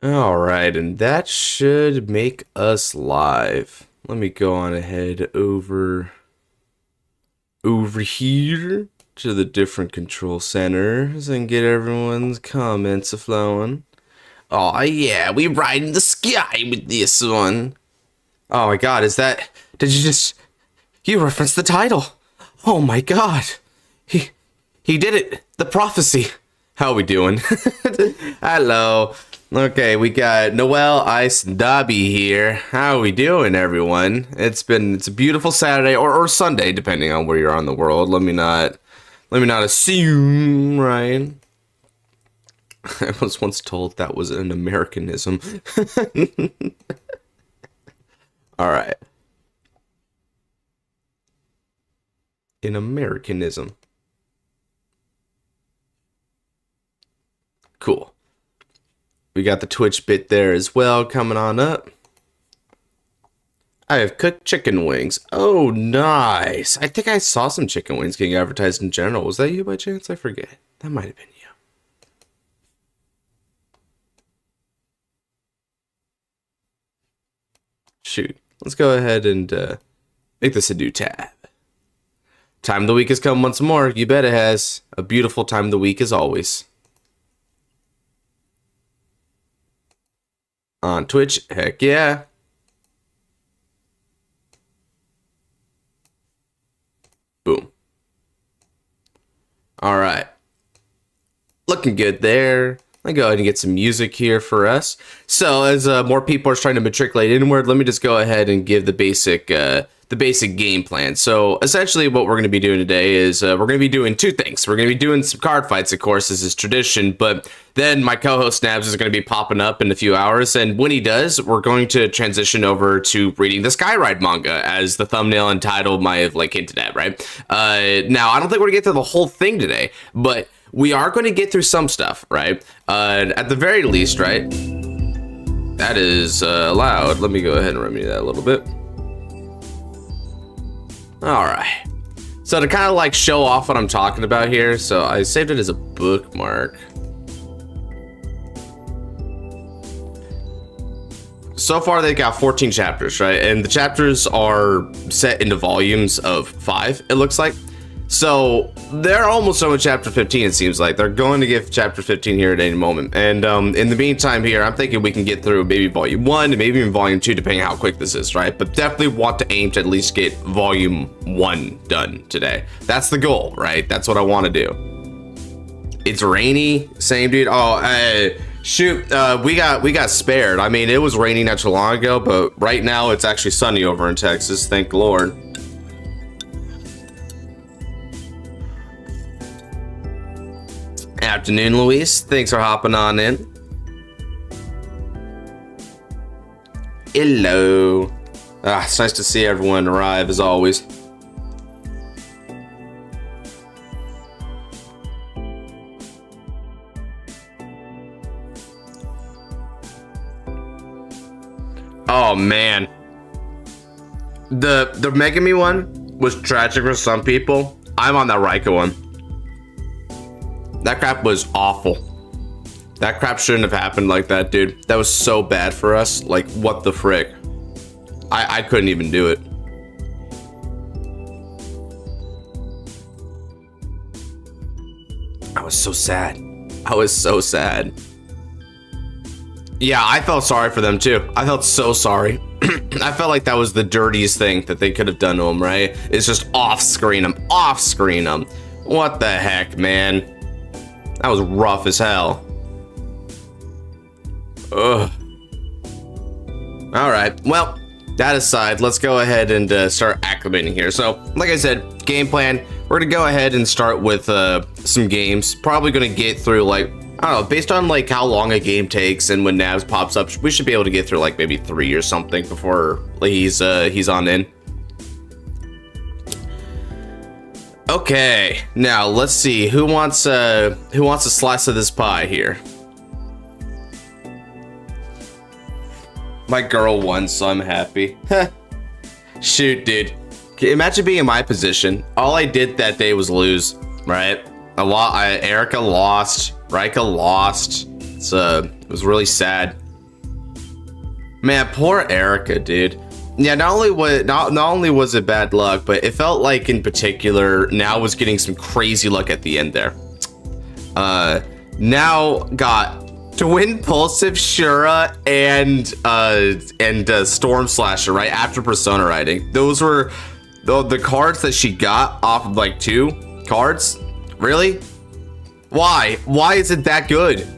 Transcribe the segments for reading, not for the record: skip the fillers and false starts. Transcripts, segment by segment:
All right, and that should make us live. Let me go on ahead over here to the different control centers and get everyone's comments a-flowing. Oh yeah, we riding the sky with this one. Oh my god, did you referenced the title? Oh my god. He did it. The prophecy. How we doing? Hello. Okay, we got Noel, Ice, and Dobby here. How we doing, everyone? It's a beautiful Saturday or Sunday, depending on where you are in the world. Let me not assume, right? I was once told that was an Americanism. All right. An Americanism. Cool. We got the Twitch bit there as well coming on up. I have cooked chicken wings. Oh, nice. I think I saw some chicken wings getting advertised in general. Was that you by chance? I forget. That might have been you. Shoot. Let's go ahead and make this a new tab. Time of the week has come once more. You bet it has. A beautiful time of the week as always. On Twitch, heck yeah. Boom. All right. Looking good there. Let me go ahead and get some music here for us. So as more people are trying to matriculate inward, let me just go ahead and give the basic game plan. So essentially what we're going to be doing today is we're going to be doing two things. We're going to be doing some card fights, of course, as is tradition, but then my co-host Nabs is going to be popping up in a few hours, and when he does, we're going to transition over to reading the Skyride manga, as the thumbnail and title might have hinted at, right? Now, I don't think we're going to get through the whole thing today, but we are going to get through some stuff, right? At the very least, right? That is loud. Let me go ahead and remedy that a little bit. All right. So to kind of show off what I'm talking about here, so I saved it as a bookmark. So far they've got 14 chapters, right? And the chapters are set into volumes of 5, it looks like. So they're almost done with chapter 15, it seems like. They're going to get chapter 15 here at any moment. And in the meantime here, I'm thinking we can get through maybe volume 1 and maybe even volume 2, depending on how quick this is, right? But definitely want to aim to at least get volume 1 done today. That's the goal, right? That's what I want to do. It's rainy, same dude. Oh, shoot, we got spared. I mean, it was raining not too long ago, but right now it's actually sunny over in Texas, thank the Lord. Afternoon, Luis. Thanks for hopping on in. Hello. It's nice to see everyone arrive as always. Oh man. The Megami one was tragic for some people. I'm on that Rika one. That crap was awful. That crap shouldn't have happened like that, dude. That was so bad for us. Like, what the frick? I couldn't even do it. I was so sad. I was so sad. Yeah, I felt sorry for them too. I felt so sorry. I felt like that was the dirtiest thing that they could have done to him, right? It's just off-screen him. Off-screen him. What the heck, man? That was rough as hell. Ugh. All right, well, that aside, let's go ahead and start acclimating here. So, like I said, game plan, we're gonna go ahead and start with some games. Probably gonna get through I don't know, based on how long a game takes and when Nabs pops up, we should be able to get through maybe 3 or something before he's on in. Okay, now let's see who wants a slice of this pie here. My girl won, so I'm happy. Shoot, dude. Imagine being in my position. All I did that day was lose, right? Erica lost, Rika lost. It was really sad. Man, poor Erica, dude. Yeah, not only was it bad luck, but it felt like in particular now was getting some crazy luck at the end there. Now got Twin Pulsive Shura and Storm Slasher right after Persona Riding. Those were the cards that she got off of like 2 cards. Really? Why? Why is it that good?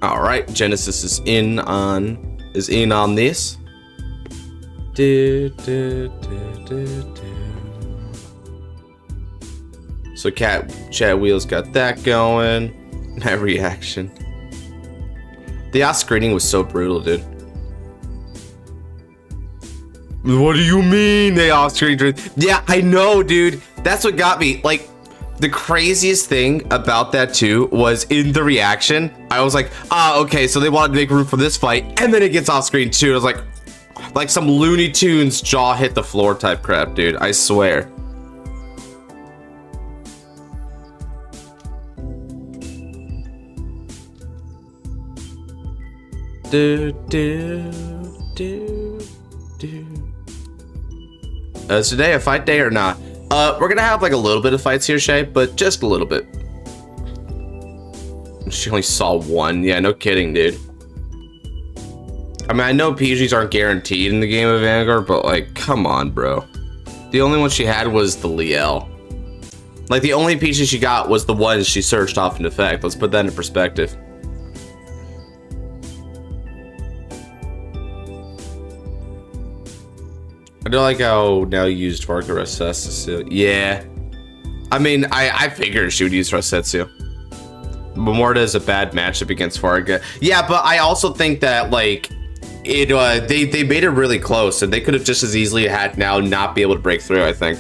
All right, Genesis is in on this. So Chat Wheels got that going. That reaction. The off screening was so brutal, dude. What do you mean they off screened? Yeah, I know, dude. That's what got me. Like, the craziest thing about that too was in the reaction, I was like, okay, so they wanted to make room for this fight, and then it gets off screen too. I was like some Looney Tunes jaw hit the floor type crap, dude. I swear. Is today a fight day or not? We're gonna have like a little bit of fights here, Shay, but just a little bit. She only saw 1. Yeah, no kidding, dude. I mean, I know PGs aren't guaranteed in the game of Vanguard, but like, come on, bro. The only one she had was the Liel. Like, the only PG she got was the ones she searched off in effect. Let's put that in perspective. I do like how now you used Varga Rasetsu. Yeah. I mean, I figured she would use Rasetsu. Momorta is a bad matchup against Varga. Yeah, but I also think that, like, they made it really close, and they could have just as easily had now not be able to break through, I think.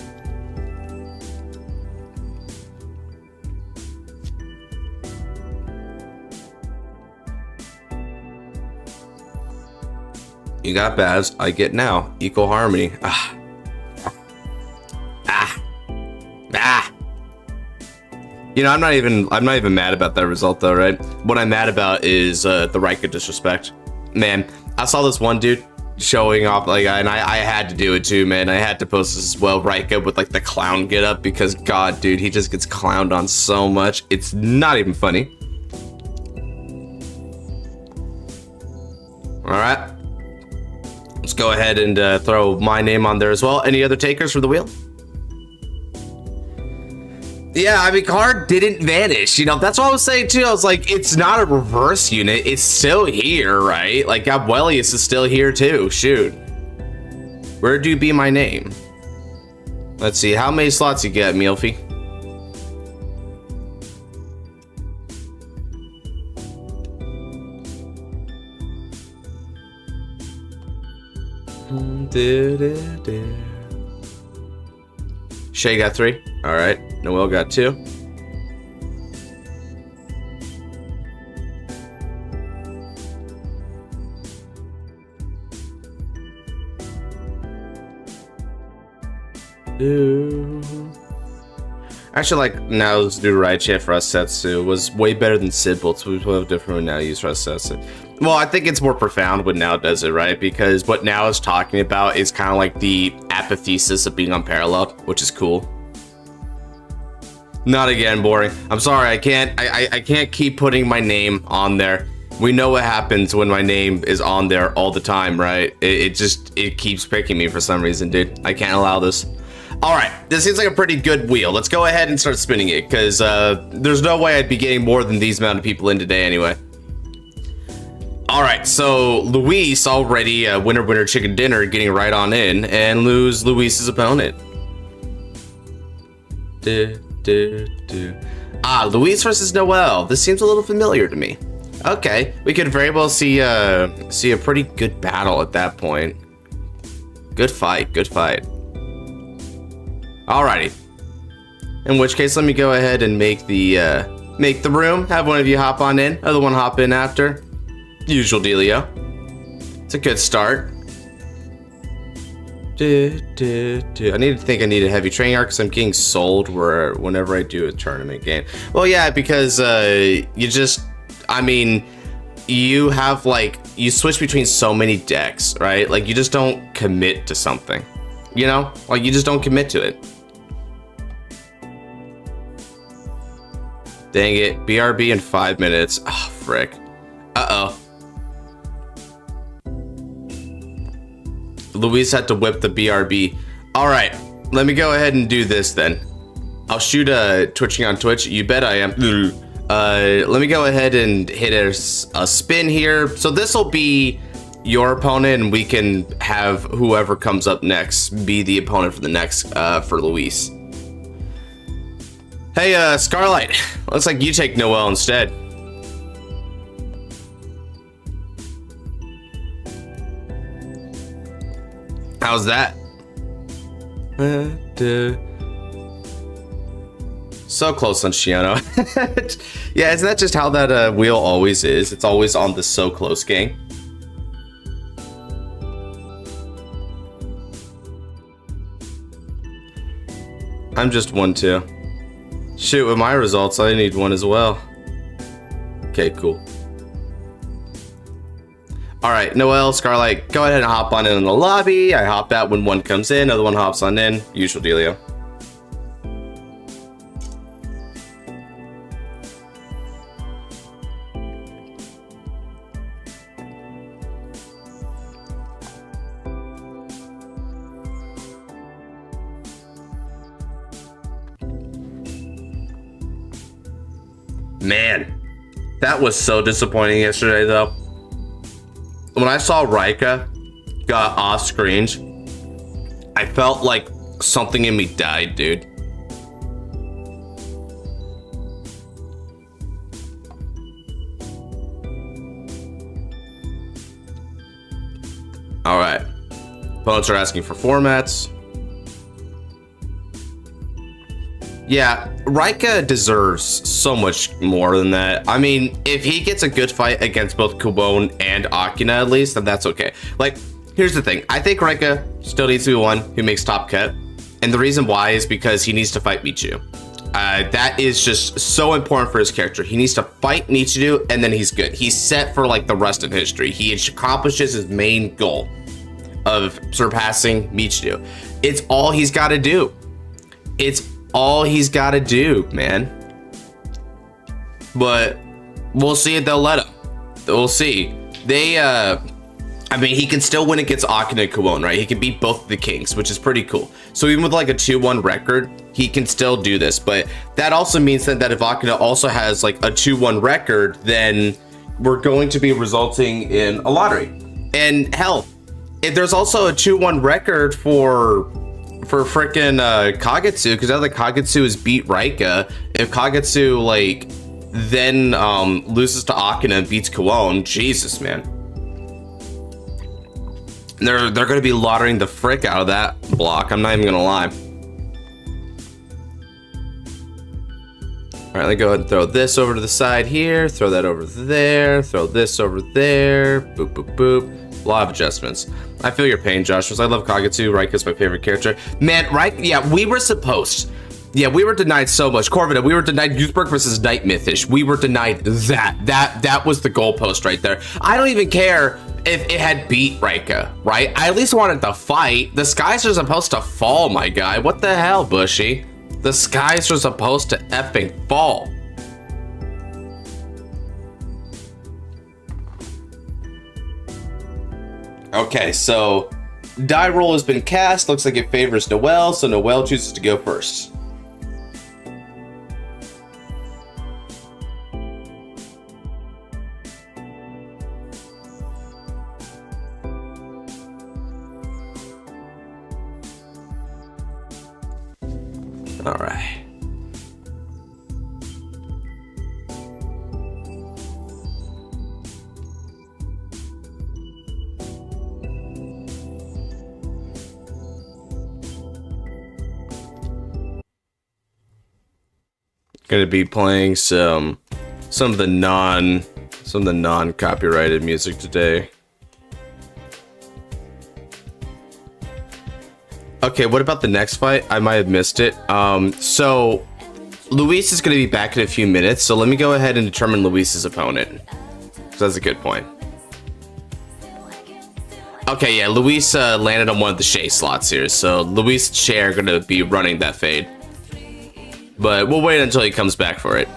You got Baz, I get now. Equal harmony. You know, I'm not even mad about that result though, right? What I'm mad about is the Rika disrespect. Man, I saw this one dude showing off, like, and I had to do it too, man. I had to post this as well. Rika with like the clown get up, because God, dude, he just gets clowned on so much. It's not even funny. All right. Let's go ahead and throw my name on there as well. Any other takers for the wheel? Yeah, I mean, card didn't vanish. You know, that's what I was saying too. I was like, it's not a reverse unit. It's still here, right? Like, Abwelius is still here too. Shoot. Where do you be my name? Let's see. How many slots you get, Mealfie? Shay got 3. All right. Noel got 2. Actually, like, now let's do right chat for Rasetsu was way better than Sibyl, so we will have different now use Rasetsu. Well, I think it's more profound when Now does it, right? Because what Now is talking about is kind of like the apotheosis of being unparalleled, which is cool. Not again, boring. I'm sorry, I can't keep putting my name on there. We know what happens when my name is on there all the time, right? It keeps picking me for some reason, dude. I can't allow this. All right, this seems like a pretty good wheel. Let's go ahead and start spinning it, because there's no way I'd be getting more than these amount of people in today anyway. All right, so Luis already winner chicken dinner, getting right on in and lose Luis's opponent. Luis versus Noel. This seems a little familiar to me. Okay, we could very well see a pretty good battle at that point. Good fight, good fight. Alrighty. In which case, let me go ahead and make the room. Have one of you hop on in, other one hop in after. Usual dealio. It's a good start. I need to think I need a heavy training arc because I'm getting sold whenever I do a tournament game. Well, yeah, because I mean, you have like, you switch between so many decks, right? Like you just don't commit to something, you know? Like you just don't commit to it. Dang it, BRB in 5 minutes. Oh, frick. Uh-oh. Luis had to whip the BRB. All right, let me go ahead and do this then. I'll shoot twitching on Twitch. You bet I am. Let me go ahead and hit a spin here. So this will be your opponent, and we can have whoever comes up next be the opponent for the next for Luis. Hey, Scarlight. Looks like you take Noel instead. How's that? So close on Shiano. Yeah, isn't that just how that wheel always is? It's always on the so close gang. I'm just 1-2. Shoot, with my results, I need 1 as well. Okay, cool. All right, Noel, Scarlight, go ahead and hop on in the lobby. I hop out when 1 comes in, other one hops on in. Usual dealio. Man, that was so disappointing yesterday, though. When I saw Rika got off screens, I felt like something in me died, dude. All right, opponents are asking for formats. Yeah, Rika deserves so much more than that. I mean, if he gets a good fight against both Kuwon and Akina at least, then that's okay. Like, here's the thing. I think Rika still needs to be one who makes top cut. And the reason why is because he needs to fight Michiru. That is just so important for his character. He needs to fight Michiru and then he's good. He's set for like the rest of history. He accomplishes his main goal of surpassing Michiru. It's all he's got to do. It's all he's got to do, man. But we'll see if they'll let him. We'll see. I mean, he can still win against Akina and Kuwon, right? He can beat both of the kings, which is pretty cool. So even with like a 2-1 record, he can still do this. But that also means that if Akina also has like a 2-1 record, then we're going to be resulting in a lottery. And hell, if there's also a 2-1 record for frickin' Kagetsu, because now that Kagetsu has beat Rika, if Kagetsu like then loses to Akina and beats Kuwon, Jesus, man. They're gonna be lottering the frick out of that block. I'm not even gonna lie. All right, let's go ahead and throw this over to the side here, throw that over there, throw this over there, boop, boop, boop. A lot of adjustments. I feel your pain, Josh, because I love Kagetsu. Rika's my favorite character. Man, Rika, yeah, we were denied so much. Corvina, we were denied Youthberg versus Night Mythish. We were denied that. That was the goalpost right there. I don't even care if it had beat Rika, right? I at least wanted to fight. The skies are supposed to fall, my guy. What the hell, Bushy? The skies are supposed to effing fall. Okay, so die roll has been cast. Looks like it favors Noel, so Noel chooses to go first. All right. Going to be playing some of the non-copyrighted music today. Okay, what about the next fight? I might have missed it. So Luis is going to be back in a few minutes, so let me go ahead and determine Luis's opponent. So that's a good point. Okay, yeah, Luis landed on one of the Shay slots here, so Luis and Shay are going to be running that fade. But we'll wait until he comes back for it.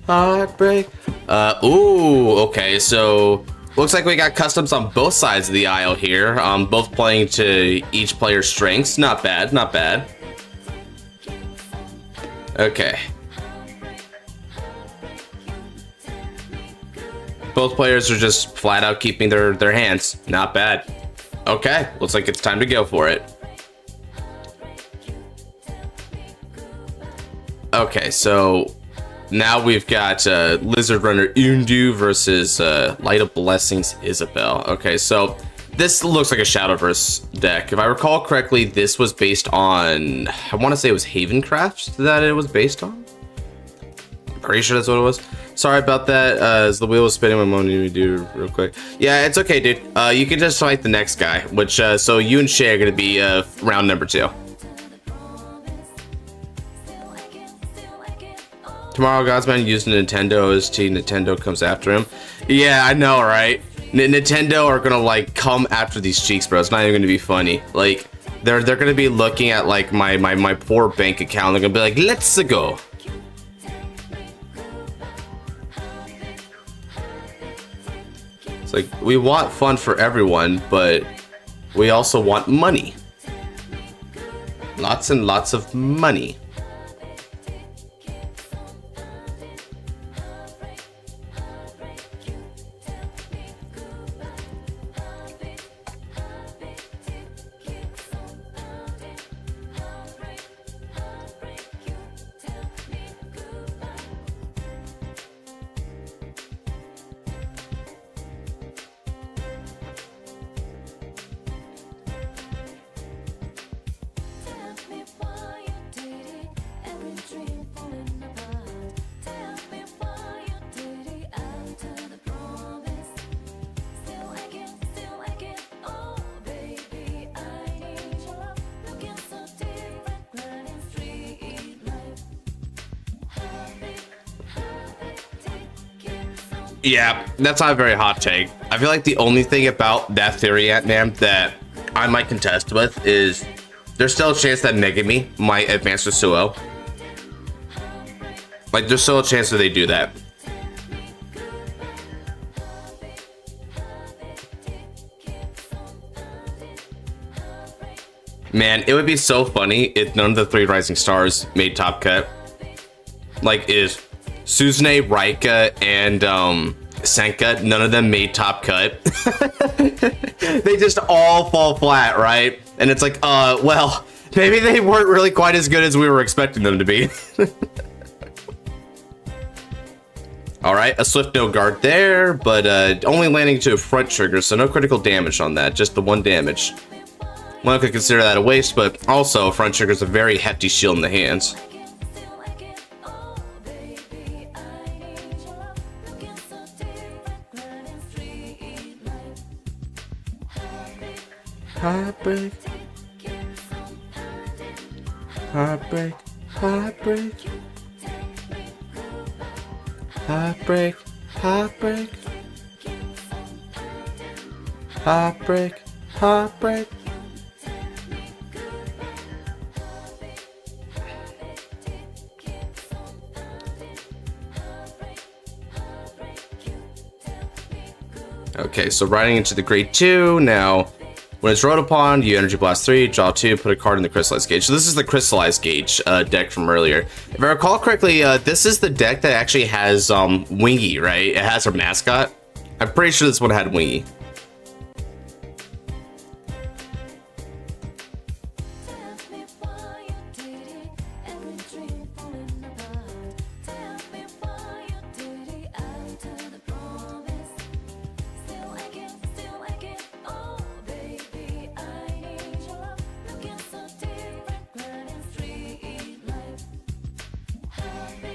Heartbreak. Ooh, okay, so looks like we got customs on both sides of the aisle here, both playing to each player's strengths. Not bad, not bad. Okay. Both players are just flat out keeping their hands. Not bad. Okay, looks like it's time to go for it. Okay, so now we've got Lizard Runner Undu versus Light of Blessings Isabel. Okay, so this looks like a Shadowverse deck. If I recall correctly, this was based on, I want to say it was Havencraft that it was based on. I'm pretty sure that's what it was. Sorry about that, as the wheel was spinning. My mom needed me to do real quick. Yeah, it's okay, dude. You can just fight the next guy, which, so you and Shay are going to be round number 2. Tomorrow, Godsman used Nintendo OST. Nintendo comes after him. Yeah, I know, right? Nintendo are gonna like come after these cheeks, bro. It's not even gonna be funny. Like, they're gonna be looking at like my poor bank account. They're gonna be like, let's go. It's like, we want fun for everyone, but we also want money. Lots and lots of money. Yeah, that's not a very hot take. I feel like the only thing about that theory, Ant-Man, that I might contest with is there's still a chance that Megami might advance to Suo. Like, there's still a chance that they do that. Man, it would be so funny if none of the 3 Rising Stars made top cut. Like, if Suzune, Raika, and Senka, none of them made top cut. They just all fall flat, right? And it's like, well, maybe they weren't really quite as good as we were expecting them to be. All right, a swift no guard there, but only landing to a front trigger, so no critical damage on that, just the 1 damage. One could consider that a waste, but also front trigger is a very hefty shield in the hands. Heartbreak, heartbreak, heartbreak, heartbreak, heartbreak, heartbreak, heartbreak. Okay, so riding into the grade 2 now. When it's rode upon, you energy blast 3, draw 2, put a card in the crystallized gauge. So this is the crystallized gauge deck from earlier. If I recall correctly, this is the deck that actually has Wingy, right? It has her mascot. I'm pretty sure this one had Wingy.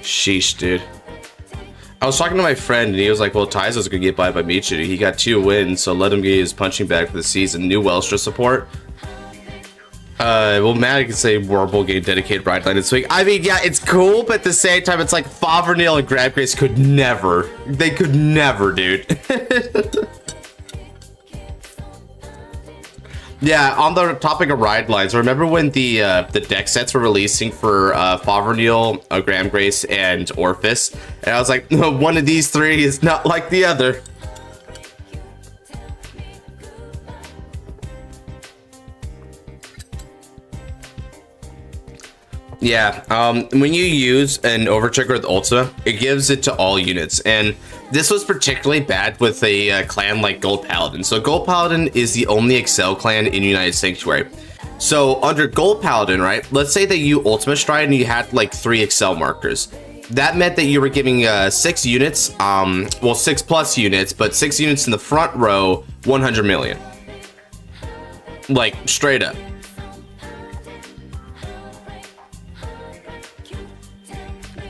Sheesh, dude. I was talking to my friend and he was like, well, Taizo's gonna get by Michiru. He got 2 wins, so let him get his punching bag for the season. New Welstra support. Well, Matt can say Warble game dedicated ride line this week. I mean, yeah, it's cool, but at the same time, it's like Favrenil and Grabgrace could never. They could never, dude. Yeah, on the topic of ride lines, remember when the deck sets were releasing for Favrenil, Grabgrace, and Orphis? And I was like, one of these three is not like the other. Yeah, when you use an overtrigger with Ultima, it gives it to all units, and this was particularly bad with a clan like Gold Paladin. So Gold Paladin is the only Excel clan in United Sanctuary. So under Gold Paladin, right, let's say that you Ultima Stride and you had like 3 Excel markers. That meant that you were giving 6 units, well 6 plus units, but 6 units in the front row, 100 million. Like, straight up.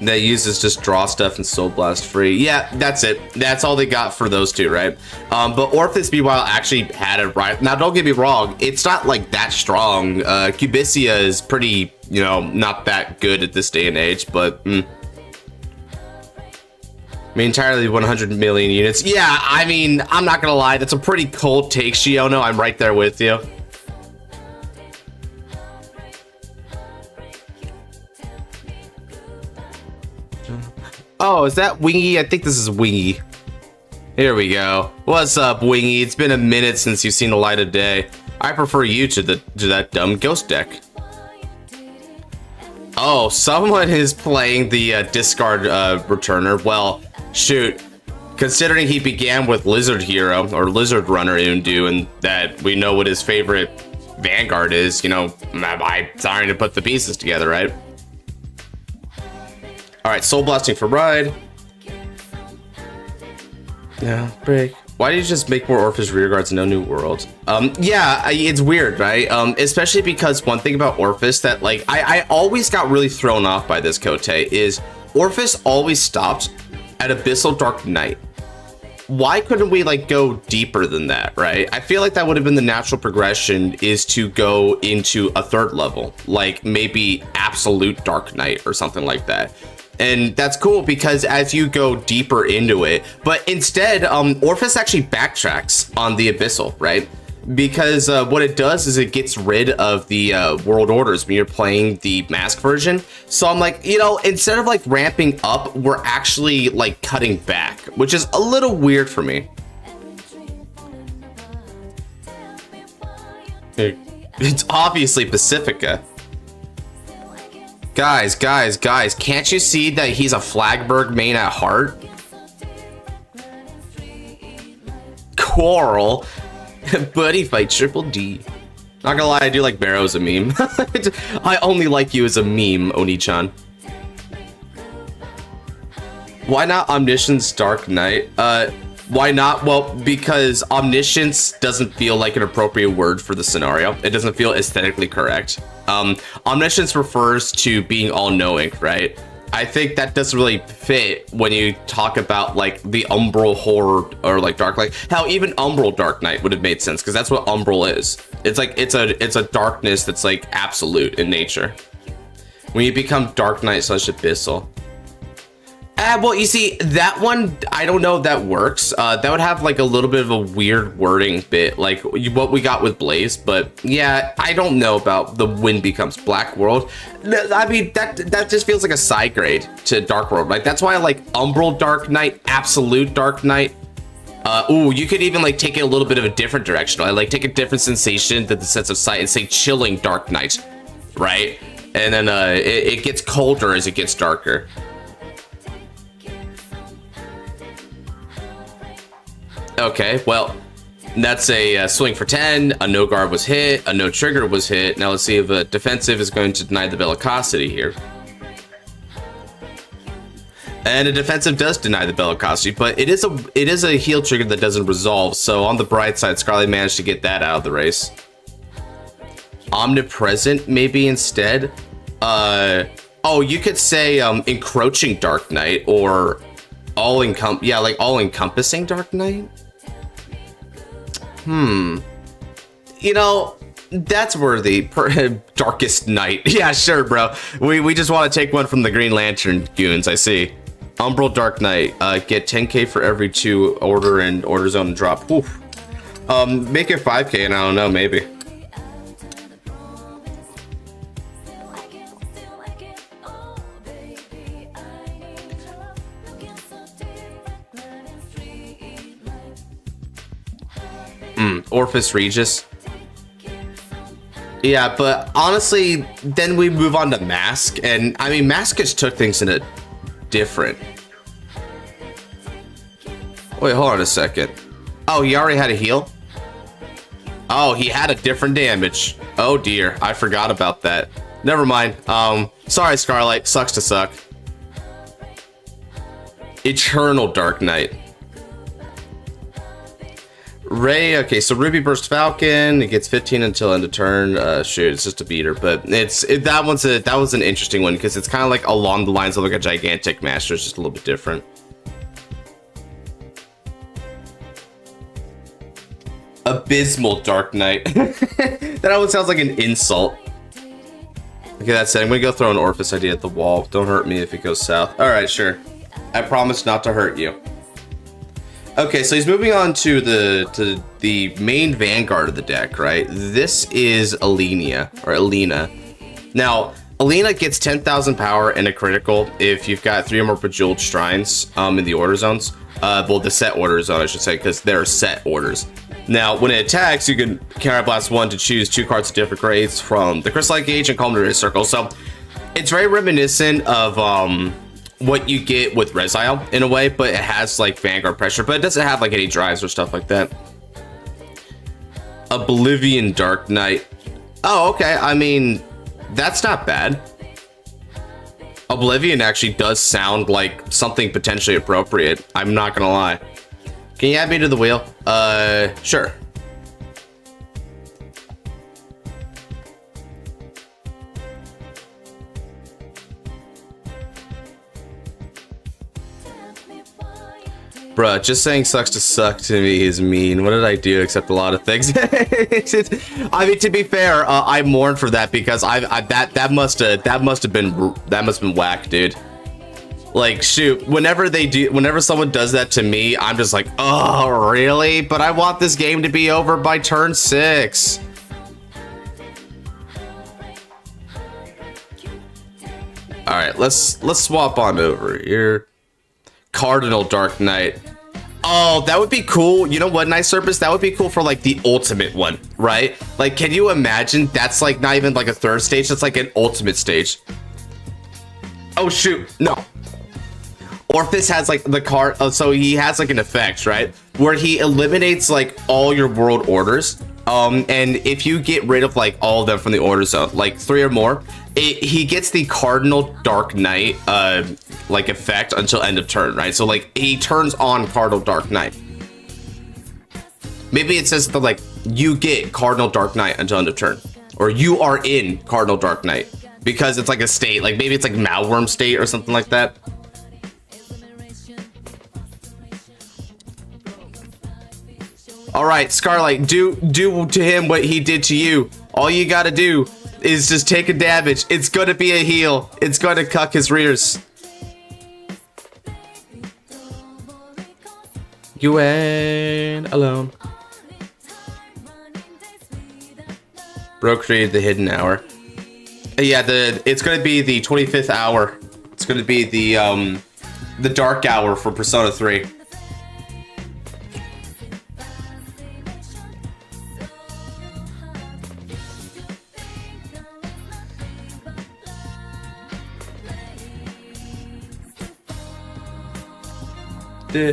That uses just draw stuff and Soul Blast free. Yeah, that's it. That's all they got for those two, right? But Orphis, meanwhile, actually had it right. Now, don't get me wrong. It's not like that strong. Cubicia is pretty, you know, not that good at this day and age, but... I mean, entirely 100 million units. Yeah, I mean, I'm not gonna lie. That's a pretty cold take, Shiono. I'm right there with you. Oh, is that Wingy? I think this is Wingy. Here we go. What's up, Wingy? It's been a minute since you've seen the light of day. I prefer you to that dumb ghost deck. Oh, someone is playing the discard returner. Well, shoot. Considering he began with Lizard Hero or Lizard Runner Undu, and that we know what his favorite Vanguard is, you know, I'm starting to put the pieces together, right? Alright, Soul Blasting for Ride. Yeah, break. Why do you just make more Orphis rear guards and no new worlds? Yeah, it's weird, right? Especially because one thing about Orphis that, like, I always got really thrown off by this, Kote, is Orphis always stopped at Abyssal Dark Knight. Why couldn't we, like, go deeper than that, right? I feel like that would have been the natural progression, is to go into a 3rd level, like maybe Absolute Dark Knight or something like that. And that's cool because as you go deeper into it, but instead, Orphis actually backtracks on the Abyssal, right? Because what it does is it gets rid of the world orders when you're playing the mask version. So I'm like, you know, instead of like ramping up, we're actually like cutting back, which is a little weird for me. It's obviously Pacifica. Guys, can't you see that he's a Flagberg main at heart? Coral. Buddy fight Triple D. Not gonna lie, I do like Barrow as a meme. I only like you as a meme, Oni-chan. Why not Omniscience Dark Knight? Why not? Well, because Omniscience doesn't feel like an appropriate word for the scenario. It doesn't feel aesthetically correct. Omniscience refers to being all-knowing, right? I think that doesn't really fit when you talk about like the Umbral Horde or like Dark Light. How even Umbral Dark Knight would have made sense because that's what Umbral is. It's like it's a darkness that's like absolute in nature. When you become Dark Knight / Abyssal. Well, you see, that one, I don't know if that works. That would have like a little bit of a weird wording bit, like what we got with Blaze. But yeah, I don't know about the Wind Becomes Black World. I mean, that just feels like a side grade to Dark World. Like that's why I like Umbral Dark Knight, Absolute Dark Knight. Ooh, you could even like take it a little bit of a different direction. I like take a different sensation than the sense of sight and say Chilling Dark Knight, right? And then it gets colder as it gets darker. Okay, well, that's a swing for 10, a no guard was hit, a no trigger was hit. Now let's see if a defensive is going to deny the bellicosity here. And a defensive does deny the bellicosity, but it is a heal trigger that doesn't resolve, so on the bright side, Scarlet managed to get that out of the race. Omnipresent, maybe instead? Oh, you could say Encroaching Dark Knight, or all-encompassing Dark Knight? You know, That's worthy. Darkest Night. Yeah, sure, bro. We just want to take one from the Green Lantern goons, I see. Umbral Dark Knight. Get 10k for every 2 order and order zone drop. Oof. Make it 5k and I don't know, maybe. Orphis Regis. Yeah, but honestly, then we move on to Mask, and I mean, Mask just took things in a different. Wait, hold on a second. Oh, he already had a heal? Oh, he had a different damage. Oh dear, I forgot about that. Never mind. Sorry, Scarlight. Sucks to suck. Eternal Dark Knight. Ray, okay, so Ruby Burst Falcon, it gets 15 until end of turn. Shoot, it's just a beater, but that was an interesting one because it's kind of like along the lines of like a gigantic master, it's just a little bit different. Abysmal Dark Knight. That always sounds like an insult. Okay, that said, I'm gonna go throw an Orphis ID at the wall. Don't hurt me if it goes south. All right, sure. I promise not to hurt you. Okay, so he's moving on to the main Vanguard of the deck, right? This is Alenia, or Alina. Now, Alina gets 10,000 power and a critical if you've got 3 or more Bejeweled Shrines in the order zones. Well, the set order zone, I should say, because they're set orders. Now, when it attacks, you can counterblast 1 to choose 2 cards of different grades from the Crystallite Gauge and call them to a circle. So, it's very reminiscent of what you get with Resile in a way, but it has like Vanguard pressure, but it doesn't have like any drives or stuff like that. Oblivion Dark Knight. Oh, okay. I mean, that's not bad. Oblivion actually does sound like something potentially appropriate. I'm not gonna lie. Can you add me to the wheel? Sure. Bruh, just saying sucks to suck to me is mean. What did I do except a lot of things? I mean, to be fair, I mourn for that because that must have been whack, dude. Like, shoot, whenever someone does that to me, I'm just like, oh, really? But I want this game to be over by turn 6. All right, let's swap on over here. Cardinal Dark Knight. Oh, that would be cool. You know what, Night Surface? That would be cool for like the ultimate one, right? Like, can you imagine? That's like not even like a 3rd stage. That's like an ultimate stage. Oh shoot, no. Orphis has like the card. So he has like an effect, right, where he eliminates like all your world orders. And if you get rid of like all of them from the order zone, like 3 or more, he gets the Cardinal Dark Knight like effect until end of turn, right? So like he turns on Cardinal Dark Knight. Maybe it says that like you get Cardinal Dark Knight until end of turn, or you are in Cardinal Dark Knight, because it's like a state, like maybe it's like Malworm state or something like that. All right, Scarlight, do to him what he did to you. All you gotta do is just take a damage. It's gonna be a heal. It's gonna cuck his rears. You ain't alone. Bro created the hidden hour. Yeah, it's gonna be the 25th hour. It's gonna be the dark hour for Persona 3. By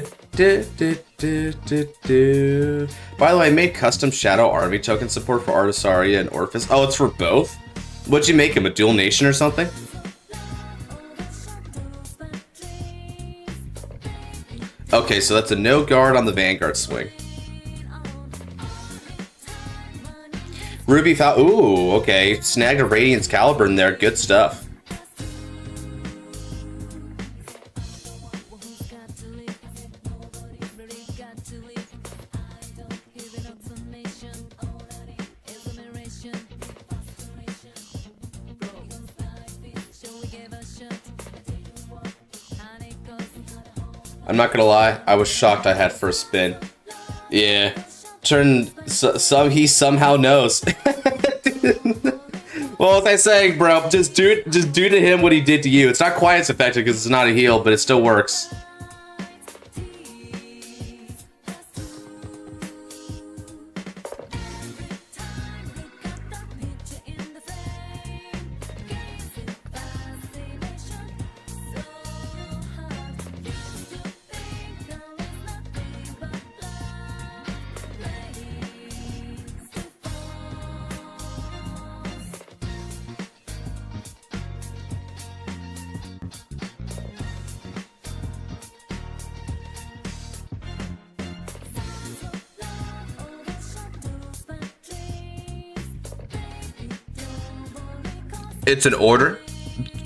the way, I made custom Shadow Army token support for Artisaria and Orphis. Oh, it's for both? What'd you make him, a dual nation or something? Okay, so that's a no guard on the Vanguard swing. Ruby ooh, okay. Snagged a Radiance Caliber in there. Good stuff. I'm not gonna lie, I was shocked I had first spin. Yeah. He somehow knows. Well, as I saying, bro, just do to him what he did to you. It's not quite as effective because it's not a heal, but it still works. It's an order.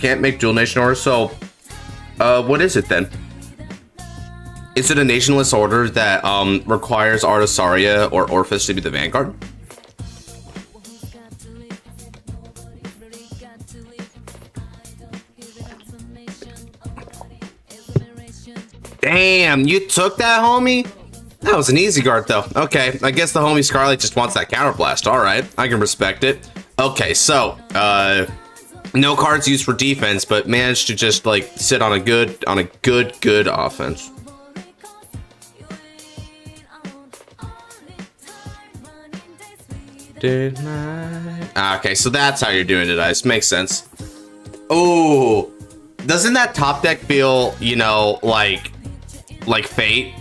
Can't make dual nation orders, so what is it then? Is it a nationless order that requires Artisaria or Orphis to be the Vanguard? Damn, you took that, homie? That was an easy guard, though. Okay, I guess the homie Scarlet just wants that counterblast. All right, I can respect it. Okay, so, no cards used for defense, but managed to just like sit on a good offense. Okay, so that's how you're doing it, Ice. Makes sense. Oh, doesn't that top deck feel, you know, like Fate?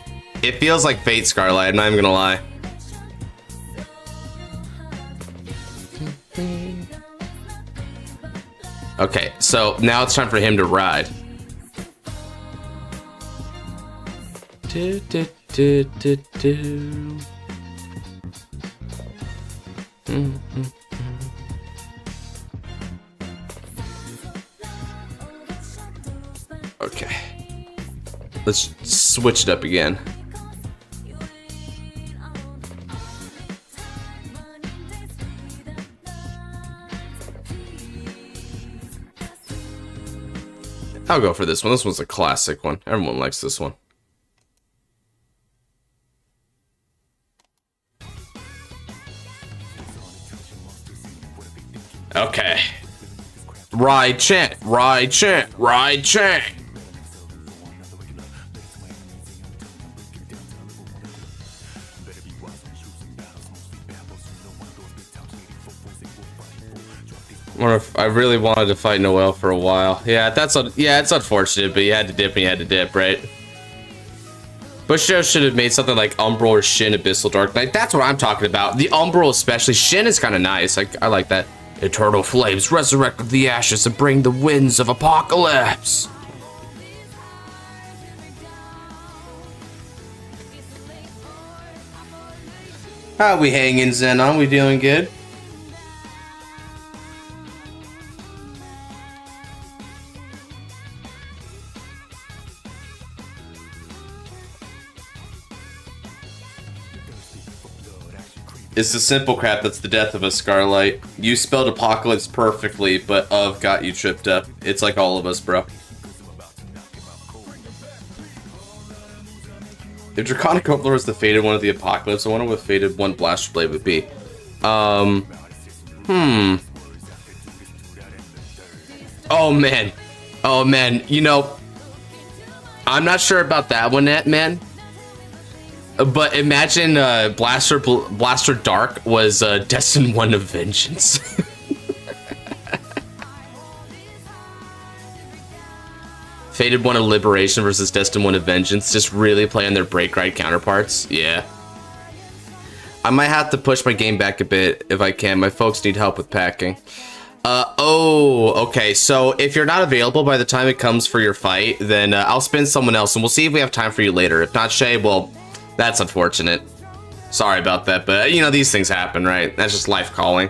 It feels like Fate, Scarlet. I'm not even gonna lie. Okay, so now it's time for him to ride. Okay. Let's switch it up again. I'll go for this one. This one's a classic one. Everyone likes this one. Okay. Ride chant, ride chant, ride chant. I really wanted to fight Noel for a while. Yeah, it's unfortunate, but you had to dip and you had to dip, right? Busho should have made something like Umbral or Shin Abyssal Dark Knight. That's what I'm talking about. The Umbral especially. Shin is kind of nice. I like that. Eternal flames resurrect the ashes and bring the winds of apocalypse. How we hanging, Zenon? We doing good? It's the simple crap that's the death of a Scarlight. You spelled apocalypse perfectly, but of got you tripped up. It's like all of us, bro. If Draconic Overlord is the faded one of the apocalypse, I wonder what faded one Blaster Blade would be. Oh man. Oh man, you know, I'm not sure about that one yet, man. But imagine Blaster Dark was Destined One of Vengeance. Faded One of Liberation versus Destined One of Vengeance. Just really playing their break ride counterparts. Yeah. I might have to push my game back a bit if I can. My folks need help with packing. Okay. So if you're not available by the time it comes for your fight, then I'll spin someone else and we'll see if we have time for you later. If not, Shay, well... That's unfortunate. Sorry about that, but you know, these things happen, right? That's just life calling.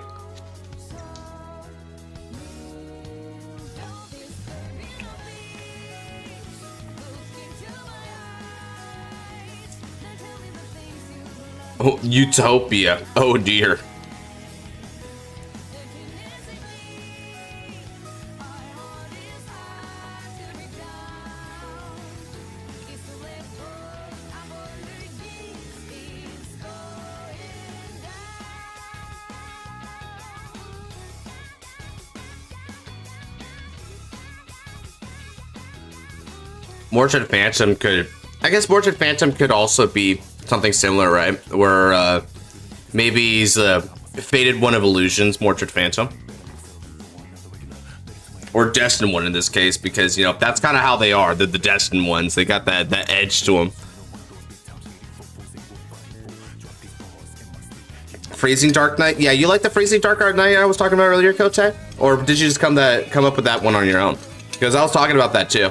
Oh, Utopia. Oh dear. Mordred Phantom could... I guess Mordred Phantom could also be something similar, right? Where maybe he's a Fated One of Illusions, Mordred Phantom. Or Destined One in this case, because, you know, that's kind of how they are. They're the Destined ones. They got that edge to them. Freezing Dark Knight? Yeah, you like the Freezing Dark Knight I was talking about earlier, Kote? Or did you just come up with that one on your own? Because I was talking about that too.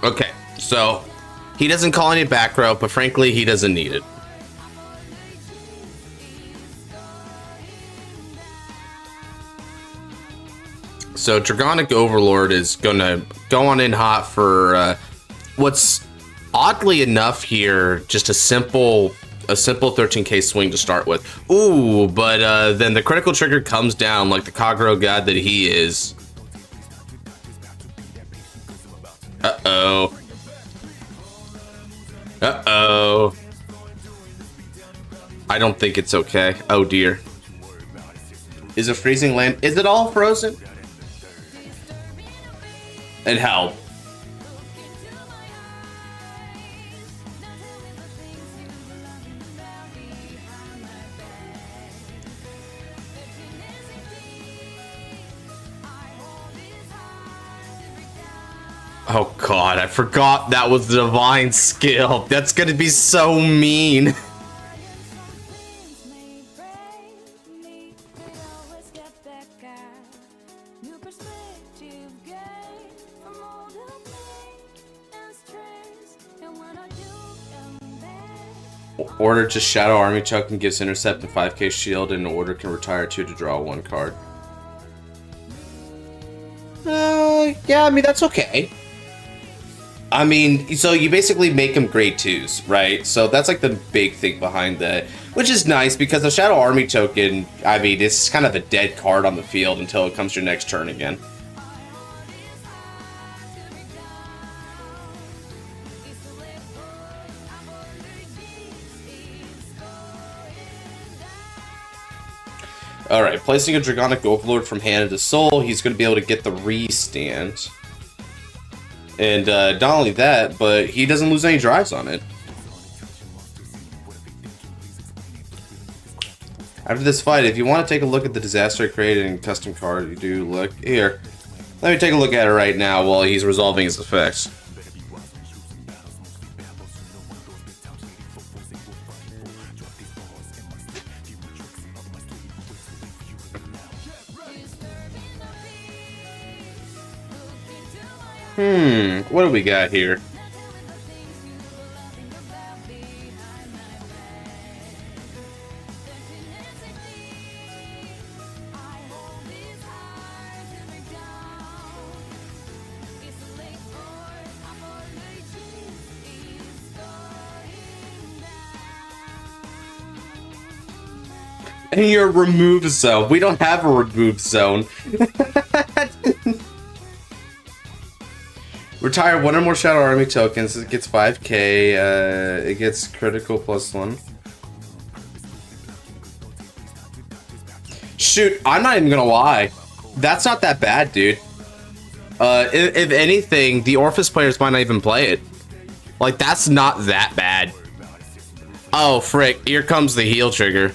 Okay, so he doesn't call any back row, but frankly, he doesn't need it. So Dragonic Overlord is gonna go on in hot for what's oddly enough here, just a simple 13k swing to start with. Ooh, but then the critical trigger comes down like the Kagero god that he is. Uh-oh. Uh-oh. I don't think it's okay. Oh dear. Is a freezing land? Is it all frozen? And help. Oh god, I forgot that was the divine skill. That's gonna be so mean. Order just Shadow Army Chuck and gives Intercept and 5k shield, and Order can retire 2 to draw 1 card. Yeah, I mean, that's okay. I mean, so you basically make them grade 2s, right? So that's like the big thing behind that, which is nice because the Shadow Army token, I mean, it's kind of a dead card on the field until it comes to your next turn again. Alright, placing a Dragonic Overlord from hand into soul, he's going to be able to get the restand. And not only that, but he doesn't lose any drives on it. After this fight, if you want to take a look at the disaster created in custom card, you do look here. Let me take a look at it right now while he's resolving his effects. What do we got here? And your remove zone. We don't have a remove zone. Retire 1 or more Shadow Army tokens. It gets 5k. It gets critical +1. Shoot, I'm not even gonna lie. That's not that bad, dude. If anything, the Orphis players might not even play it. Like, that's not that bad. Oh, frick. Here comes the heal trigger.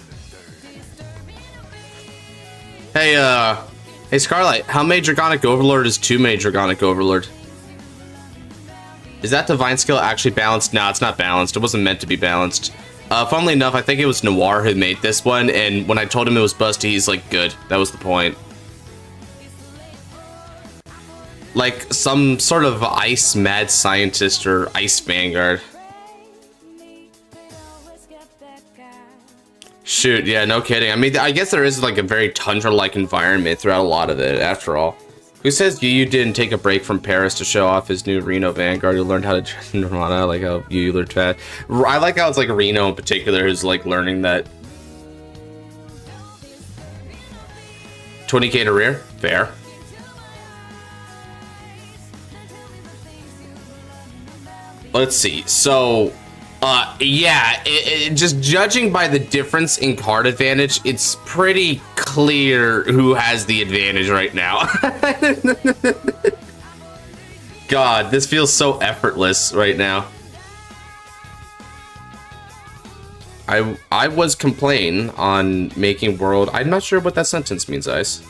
Hey, hey, Scarlight, how many Dragonic Overlord is 2 many Dragonic Overlord? Is that divine skill actually balanced? No, it's not balanced. It wasn't meant to be balanced. Funnily enough, I think it was Noir who made this one, and when I told him it was busty, he's like, good. That was the point. Like some sort of ice mad scientist or ice Vanguard. Shoot, yeah, no kidding. I mean, I guess there is like a very tundra-like environment throughout a lot of it, after all. Who says Yu didn't take a break from Paris to show off his new Reno Vanguard who learned how to dress Nirvana? I like how Yu learned that. I like how it's like Reno in particular who's like learning that. 20k to rear? Fair. Let's see. So, Yeah, just judging by the difference in card advantage, it's pretty clear who has the advantage right now. God, this feels so effortless right now. I was complaining on making world. I'm not sure what that sentence means, Ice.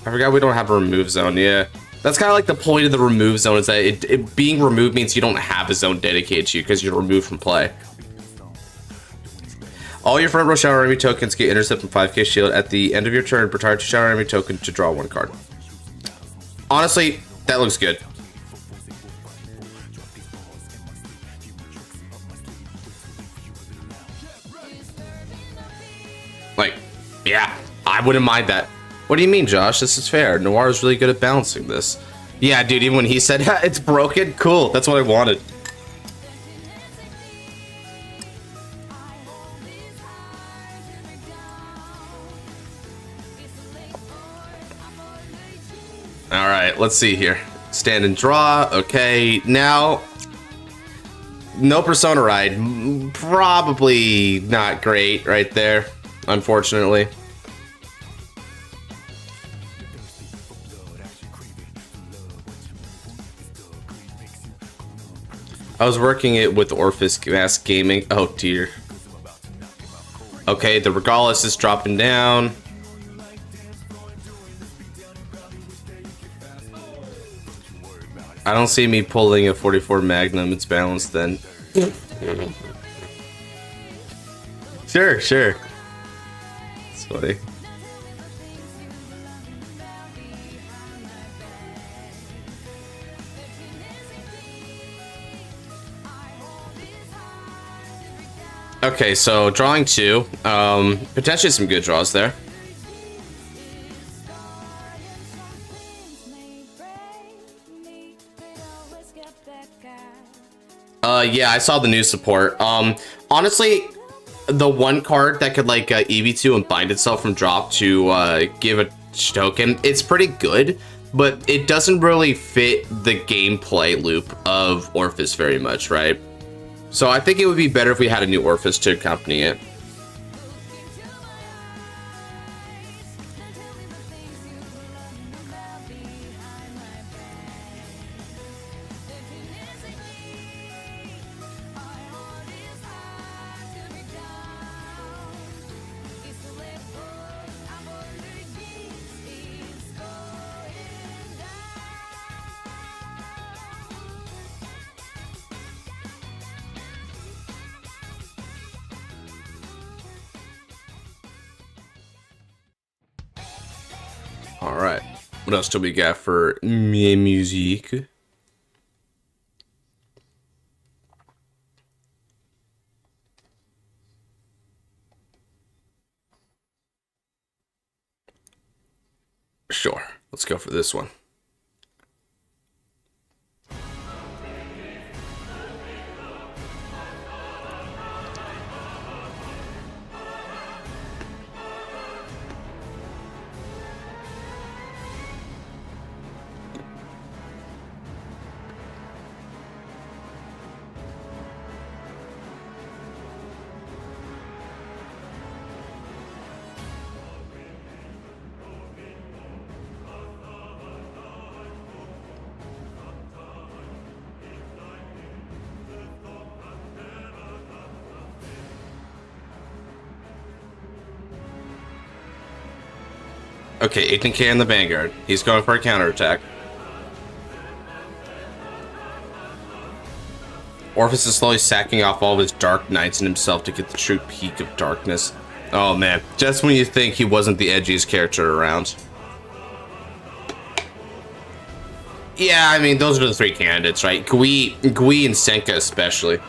I forgot we don't have a remove zone. Yeah, that's kind of like the point of the remove zone, is that it being removed means you don't have a zone dedicated to you because you're removed from play. All your front row shower enemy tokens get intercept from 5k shield at the end of your turn. Retire to shower enemy token to draw 1 card. Honestly, that looks good. Like, yeah, I wouldn't mind that. What do you mean, Josh? This is fair. Noir is really good at balancing this. Yeah, dude, even when he said, it's broken, cool, that's what I wanted. Alright, let's see here. Stand and draw, okay, now... No Persona Ride, probably not great right there, unfortunately. I was working it with Orphis Mask Gaming. Oh dear. Okay, the Regalis is dropping down. I don't see me pulling a 44 Magnum. It's balanced then. Sure, sure. It's funny. Okay, so drawing 2. Potentially some good draws there. Yeah, I saw the new support. Honestly, the one card that could like EV2 and bind itself from drop to give a token, it's pretty good, but it doesn't really fit the gameplay loop of Orphis very much, right? So I think it would be better if we had a new Orphis to accompany it. All right, what else do we got for music? Sure, let's go for this one. Okay, 18k on the Vanguard. He's going for a counterattack. Orphis is slowly sacking off all of his Dark Knights and himself to get the true peak of darkness. Oh man, just when you think he wasn't the edgiest character around. Yeah, I mean, those are the 3 candidates, right? Gui and Senka especially.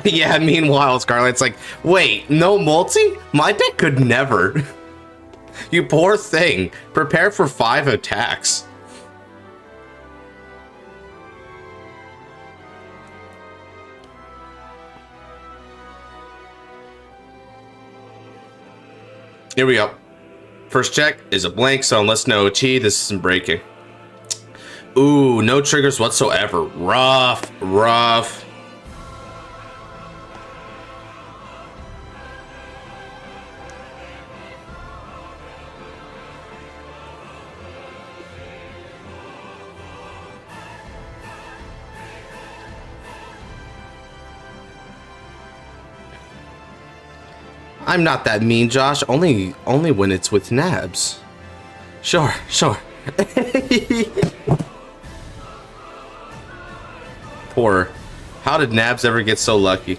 Yeah, meanwhile, Scarlet's like, wait, no multi? My deck could never. You poor thing. Prepare for 5 attacks. Here we go. First check is a blank, so unless no OT, this isn't breaking. Ooh, no triggers whatsoever. Rough, rough. I'm not that mean, Josh. Only when it's with Nabs. Sure, sure. Poor. How did Nabs ever get so lucky?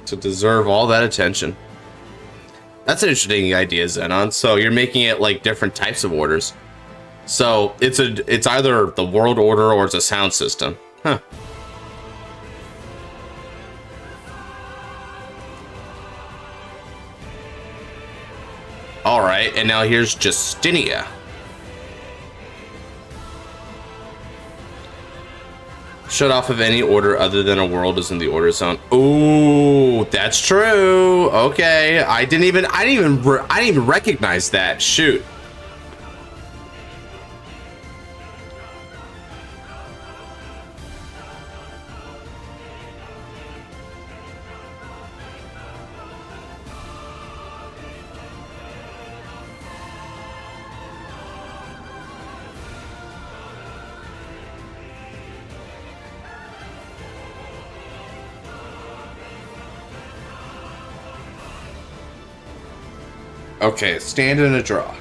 To deserve all that attention. That's an interesting idea, Xenon. So you're making it like different types of orders. So it's either the world order or it's a sound system. Huh. All right, and now here's Justinia. Shut off of any order other than a world is in the order zone. Ooh, that's true. Okay, I didn't even recognize that. Shoot. Okay, stand in a draw.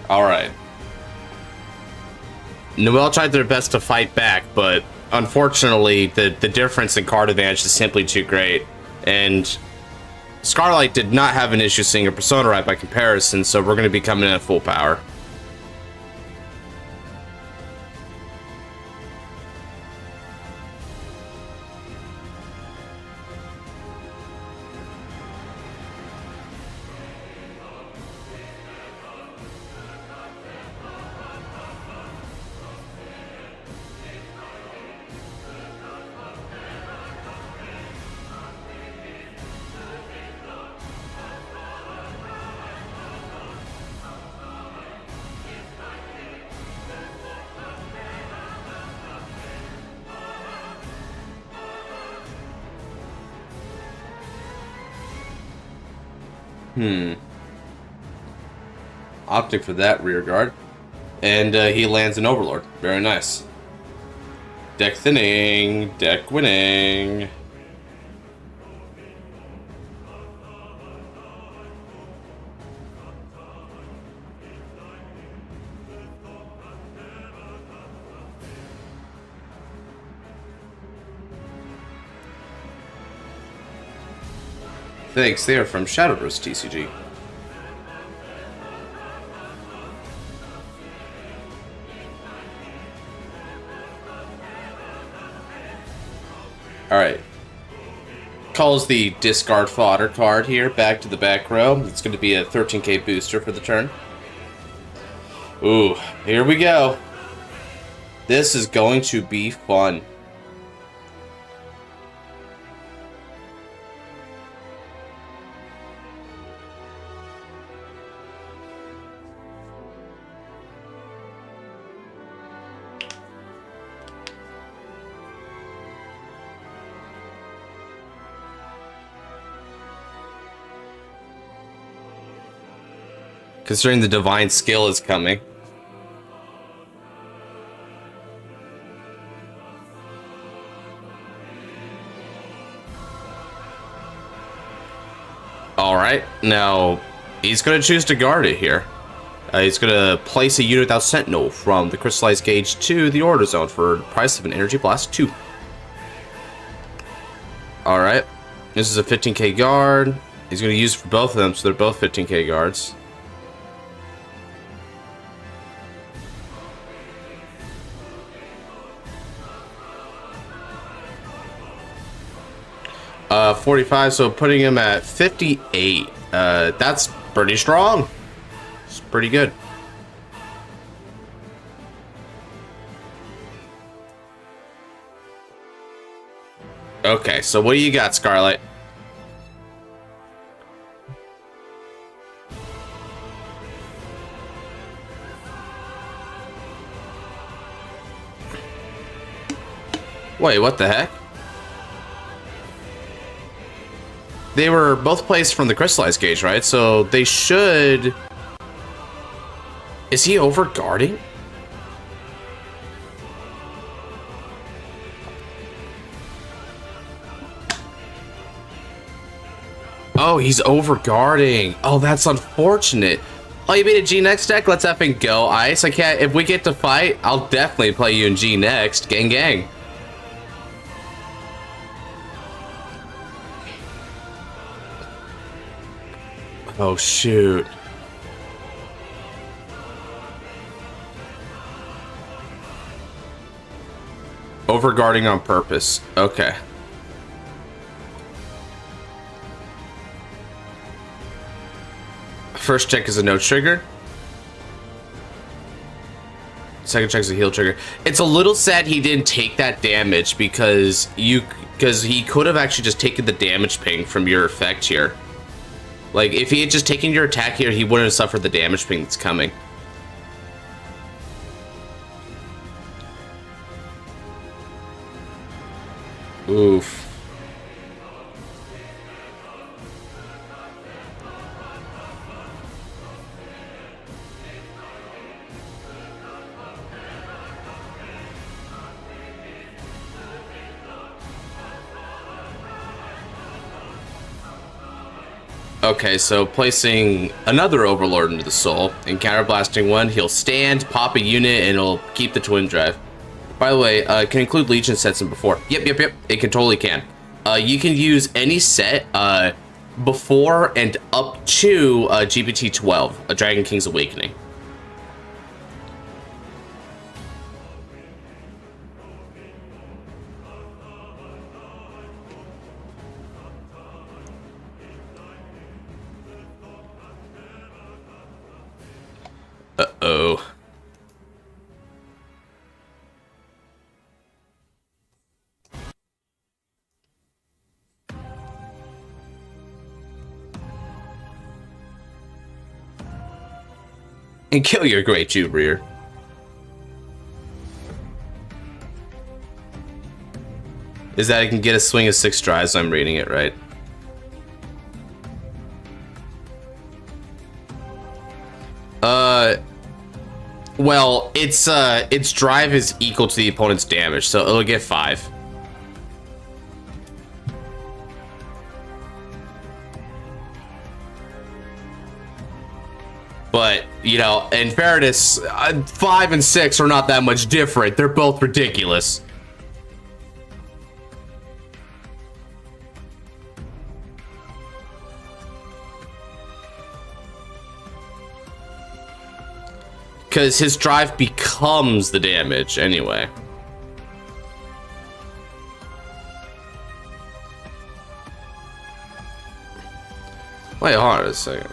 Alright. Noelle tried their best to fight back, but unfortunately, the difference in card advantage is simply too great. And Scarlight did not have an issue seeing a Persona right by comparison, so we're going to be coming in at full power. Opting for that rear guard. And he lands an Overlord. Very nice. Deck thinning. Deck winning. Thanks, they are from Shadowverse TCG. Alright. Calls the discard fodder card here back to the back row. It's going to be a 13k booster for the turn. Ooh, here we go. This is going to be fun. Considering the divine skill is coming. Alright, now he's going to choose to guard it here. He's going to place a unit without Sentinel from the Crystallized Gauge to the Order Zone for the price of an Energy Blast 2. Alright, this is a 15k guard. He's going to use it for both of them, so they're both 15k guards. 45, so putting him at 58. That's pretty strong. It's pretty good. Okay, so what do you got, Scarlet? Wait, what the heck? They were both placed from the crystallized gauge, right? So they should... Is he overguarding? Oh, he's overguarding. Oh, that's unfortunate. Oh, you made a G next deck? Let's effing go, Ice. I can't... If we get to fight, I'll definitely play you in G next. Gang, gang. Oh, shoot. Overguarding on purpose. Okay. First check is a no trigger. Second check is a heal trigger. It's a little sad he didn't take that damage because he could have actually just taken the damage ping from your effect here. Like, if he had just taken your attack here, he wouldn't have suffered the damage ping that's coming. Oof. Okay, so placing another Overlord into the Soul and counterblasting one, he'll stand, pop a unit, and it'll keep the Twin Drive. By the way, can include Legion sets in before. Yep, it can totally can. You can use any set before and up to GPT-12, a Dragon King's Awakening. Uh-oh. And kill your great Jubrier. Is that it can get a swing of 6 drives? I'm reading it right. Well, its drive is equal to the opponent's damage, so it'll get 5. But, you know, in fairness, 5 and 6 are not that much different. They're both ridiculous. Because his drive becomes the damage anyway. Wait, hold on a second.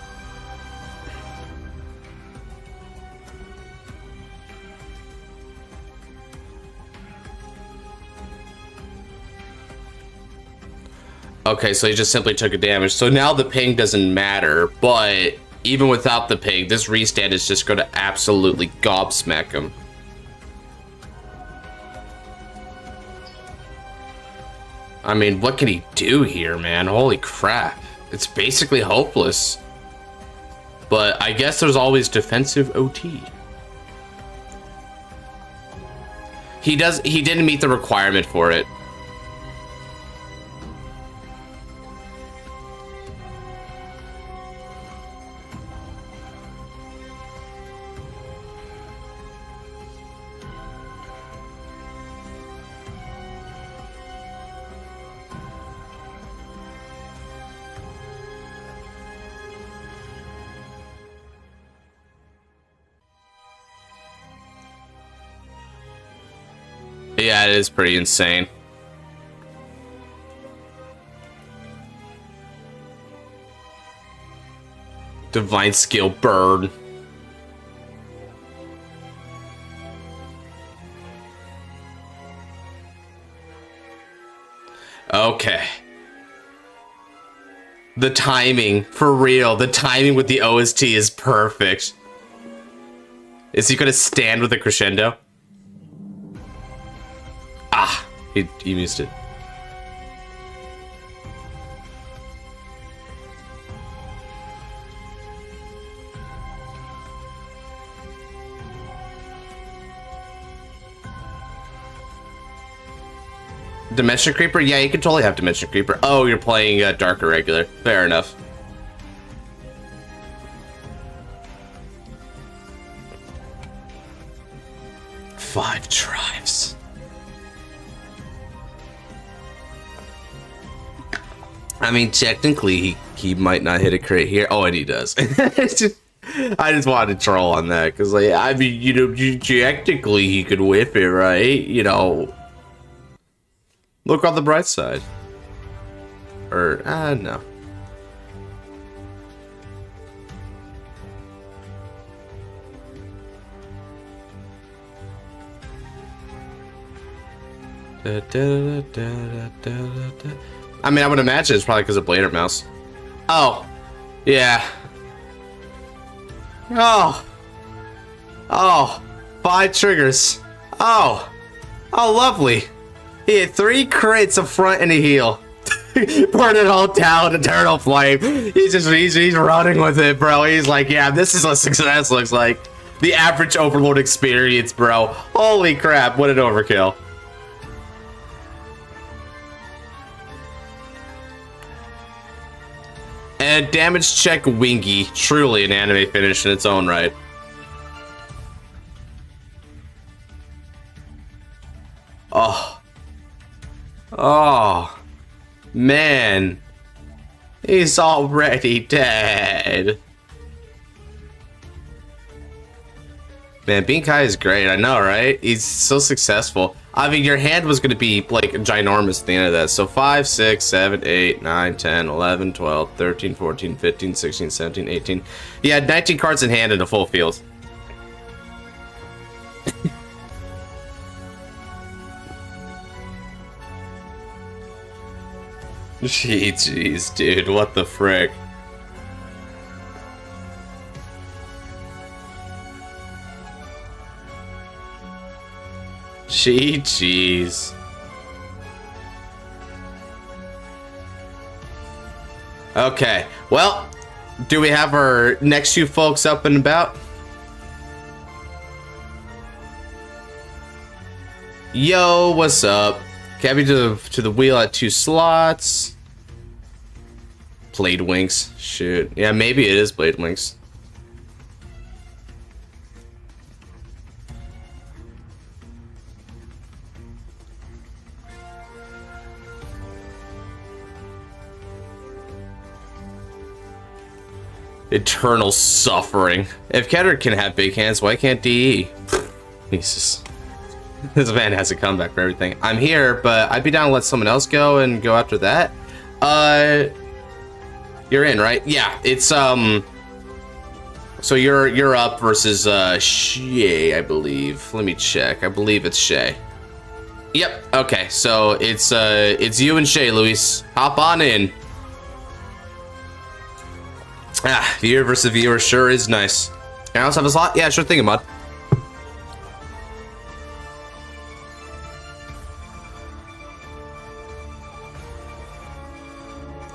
Okay, so he just simply took a damage. So now the ping doesn't matter, but even without the ping, this restand is just going to absolutely gobsmack him. I mean, what can he do here, man? Holy crap. It's basically hopeless. But I guess there's always defensive OT. He didn't meet the requirement for it. Yeah, it is pretty insane. Divine Skill Bird. Okay. The timing, for real, the timing with the OST is perfect. Is he gonna stand with a crescendo? Ah, he missed it. Dimension Creeper? Yeah, you can totally have Dimension Creeper. Oh, you're playing Dark or Regular. Fair enough. Five tribes. I mean, technically, he might not hit a crit here. Oh, and he does. I just wanted to troll on that, because, like, I mean, you know, technically he could whip it, right? You know... Look on the bright side. Or, no. I mean, I would imagine it's probably because of Blader Mouse. Oh. Yeah. Oh. Oh. 5 triggers. Oh. Oh, lovely. He had 3 crits, a front and a heal. Burn it all down, Eternal Flame. He's running with it, bro. He's like, yeah, this is what success looks like. The average Overlord experience, bro. Holy crap, what an overkill. And damage check Wingy. Truly an anime finish in its own right. Oh. Oh, man, he's already dead. Man, Binkai is great, I know, right? He's so successful. I mean, your hand was going to be, like, ginormous at the end of that. So 5, 6, 7, 8, 9, 10, 11, 12, 13, 14, 15, 16, 17, 18. He had 19 cards in hand in a full field. Jeez, dude, what the frick? Jeez. Okay, well, do we have our next few folks up and about? Yo, what's up? Cabby to the wheel at 2 slots. Blade Wings. Shoot. Yeah, maybe it is Blade Wings. Eternal suffering. If Kedrick can have big hands, why can't DE? Jesus. This man has a comeback for everything. I'm here, but I'd be down to let someone else go and go after that. You're in, right? Yeah, it's so you're up versus Shay, I believe. Let me check. I believe it's Shay. Yep. Okay, so it's you and Shay, Luis. Hop on in. Ah, viewer versus viewer sure is nice. Can I also have a slot? Yeah, sure thing, Ahmad.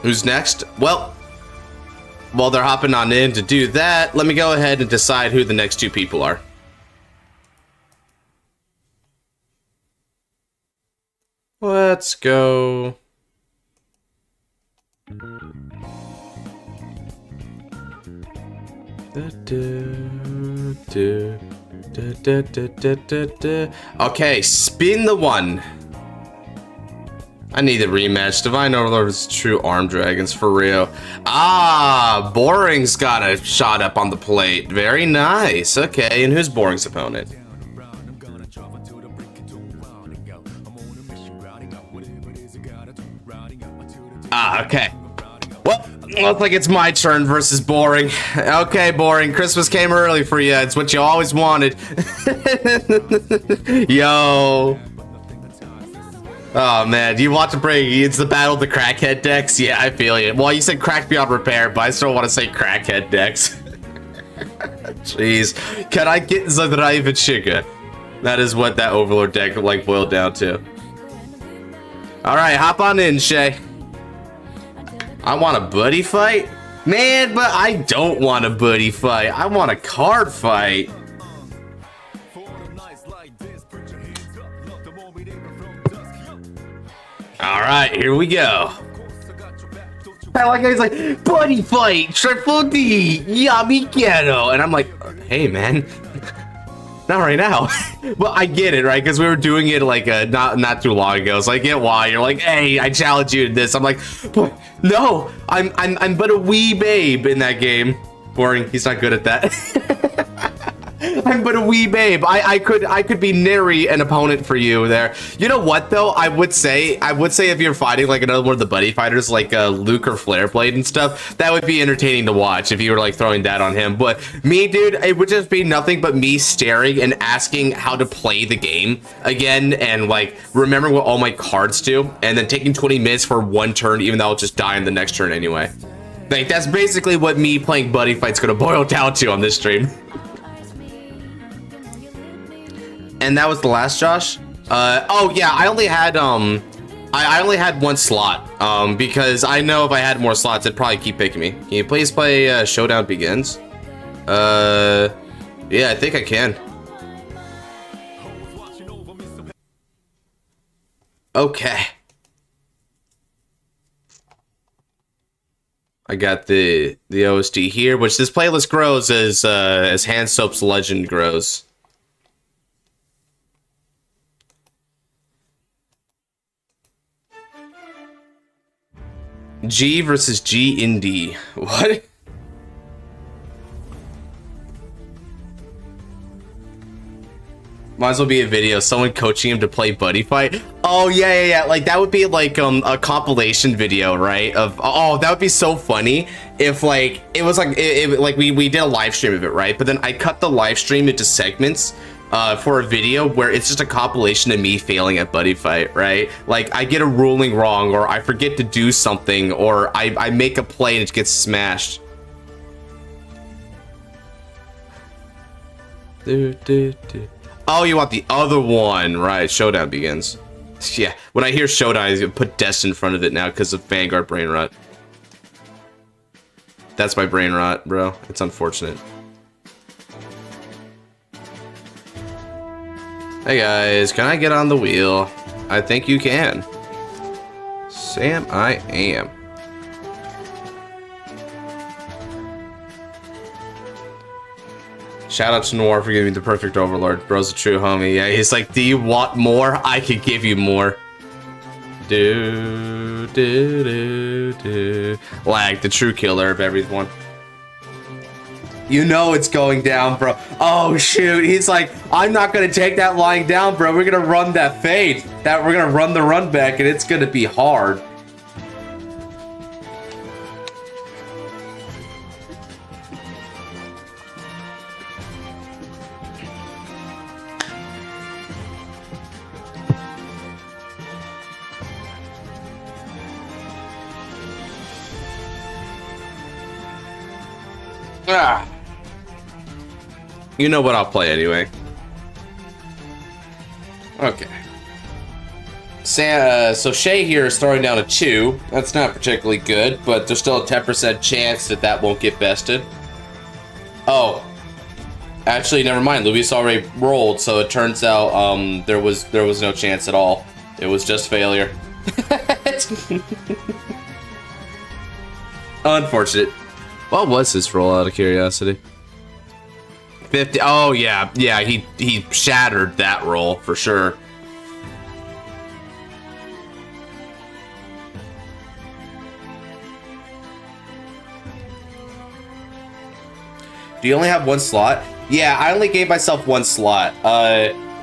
Who's next? Well, while they're hopping on in to do that, let me go ahead and decide who the next 2 people are. Let's go. Okay, spin the 1. I need a rematch. Divine Overlord's true arm dragons for real. Ah, Boring's got a shot up on the plate. Very nice. Okay, and who's Boring's opponent? Ah, okay. Well, looks like it's my turn versus Boring. Okay, Boring. Christmas came early for you. It's what you always wanted. Yo. Oh man, do you want to bring it's the battle of the crackhead decks? Yeah, I feel you. Well, you said crack beyond repair, but I still want to say crackhead decks. Jeez, can I get the drive and sugar? That is what that Overlord deck like boiled down to. All right, hop on in, Shay. I want a buddy fight, man, but I don't want a buddy fight. I want a card fight. All right, here we go. I like how he's like, buddy fight, triple D, yummy ghetto. And I'm like, hey, man, not right now. Well, I get it, right? Because we were doing it like not too long ago. So I get why. You're like, hey, I challenge you to this. I'm like, no, I'm but a wee babe in that game. Boring, he's not good at that. I'm but a wee babe. I could be nary an opponent for you there. You know what though? I would say if you're fighting like another one of the buddy fighters like Luke or Flareblade and stuff, that would be entertaining to watch if you were like throwing that on him. But me, dude, it would just be nothing but me staring and asking how to play the game again and like remembering what all my cards do and then taking 20 minutes for one turn, even though I'll just die in the next turn anyway. Like that's basically what me playing buddy fight's gonna boil down to on this stream. And that was the last, Josh. Oh yeah, I only had I only had one slot because I know if I had more slots it'd probably keep picking me. Can you please play Showdown Begins? Yeah, I think I can. Okay, I got the OST here, which this playlist grows as Hand Soap's legend grows. G versus G in D. What? Might as well be a video. Someone coaching him to play buddy fight. Oh yeah. Like that would be like a compilation video, right? Of oh, that would be so funny if like it was like like we did a live stream of it, right? But then I cut the live stream into segments. For a video where it's just a compilation of me failing at buddy fight, right? Like I get a ruling wrong or I forget to do something or I make a play and it gets smashed. Oh, you want the other one, right? Showdown Begins. Yeah, when I hear Showdown, he's gonna put Death in front of it now because of Vanguard brain rot. That's my brain rot, bro. It's unfortunate. Hey guys, can I get on the wheel? I think you can. Sam, I am. Shout out to Noir for giving me the perfect overlord. Bro's a true homie. Yeah, he's like, do you want more? I could give you more. Do. Lag, the true killer of everyone. You know it's going down, bro. Oh shoot, he's like, I'm not gonna take that lying down, bro. We're gonna run that fade. We're gonna run the run back and it's gonna be hard. Ah. You know what I'll play anyway. Okay. So Shay here is throwing down a 2. That's not particularly good, but there's still a 10% chance that that won't get bested. Oh. Actually, never mind. Luis already rolled, so it turns out there was no chance at all. It was just failure. Unfortunate. What was his roll out of curiosity? 50. Oh yeah, he shattered that roll for sure. Do you only have one slot? Yeah, I only gave myself one slot.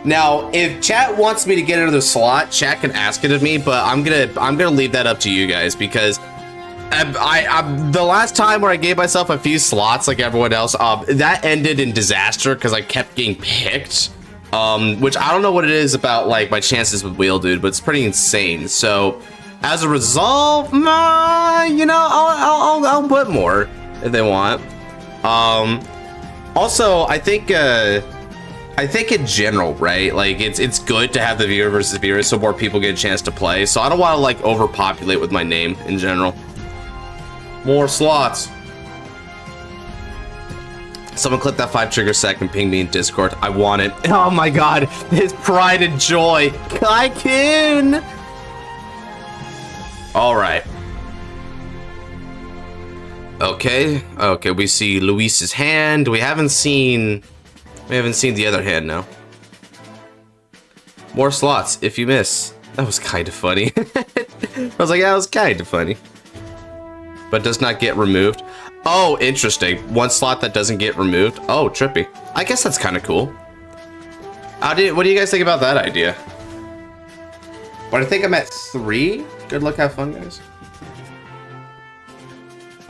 Now if chat wants me to get another slot, chat can ask it of me, but I'm gonna leave that up to you guys because the last time where I gave myself a few slots like everyone else, that ended in disaster because I kept getting picked. which I don't know what it is about like my chances with Wheel Dude, but it's pretty insane. So as a result, you know, I'll put more if they want. Also, I think in general, right? Like it's good to have the viewer versus viewer so more people get a chance to play. So I don't want to like overpopulate with my name in general. More slots. Someone clip that 5 trigger sec and ping me in Discord. I want it. Oh my god, his pride and joy. Kai-kun! Alright. Okay, we see Luis's hand. We haven't seen the other hand now. More slots if you miss. That was kind of funny. I was like, that was kind of funny. But does not get removed. Oh, interesting. One slot that doesn't get removed. Oh, trippy. I guess that's kind of cool. What do you guys think about that idea? But I think I'm at 3. Good luck, have fun, guys.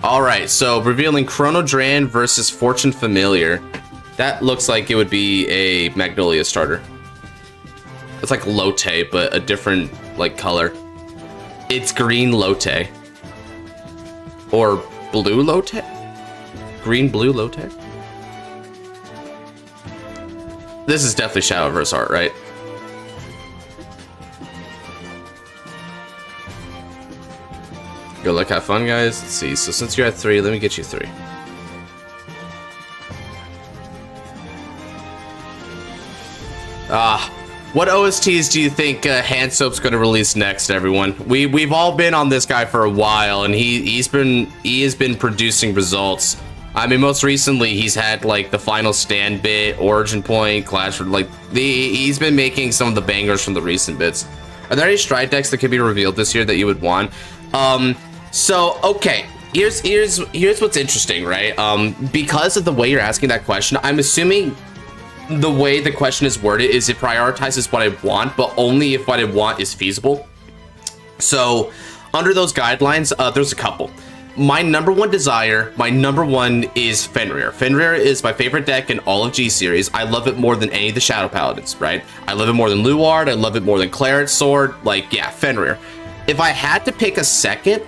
All right, so revealing Chronodran versus Fortune Familiar. That looks like it would be a Magnolia starter. It's like Lotte, but a different like color. It's green Lotte. Or blue Lotte? Green blue Lotte? This is definitely Shadowverse art, right? Good luck, have fun, guys. Let's see. So since you're at 3, let me get you 3. What OSTs do you think Hand Soap's going to release next, everyone? We've all been on this guy for a while, and he has been producing results. I mean, most recently he's had like the Final Stand bit, Origin Point, Clash, like he's been making some of the bangers from the recent bits. Are there any Stride decks that could be revealed this year that you would want? So okay, here's what's interesting, right? Because of the way you're asking that question, I'm assuming the way the question is worded is it prioritizes what I want, but only if what I want is feasible. So under those guidelines, there's a couple. My number one desire, my number one is Fenrir. Fenrir is my favorite deck in all of G series. I love it more than any of the Shadow Paladins, right? I love it more than Luard. I love it more than Claret Sword. Like, yeah, Fenrir. If I had to pick a second,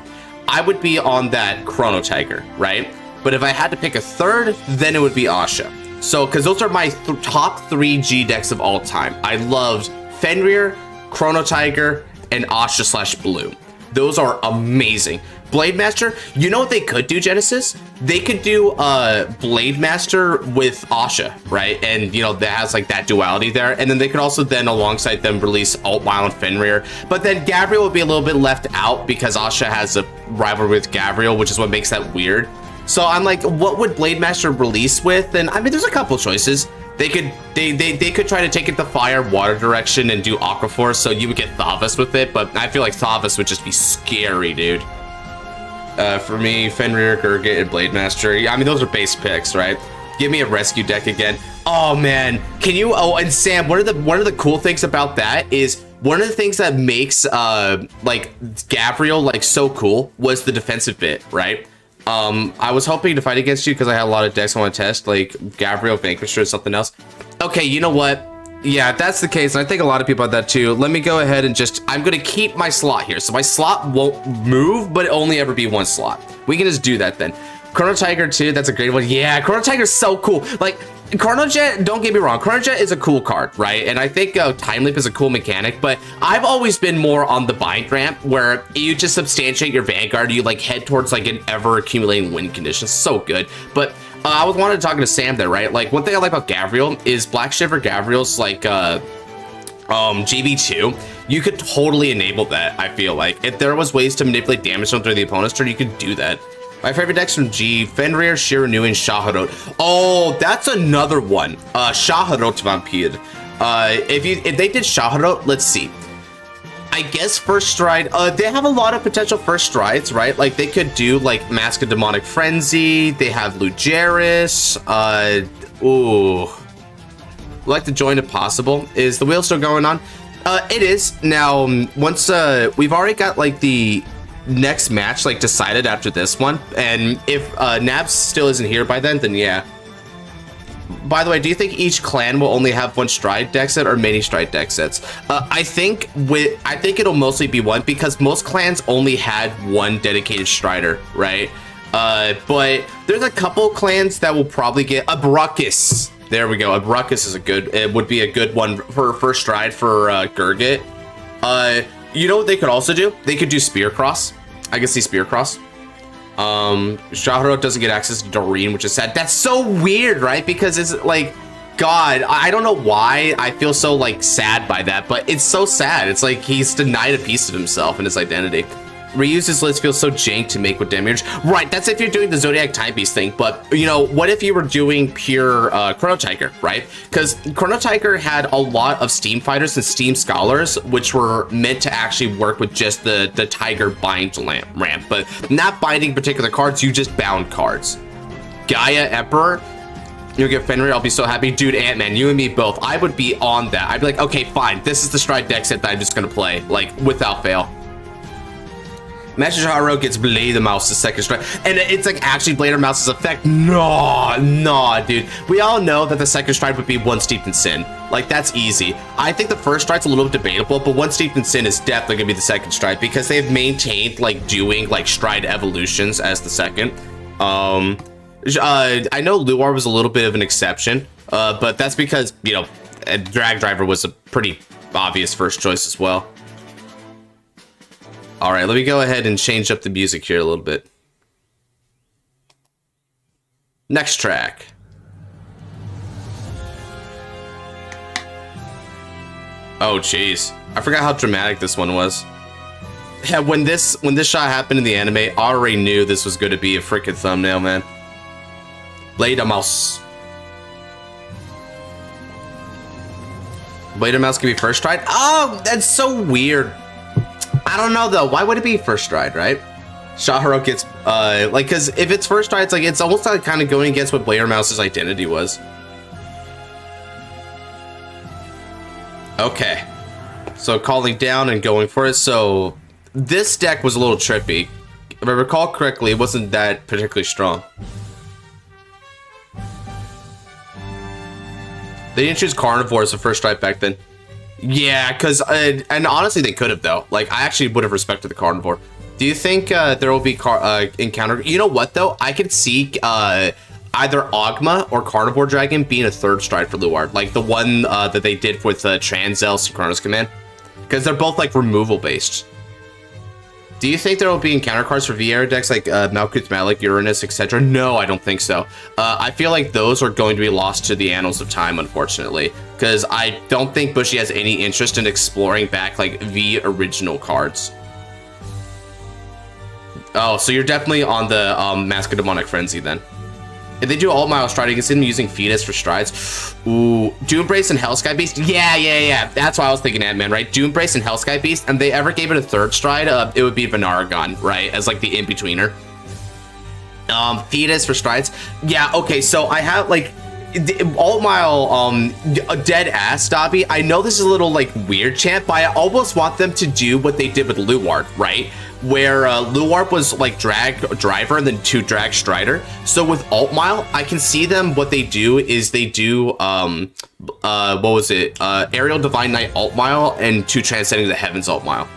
I would be on that Chrono Tiger, right? But if I had to pick a third, then it would be Asha. So, because those are my top 3 G decks of all time. I loved Fenrir, Chrono Tiger, and Asha / Blue. Those are amazing. Blade Master, you know what they could do, Genesis? They could do Blade Master with Asha, right? And, you know, that has like that duality there. And then they could also then alongside them release Altmile and Fenrir. But then Gabriel would be a little bit left out because Asha has a rivalry with Gabriel, which is what makes that weird. So I'm like, what would Blade Master release with? And I mean, there's a couple choices. They could try to take it the fire water direction and do Aquaforce, so you would get Thavas with it, but I feel like Thavas would just be scary, dude. For me, Fenrir, Gurgit, and Blade Master. I mean, those are base picks, right? Give me a rescue deck again. Oh man, can you? Oh, and Sam, one of the cool things about that is one of the things that makes like Gabriel like so cool was the defensive bit, right? I was hoping to fight against you because I had a lot of decks I want to test, like Gabriel, Vanquisher, or something else. Okay, you know what? Yeah, if that's the case, and I think a lot of people have that too, let me go ahead and just, I'm going to keep my slot here. So my slot won't move, but it only ever be one slot. We can just do that then. Chrono Tiger too, that's a great one. Yeah, Chrono Tiger's so cool. Like, Chrono Jet, don't get me wrong, Chrono Jet is a cool card, right? And I think Time Leap is a cool mechanic, but I've always been more on the bind ramp where you just substantiate your Vanguard, you like head towards like an ever accumulating win condition. So good. But I was wanted to talk to Sam there, right? Like, one thing I like about Gabriel is Black Shiver Gabriel's like GB2. You could totally enable that, I feel like. If there was ways to manipulate damage zone through the opponent's turn, you could do that. My favorite decks from G, Fenrir, Shiranu, and Shaharot. Oh, that's another one. Shaharot Vampire. If they did Shaharot, let's see. I guess First Stride, they have a lot of potential First Strides, right? Like, they could do, like, Mask of Demonic Frenzy. They have Lugeris. Ooh. Like to join if possible. Is the wheel still going on? It is. Now, once, we've already got, like, the next match, like, decided after this one. And if, Nabs still isn't here by then yeah. by the way, do you think each clan will only have one Stride deck set or many Stride deck sets? I think it'll mostly be one, because most clans only had one dedicated Strider, right? But there's a couple clans that will probably get a Bruckus. There we go. A Bruckus is it would be a good one for first Stride for Gurgit. You know what they could also do? They could do Spear Cross. I can see Spear Cross. Shahiro doesn't get access to Doreen, which is sad. That's so weird, right? Because it's like, God, I don't know why I feel so like sad by that, but it's so sad. It's like he's denied a piece of himself and his identity. Reuse his list feels so jank to make with damage. Right, that's if you're doing the Zodiac Timepiece thing, but you know, what if you were doing pure Chrono Tiger, right? Because Chrono Tiger had a lot of Steam Fighters and Steam Scholars, which were meant to actually work with just the Tiger bind ramp, but not binding particular cards, you just bound cards. Gaia Emperor, you'll get Fenrir, I'll be so happy. Dude, Ant-Man, you and me both, I would be on that. I'd be like, okay, fine, this is the Stride deck set that I'm just gonna play, like, without fail. Imagine Shahiro gets Blade of Mouse's second stride, and it's like actually Blade of Mouse's effect. No, dude. We all know that the second stride would be one steeped in sin. Like, that's easy. I think the first stride's a little debatable, but one steeped in sin is definitely gonna be the second stride, because they've maintained like doing like stride evolutions as the second. I know Luar was a little bit of an exception, but that's because, you know, Drag Driver was a pretty obvious first choice as well. All right, let me go ahead and change up the music here a little bit. Next track. Oh, jeez. I forgot how dramatic this one was. Yeah, when this shot happened in the anime, I already knew this was going to be a freaking thumbnail, man. Blade of Mouse. Blade of Mouse can be first stride? Oh, that's so weird. I don't know though. Why would it be first stride, right? Shahiro gets like, because if it's first stride, it's almost like kind of going against what Blader Mouse's identity was. Okay, so calling down and going for it. So this deck was a little trippy. If I recall correctly, it wasn't that particularly strong. They didn't choose Carnivore as the first strike back then. Yeah, because, and honestly, they could have, though. Like, I actually would have respected the Carnivore. Do you think there will be encounter? You know what, though? I could see either Ogma or Carnivore Dragon being a third stride for Luard. Like the one that they did with Tranzel Synchronous Command. Because they're both, like, removal-based. Do you think there will be encounter cards for VR decks like Malkuth Malik, Uranus, etc.? No, I don't think so. I feel like those are going to be lost to the annals of time, unfortunately. Because I don't think Bushi has any interest in exploring back, like, the original cards. Oh, so you're definitely on the Mask of Demonic Frenzy, then. If they do alt mile stride, you can see them using Fetus for strides. Ooh, Doombrace and Hellsky Beast? Yeah. That's why I was thinking Ant-Man, right? Doombrace and Hellsky Beast, and they ever gave it a third stride, it would be Vanaragon, right? As like the in-betweener. Fetus for strides. Yeah, okay, so I have like alt mile dead ass Dobby. I know this is a little like weird chant, but I almost want them to do what they did with Luard, right? Where Luarp was like drag driver and then 2 drag strider. So with alt mile, I can see them. What they do is they do what was it? Aerial Divine Knight alt mile and 2 Transcending the Heavens alt mile.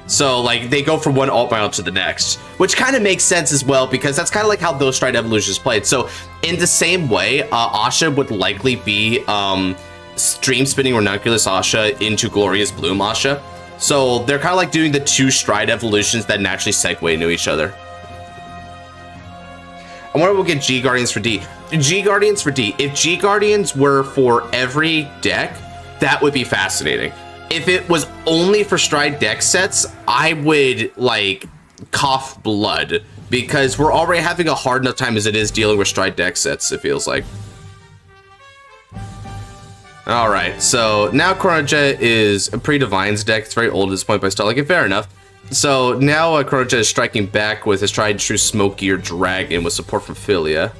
So like they go from one alt mile to the next, which kind of makes sense as well, because that's kind of like how those stride evolutions played. So in the same way, Asha would likely be Stream Spinning Ranunculus Asha into Glorious Bloom Asha. So they're kind of like doing the 2 stride evolutions that naturally segue into each other. I wonder if we'll get G Guardians for D. G Guardians for D. If G Guardians were for every deck, that would be fascinating. If it was only for stride deck sets, I would like cough blood, because we're already having a hard enough time as it is dealing with stride deck sets, it feels like. Alright, so now Chronojet is a pre-Divine's deck. It's very old at this point, but I still like it. Fair enough. So now Chronojet is striking back with his tried and true Smokier Dragon with support from Philia.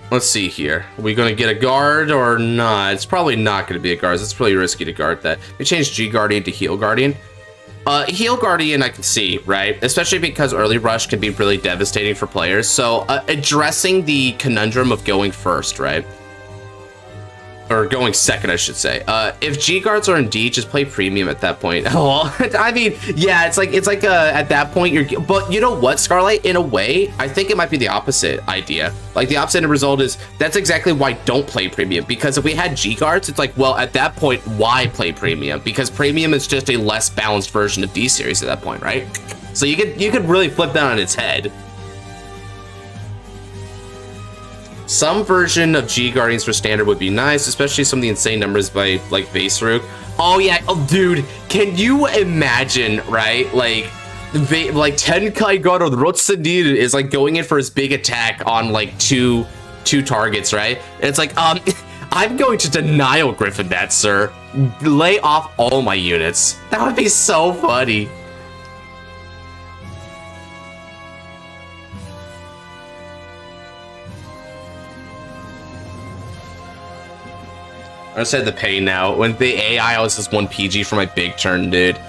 Let's see here. Are we going to get a guard or not? It's probably not going to be a guard. It's pretty risky to guard that. We changed G Guardian to Heal Guardian. Heal Guardian I can see, right? Especially because early rush can be really devastating for players. So addressing the conundrum of going first, right? Or going second, I should say. If G guards are in D, just play premium at that point. Well, I mean, yeah, it's like at that point you're. But you know what, Scarlight? In a way, I think it might be the opposite idea. Like the opposite result is that's exactly why don't play premium, because if we had G guards, it's like, well, at that point, why play premium? Because premium is just a less balanced version of D series at that point, right? So you could really flip that on its head. Some version of G Guardians for standard would be nice, especially some of the insane numbers by like Vaseruk. Oh yeah, oh dude, can you imagine, right? Like Tenkai God or the Rotsunin is like going in for his big attack on like two targets, right? And it's like, I'm going to Denial Griffin that, sir. Lay off all my units. That would be so funny. I said the pain now. When the AI was just 1 PG for my big turn, dude.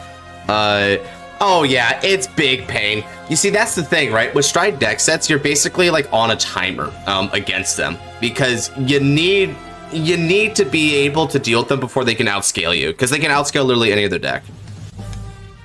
Oh yeah, it's big pain. You see, that's the thing, right? With Stride deck sets, you're basically like on a timer against them, because you need to be able to deal with them before they can outscale you, because they can outscale literally any other deck.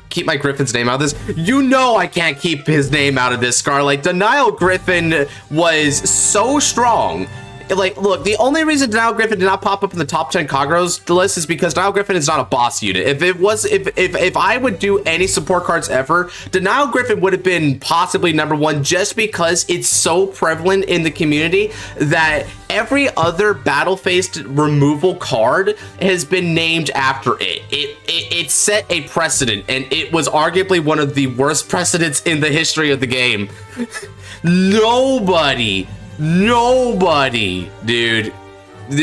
Keep my Griffin's name out of this. You know I can't keep his name out of this, Scarlight. Denial Griffin was so strong. Like, look, the only reason Denial Griffin did not pop up in the top 10 Kagros list is because Denial Griffin is not a boss unit. If I would do any support cards ever, Denial Griffin would have been possibly #1, just because it's so prevalent in the community that every other battle-faced removal card has been named after it. It set a precedent, and it was arguably one of the worst precedents in the history of the game. Nobody, dude,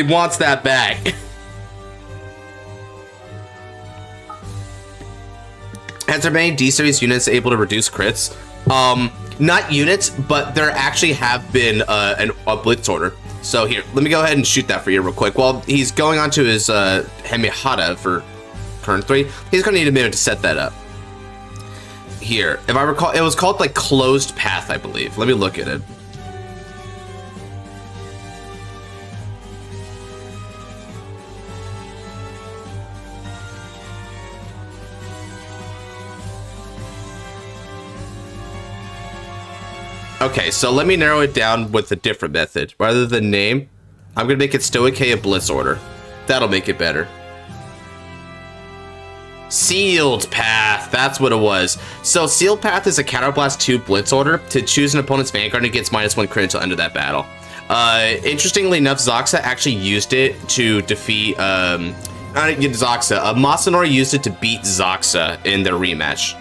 wants that back. Has there many D-series units able to reduce crits? Not units, but there actually have been a blitz order. So here, let me go ahead and shoot that for you real quick. While he's going on to his Hemihara for turn 3, he's gonna need a minute to set that up. Here, if I recall, it was called like Closed Path, I believe. Let me look at it. Okay, so let me narrow it down with a different method. Rather than name, I'm gonna make it Stoic a Blitz Order. That'll make it better. Sealed Path, that's what it was. So Sealed Path is a Counterblast 2 Blitz Order to choose an opponent's Vanguard and it gets -1 crit until end of that battle. Interestingly enough, Zoxa actually used it to defeat, not Zoxa, Masanori used it to beat Zoxa in their rematch.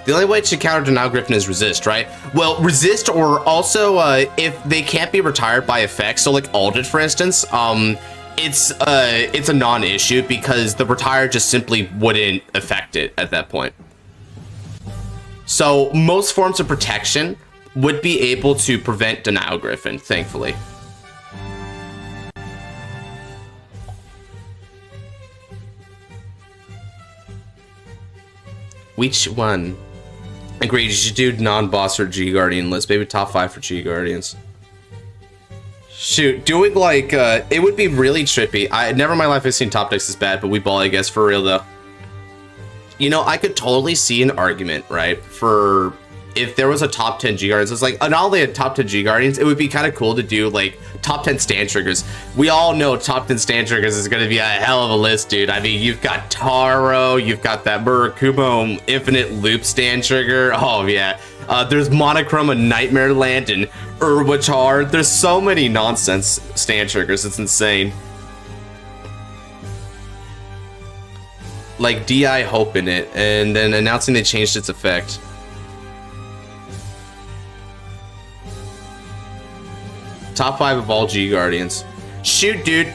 The only way to counter Denial Griffin is resist, right? Well, resist, or also if they can't be retired by effects, so like Alded, for instance, it's a non-issue because the retire just simply wouldn't affect it at that point. So most forms of protection would be able to prevent Denial Griffin, thankfully. Which one? Agreed, you should do non-boss or G Guardian list. Maybe top 5 for G Guardians. Shoot, doing like, it would be really trippy. Never in my life I've seen top decks this bad, but we ball, I guess, for real though. You know, I could totally see an argument, right, for if there was a top 10 G Guardians. It's like, not only a top 10 G Guardians, it would be kind of cool to do like top 10 stand triggers. We all know top 10 stand triggers is going to be a hell of a list, dude. I mean, you've got Taro, you've got that Murakumo Infinite Loop stand trigger. Oh yeah. There's Monochroma Nightmare Land and Urwachar. There's so many nonsense stand triggers. It's insane. Like DI Hope in it, and then announcing they changed its effect. Top 5 of all G Guardians. Shoot, dude.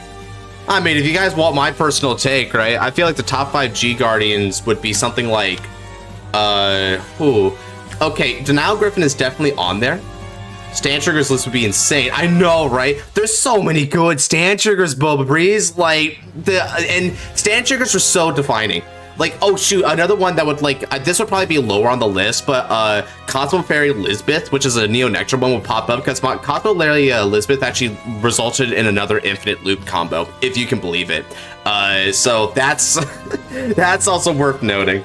I mean, if you guys want my personal take, right? I feel like the top 5 G Guardians would be something like, okay, Denial Griffin is definitely on there. Stand triggers list would be insane. I know, right? There's so many good stand triggers, Boba Breeze. Like, and stand triggers are so defining. Like, oh shoot, another one that would like, this would probably be lower on the list, but Cosmo Fairy Lisbeth, which is a Neo Nectar one, will pop up because Cosmo Fairy Lisbeth actually resulted in another infinite loop combo, if you can believe it. So that's that's also worth noting.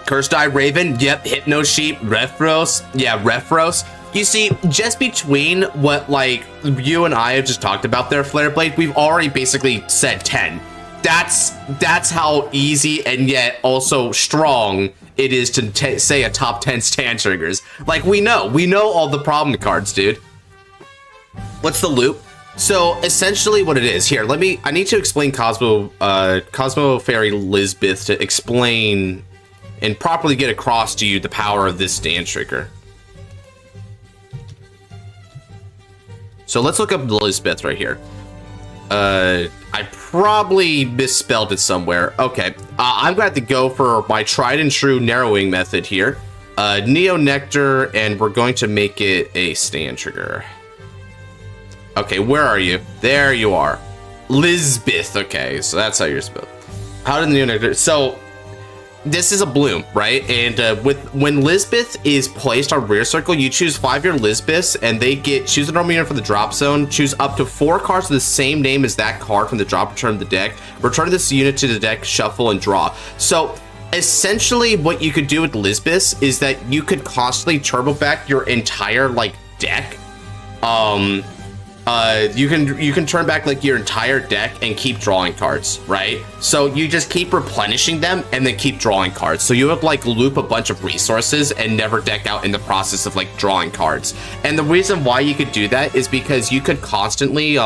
Cursed Eye Raven, yep, Hypno Sheep, Refros, yeah, Refros. You see, just between what, like, you and I have just talked about there, Flare Blade, we've already basically said 10. That's how easy and yet also strong it is to say a top 10 stand triggers. Like, we know all the problem cards, dude. What's the loop? So, essentially what it is, here, I need to explain Cosmo Fairy Lisbeth to explain and properly get across to you the power of this stand trigger. So let's look up Lisbeth right here. I probably misspelled it somewhere. Okay, I'm gonna have to go for my tried and true narrowing method here. Neo Nectar, and we're going to make it a stand trigger. Okay, where are you? There you are. Lisbeth, okay, so that's how you're spelled. How did Neo Nectar, so this is a bloom, right? And when Lisbeth is placed on rear circle, you choose 5 of your Lisbeths, and they choose a normal unit from the drop zone, choose up to 4 cards with the same name as that card from the drop return of the deck, return this unit to the deck, shuffle, and draw. So essentially what you could do with Lisbeths is that you could constantly turbo back your entire like deck. You can turn back like your entire deck and keep drawing cards, right? So you just keep replenishing them and then keep drawing cards. So you would like loop a bunch of resources and never deck out in the process of like drawing cards. And the reason why you could do that is because you could constantly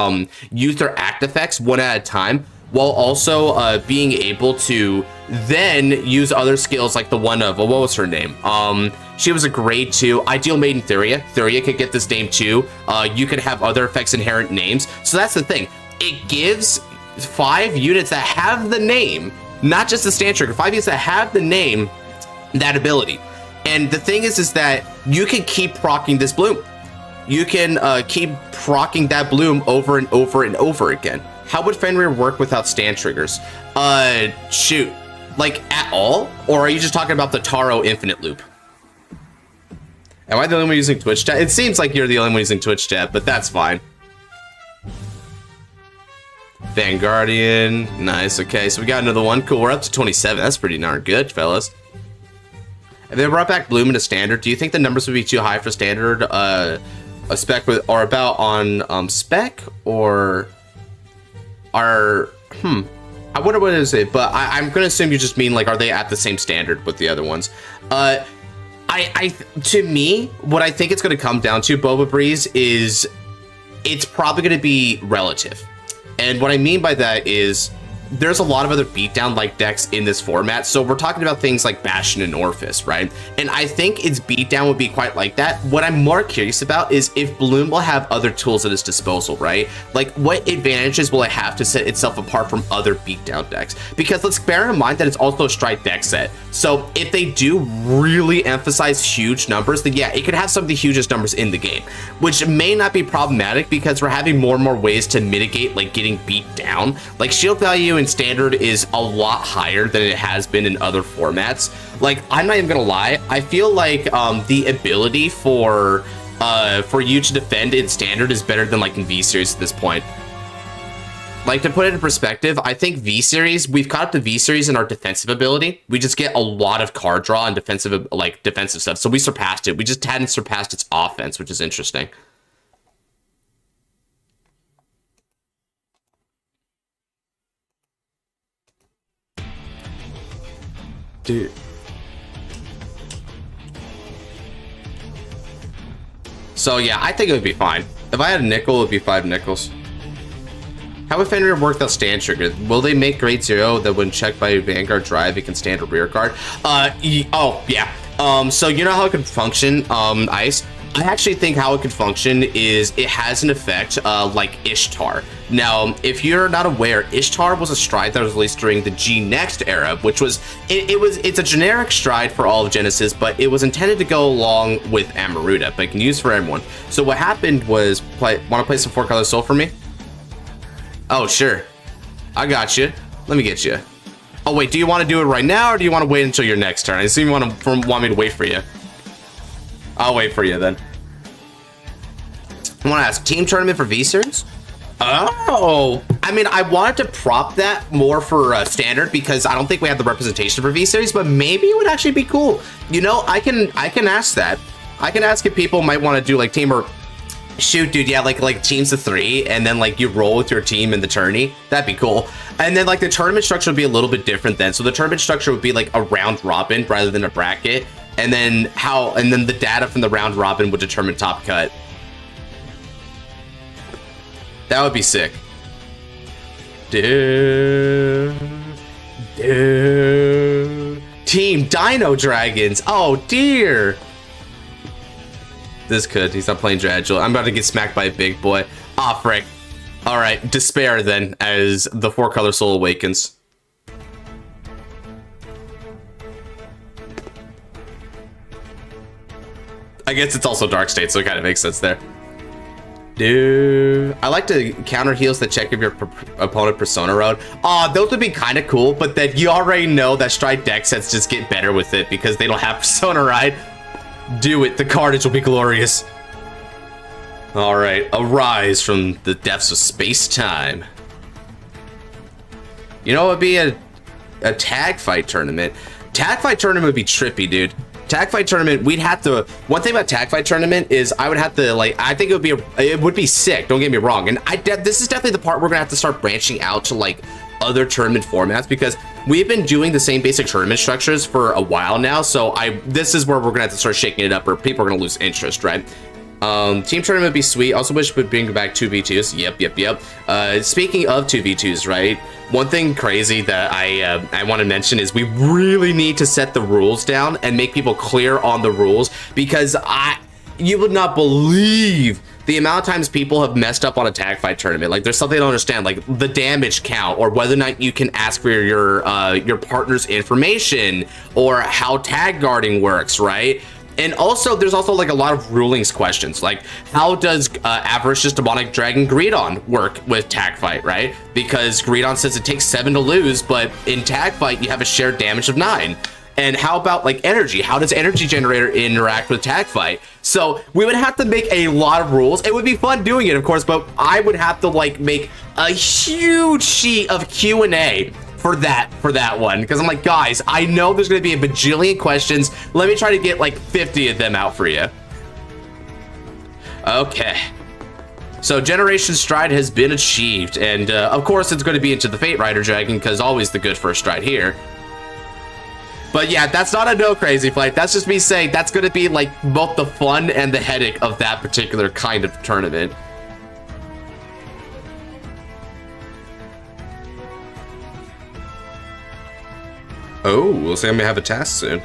use their act effects one at a time, while also being able to then use other skills like the one of, what was her name? She was a grade 2, Ideal Maiden Thuria. Thuria could get this name too. You could have other effects inherent names. So that's the thing. It gives 5 units that have the name, not just the stand trigger, 5 units that have the name, that ability. And the thing is that you can keep proccing this bloom. You can keep proccing that bloom over and over and over again. How would Fenrir work without stand triggers? Shoot, like at all? Or are you just talking about the Taro infinite loop? Am I the only one using Twitch chat? It seems like you're the only one using Twitch chat, but that's fine. Vanguardian, nice, okay, so we got another one. Cool, we're up to 27, that's pretty darn good, fellas. If they brought back Bloom into Standard, do you think the numbers would be too high for Standard? A spec with, or about on spec, or... I wonder what it is, but I'm gonna assume you just mean like, are they at the same standard with the other ones? To me, what I think it's gonna come down to, Boba Breeze, is it's probably gonna be relative. And what I mean by that is there's a lot of other beatdown like decks in this format. So we're talking about things like Bastion and Orphis, right? And I think its beatdown would be quite like that. What I'm more curious about is if Bloom will have other tools at its disposal, right? Like what advantages will it have to set itself apart from other beatdown decks? Because let's bear in mind that it's also a Strike deck set. So if they do really emphasize huge numbers, then yeah, it could have some of the hugest numbers in the game, which may not be problematic because we're having more and more ways to mitigate like getting beat down. Like shield value in Standard is a lot higher than it has been in other formats. Like, I'm not even gonna lie, I feel like the ability for you to defend in Standard is better than like in V-Series at this point. Like, to put it in perspective, I think V-Series, we've caught up to V-Series in our defensive ability. We just get a lot of card draw and defensive stuff, so we surpassed it. We just hadn't surpassed its offense, which is interesting. Dude. So yeah, I think it would be fine. If I had a nickel, it would be 5 nickels. How would Fenrir work without stand trigger? Will they make grade 0 that when checked by Vanguard drive, it can stand a rear guard? Oh yeah. So you know how it could function, Ice? I actually think how it could function is it has an effect like Ishtar. Now, if you're not aware, Ishtar was a stride that was released during the G-Next era, which was, it's a generic stride for all of Genesis, but it was intended to go along with Amaruta, but it can use for everyone. So what happened was, want to play some 4-color Soul for me? Oh, sure. I got you. Let me get you. Oh, wait, do you want to do it right now, or do you want to wait until your next turn? I assume you want me to wait for you. I'll wait for you, then. I want to ask, team tournament for V-Series? Oh, I mean, I wanted to prop that more for standard because I don't think we have the representation for V-Series, but maybe it would actually be cool. You know, I can ask that. I can ask if people might want to do like team or shoot, dude. Yeah, like teams of 3, and then like you roll with your team in the tourney. That'd be cool. And then like the tournament structure would be a little bit different then. So the tournament structure would be like a round robin rather than a bracket. And then the data from the round robin would determine top cut. That would be sick. Team Dino Dragons. Oh dear. This could. He's not playing Dragile. I'm about to get smacked by a big boy. Ah, frick. All right, despair then as the 4-color soul awakens. I guess it's also Dark State, so it kind of makes sense there. Dude, I like to counter heals that check if your opponent Persona Road. Those would be kind of cool, but then you already know that Stride deck sets just get better with it because they don't have Persona Ride. Do it, the carnage will be glorious. All right, arise from the depths of space-time. You know, it would be a tag fight tournament. Tag fight tournament would be trippy, dude. Tag fight tournament, we'd have to. One thing about tag fight tournament is I would have to like. I think it would be sick. Don't get me wrong. And this is definitely the part we're gonna have to start branching out to like other tournament formats because we've been doing the same basic tournament structures for a while now. So this is where we're gonna have to start shaking it up, or people are gonna lose interest, right? Team tournament would be sweet. Also wish we'd bring back 2v2s. Yep. Speaking of 2v2s, right? One thing crazy that I want to mention is we really need to set the rules down and make people clear on the rules because you would not believe the amount of times people have messed up on a tag fight tournament. Like there's something I don't understand, like the damage count or whether or not you can ask for your partner's information or how tag guarding works, right? And also, there's also like a lot of rulings questions, like how does Avaricious Demonic Dragon Greedon work with Tag Fight, right? Because Greedon says it takes 7 to lose, but in Tag Fight, you have a shared damage of 9. And how about like energy? How does Energy Generator interact with Tag Fight? So we would have to make a lot of rules. It would be fun doing it, of course, but I would have to like make a huge sheet of Q&A for that one, because I'm like, guys, I know there's going to be a bajillion questions. Let me try to get like 50 of them out for you. Okay. So Generation Stride has been achieved, and of course it's going to be into the Fate Rider Dragon, because always the good first stride here. But yeah, that's not a no crazy flight. That's just me saying that's going to be like both the fun and the headache of that particular kind of tournament. Oh, looks like I'm gonna have a task soon.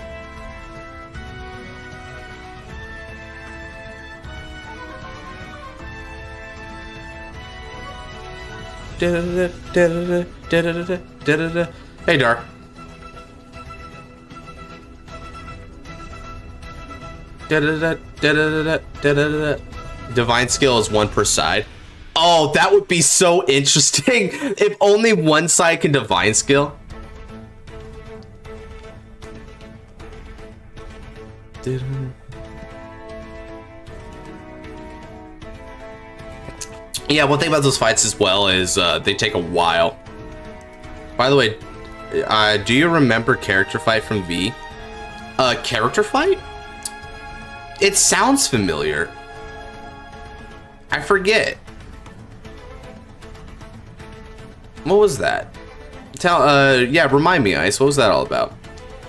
Hey, Dark. Divine skill is 1 per side. Oh, that would be so interesting if only one side can divine skill. Yeah, one thing about those fights as well is they take a while. By the way, do you remember Character Fight from V? Character Fight? It sounds familiar. I forget. What was that? Yeah, remind me, Ice. What was that all about?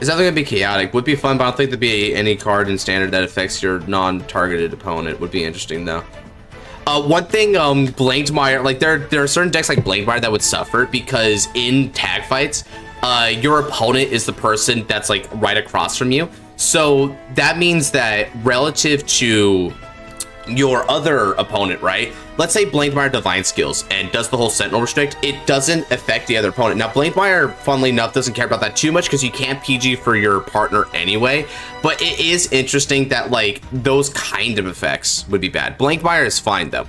It's definitely gonna be chaotic. Would be fun, but I don't think there'd be any card in standard that affects your non-targeted opponent. Would be interesting though. One thing, Blankmire, like there are certain decks like Blankmire that would suffer because in tag fights, your opponent is the person that's like right across from you. So that means that relative to your other opponent, right? Let's say Blankmeyer Divine Skills and does the whole Sentinel restrict. It doesn't affect the other opponent. Now, Blankmeyer, funnily enough, doesn't care about that too much because you can't PG for your partner anyway. But it is interesting that, like, those kind of effects would be bad. Blankmeyer is fine, though.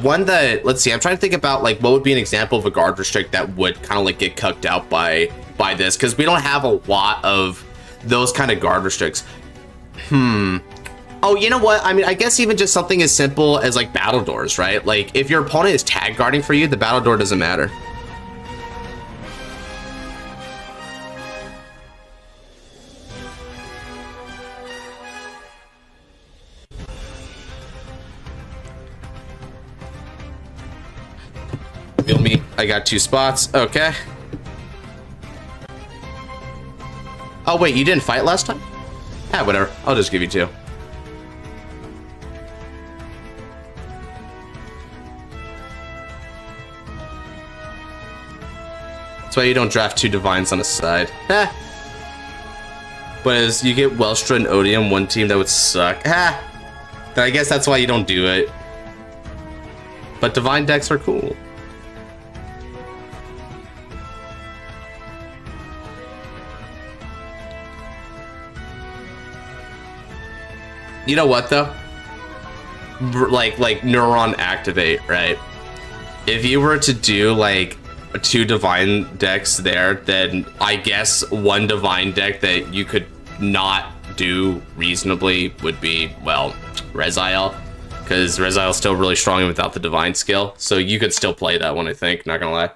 One that, let's see, I'm trying to think about, like, what would be an example of a guard restrict that would kind of, like, get cucked out by this, because we don't have a lot of those kind of guard restricts. Oh, you know what? I mean, I guess even just something as simple as, like, battle doors, right? Like, if your opponent is tag guarding for you, the battle door doesn't matter. Feel me? I got 2 spots. Okay. Oh, wait, you didn't fight last time? Ah, whatever. I'll just give you 2. That's why you don't draft 2 divines on a side. Ha! But as you get Welstra and Odium, one team, that would suck. Ha! Then I guess that's why you don't do it. But divine decks are cool. You know what, though? Like Neuron Activate, right? If you were to do, like, 2 divine decks there, then I guess 1 divine deck that you could not do reasonably would be, well, Reziel. Because Reziel's still really strong without the divine skill. So you could still play that one, I think, not gonna lie.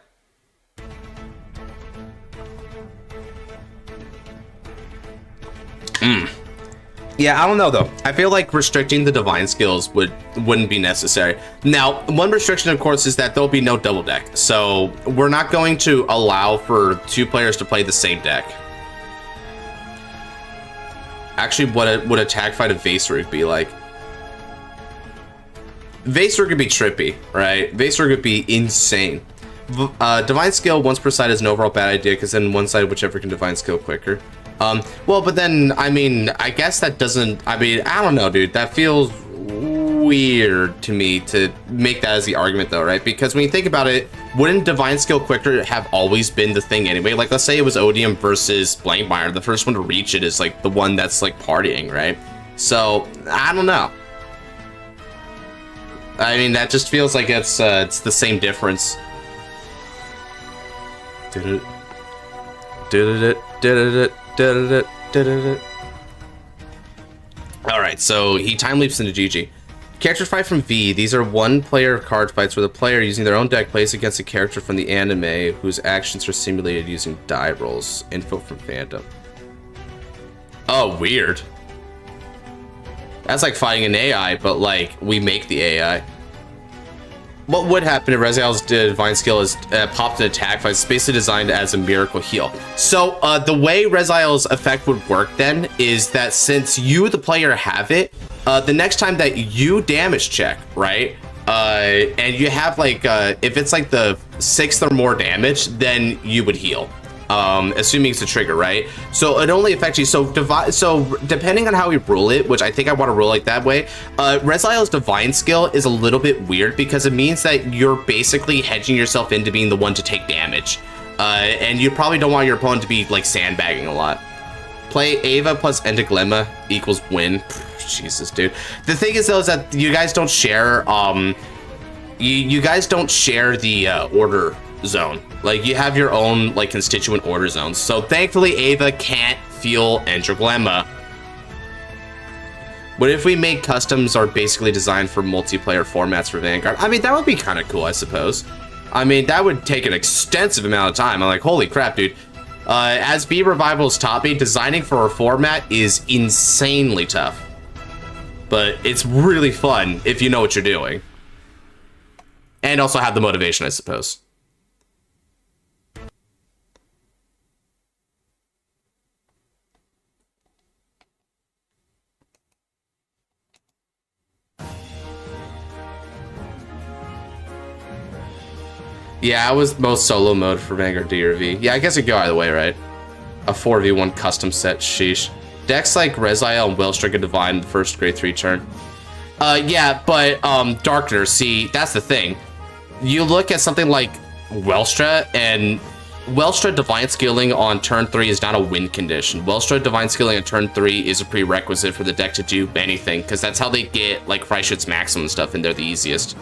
Yeah, I don't know though. I feel like restricting the divine skills wouldn't be necessary. Now, one restriction, of course, is that there'll be no double deck. So we're not going to allow for 2 players to play the same deck. Actually, what would a tag fight of Vaserug be like? Vaserug would be trippy, right? Vaserug would be insane. Divine skill once per side is an overall bad idea because then one side whichever can divine skill quicker. Well, but then, I mean, I guess that doesn't, I mean, I don't know, dude. That feels weird to me to make that as the argument, though, right? Because when you think about it, wouldn't Divine Skill Quicker have always been the thing anyway? Like, let's say it was Odium versus Blankmeyer. The first one to reach it is, like, the one that's, like, partying, right? So, I don't know. I mean, that just feels like it's the same difference. Alright, so he time leaps into GG. Character fight from V. These are one-player card fights where the player using their own deck plays against a character from the anime whose actions are simulated using die rolls. Info from Phantom. Oh, weird. That's like fighting an AI, but like, we make the AI. What would happen if Reziel's divine skill is popped an attack fight? It's basically designed as a miracle heal. So the way Reziel's effect would work then is that since you, the player, have it, the next time that you damage check, right? And you have like, if it's like the 6th or more damage, then you would heal. Assuming it's a trigger, right? So it only affects you. So depending on how we rule it, which I think I want to rule like that way, Reziel's divine skill is a little bit weird because it means that you're basically hedging yourself into being the one to take damage. And you probably don't want your opponent to be like sandbagging a lot. Play Ava plus Endiglemma equals win. Jesus, dude. The thing is though is that you guys don't share, you guys don't share the order zone. Like, you have your own, like, constituent order zones. So, thankfully, Ava can't feel Endiglemma. What if we make customs are basically designed for multiplayer formats for Vanguard? I mean, that would be kind of cool, I suppose. I mean, that would take an extensive amount of time. I'm like, holy crap, dude. As V Revival's taught me, designing for a format is insanely tough. But it's really fun if you know what you're doing. And also have the motivation, I suppose. Yeah, I was most solo mode for Vanguard D or V. Yeah, I guess it could go either way, right? A 4v1 custom set, sheesh. Decks like Reziel and Wellstrick and Divine the first grade 3 turn. Yeah, but Darkner, see, that's the thing. You look at something like Welstra, and Welstra Divine Skilling on turn 3 is not a win condition. Welstra Divine Skilling on turn 3 is a prerequisite for the deck to do anything, because that's how they get, like, Freischütz Maximum stuff, and they're the easiest.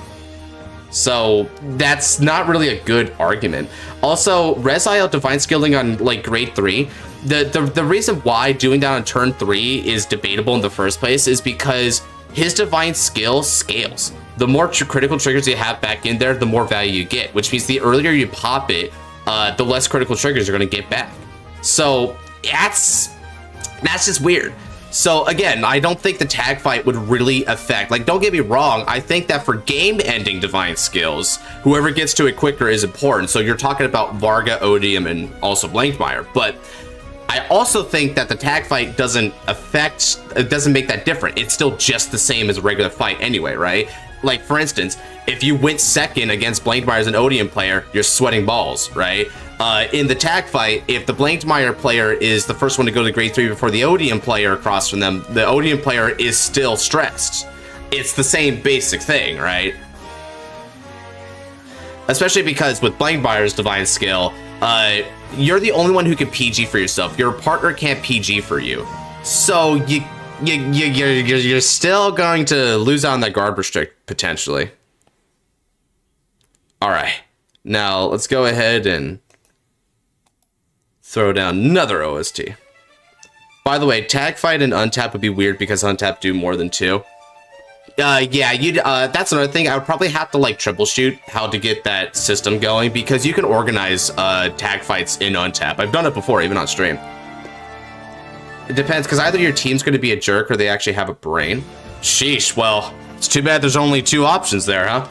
So, that's not really a good argument. Also, Rezile Divine Skilling on, like, grade 3, the reason why doing that on turn 3 is debatable in the first place is because his Divine Skill scales. The more critical triggers you have back in there, the more value you get, which means the earlier you pop it, the less critical triggers you're going to get back. So, that's just weird. So again, I don't think the tag fight would really affect, like, don't get me wrong, I think that for game-ending divine skills, whoever gets to it quicker is important. So you're talking about Varga, Odium, and also Blankmeyer. But I also think that the tag fight doesn't make that different. It's still just the same as a regular fight anyway, right? Like, for instance, if you went second against Blankmeyer as an Odium player, you're sweating balls, right? In the tag fight, if the Blankmeyer player is the first one to go to grade 3 before the Odium player across from them, the Odium player is still stressed. It's the same basic thing, right? Especially because with Blankmeyer's divine skill, you're the only one who can PG for yourself. Your partner can't PG for you. So you're still going to lose out on that guard restrict, potentially. Alright, now let's go ahead and throw down another OST. By the way, tag fight and untap would be weird because untap do more than 2. Yeah, that's another thing. I would probably have to, like, troubleshoot how to get that system going, because you can organize tag fights in untap. I've done it before, even on stream. It depends, because either your team's going to be a jerk or they actually have a brain. Sheesh, well, it's too bad there's only 2 options there, huh?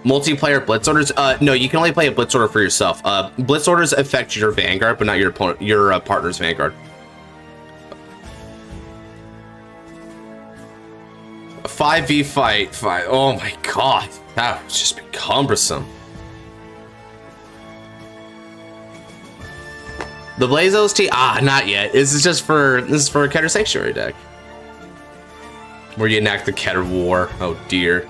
Multiplayer blitz orders? No, you can only play a blitz order for yourself. Blitz orders affect your Vanguard, but not your opponent, your partner's Vanguard. A 5v fight. Oh my god, that would just be cumbersome. The Blaze OST? Not yet. This is for a Keter Sanctuary deck, where you enact the Keter War. Oh dear.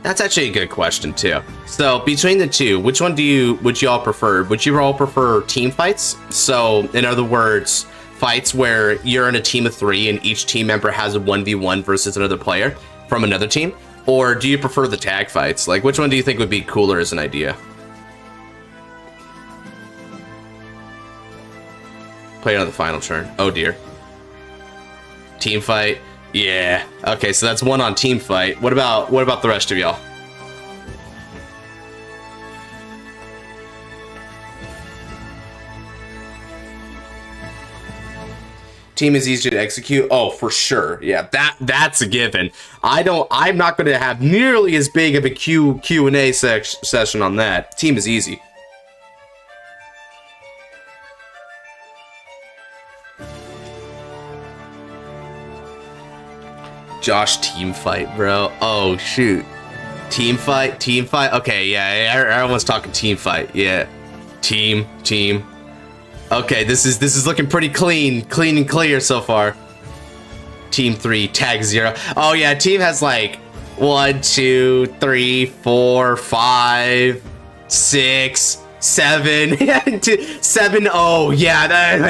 That's actually a good question too. So between the two, which one would you all prefer? Would you all prefer team fights? So in other words, fights where you're in a team of 3 and each team member has a 1v1 versus another player from another team? Or do you prefer the tag fights? Like, which one do you think would be cooler as an idea? Play it on the final turn. Oh dear. Team fight. Yeah. Okay, so that's 1 on team fight. What about the rest of y'all? Team is easy to execute. Oh, for sure. Yeah, that's a given. I'm not going to have nearly as big of a Q&A session on that. Team is easy. Josh, team fight, bro. Oh shoot, team fight. Okay, yeah, everyone's talking team fight. Yeah, team. Okay, this is looking pretty clean and clear so far. Team 3, tag 0. Oh yeah, team has like 1, 2, 3, 4, 5, 6, 7, 7. Oh yeah,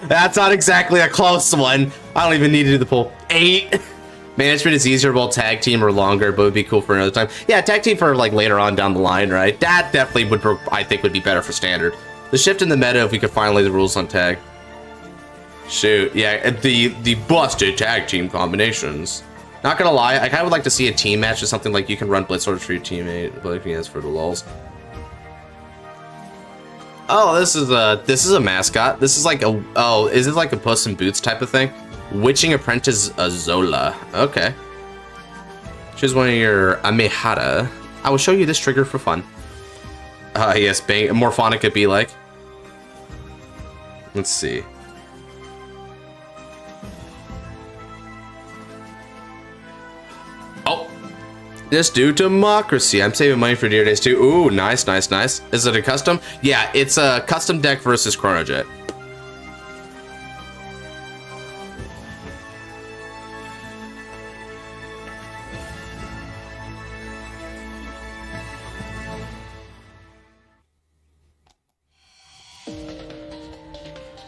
that's not exactly a close one. I don't even need to do the poll. 8. Management is easier, while tag team or longer, but would be cool for another time. Yeah, tag team for like later on down the line, right? That definitely I think would be better for standard. The shift in the meta if we could finally the rules on tag. Shoot, yeah, the busted tag team combinations. Not gonna lie, I kind of would like to see a team match or something like you can run blitz orders for your teammate, but yes, for the lulz. Oh, this is a mascot. This is like is it like a Puss in Boots type of thing? Witching Apprentice Zola. Okay. Choose one of your Amehara. I will show you this trigger for fun. Yes, Morphonica be like. Let's see. Just do democracy. I'm saving money for Dear Days too. Ooh, nice, nice, nice. Is it a custom? Yeah, it's a custom deck versus Chronojet.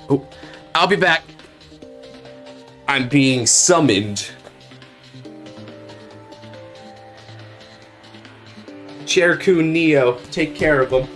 Oh, I'll be back. I'm being summoned. Chair-kun Neo, take care of him.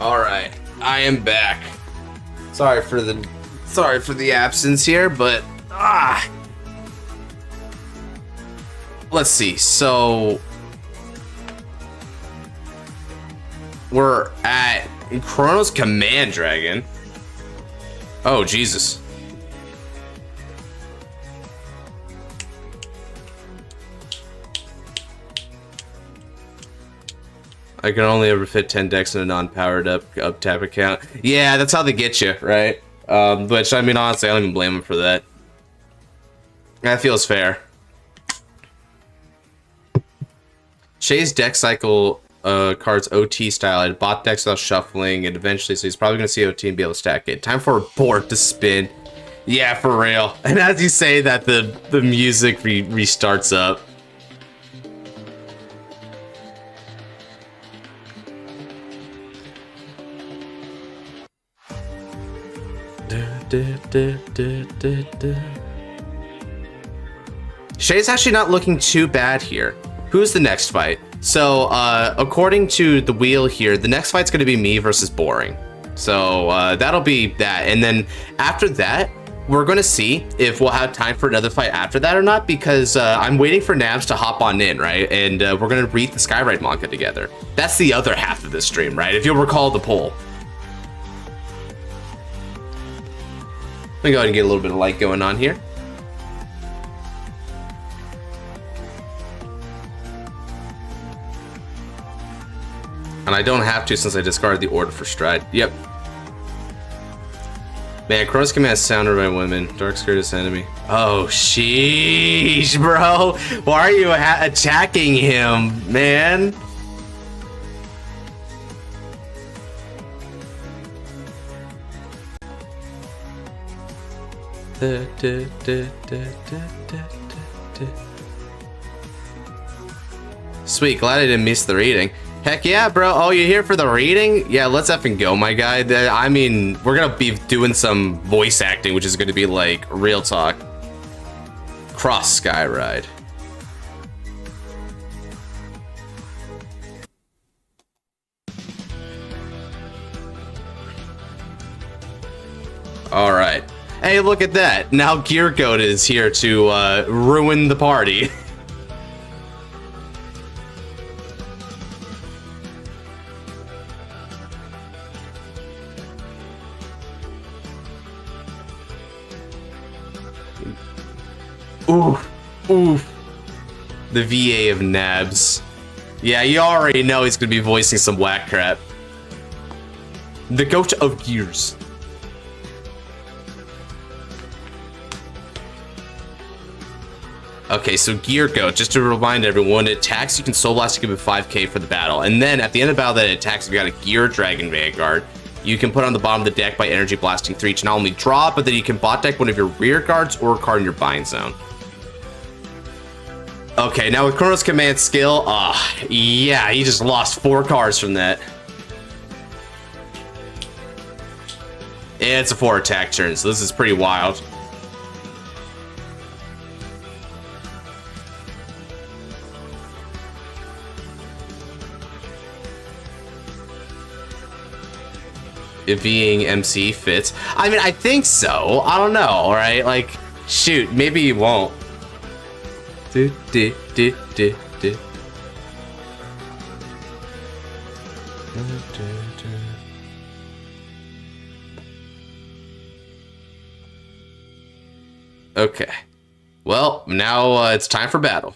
All right, I am back. Sorry for the absence here, but let's see. So we're at Chronos Command Dragon. Oh Jesus. I can only ever fit 10 decks in a non-powered up tap account. Yeah, that's how they get you, right? Which, I mean, honestly, I don't even blame them for that. That feels fair. Shay's deck cycle cards OT style. I bought decks without shuffling, and eventually, so he's probably going to see OT and be able to stack it. Time for a board to spin. Yeah, for real. And as you say that, the music restarts up. Shay's actually not looking too bad here. Who's the next fight? So, according to the wheel here, the next fight's going to be me versus Boring. So, that'll be that. And then after that, we're going to see if we'll have time for another fight after that or not, because I'm waiting for Nabs to hop on in, right? And we're going to read the Skyride Manga together. That's the other half of this stream, right? If you'll recall the poll. Let me go ahead and get a little bit of light going on here. And I don't have to since I discarded the order for Stride. Yep. Man, Chronos Command is sounded by women. Dark Skirt enemy. Oh, sheesh, bro. Why are you attacking him, man? Sweet, glad I didn't miss the reading. Heck yeah, bro. Oh, you're here for the reading? Yeah, let's effing go, my guy. I mean, we're gonna be doing some voice acting, which is gonna be like real talk. Cross Skyride. All right. Hey, look at that. Now Yugioh is here to ruin the party. Oof. Oof. The VA of Nabs. Yeah, you already know he's gonna be voicing some whack crap. The goat of gears. Okay, so Yugioh, just to remind everyone, it attacks, you can Soul Blast to give it 5k for the battle. And then at the end of the battle that it attacks, if you got a Gear Dragon Vanguard, you can put on the bottom of the deck by Energy Blasting 3 to not only draw, but then you can bot deck one of your rear guards or a card in your bind zone. Okay, now with Chronos Command skill, yeah, he just lost 4 cards from that. And it's a 4 attack turn, so this is pretty wild. If being MC fits. I mean, I think so. I don't know, right? Like, shoot, maybe you won't. Okay. Well, now it's time for battle.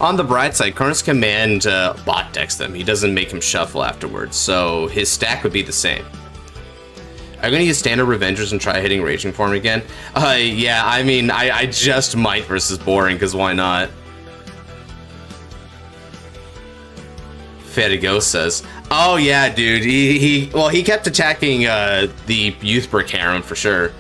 On the bright side, Chronos Command bot decks them. He doesn't make him shuffle afterwards, so his stack would be the same. I'm gonna use standard Revengers and try hitting Raging Form again. Yeah, I mean, I just might versus Boring, because why not? Fedigo says, oh yeah, dude, he kept attacking the Youth Brick Harem for sure.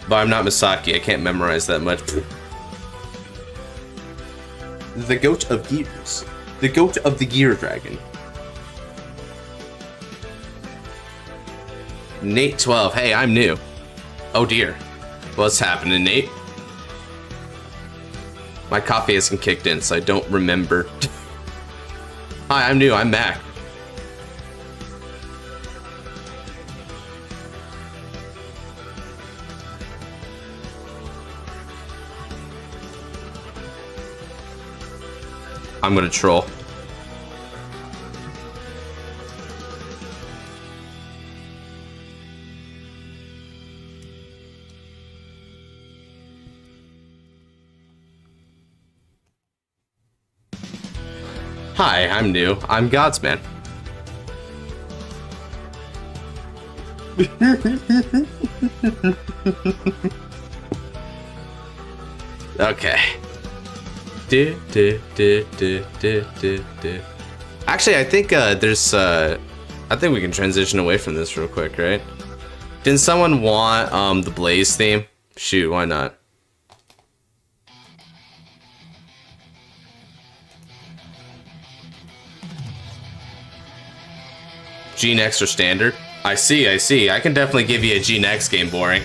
But I'm not Misaki, I can't memorize that much. The Goat of Gears. The Goat of the Gear Dragon. Nate 12, hey, I'm new. Oh dear. What's happening, Nate? My coffee hasn't kicked in, so I don't remember. Hi, I'm new, I'm Mac. I'm gonna troll. Hi, I'm new. I'm Godsman. Okay. Actually, I think there's I think we can transition away from this real quick, right? Didn't someone want the Blaze theme? Shoot, why not? G-Next or standard? I see, I see. I can definitely give you a G-Next game, boring.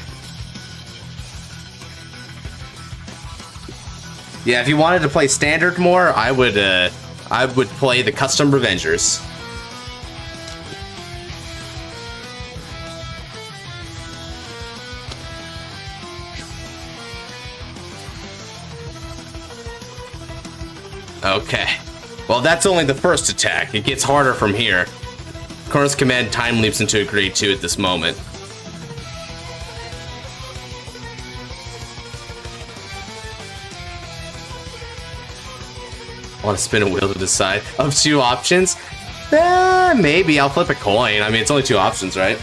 Yeah, if you wanted to play standard more, I would play the Custom Revengers. Okay. Well, that's only the first attack. It gets harder from here. Chronos Command time leaps into a grade 2 at this moment. I want to spin a wheel to decide. Of 2 options? Maybe. I'll flip a coin. I mean, it's only 2 options, right?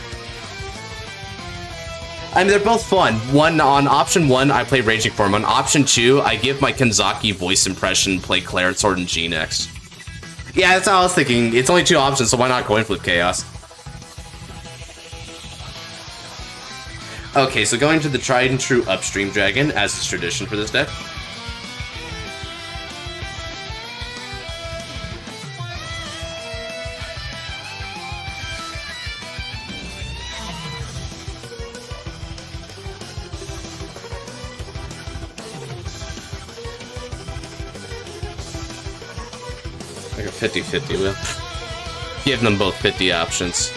I mean, they're both fun. On option 1, I play Raging Form. On option 2, I give my Kanzaki voice impression, play Claret Sword and G next. Yeah, that's how I was thinking. It's only 2 options, so why not coin flip Chaos? Okay, so going to the tried and true Upstream Dragon, as is tradition for this deck. Like a 50-50 wheel. Give them both 50 options.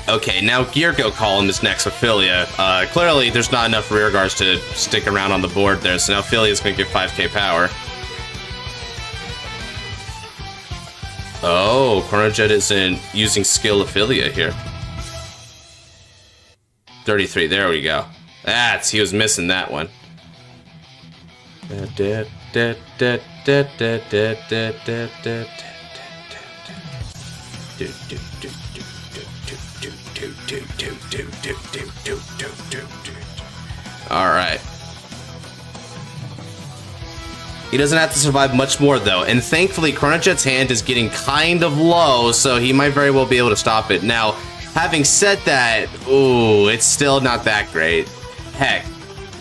Okay, now Yugioh column is next with Philia. Clearly, there's not enough rear guards to stick around on the board there, so now Philia's going to give 5k power. Oh, Chronojet isn't using skill Philia here. 33, there we go. He was missing that one. Alright. He doesn't have to survive much more though, and thankfully Chronojet's hand is getting kind of low, so he might very well be able to stop it. Now, having said that, ooh, it's still not that great. Heck,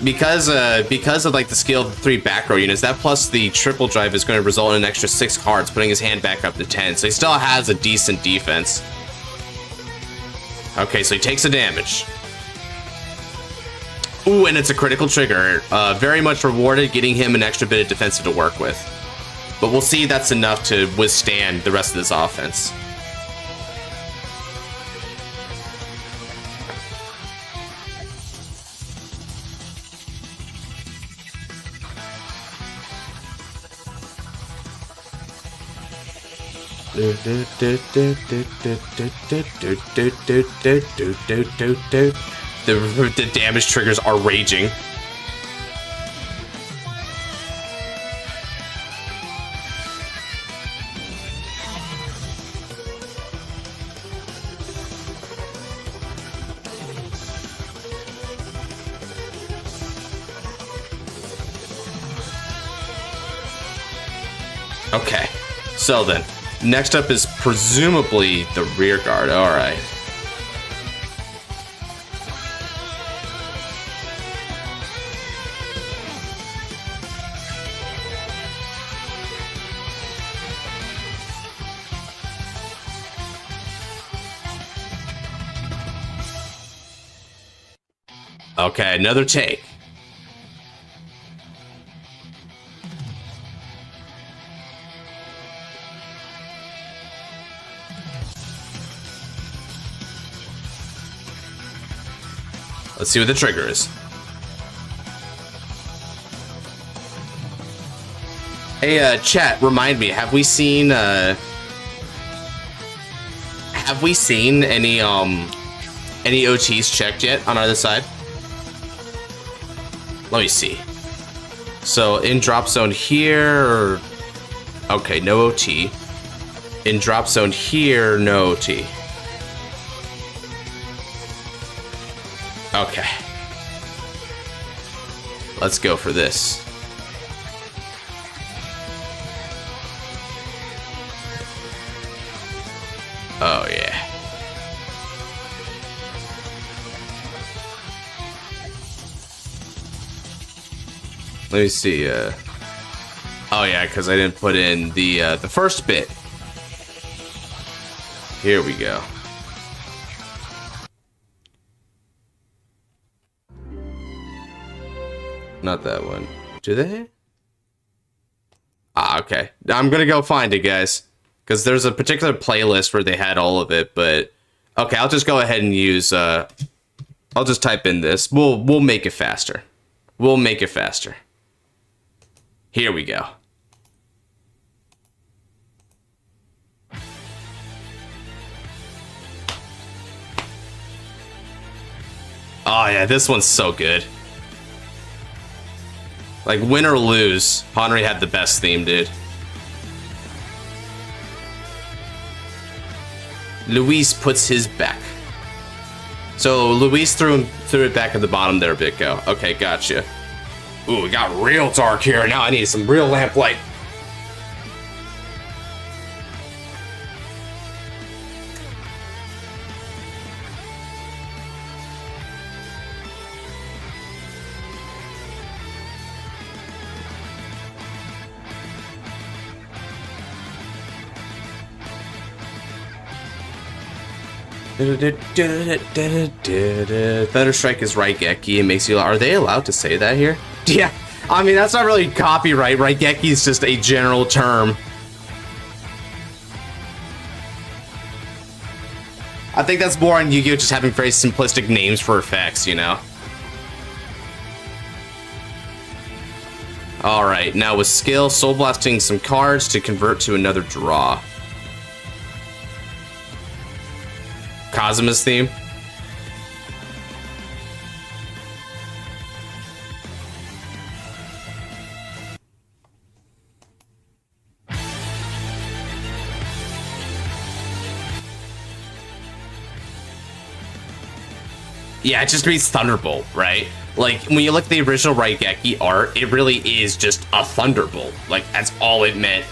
because of like the skill of the 3 back row units, that plus the triple drive is going to result in an extra 6 cards, putting his hand back up to 10, so he still has a decent defense. Okay, so he takes the damage. Ooh, and it's a critical trigger. Very much rewarded, getting him an extra bit of defensive to work with. But we'll see that's enough to withstand the rest of this offense. The damage triggers are raging. Okay, so then, Next up is presumably the rear guard. All right. Okay, another take. Let's see what the trigger is. Hey, chat, remind me, have we seen any OTs checked yet on either side? Let me see. So in drop zone here, okay, no OT. In drop zone here, no OT. Okay. Let's go for this. Oh yeah. Let me see. Oh yeah, because I didn't put in the first bit. Here we go. Not that one. Do they? Ah, okay. I'm gonna go find it, guys, because there's a particular playlist where they had all of it. But okay, I'll just go ahead and use. I'll just type in this. We'll make it faster. We'll make it faster. Here we go. Oh yeah, this one's so good. Like, win or lose, Henry had the best theme, dude. Luis puts his back. So Luis threw it back at the bottom there, Bitco. Okay, gotcha. Ooh, it got real dark here. Now I need some real lamplight. Thunder Strike is Raigeki. It makes you. Are they allowed to say that here? Yeah, I mean that's not really copyright. Raigeki is just a general term. I think that's more on Yu-Gi-Oh! Just having very simplistic names for effects, you know. All right, now with skill, soul blasting some cards to convert to another draw. Kazuma's theme. Yeah, it just reads Thunderbolt, right? Like, when you look at the original Raigeki art, it really is just a Thunderbolt. Like, that's all it meant.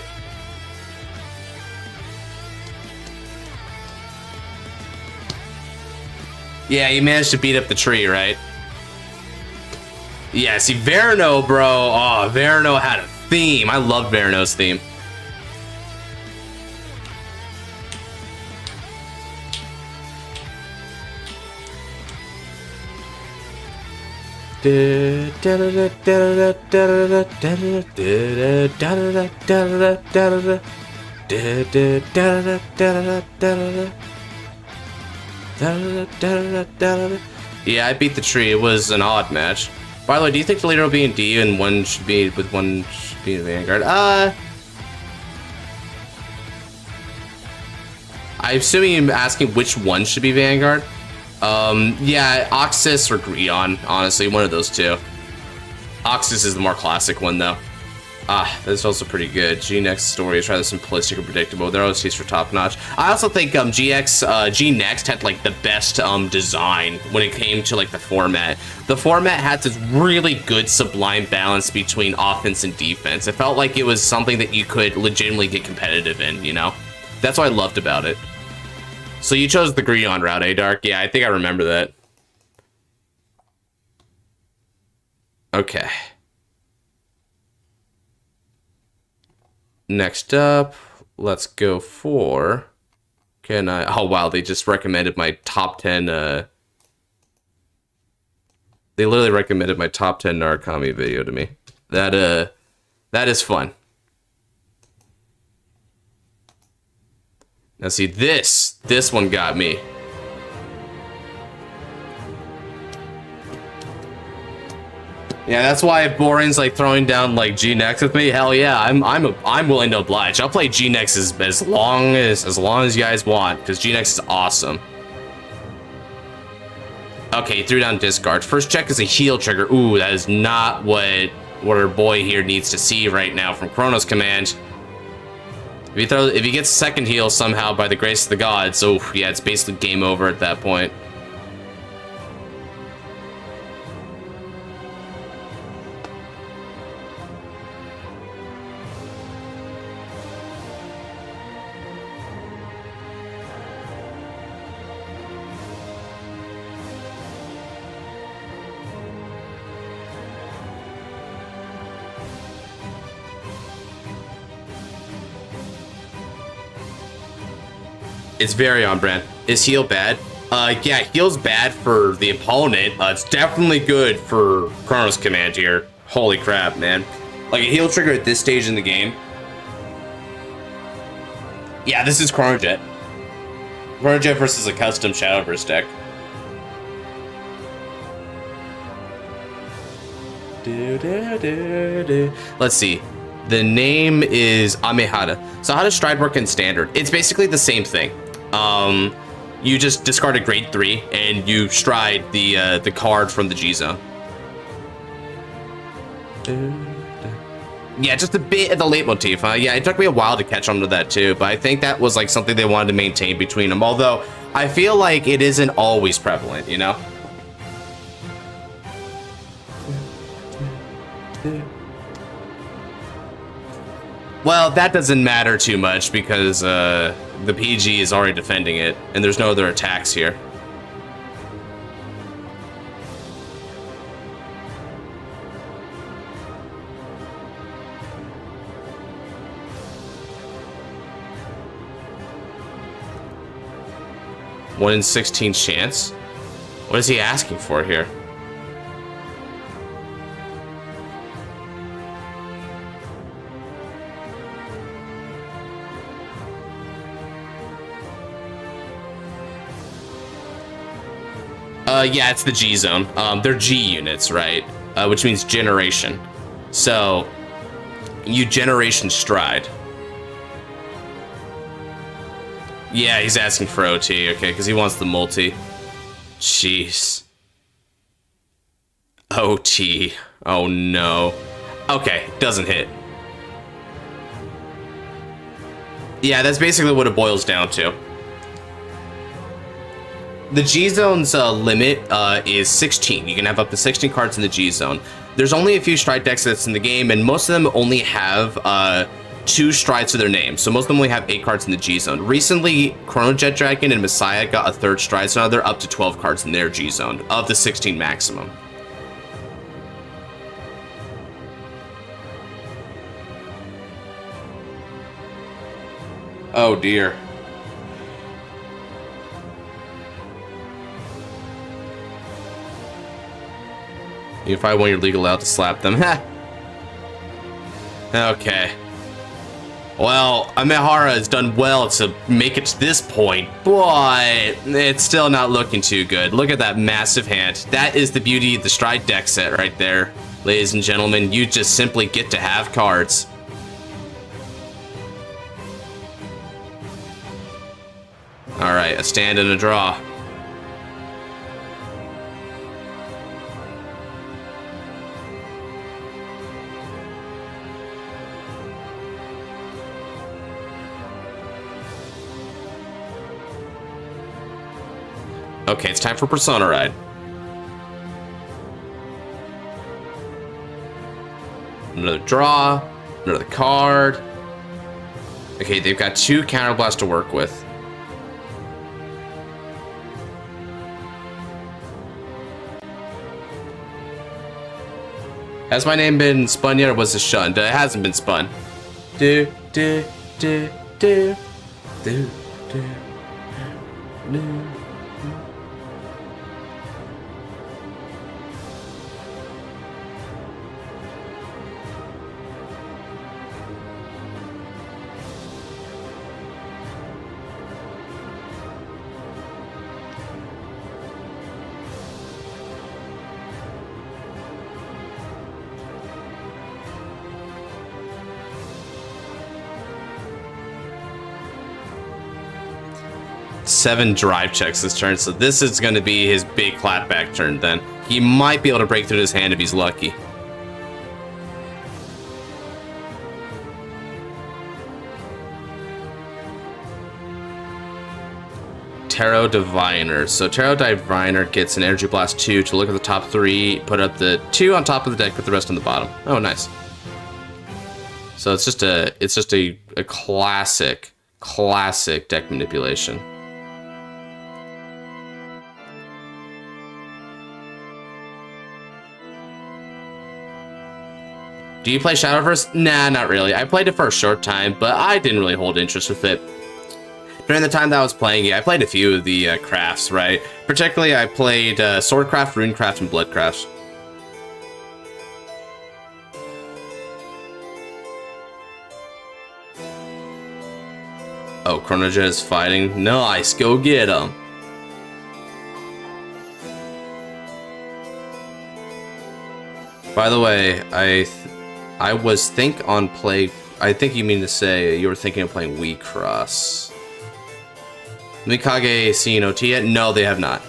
Yeah, you managed to beat up the tree, right? Yeah, see, Verno, bro. Oh, Verno had a theme. I love Verno's theme. Yeah, I beat the tree. It was an odd match. By the way, do you think the leader will be in DU and one should be in Vanguard? I assume you're asking which one should be Vanguard. Yeah, Oxus or Grion, honestly, one of those two. Oxus is the more classic one, though. Ah, that's also pretty good. G-Next story is rather simplistic and predictable. Their OCs are top-notch. I also think G-Next had like the best design when it came to like the format. The format had this really good sublime balance between offense and defense. It felt like it was something that you could legitimately get competitive in, you know? That's what I loved about it. So you chose the Grion route, eh, Dark? Yeah, I think I remember that. Okay. Next up, let's go for... Can I... Oh, wow, they just recommended my top 10... They literally recommended my top 10 Narukami video to me. That is fun. Now see, this one got me. Yeah, that's why if Boring's like throwing down like G-Nex with me, hell yeah, I'm willing to oblige. I'll play G-Nex as long as you guys want, because G-Nex is awesome. Okay, threw down discard. First check is a heal trigger. Ooh, that is not what our boy here needs to see right now from Chronos Command. If he gets second heal somehow by the grace of the gods, oh yeah, it's basically game over at that point. It's very on brand. Is heal bad? Yeah, heal's bad for the opponent. It's definitely good for Chronos Command here. Holy crap, man. Like a heal trigger at this stage in the game. Yeah, this is Chronojet. Chronojet versus a custom Shadowverse deck. Let's see. The name is Amehara. So how does Stride work in Standard? It's basically the same thing. You just discard a grade 3 and you stride the card from the G zone. Yeah, just a bit of the leitmotif. Yeah, it took me a while to catch on to that too, but I think that was like something they wanted to maintain between them. Although I feel like it isn't always prevalent, you know? Well, that doesn't matter too much because the PG is already defending it, and there's no other attacks here. One in 16 chance? What is he asking for here? Yeah, it's the G zone. They're G units, right? Which means generation. So, you generation stride. Yeah, he's asking for OT, okay, because he wants the multi. Jeez. OT. Oh no. Okay, doesn't hit. Yeah, that's basically what it boils down to. The G-Zone's limit is 16. You can have up to 16 cards in the G-Zone. There's only a few Stride decks that's in the game, and most of them only have 2 strides to their name. So most of them only have 8 cards in the G-Zone. Recently, Chronojet Dragon and Messiah got a 3rd stride, so now they're up to 12 cards in their G-Zone, of the 16 maximum. Oh dear. You find when you're legal out to slap them. Okay. Well, Amehara has done well to make it to this point, but it's still not looking too good. Look at that massive hand. That is the beauty of the Stride deck set right there. Ladies and gentlemen, you just simply get to have cards. Alright, a stand and a draw. Okay, it's time for Persona Ride. Another draw, another card. Okay, they've got 2 Counterblast to work with. Has my name been spun yet, or was it shunned? It hasn't been spun. Do, do, do, do, do, do, do. Seven drive checks this turn, so this is going to be his big clapback turn then. He might be able to break through his hand if he's lucky. Tarot Diviner. So Tarot Diviner gets an Energy Blast 2 to look at the top 3, put up the 2 on top of the deck, put the rest on the bottom. Oh, nice. So it's just a classic deck manipulation. Do you play Shadowverse? Nah, not really. I played it for a short time, but I didn't really hold interest with it. During the time that I was playing it, I played a few of the crafts, right? Particularly, I played Swordcraft, Runecraft, and Bloodcraft. Oh, Chronojet is fighting. Nice, go get him. By the way, I was I think you mean to say you were thinking of playing Wii Cross. Mikage seen OT yet? No, they have not.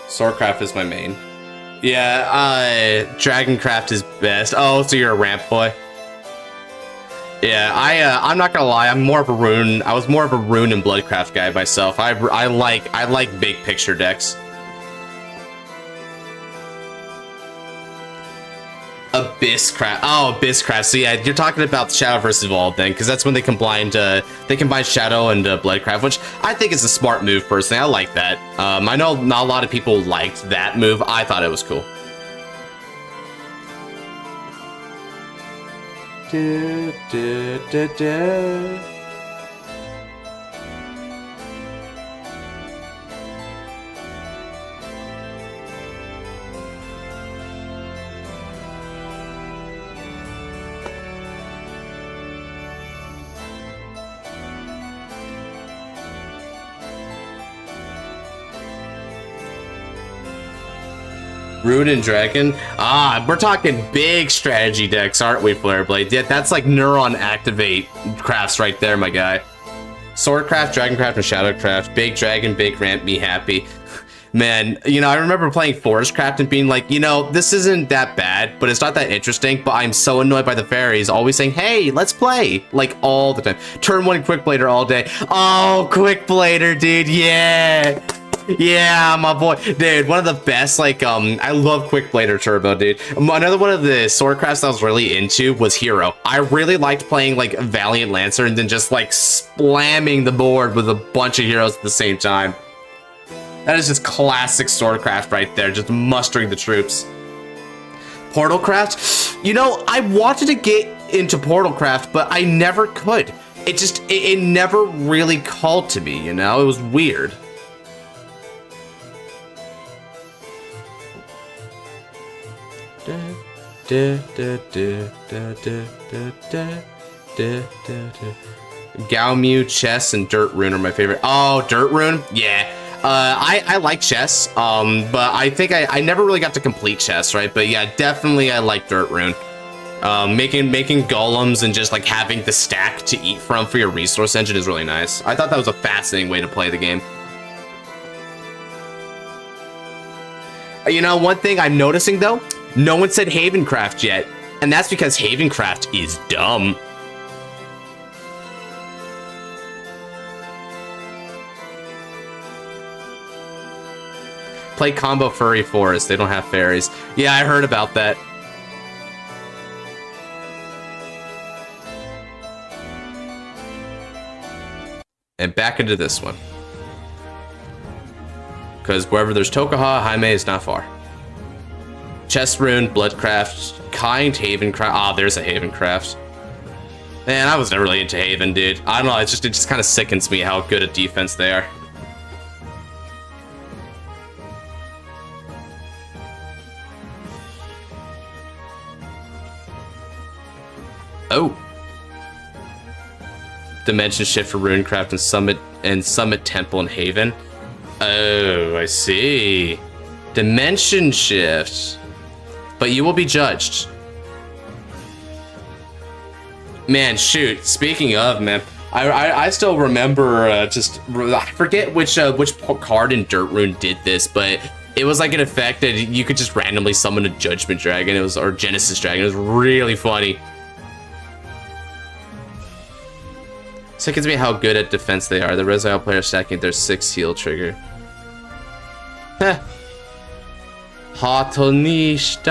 Swordcraft is my main. Yeah, Dragoncraft is best. Oh, so you're a ramp boy. Yeah, I'm not gonna lie. I'm more of a Rune. I was more of a Rune and Bloodcraft guy myself. I like big picture decks. Abysscraft. Oh, Abysscraft. So yeah, you're talking about Shadowverse Evolved then, because that's when they combined Shadow and Bloodcraft, which I think is a smart move personally. I like that. I know not a lot of people liked that move. I thought it was cool. Do, do, do, do. Rune and Dragon. Ah, we're talking big strategy decks, aren't we, Flareblade? Yeah, that's like Neuron Activate crafts right there, my guy. Swordcraft, Dragoncraft, and Shadowcraft. Big Dragon, big ramp, me happy. Man, you know, I remember playing Forestcraft and being like, you know, this isn't that bad, but it's not that interesting, but I'm so annoyed by the fairies always saying, hey, let's play, like, all the time. Turn 1 Quickblader all day. Oh, Quickblader, dude, yeah! Yeah, my boy. Dude, one of the best, like, I love Quickblader Turbo, dude. Another one of the Swordcrafts I was really into was Hero. I really liked playing, like, Valiant Lancer and then just, like, slamming the board with a bunch of heroes at the same time. That is just classic Swordcraft right there, just mustering the troops. Portalcraft? You know, I wanted to get into Portalcraft, but I never could. It never really called to me, you know? It was weird. Gaomew, Chess, and Dirt Rune are my favorite. Oh, Dirt Rune? Yeah. I like Chess, but I think I never really got to complete Chess, right? But yeah, definitely I like Dirt Rune. Making golems and just like having the stack to eat from for your resource engine is really nice. I thought that was a fascinating way to play the game. You know, one thing I'm noticing though, no one said Havencraft yet, and that's because Havencraft is dumb. play combo Furry Forest. They don't have fairies. Yeah, I heard about that. And back into this one. Because wherever there's Tokaha, Jaime is not far. Chest Rune, Bloodcraft, Kind, Havencraft. Ah, there's a Havencraft. Man, I was never really into Haven, dude. I don't know, it just kind of sickens me how good at defense they are. Oh. Dimension Shift for Runecraft and Summit Temple and Haven. Oh, I see. Dimension Shift. But you will be judged. Man, shoot. Speaking of, man, I still remember I forget which card in Dirt Rune did this, but it was like an effect that you could just randomly summon a Judgment Dragon. It was, or Genesis Dragon. It was really funny. Sickens me how good at defense they are. The Resilient player stacking their 6 heal trigger. Heh. Hatonishita.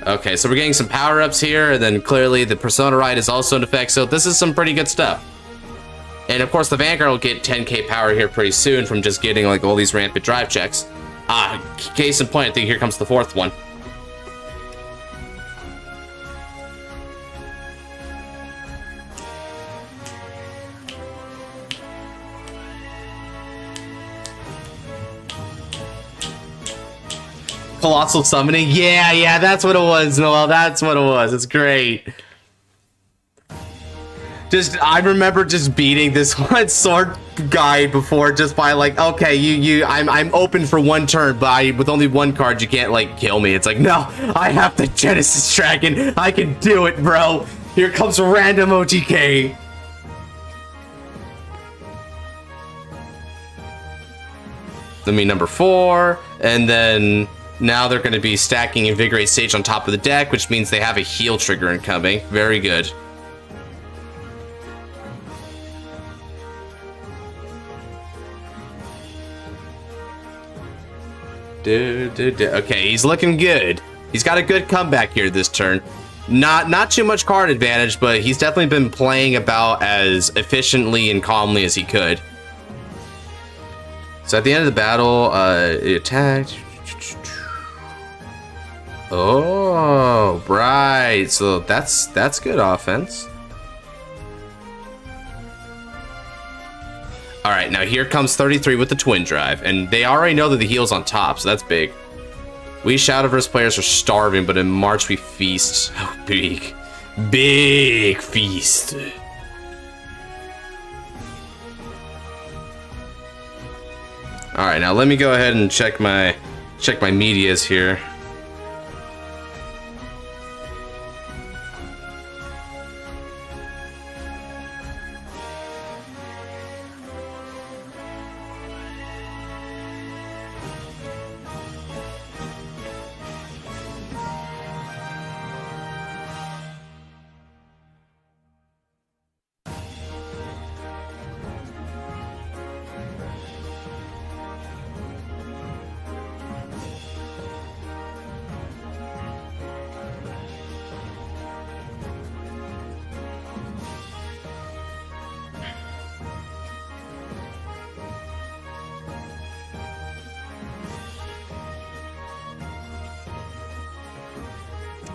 Okay, so we're getting some power-ups here, and then clearly the Persona Ride is also in effect, so this is some pretty good stuff. And of course the Vanguard will get 10k power here pretty soon from just getting like all these rampant drive checks. Case in point, I think here comes the 4th one. Colossal Summoning? Yeah, that's what it was, Noel. That's what it was. It's great. I remember just beating this one sword guy before just by like, okay, I'm open for one turn, but with only one card, you can't like kill me. It's like, no, I have the Genesis Dragon. I can do it, bro. Here comes random OTK. Let me number 4, and then now they're going to be stacking Invigorate Sage on top of the deck, which means they have a heal trigger incoming. Very good. Okay, he's looking good. He's got a good comeback here this turn. Not too much card advantage, but he's definitely been playing about as efficiently and calmly as he could. So at the end of the battle, it attacked. Oh, right. So that's good offense. All right, now here comes 33 with the Twin Drive, and they already know that the heal's on top, so that's big. We Shadowverse players are starving, but in March we feast. Oh, big feast. All right, now let me go ahead and check my medias here.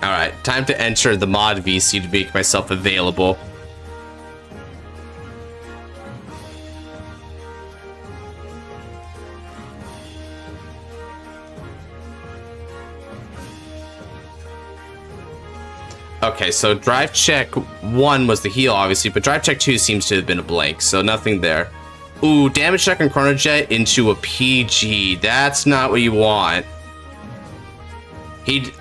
Alright, time to enter the mod VC to make myself available. Okay, so drive check 1 was the heal, obviously, but drive check 2 seems to have been a blank, so nothing there. Ooh, damage check on Chrono Jet into a PG. That's not what you want.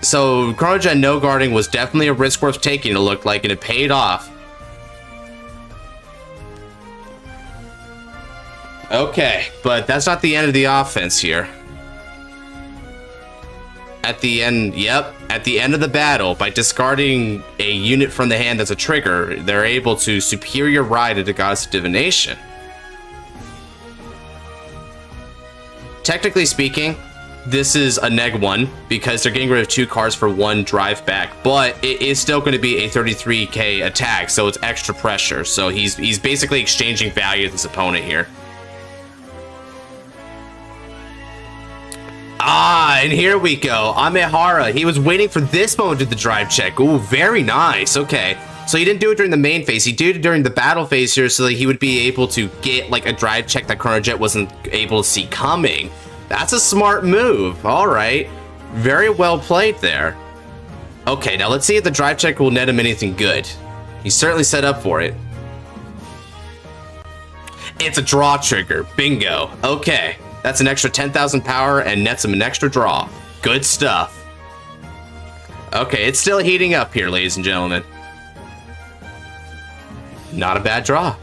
So Chrono Jet no guarding was definitely a risk worth taking, it looked like, and it paid off. Okay, but that's not the end of the offense here. At the end, yep, at the end of the battle, by discarding a unit from the hand as a trigger, they're able to superior ride into Goddess of Divination. Technically speaking, this is a neg-1 because they're getting rid of 2 cards for 1 drive back, but it is still going to be a 33k attack, so it's extra pressure. So he's basically exchanging value with his opponent here. Ah, and here we go. Amehara, he was waiting for this moment to do the drive check. Ooh, very nice. Okay. So he didn't do it during the main phase. He did it during the battle phase here so that he would be able to get like a drive check that Chronojet wasn't able to see coming. That's a smart move. All right. Very well played there. Okay, now let's see if the drive check will net him anything good. He's certainly set up for it. It's a draw trigger. Bingo. Okay. That's an extra 10,000 power and nets him an extra draw. Good stuff. Okay, it's still heating up here, ladies and gentlemen. Not a bad draw.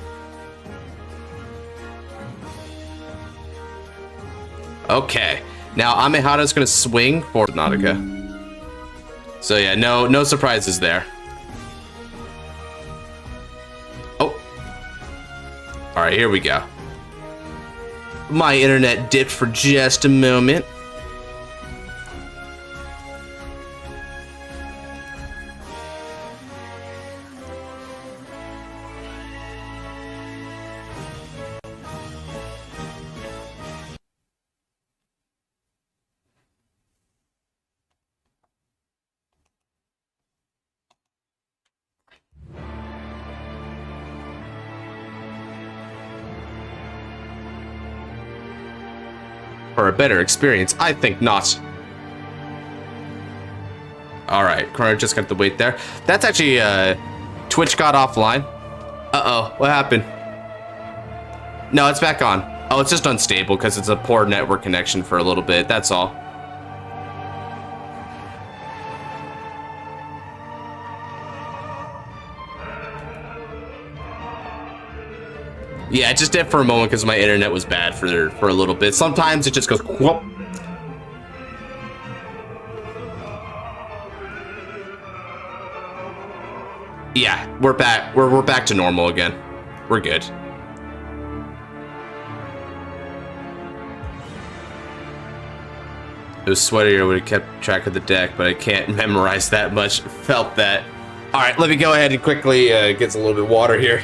Okay, now Amehara's gonna swing for Nautica. So yeah, no surprises there. Oh. All right, here we go. My internet dipped for just a moment. For a better experience, I think not. All right, Chrono just got to wait there. That's actually Twitch got offline. Uh-oh, what happened? No, it's back on. Oh, it's just unstable because it's a poor network connection for a little bit. That's all. Yeah, it just did for a moment because my internet was bad for a little bit. Sometimes it just goes whoop. Yeah, we're back. We're back to normal again. We're good. It was sweatier, I would have kept track of the deck, but I can't memorize that much. Felt that. All right, let me go ahead and quickly get a little bit of water here.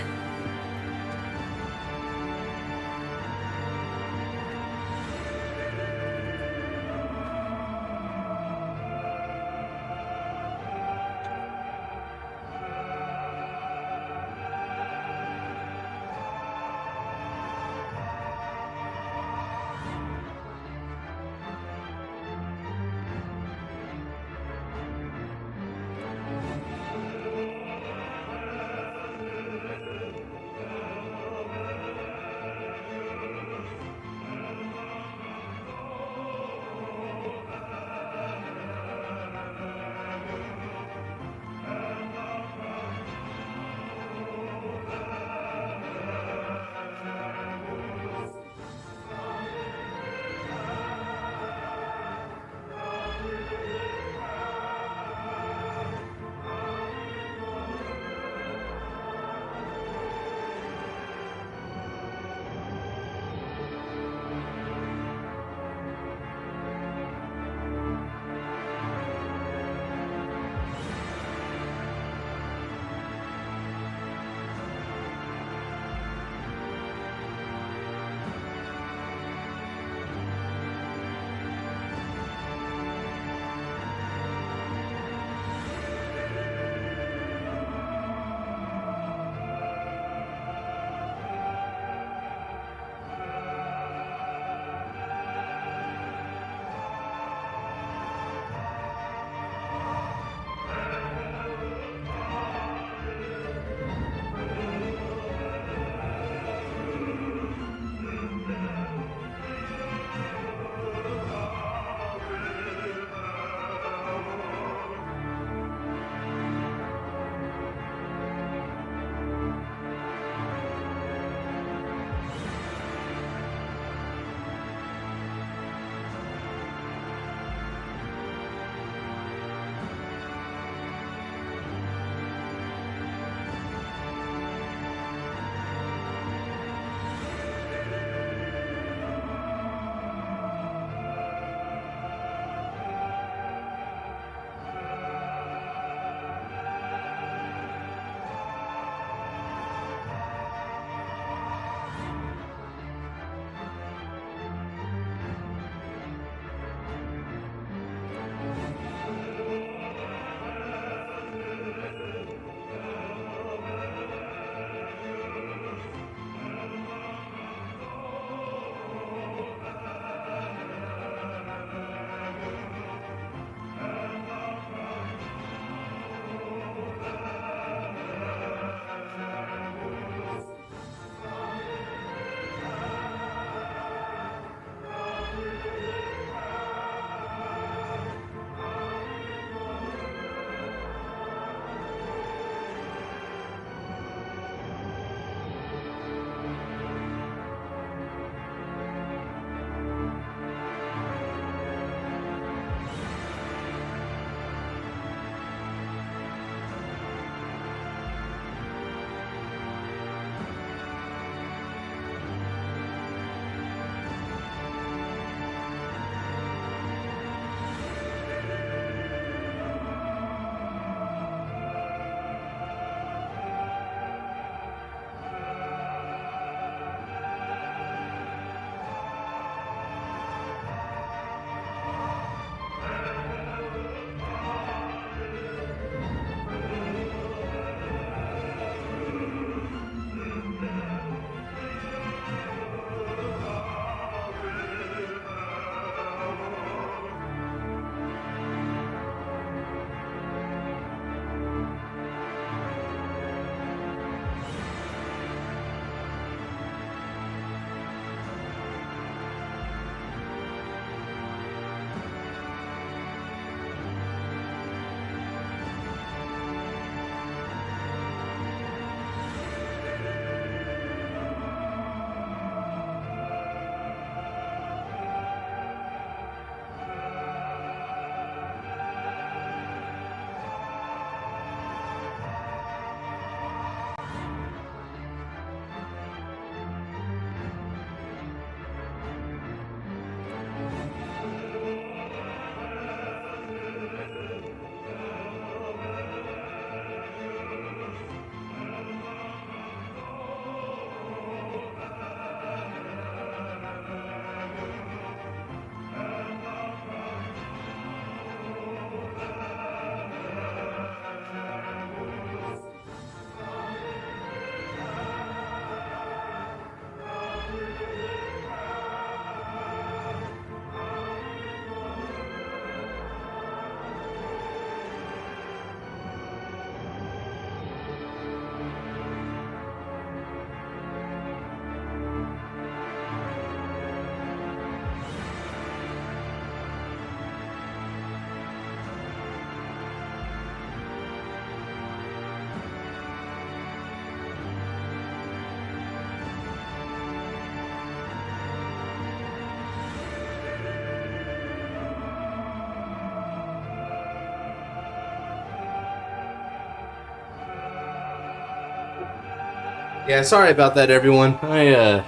Yeah, sorry about that, everyone. I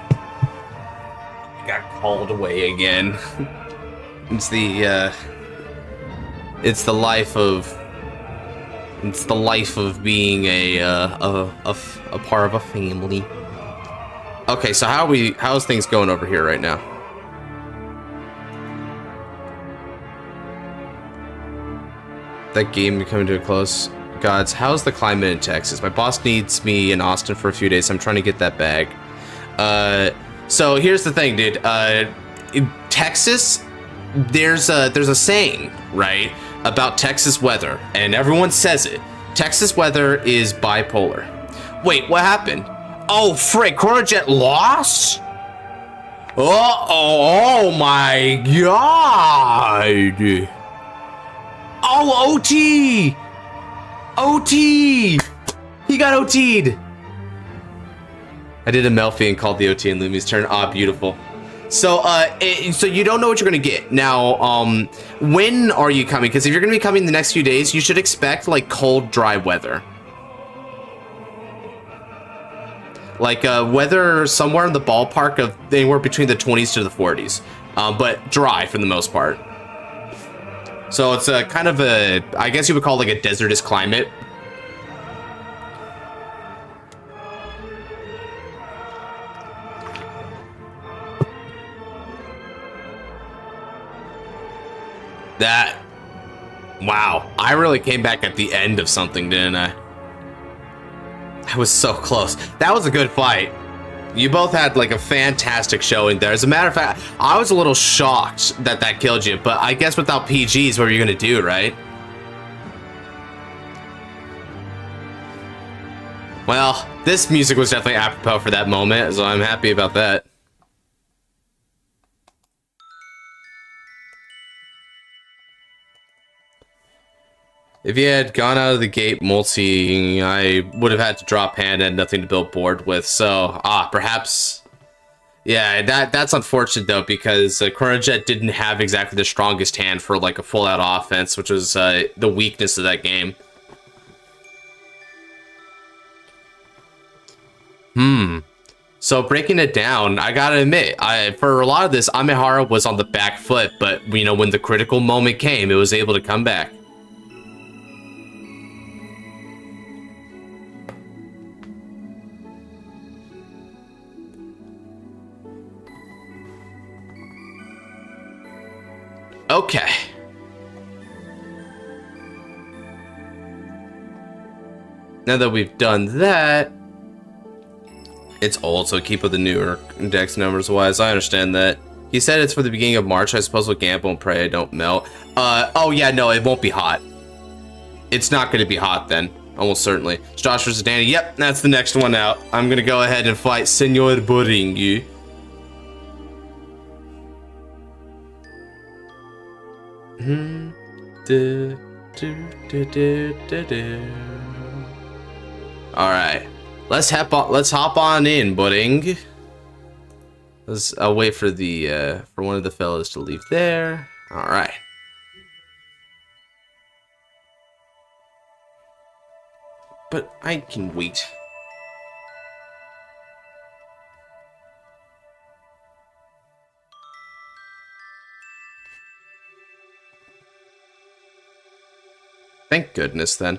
got called away again. It's the life of being a part of a family. Okay, so how's things going over here right now? That game coming to a close. Gods, how's the climate in Texas? My boss needs me in Austin for a few days. So I'm trying to get that bag. So here's the thing, dude. In Texas, there's a saying, right, about Texas weather, and everyone says it. Texas weather is bipolar. Wait, what happened? Oh, frick, Corajet lost? Oh my god. Oh, OT! OT! He got OT'd! I did a Melfi and called the OT and Lumi's turn. Ah, beautiful. So, so you don't know what you're gonna get. Now, when are you coming? Because if you're gonna be coming the next few days, you should expect, like, cold, dry weather. Like, weather somewhere in the ballpark of anywhere between the 20s to the 40s. But dry for the most part. So it's a kind of a, I guess you would call it like a desertous climate. Wow, I really came back at the end of something, didn't I? I was so close. That was a good fight. You both had like a fantastic showing there. As a matter of fact, I was a little shocked that that killed you, but I guess without PGs, what are you gonna do, right? Well, this music was definitely apropos for that moment, so I'm happy about that. If you had gone out of the gate multi, I would have had to drop hand and nothing to build board with. So, perhaps, yeah, that's unfortunate though, because Chronojet didn't have exactly the strongest hand for like a full-out offense, which was the weakness of that game. So breaking it down, I gotta admit, for a lot of this, Amehara was on the back foot, but you know, when the critical moment came, it was able to come back. Okay. Now that we've done that, it's old, so keep with the newer index numbers wise. I understand that. He said it's for the beginning of March. I suppose we'll gamble and pray I don't melt. Oh yeah, no, it won't be hot. It's not going to be hot then. Almost certainly. It's Josh versus Danny. Yep, that's the next one out. I'm going to go ahead and fight Senor Boringu. All right, let's hop on in, Budding. I'll wait for the for one of the fellas to leave there. All right. But I can wait. Thank goodness then.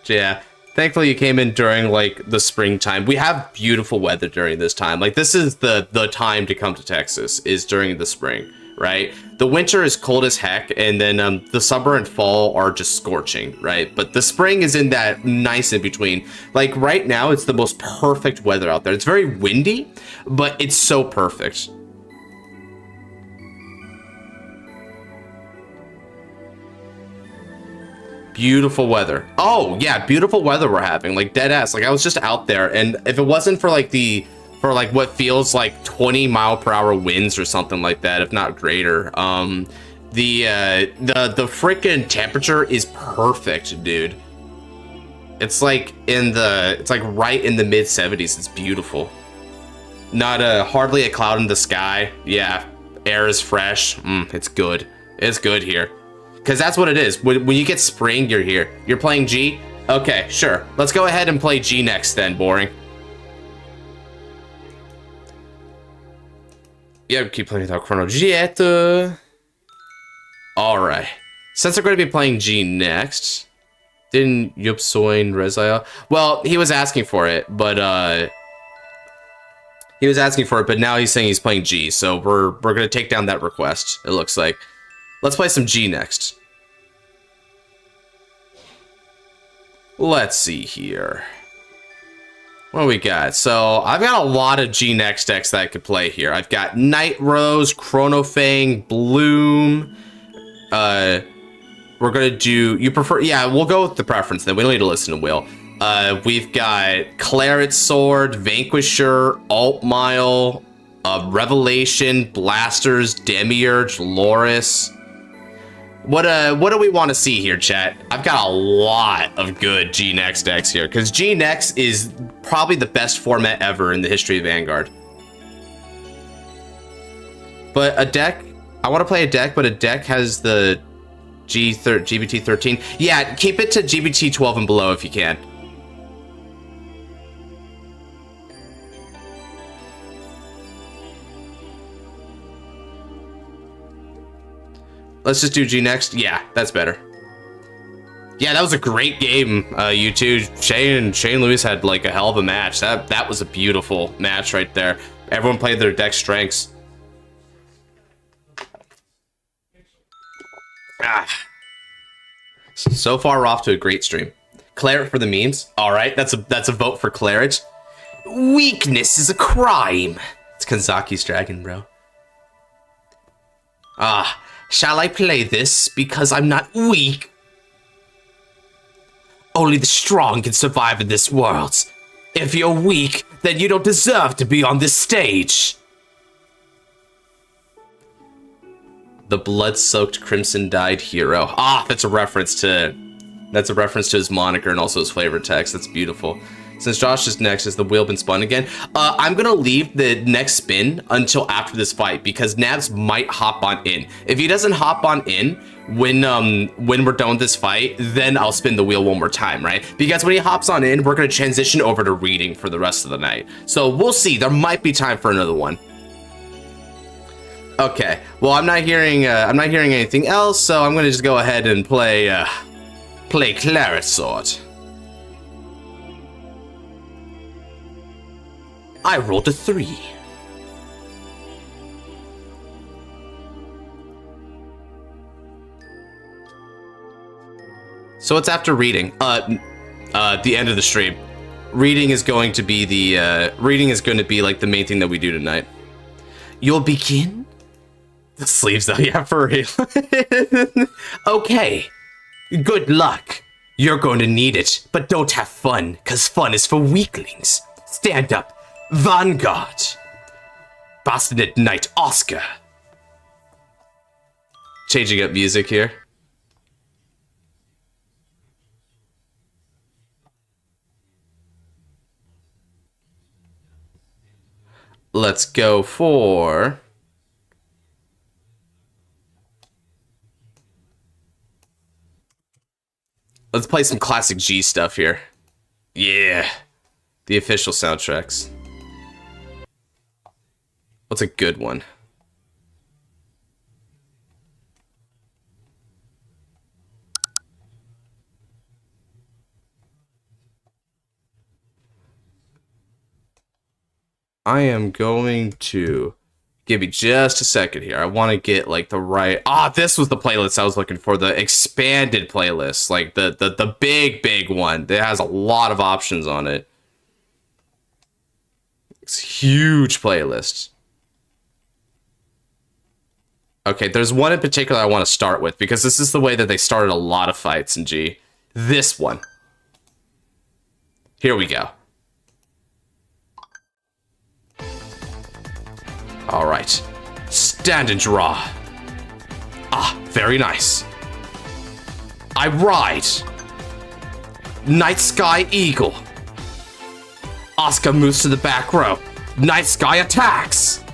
Yeah. Thankfully you came in during like the springtime. We have beautiful weather during this time. Like this is the time to come to Texas, is during the spring, right? The winter is cold as heck, and then the summer and fall are just scorching, right? But the spring is in that nice in between. Like right now it's the most perfect weather out there. It's very windy, but it's so perfect. Beautiful weather. Oh yeah, beautiful weather we're having, like dead ass. Like I was just out there, and if it wasn't for like what feels like 20-mile-per-hour winds or something like that, if not greater, the freaking temperature is perfect, dude. It's like right in the mid 70s. It's beautiful. Not hardly a cloud in the sky. Yeah, air is fresh. It's good. It's good here. Because that's what it is. When you get spring, you're here. You're playing G? Okay, sure. Let's go ahead and play G next then, Boring. Yeah, keep playing without Chrono Jet. Alright. Since we're going to be playing G next, didn't Yup Soin Rezaya? Well, he was asking for it, but now he's saying he's playing G, so we're gonna take down that request, it looks like. Let's play some G next. Let's see here. What do we got? So I've got a lot of G next decks that I could play here. I've got Night Rose, Chronofang, Bloom. We're gonna do, you prefer, yeah, we'll go with the preference then. We don't need to listen to Will. We've got Claret Sword, Vanquisher, Altmile, Revelation, Blasters, Demiurge, Loris. What do we want to see here, chat? I've got a lot of good G Next decks here, because G Next is probably the best format ever in the history of Vanguard. But a deck, I want to play a deck, but a deck has the GBT 13. Yeah, keep it to GBT 12 and below if you can. Let's just do G next. Yeah, that's better. Yeah, that was a great game, you two. Shane Lewis had like a hell of a match. That was a beautiful match right there. Everyone played their deck strengths. So far, we're off to a great stream. Claret for the memes. All right, that's a vote for Claret. Weakness is a crime. It's Kanzaki's dragon, bro. Shall I play this because I'm not weak? Only the strong can survive in this world. If you're weak, then you don't deserve to be on this stage. The blood-soaked crimson-dyed hero. That's a reference to his moniker and also his flavor text. That's beautiful. Since Josh is next, has the wheel been spun again? I'm gonna leave the next spin until after this fight because Nabs might hop on in. If he doesn't hop on in when we're done with this fight, then I'll spin the wheel one more time, right? Because when he hops on in, we're gonna transition over to reading for the rest of the night. So we'll see. There might be time for another one. Okay. Well, I'm not hearing anything else, so I'm gonna just go ahead and play Claret Sword. I rolled a 3. So it's after reading. The end of the stream. Reading is going to be like the main thing that we do tonight. You'll begin? The sleeves though, yeah, for real. Okay. Good luck. You're going to need it, but don't have fun, cause fun is for weaklings. Stand up. Vanguard. Bastionet Knight Oscar. Changing up music here. Let's go for... Let's play some classic G stuff here. Yeah. The official soundtracks. What's a good one? I am going to give me just a second here. I want to get like the right. This was the playlist I was looking for. The expanded playlist, like the big one that has a lot of options on it. It's a huge playlist. Okay, there's one in particular I want to start with because this is the way that they started a lot of fights in G. This one. Here we go. All right. Stand and draw. Very nice. I ride. Night Sky Eagle. Oscar moves to the back row. Night Sky attacks.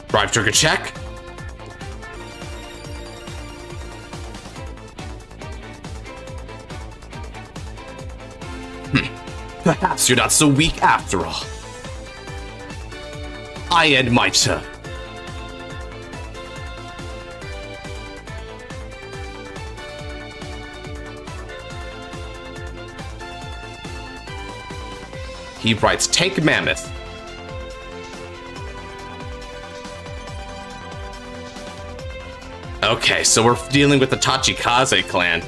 Drive trigger check. Perhaps you're not so weak after all. I end my turn. He writes Tank Mammoth. Okay, so we're dealing with the Tachikaze clan.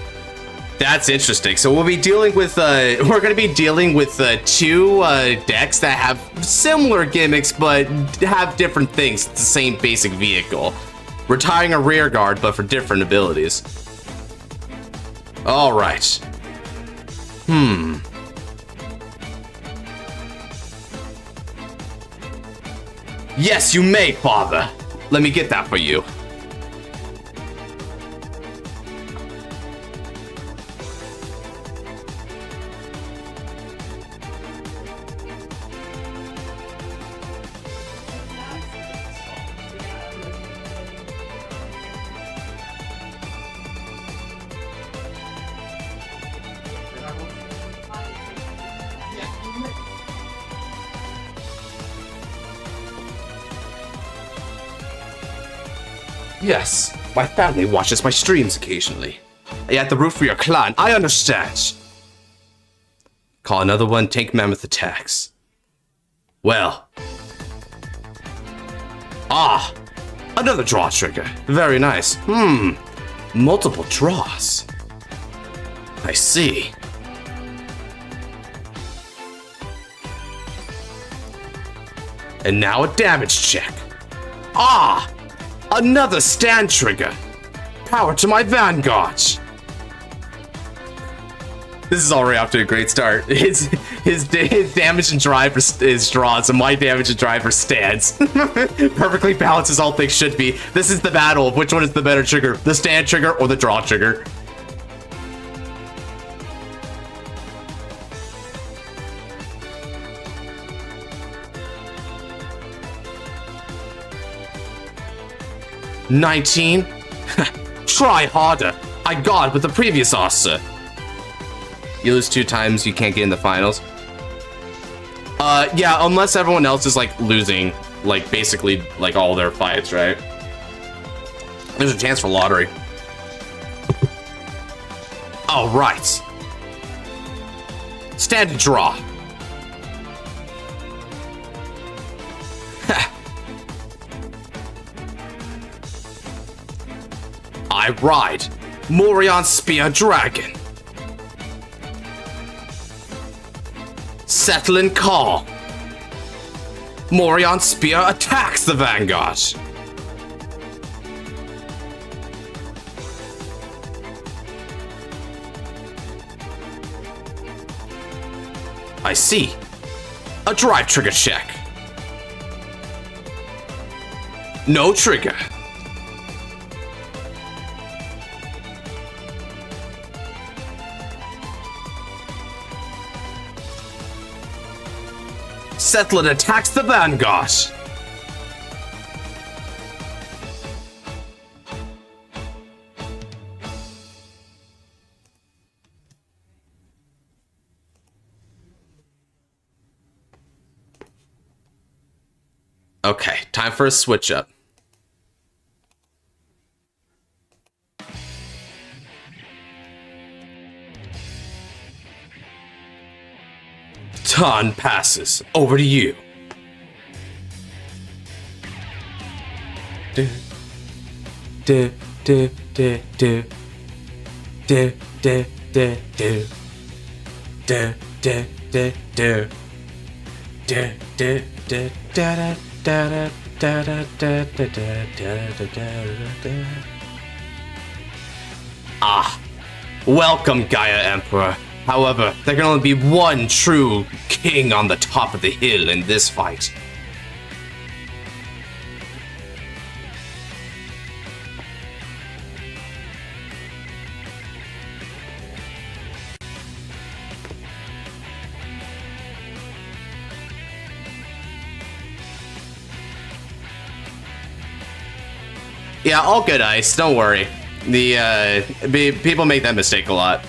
That's interesting. So we'll be dealing with, we're gonna be dealing with two decks that have similar gimmicks, but have different things. It's the same basic vehicle. Retiring a rear guard, but for different abilities. All right. Yes, you may, father. Let me get that for you. Yes, my family watches my streams occasionally. You have to root for your clan, I understand. Call another one, Tank Mammoth attacks. Well. Ah, another draw trigger. Very nice. Multiple draws. I see. And now a damage check. Ah! Another stand trigger. Power to my Vanguard. This is already off to a great start. His damage and drive is draws, and my damage and drive are stands. Perfectly balanced as all things should be. This is the battle of which one is the better trigger, the stand trigger or the draw trigger. $19? Try harder. I got with the previous officer. You lose 2 times, you can't get in the finals. Yeah, unless everyone else is like losing, like basically like all their fights, right? There's a chance for lottery. All right. Stand and draw. I ride Morion Spear Dragon. Settle and call. Morion Spear attacks the Vanguard. I see. A drive trigger check. No trigger. Settlin attacks the Vanguard. Okay, time for a switch up. Ton passes. Over to you. Do do do do do do do do do do do do do do do do da da da da da da da da. Ah, welcome, Gaia Emperor. However, there can only be one true king on the top of the hill in this fight. Yeah, all good ice, don't worry. People make that mistake a lot.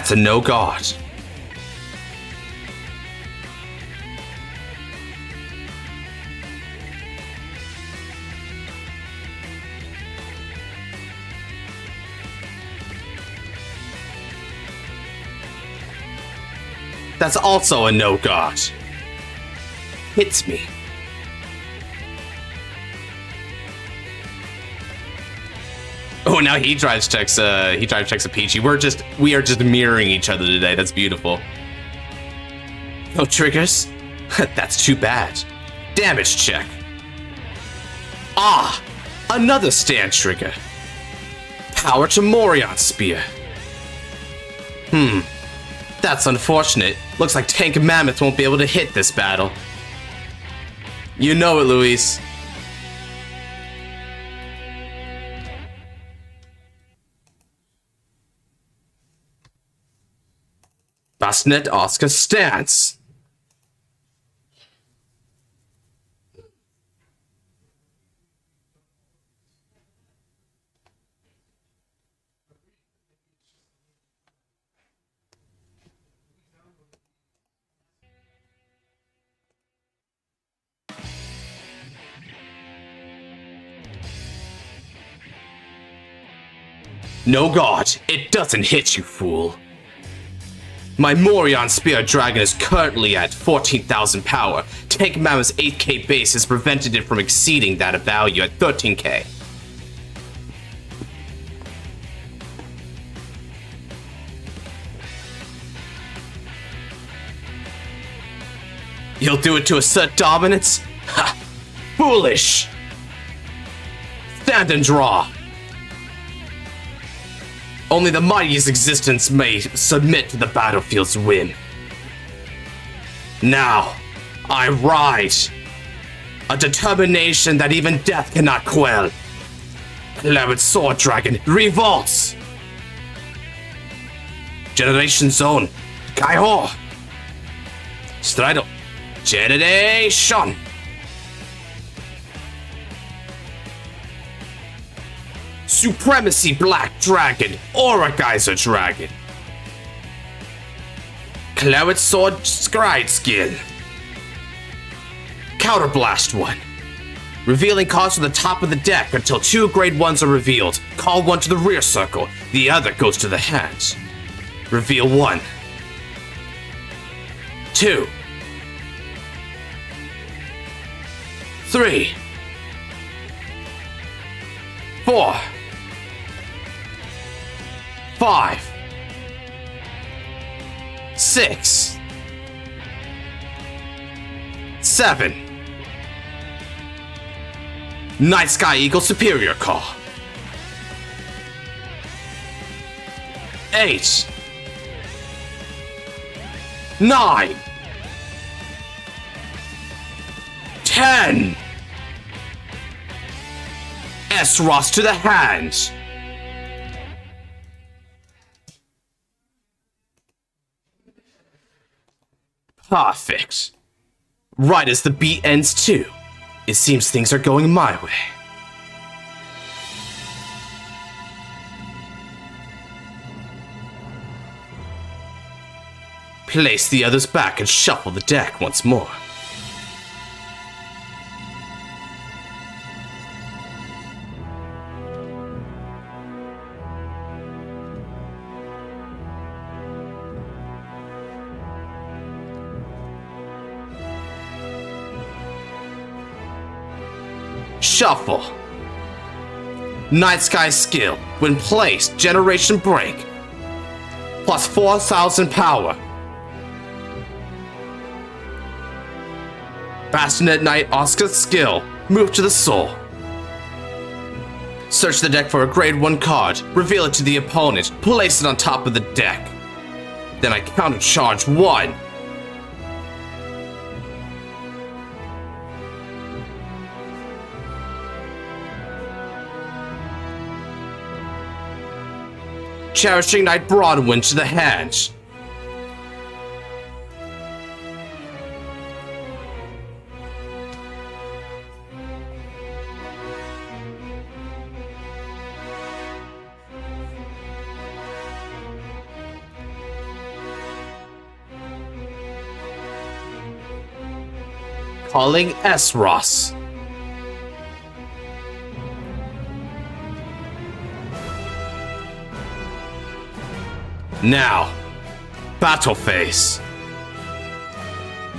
That's a no god. That's also a no god. Hits me. Oh, now he drives checks a Peachy. We are just mirroring each other today. That's beautiful. No triggers? That's too bad. Damage check. Ah, another stand trigger. Power to Morion Spear. That's unfortunate. Looks like Tank Mammoth won't be able to hit this battle. You know it, Luis. Basnet Oscar stance. No god, it doesn't hit you, fool. My Morion Spear Dragon is currently at 14,000 power. Tank Mammoth's 8k base has prevented it from exceeding that of value at 13k. You'll do it to assert dominance? Ha! Foolish! Stand and draw! Only the mightiest existence may submit to the battlefield's whim. Now, I rise. A determination that even death cannot quell. Cloud Sword Dragon revolts! Generation Zone, Kaiho! Strido, Generation! Supremacy Black Dragon, Aura Geyser Dragon. Cloud Sword Skyride Skill. Counterblast 1. Revealing cards to the top of the deck until 2 grade 1s are revealed. Call one to the rear circle, the other goes to the hands. Reveal 1. 2. 3. 4. 5. 6. 7. Night Sky Eagle Superior Call. 8. 9. 10. S-Ross to the hand. Perfect. Right as the beat ends too. It seems things are going my way. Place the others back and shuffle the deck once more. Shuffle. Night Sky skill. When placed, Generation Break. Plus 4,000 power. Bassinet Knight Oscar skill. Move to the soul. Search the deck for a grade 1 card. Reveal it to the opponent. Place it on top of the deck. Then I countercharge 1. Cherishing Knight Broadwind to the hand. Calling S-Ross. Now, battle phase.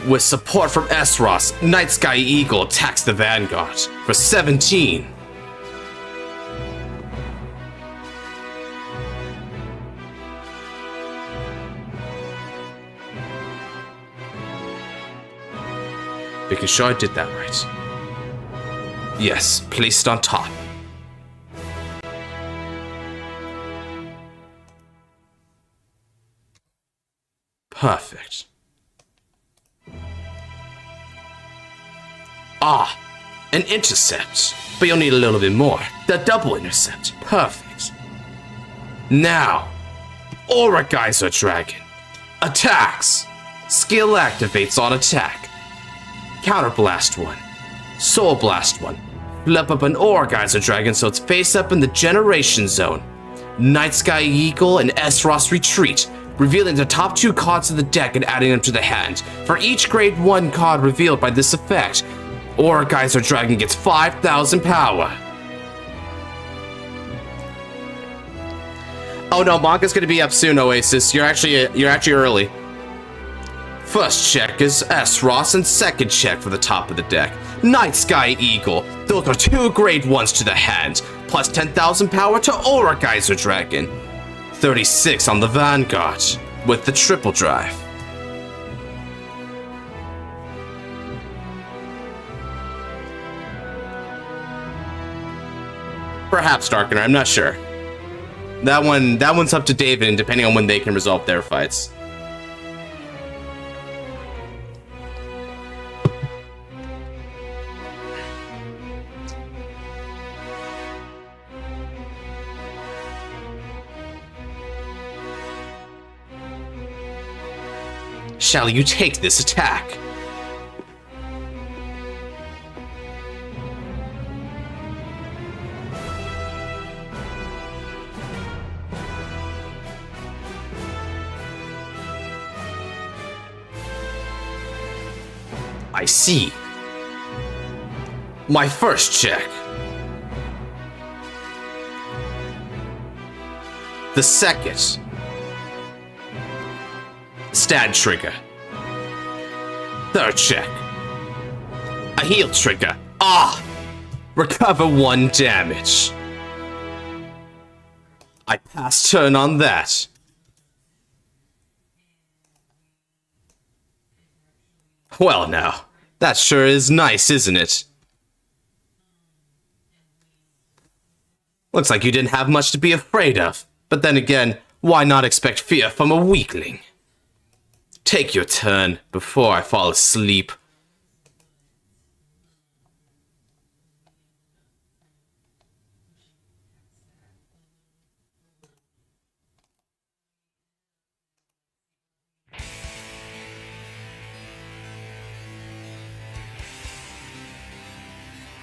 With support from S-Ross, Night Sky Eagle attacks the Vanguard for 17. Making sure I did that right. Yes, placed on top. Perfect. Ah, an intercept. But you'll need a little bit more. The double intercept. Perfect. Now, Aura Geyser Dragon. Attacks. Skill activates on attack. Counter Blast 1. Soul Blast 1. Flip up an Aura Geyser Dragon so it's face up in the Generation Zone. Night Sky Eagle and S-Ross retreat, revealing the top 2 cards of the deck and adding them to the hand. For each grade 1 card revealed by this effect, Aura Geyser Dragon gets 5,000 power. Oh no, manga's gonna be up soon, Oasis. You're actually early. First check is S-Ross, and second check for the top of the deck. Night Sky Eagle. Those are 2 grade 1s to the hand, plus 10,000 power to Aura Geyser Dragon. 36 on the Vanguard, with the triple drive. Perhaps Darkener, I'm not sure. That one's up to David, and depending on when they can resolve their fights. Shall you take this attack? I see. My first check. The second. Stat trigger. Third check. A heal trigger. Ah! Recover 1 damage. I pass turn on that. Well now, that sure is nice, isn't it? Looks like you didn't have much to be afraid of. But then again, why not expect fear from a weakling? Take your turn before I fall asleep.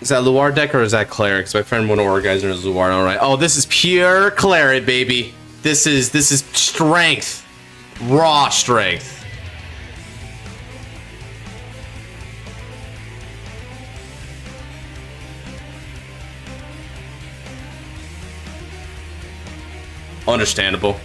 Is that Luar deck or is that Cleric? Because my friend went to Organizer as Luar. Alright. Oh, this is pure Cleric, baby. This is strength. Raw strength. Understandable.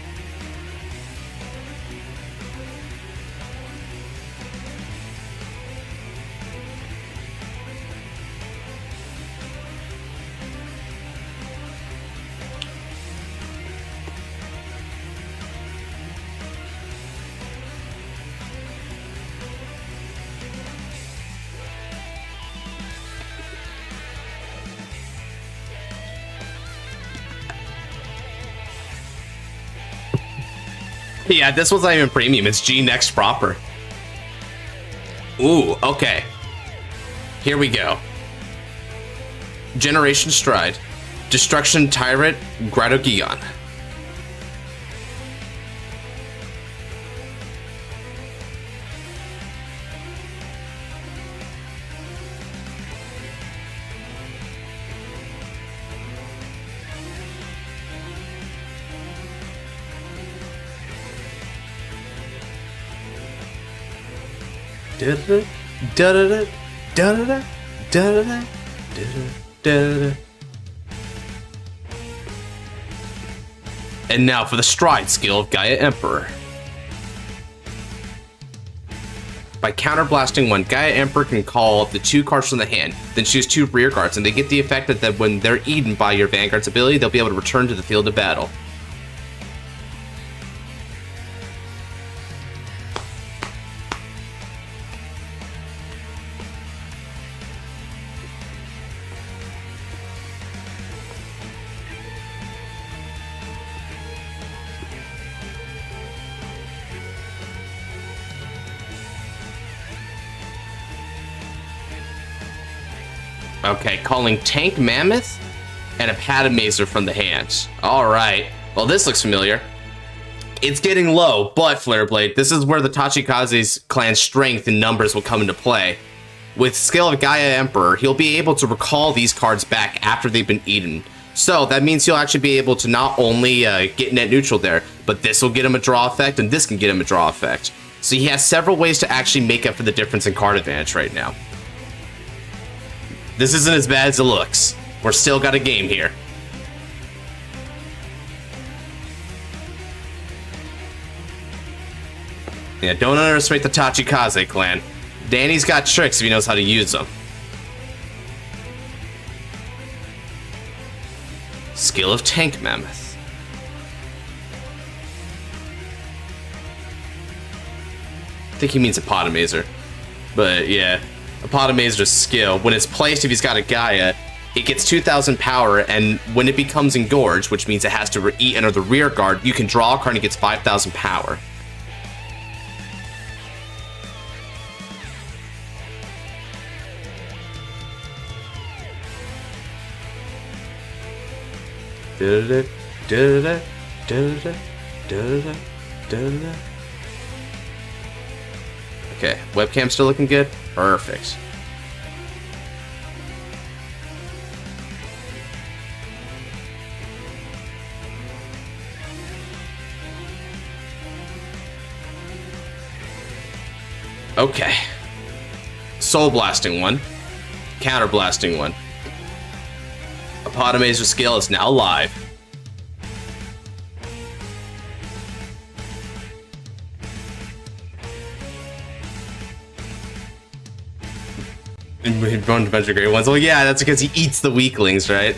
Yeah, this one's not even premium. It's G Next proper. Ooh, okay. Here we go. Generation Stride. Destruction Tyrant Gradogion. Da-da-da, da-da-da, da-da, da-da-da. And now for the stride skill of Gaia Emperor. By counterblasting one, Gaia Emperor can call the 2 cards from the hand, then choose 2 rear guards, and they get the effect that when they're eaten by your Vanguard's ability, they'll be able to return to the field of battle. Okay, calling Tank Mammoth and a Padamazer from the hands. Alright, well this looks familiar. It's getting low, but Flareblade, this is where the Tachikaze's clan's strength and numbers will come into play. With skill of Gaia Emperor, he'll be able to recall these cards back after they've been eaten. So that means he'll actually be able to not only get net neutral there, but this will get him a draw effect, and this can get him a draw effect. So he has several ways to actually make up for the difference in card advantage right now. This isn't as bad as it looks. We're still got a game here. Yeah, don't underestimate the Tachikaze clan. Danny's got tricks if he knows how to use them. Skill of Tank Mammoth. I think he means a Podamazer. But yeah. A Podamazer's skill, when it's placed, if he's got a Gaia, it gets 2,000 power, and when it becomes engorged, which means it has to eat under the rear guard, you can draw a card and it gets 5,000 power. Da-da-da, da-da-da, da-da-da, da-da-da, da-da-da. Okay, webcam still looking good? Perfect. Okay. Soul Blasting one. Counter Blasting one. A Podamazer skill is now live. And run a bunch of great ones. Well, yeah, that's because he eats the weaklings, right?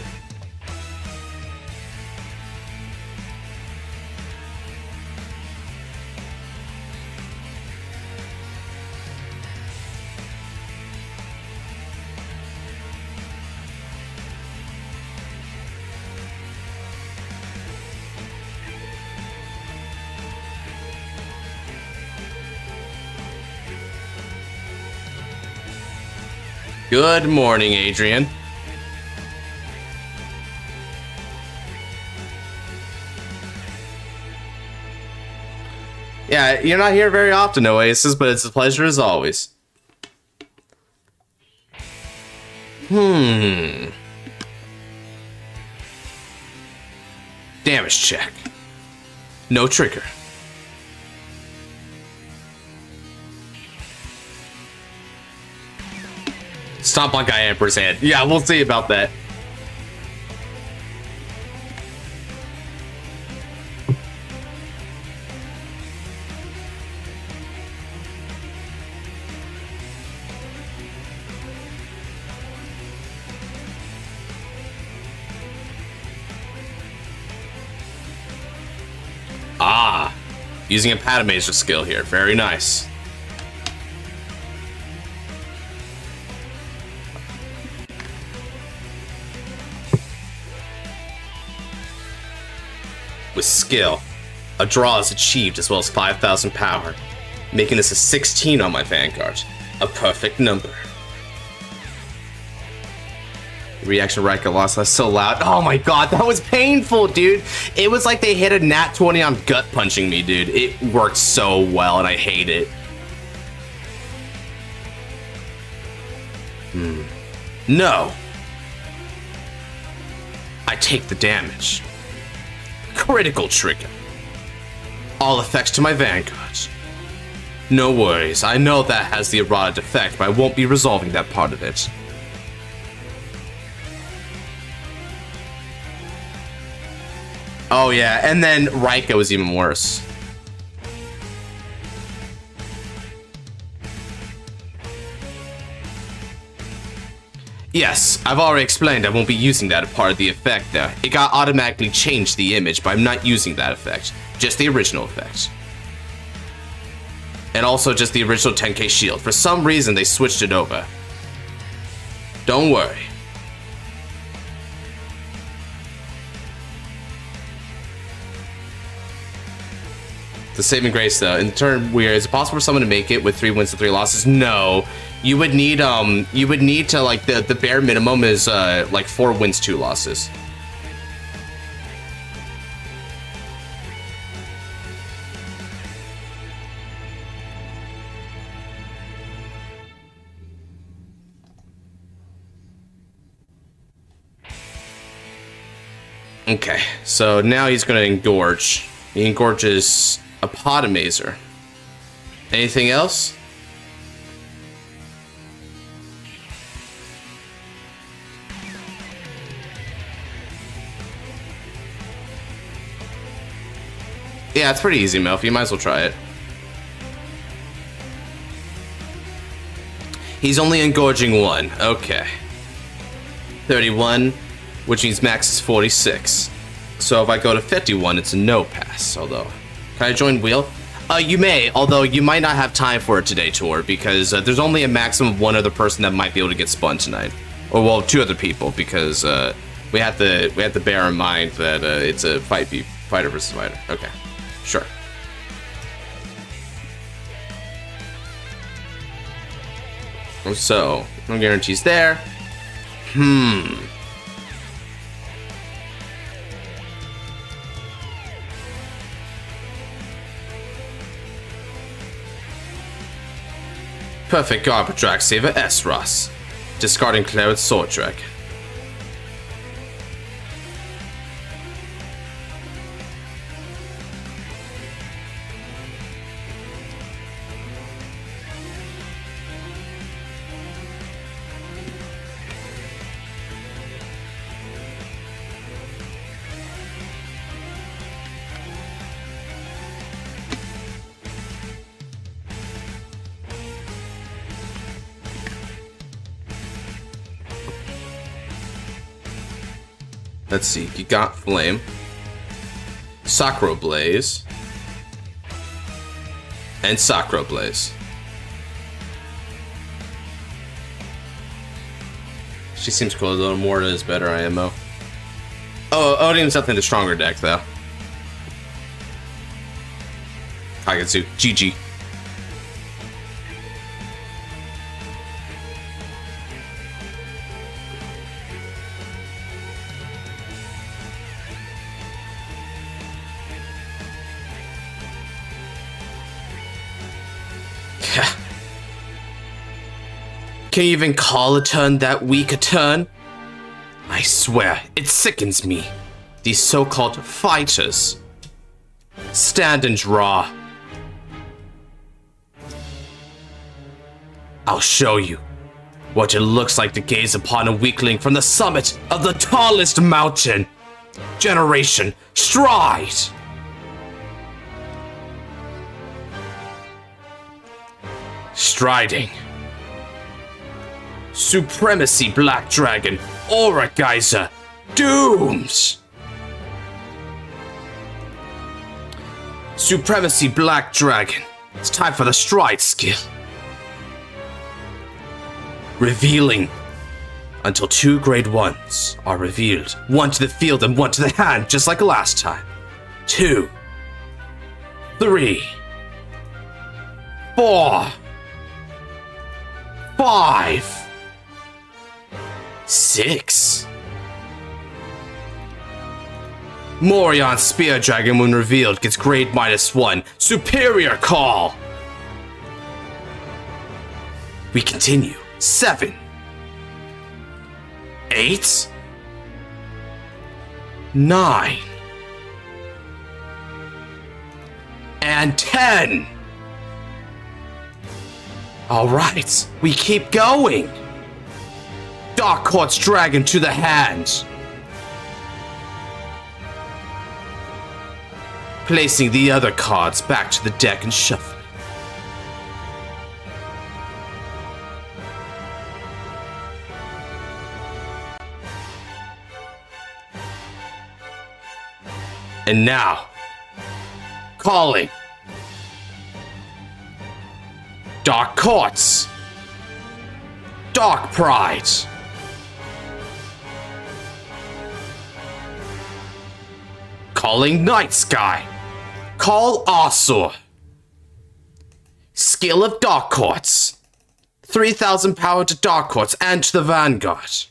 Good morning, Adrian. Yeah, you're not here very often, Oasis, but it's a pleasure as always. Damage check. No trigger. Stomp on Gaia Emperor's head. Yeah, we'll see about that. Ah, using a Padamazer skill here. Very nice. With skill, a draw is achieved as well as 5,000 power, making this a 16 on my Vanguard. A perfect number. Reaction right got lost. That's so loud. Oh my god, that was painful, dude. It was like they hit a nat 20 on gut punching me, dude. It worked so well, and I hate it. No. I take the damage. Critical trigger. All effects to my Vanguard. No worries, I know that has the errata effect, but I won't be resolving that part of it. Oh yeah, and then Raika was even worse. Yes, I've already explained I won't be using that part of the effect there. It got automatically changed the image, but I'm not using that effect. Just the original effect. And also just the original 10k shield. For some reason, they switched it over. Don't worry. The saving grace, though, in the turn where is it possible for someone to make it with 3 wins and 3 losses? No. You would need to, like, the bare minimum is like 4 wins, 2 losses. Okay, so now he's gonna engorge. He engorges a Potomazer. Anything else? Yeah, it's pretty easy, Melf. You might as well try it. He's only engorging 1. Okay. 31, which means max is 46. So if I go to 51, it's a no pass. Although, can I join wheel? You may, although you might not have time for it today, Tor, because there's only a maximum of 1 other person that might be able to get spun tonight. Or well, 2 other people, because we have to bear in mind that it's a fighter versus fighter. Okay. Sure. So, no guarantees there. Perfect Garbage Drag Saver S. Ross. Discarding Claret Sword Drag. Let's see, you got Flame, Sakura Blaze, and Sakura Blaze. She seems cool, though. Morta is better IMO. Oh, Odium's definitely the stronger deck, though. Kagetsu, GG. Can you even call a turn that weak a turn? I swear, it sickens me. These so-called fighters. Stand and draw. I'll show you what it looks like to gaze upon a weakling from the summit of the tallest mountain. Generation Stride. Striding. Supremacy Black Dragon, Aura Geyser, Dooms! Supremacy Black Dragon, it's time for the Stride skill. Revealing until 2 grade 1s are revealed. 1 to the field and 1 to the hand, just like last time. 2, 3, 4, 5, 6. Morion Spear Dragon, when revealed, gets grade -1. Superior Call. We continue. 7, 8, 9, and 10. Alright, we keep going. Dark Quartz Dragon to the hand. Placing the other cards back to the deck and shuffling. And now, calling. Dark Quartz. Dark Pride. Calling Night Sky. Call Asur. Skill of Dark Quartz. 3,000 power to Dark Quartz and to the Vanguard.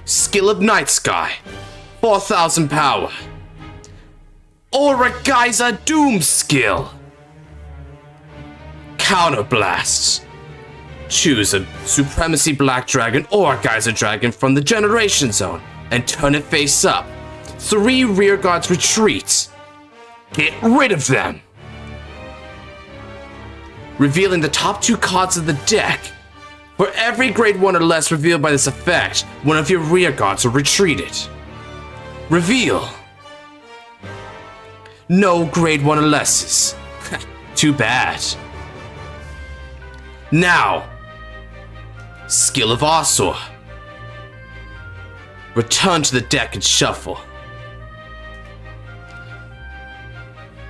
Skill of Night Sky. 4,000 power. Aura Geyser Doom skill. Counterblast. Choose a Supremacy Black Dragon or Geyser Dragon from the Generation Zone and turn it face up. 3 rear guards retreat. Get rid of them. Revealing the top 2 cards of the deck. For every grade 1 or less revealed by this effect, one of your rear guards are retreated. Reveal. No grade 1 or lesses. Too bad. Now, Skill of Asur. Return to the deck and shuffle.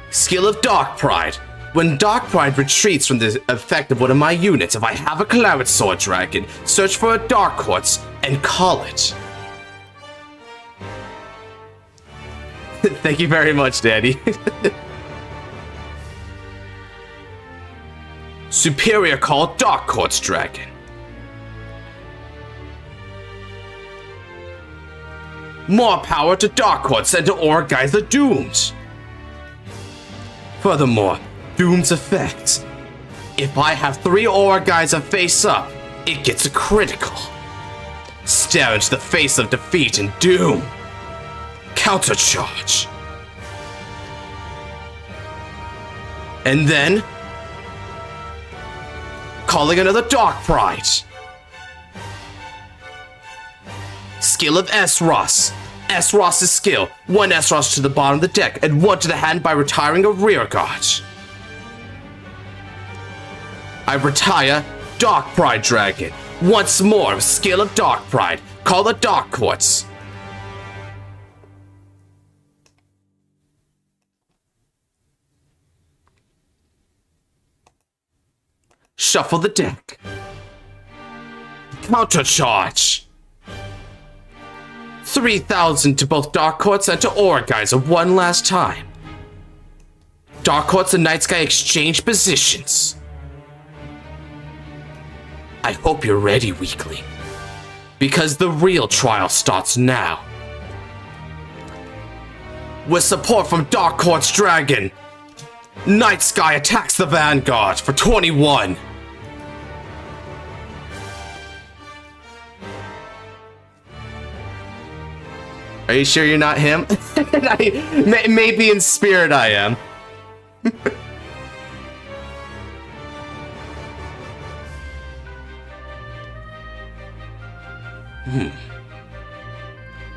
Skill of Dark Pride. When Dark Pride retreats from the effect of one of my units, if I have a Cloud Sword Dragon, search for a Dark Quartz and call it. Thank you very much, Daddy. Superior Call Dark Quartz Dragon. More power to Dark Quartz and to Aura Geyser Doomed. Furthermore, Doom's effect. If I have 3 Aura Geyser face up, it gets a critical. Stare into the face of defeat and doom. Countercharge. And then, calling another Dark Pride. Skill of S-Ross. S-Ross's skill. 1 S-Ross to the bottom of the deck and 1 to the hand by retiring a rear guard. I retire Dark Pride Dragon. Once more, skill of Dark Pride. Call the Dark Quartz. Shuffle the deck. Countercharge. 3,000 to both Dark Quartz and to Aura Geyser one last time. Dark Quartz and Night Sky exchange positions. I hope you're ready, weakling. Because the real trial starts now. With support from Dark Quartz Dragon, Night Sky attacks the Vanguard for 21. Are you sure you're not him? Maybe in spirit I am.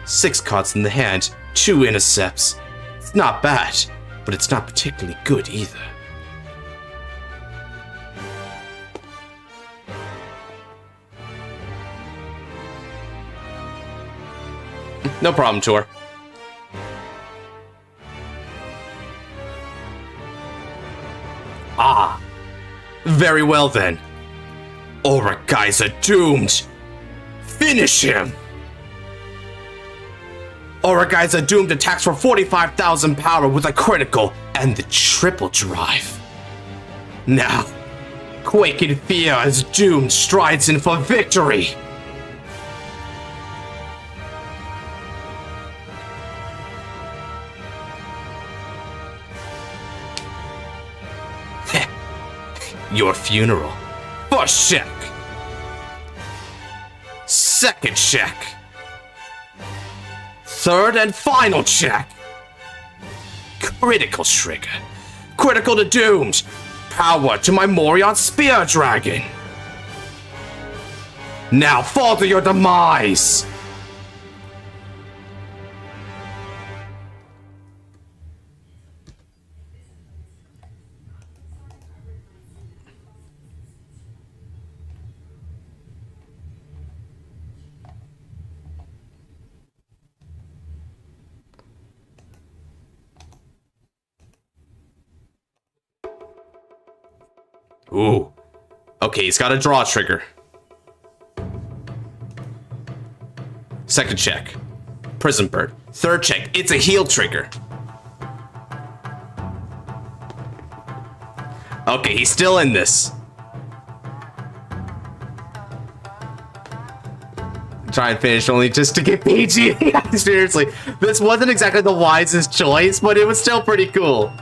6 cards in the hand, 2 intercepts. It's not bad, but it's not particularly good either. No problem, Tor. Ah, very well then. Aura Geyser doomed. Finish him! Aura Geyser Doomed attacks for 45,000 power with a critical and the triple drive. Now, quake in fear as Doomed strides in for victory. Your funeral. First check. Second check. Third and final check. Critical trigger. Critical to doomed. Power to my Morion Spear Dragon. Now fall to your demise. Ooh. Okay, he's got a draw trigger. Second check. Prison Bird. Third check. It's a heal trigger. Okay, he's still in this. Try and finish only just to get PG. Seriously, this wasn't exactly the wisest choice, but it was still pretty cool.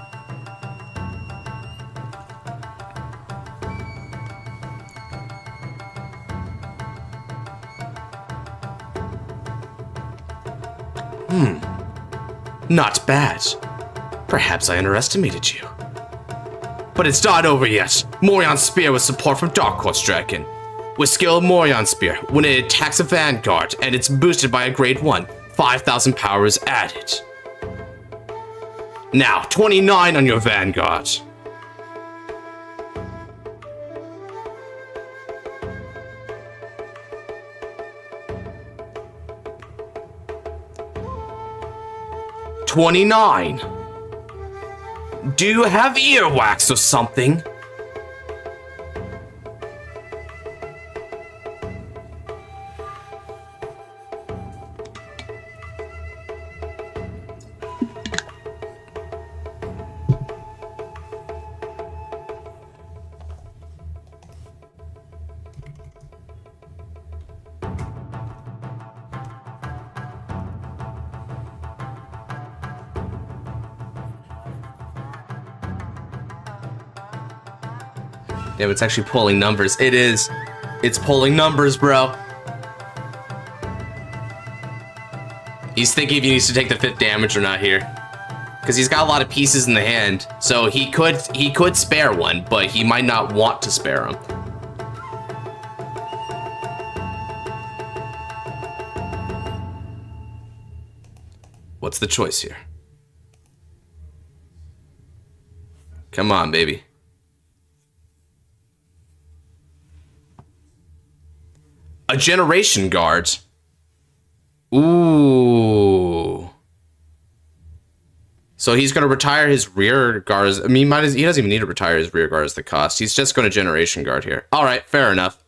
Not bad. Perhaps I underestimated you. But it's not over yet. Morion Spear with support from Dark Horse Dragon. With skill Morion Spear, when it attacks a Vanguard and it's boosted by a grade 1, 5,000 power is added. Now, 29 on your Vanguard. $29. Do you have earwax or something? Damn, it's actually pulling numbers. It is. It's pulling numbers, bro. He's thinking if he needs to take the 5th damage or not here. Because he's got a lot of pieces in the hand. So he could spare one, but he might not want to spare him. What's the choice here? Come on, baby. A Generation Guard. Ooh. So he's going to retire his rear guards. I mean, he doesn't even need to retire his rear guard as the cost. He's just going to Generation Guard here. All right, fair enough.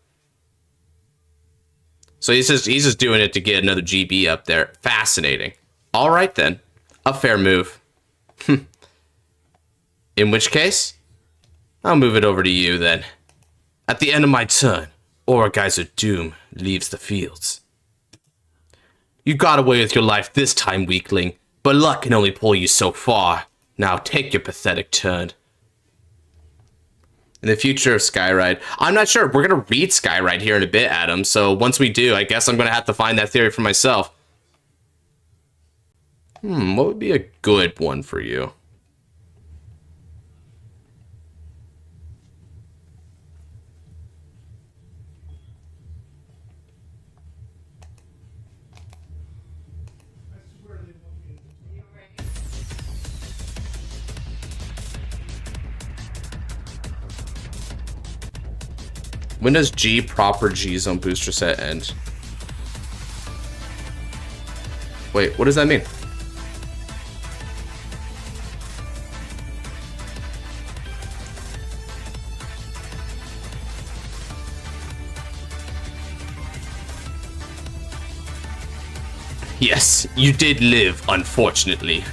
So he's just doing it to get another GB up there. Fascinating. All right, then. A fair move. In which case, I'll move it over to you, then. At the end of my turn, Geyser Doom leaves the fields. You got away with your life this time, weakling, but luck can only pull you so far. Now take your pathetic turn. In the future of Skyride, I'm not sure. We're going to read Skyride here in a bit, Adam, so once we do, I guess I'm going to have to find that theory for myself. What would be a good one for you? When does proper G zone booster set end? Wait, what does that mean? Yes, you did live, unfortunately.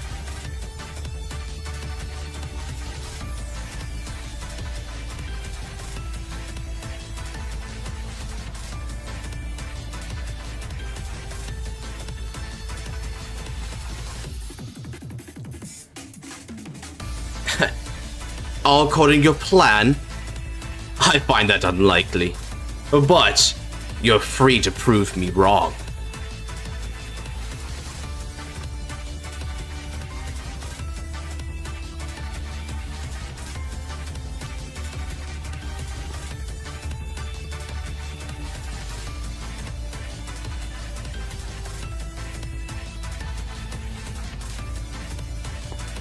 All according to your plan? I find that unlikely. But you're free to prove me wrong.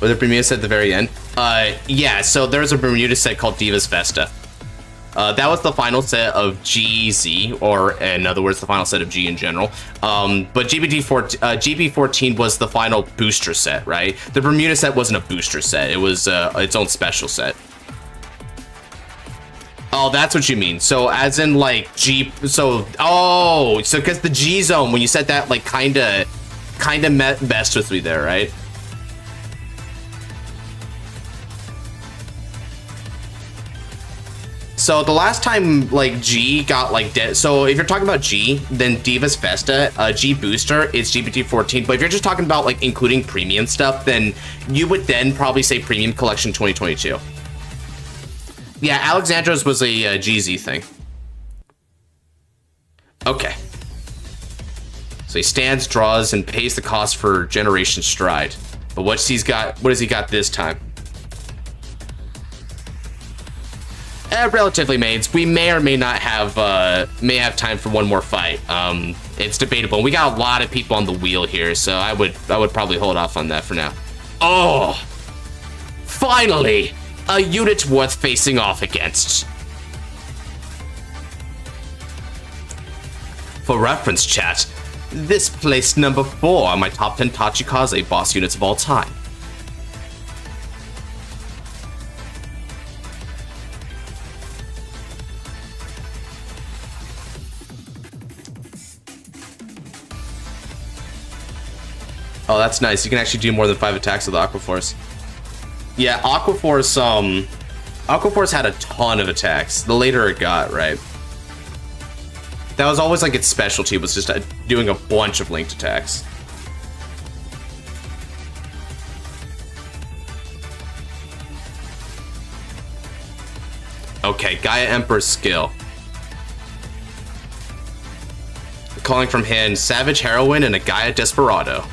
Or the Bermuda set at the very end? Yeah, so there's a Bermuda set called Divas Vesta. That was the final set of GZ, or in other words, the final set of G in general. But GB14 was the final booster set, right? The Bermuda set wasn't a booster set. It was its own special set. Oh, that's what you mean. So as in like G, so because the G zone, when you said that, like kinda messed with me there, right? So the last time like G got like dead, so if you're talking about G, then Divas Festa, G Booster, it's GPT-14. But if you're just talking about like including premium stuff, then you would then probably say Premium Collection 2022. Yeah, Alexandra's was a GZ thing. Okay. So he stands, draws, and pays the cost for Generation Stride. But what has he got this time? Relatively maids. We may or may not have time for one more fight. It's debatable. We got a lot of people on the wheel here, so I would probably hold off on that for now. Oh, finally, a unit worth facing off against. For reference, chat, this placed number 4 on my top 10 Tachikaze boss units of all time. Oh, that's nice. You can actually do more than 5 attacks with Aquaforce. Yeah, Aquaforce had a ton of attacks. The later it got, right? That was always like its specialty, was just doing a bunch of linked attacks. Okay, Gaia Emperor's skill. Calling from hand, Savage Heroine and a Gaia Desperado.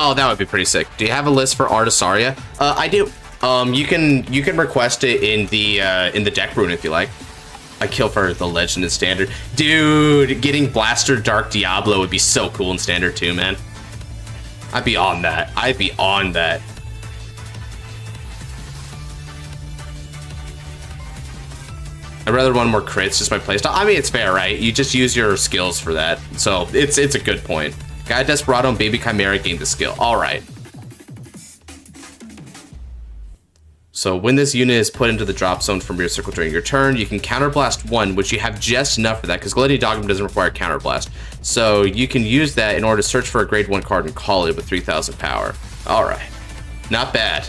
Oh, that would be pretty sick. Do you have a list for Artisaria? I do. You can request it in the deck rune if you like. I kill for the legend in standard. Dude, getting Blaster Dark Diablo would be so cool in standard too, man. I'd be on that. I'd be on that. I'd rather run more crits just by playstyle. I mean, it's fair, right? You just use your skills for that. So it's a good point. Gaia Desperado and Baby Chimera gain the skill. Alright. So when this unit is put into the drop zone from your circle during your turn, you can counterblast 1, which you have just enough for that, because Glenny Dogma doesn't require counterblast. So you can use that in order to search for a grade 1 card and call it with 3000 power. Alright. Not bad.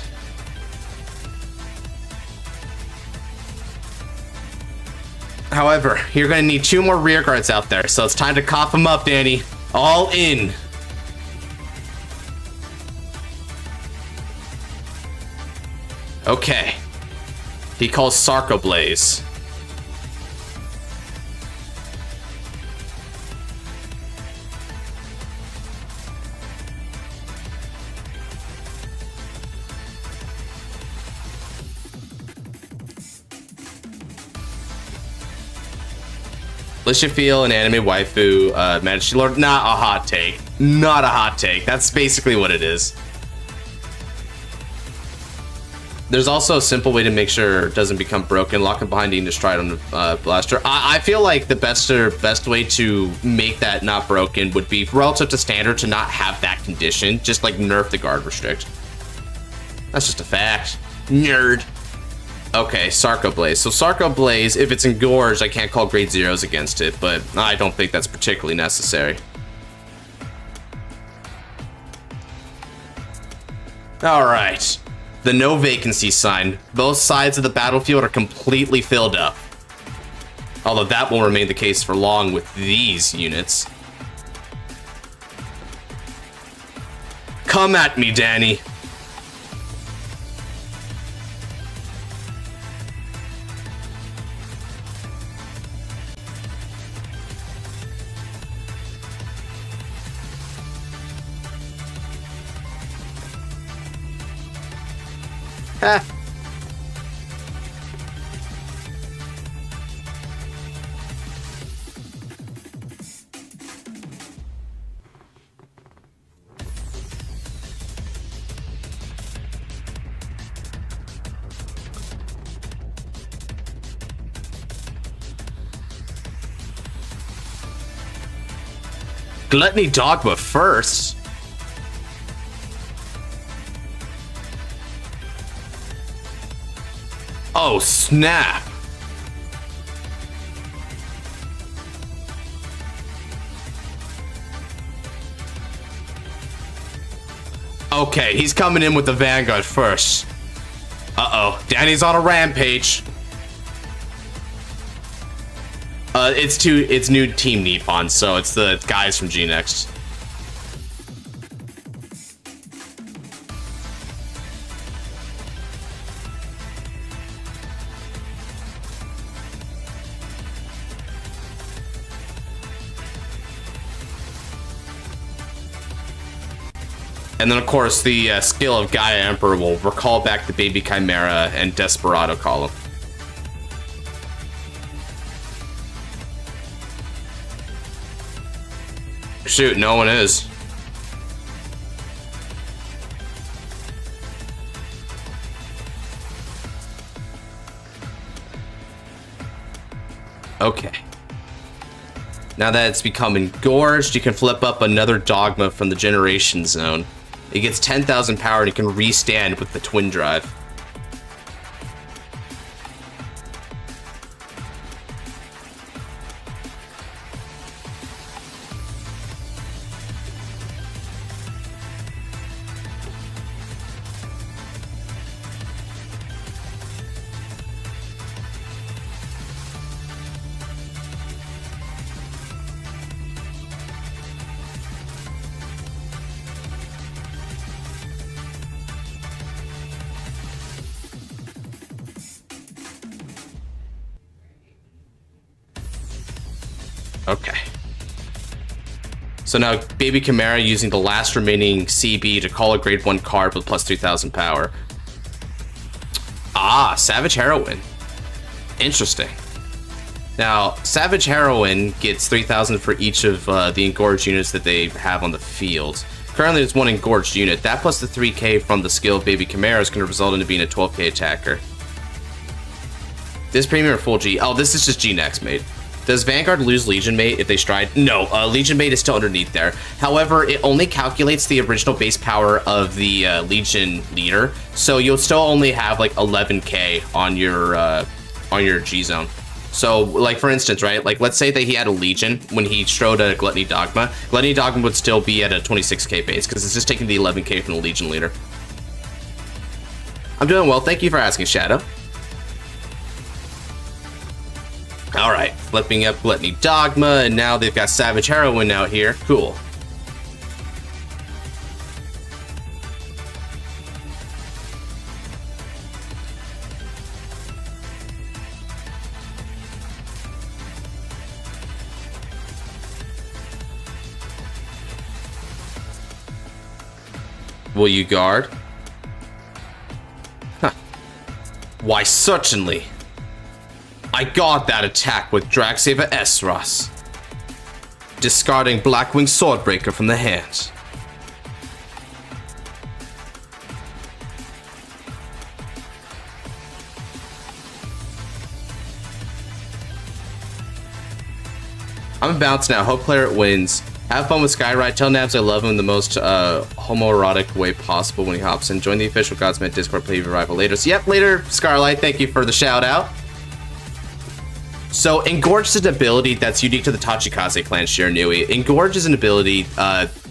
However, you're going to need 2 more rear guards out there, so it's time to cough them up, Danny. All in. Okay. He calls Sarco Blaze. Lishafeel, an anime waifu, Majesty Lord. Not a hot take. Not a hot take. That's basically what it is. There's also a simple way to make sure it doesn't become broken. Lock it behind English Stride on the blaster. I feel like the best way to make that not broken would be relative to standard to not have that condition. Just like nerf the guard restrict. That's just a fact. Nerd. Okay, Sarco Blaze. So Sarco Blaze, if it's engorged, I can't call grade 0s against it, but I don't think that's particularly necessary. Alright. The no vacancy sign. Both sides of the battlefield are completely filled up. Although that won't remain the case for long with these units. Come at me, Danny. Gluttony Dogma first. Oh, snap. Okay, he's coming in with the Vanguard first. Uh-oh, Danny's on a rampage. It's new Team Nippon, so it's the guys from G-Next. And then, of course, the skill of Gaia Emperor will recall back the Baby Chimera and Desperado column. Shoot, no one is. Okay. Now that it's become engorged, you can flip up another Dogma from the Generation Zone. It gets 10,000 power and it can restand with the Twin Drive. Okay. So now Baby Chimera using the last remaining CB to call a grade 1 card with plus 3,000 power. Ah, Savage Heroine. Interesting. Now, Savage Heroine gets 3,000 for each of the engorged units that they have on the field. Currently, there's one engorged unit. That plus the 3k from the skill of Baby Chimera is going to result into being a 12k attacker. This premium or full G? Oh, this is just G-Next made. Does Vanguard lose Legion Mate if they stride? No, Legion Mate is still underneath there. However, it only calculates the original base power of the Legion leader, so you'll still only have like 11k on your G zone. So, like for instance, right? Like let's say that he had a Legion when he strode a Gluttony Dogma. Gluttony Dogma would still be at a 26k base because it's just taking the 11k from the Legion leader. I'm doing well. Thank you for asking, Shadow. Alright, flipping up Gluttony Dogma, and now they've got Savage Heroine out here. Cool. Will you guard? Huh. Why, certainly. I guard that attack with Dragsaber Esros, discarding Blackwing Swordbreaker from the hand. I'm a bounce now. Hope Claret wins. Have fun with Skyride. Tell Nabs I love him in the most homoerotic way possible when he hops in. Join the official Godsmith Discord. Play Revival later. So yep, later, Scarlight. Thank you for the shout out. So, Engorge is an ability that's unique to the Tachikaze clan Shiranui. Engorge is an ability,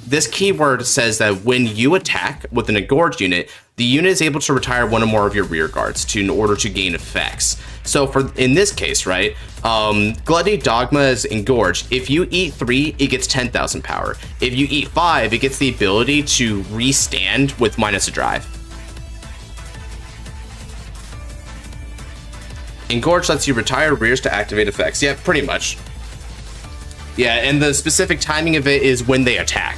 this keyword says that when you attack with an Engorged unit, the unit is able to retire one or more of your rear guards in order to gain effects. So, in this case, right, Gluttony Dogma is Engorged. If you eat 3, it gets 10,000 power. If you eat 5, it gets the ability to restand with minus a drive. Engorge lets you retire rears to activate effects. Yeah, pretty much. Yeah, and the specific timing of it is when they attack.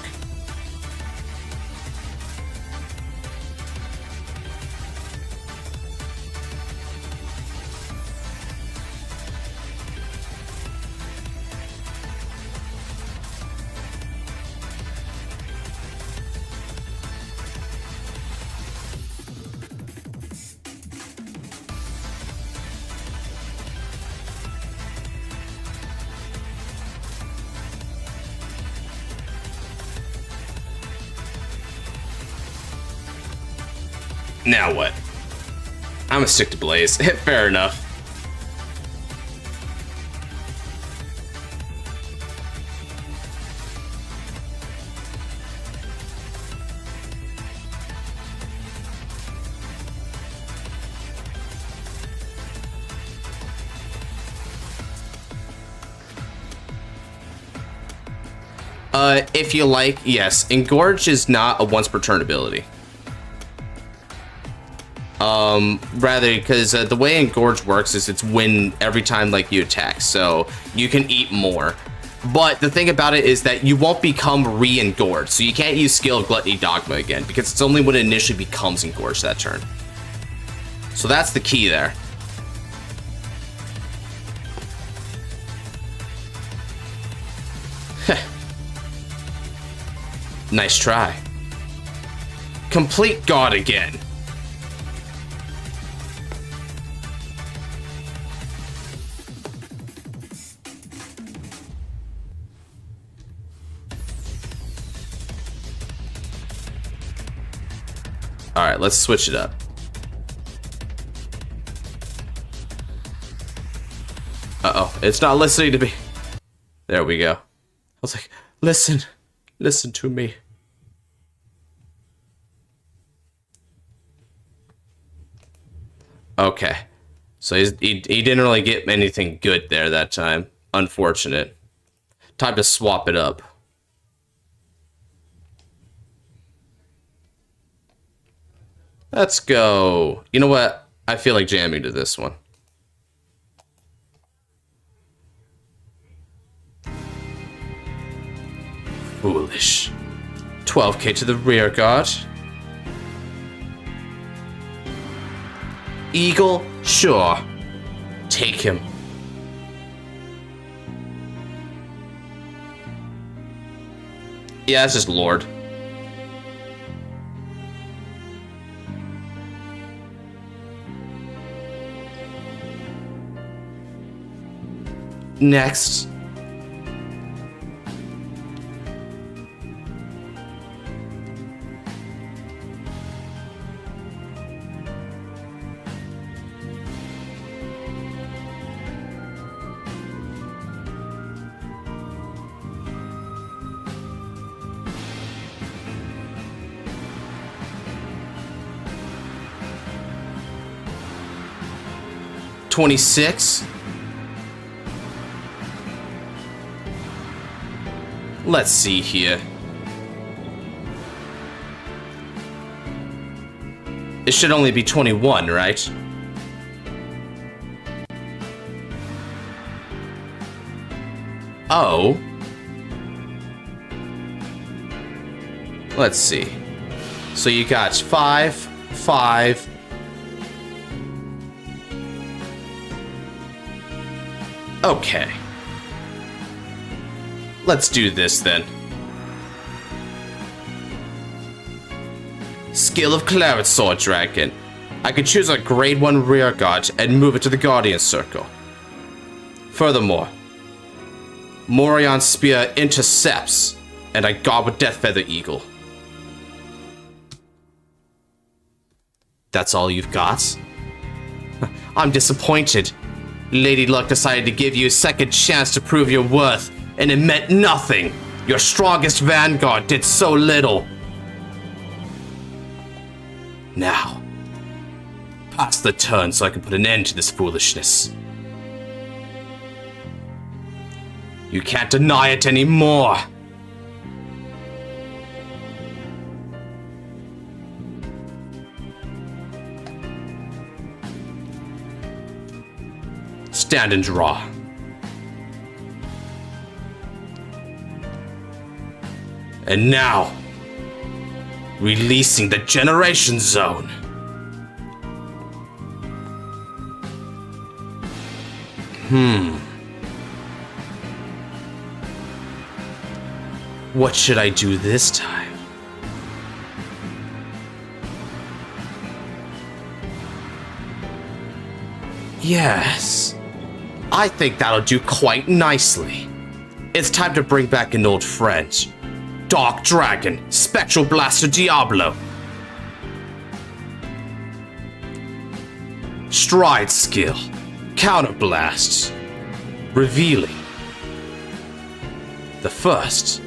Now what? I'm gonna stick to Blaze. Fair enough. If you like, yes, Engorge is not a once per turn ability. Rather, because the way Engorge works is it's when every time like you attack, so you can eat more. But the thing about it is that you won't become re-engorged, so you can't use Skill of Gluttony Dogma again, because it's only when it initially becomes engorged that turn. So that's the key there. Nice try. Complete God again. All right, let's switch it up. Uh-oh, it's not listening to me. There we go. I was like, listen to me. Okay, so he didn't really get anything good there that time. Unfortunate. Time to swap it up. Let's go. You know what? I feel like jamming to this one. Foolish. 12k to the rear guard. Eagle, sure. Take him. Yeah, it's just Lord. Next. $26. Let's see here. It should only be 21, right? Oh. Let's see. So you got 5, 5. Okay. Let's do this then. Skill of Cloud Sword Dragon. I could choose a grade 1 rear guard and move it to the Guardian Circle. Furthermore, Morion Spear intercepts, and I guard with Death Feather Eagle. That's all you've got? I'm disappointed. Lady Luck decided to give you a second chance to prove your worth, and it meant nothing. Your strongest Vanguard did so little. Now, pass the turn so I can put an end to this foolishness. You can't deny it anymore. Stand and draw. And now, releasing the Generation Zone. What should I do this time? Yes, I think that'll do quite nicely. It's time to bring back an old friend. Dark Dragon, Spectral Blaster Diablo. Stride skill. Counterblast. Revealing. The first.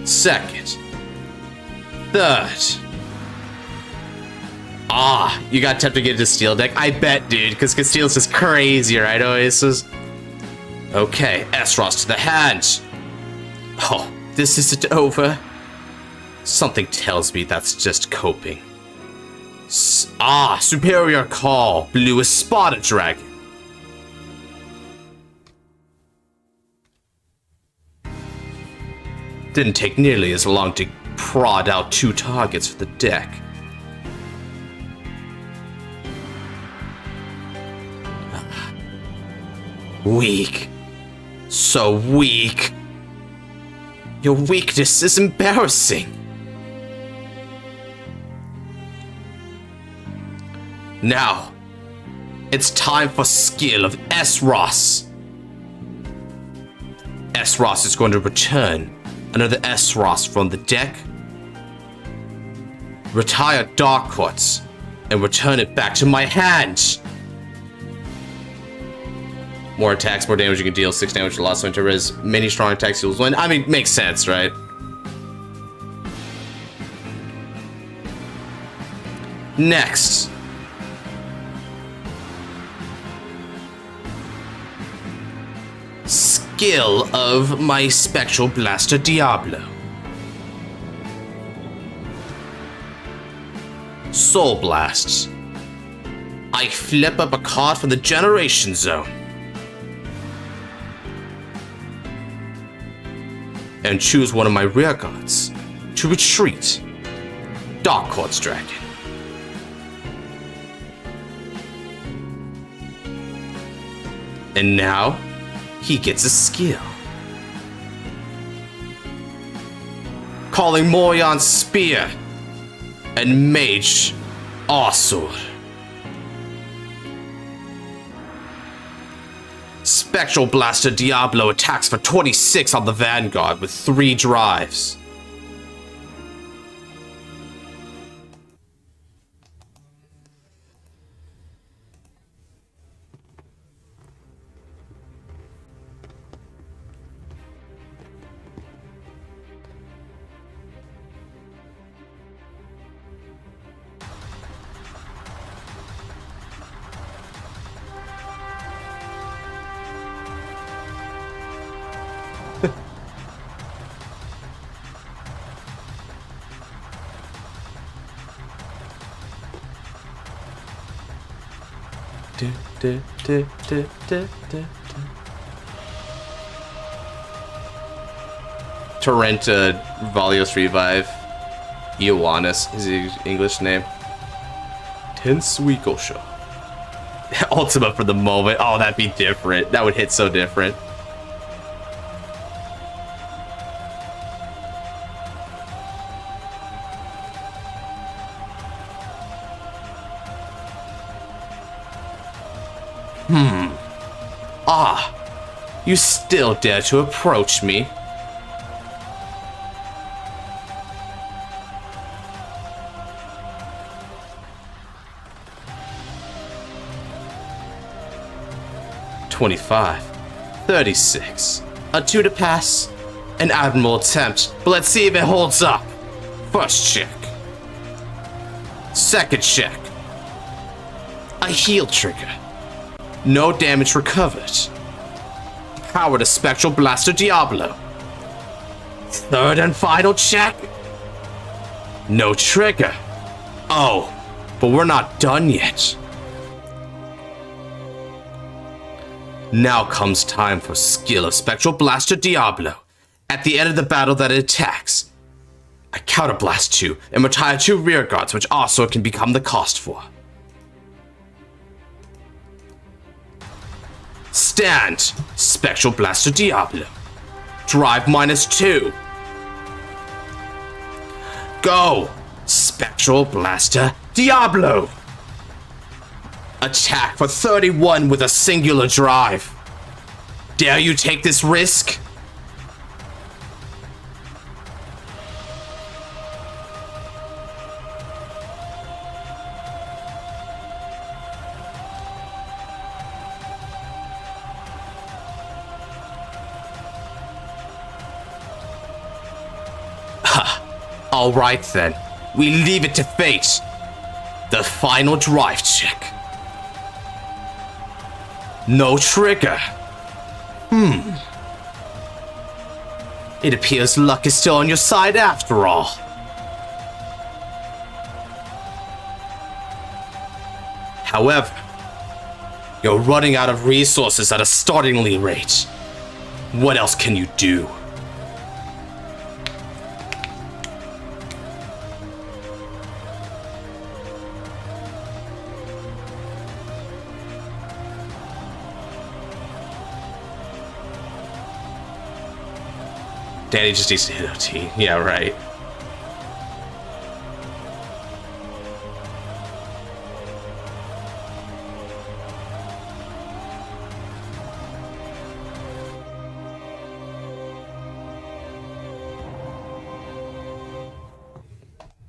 Second. Third. Ah, you got tempted to get into Steel deck? I bet, dude, because Steel's just crazy, right, Oasis? Okay, S-Ross to the hand. Oh, this isn't over. Something tells me that's just coping. Superior Call. Bluest Spotted Dragon. Didn't take nearly as long to prod out 2 targets for the deck. Weak. So weak. Your weakness is embarrassing. Now, it's time for skill of S-Ross. S-Ross is going to return another S-Ross from the deck, retire Dark Quartz, and return it back to my hand. More attacks, more damage you can deal, 6 damage to lost winter res, many strong attacks you'll win. I mean, makes sense, right? Next. Skill of my Spectral Blaster Diablo. Soul Blast. I flip up a card from the Generation Zone. And choose one of my rear guards to retreat. Dark Quartz Dragon. And now, he gets a skill. Calling Moyon's Spear and Mage Arsor. Spectral Blaster Diablo attacks for 26 on the Vanguard with 3 drives. Torrenta Valios Revive. Ioannis is his English name. Tensuiko Show. Ultima for the moment. Oh, that'd be different. That would hit so different. You still dare to approach me? $25, $36, a 2 to pass, an admirable attempt, but let's see if it holds up. First check. Second check. A heal trigger. No damage recovered. Power to Spectral Blaster Diablo. Third and final check. No trigger. Oh, but we're not done yet. Now comes time for skill of Spectral Blaster Diablo. At the end of the battle that it attacks, I counterblast 2 and retire 2 rear guards, which also can become the cost for. Stand, Spectral Blaster Diablo. Drive -2. Go, Spectral Blaster Diablo. Attack for 31 with a singular drive. Dare you take this risk? Alright then, we leave it to fate. The final drive check. No trigger. It appears luck is still on your side after all. However, you're running out of resources at a startlingly rate. What else can you do? Danny just needs to hit OT. Yeah, right.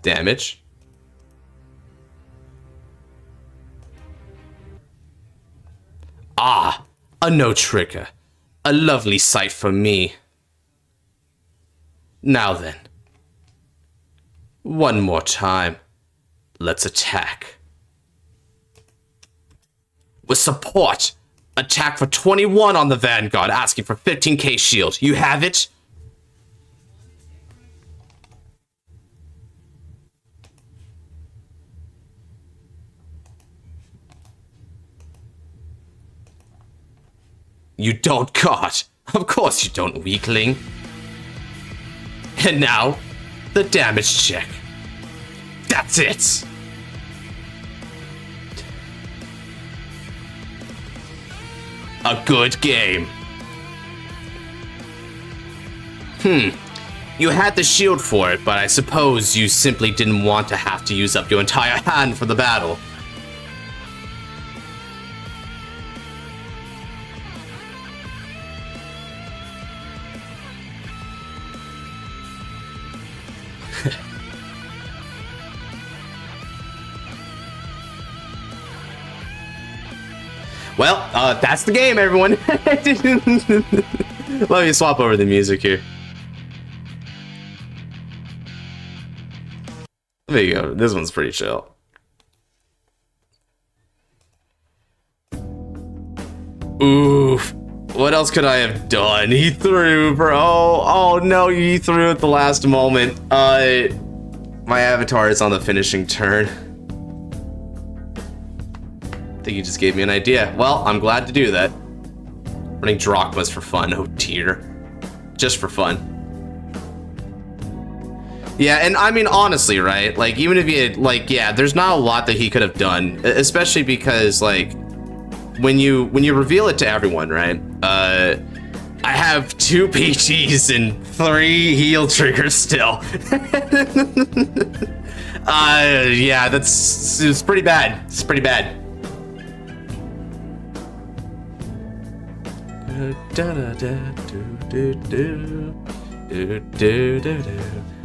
Damage. Ah, a no trigger. A lovely sight for me. Now then. One more time. Let's attack. With support, attack for 21 on the Vanguard, asking for 15k shield. You have it? You don't, God. Of course you don't, weakling. And now, the damage check. That's it! A good game. You had the shield for it, but I suppose you simply didn't want to have to use up your entire hand for the battle. Well, that's the game, everyone. Let me swap over the music here. There you go. This one's pretty chill. Oof. What else could I have done? He threw, bro. Oh no, he threw at the last moment. My avatar is on the finishing turn. I think you just gave me an idea. Well, I'm glad to do that. Running drachmas for fun. Oh dear. Just for fun. Yeah, and I mean, honestly, right? Like, even if he had, like, yeah, there's not a lot that he could have done, especially because, like, when you reveal it to everyone, right? I have 2 PTs and 3 heal triggers still. Yeah, it's pretty bad. It's pretty bad.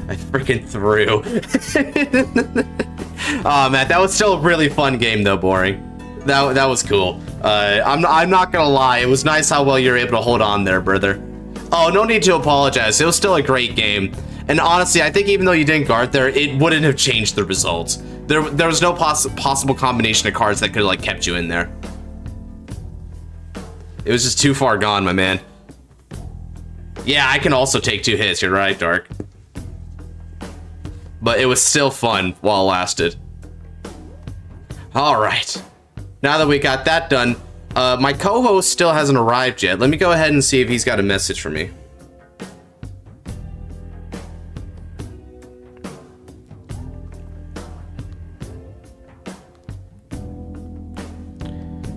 I freaking threw. Oh man, that was still a really fun game though, Boring. That was cool. I'm not gonna lie, it was nice how well you're able to hold on there, brother. Oh, no need to apologize. It was still a great game. And honestly, I think even though you didn't guard there, it wouldn't have changed the results. There was no possible combination of cards that could have like kept you in there. It was just too far gone, my man. Yeah, I can also take 2 hits. You're right, Dark. But it was still fun while it lasted. All right. Now that we got that done, my co-host still hasn't arrived yet. Let me go ahead and see if he's got a message for me.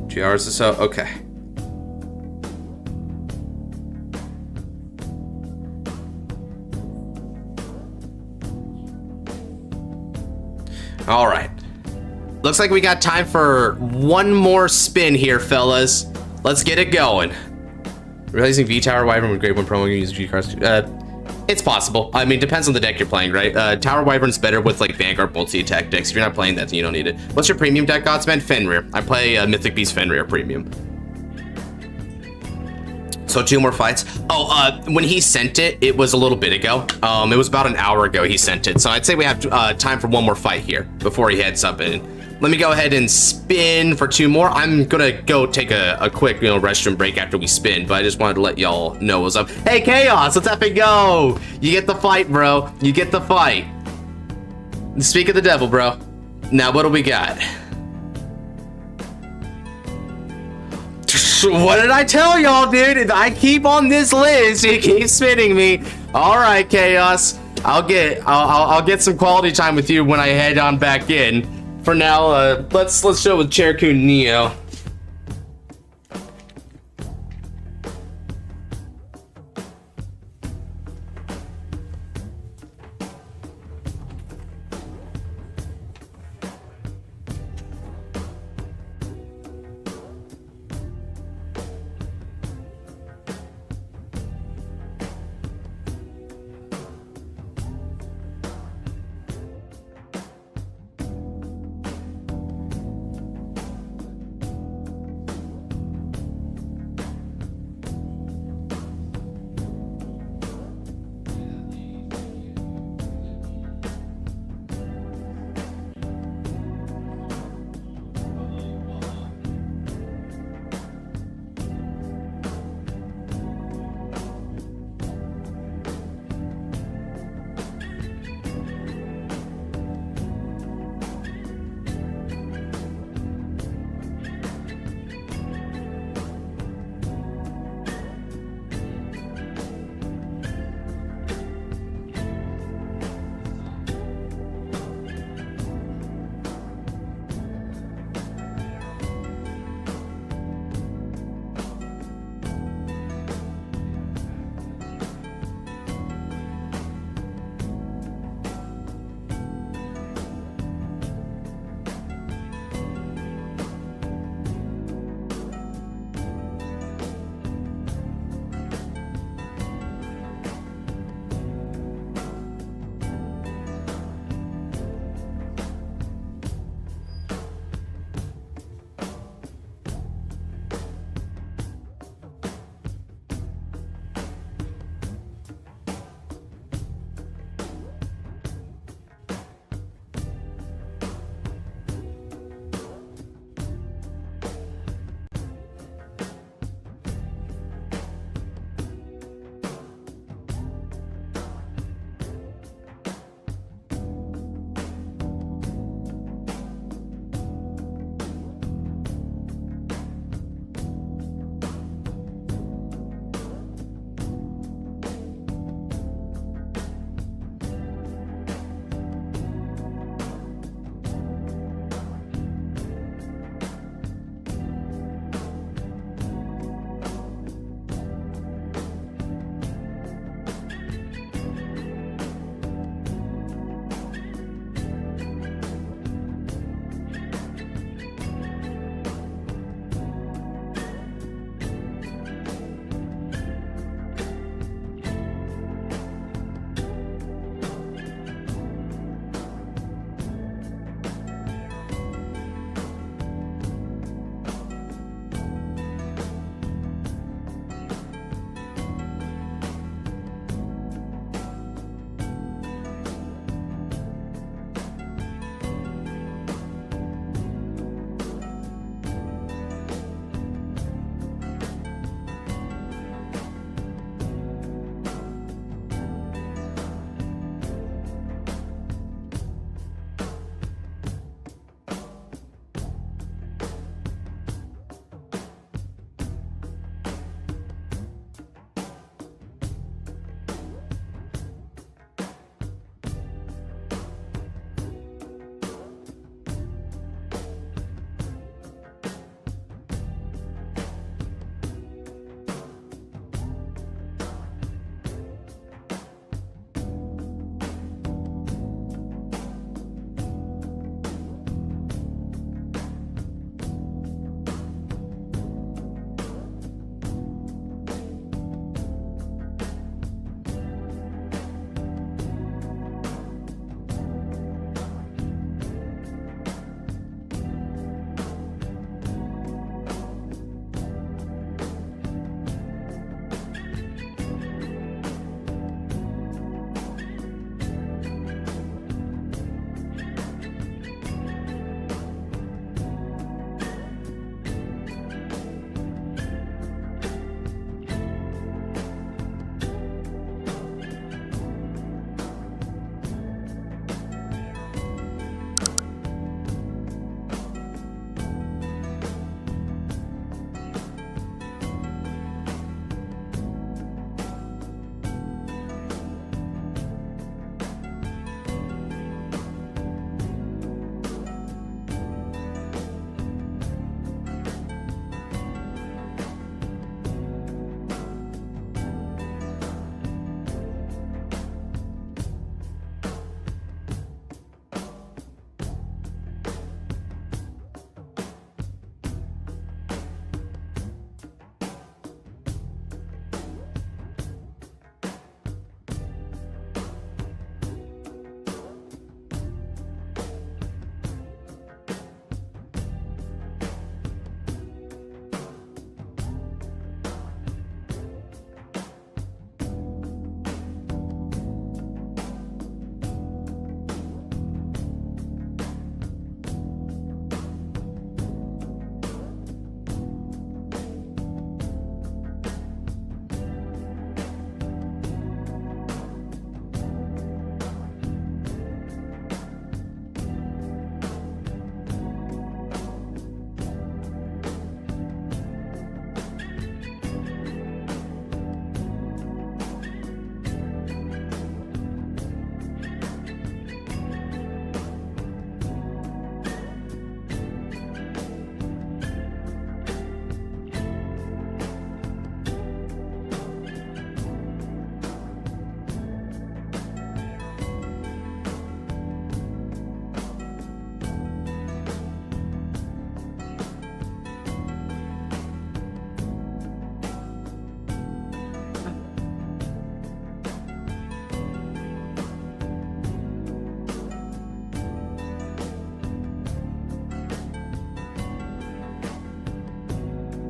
Two hours or so? Okay. All right. Looks like we got time for one more spin here, fellas. Let's get it going. Replacing V-Tower Wyvern with Great One promo, you use G cards. It's possible. I mean, depends on the deck you're playing, right? Tower Wyvern's better with like Vanguard multi-attack decks. If you're not playing that, then you don't need it. What's your premium deck, Godsman? Fenrir. I play Mythic Beast Fenrir premium. So 2 more fights. Oh, when he sent it, it was a little bit ago. It was about an hour ago he sent it. So I'd say we have time for 1 more fight here before he heads up in. Let me go ahead and spin for 2 more. I'm gonna go take a quick, restroom break after we spin, but I just wanted to let y'all know what's up. Hey, Chaos, let's have it go. You get the fight, bro. You get the fight. Speak of the devil, bro. Now, what do we got? What did I tell y'all, dude? I keep on this list. You keep spinning me. All right, Chaos. I'll get some quality time with you when I head on back in. For now, let's show with Cherokee Neo.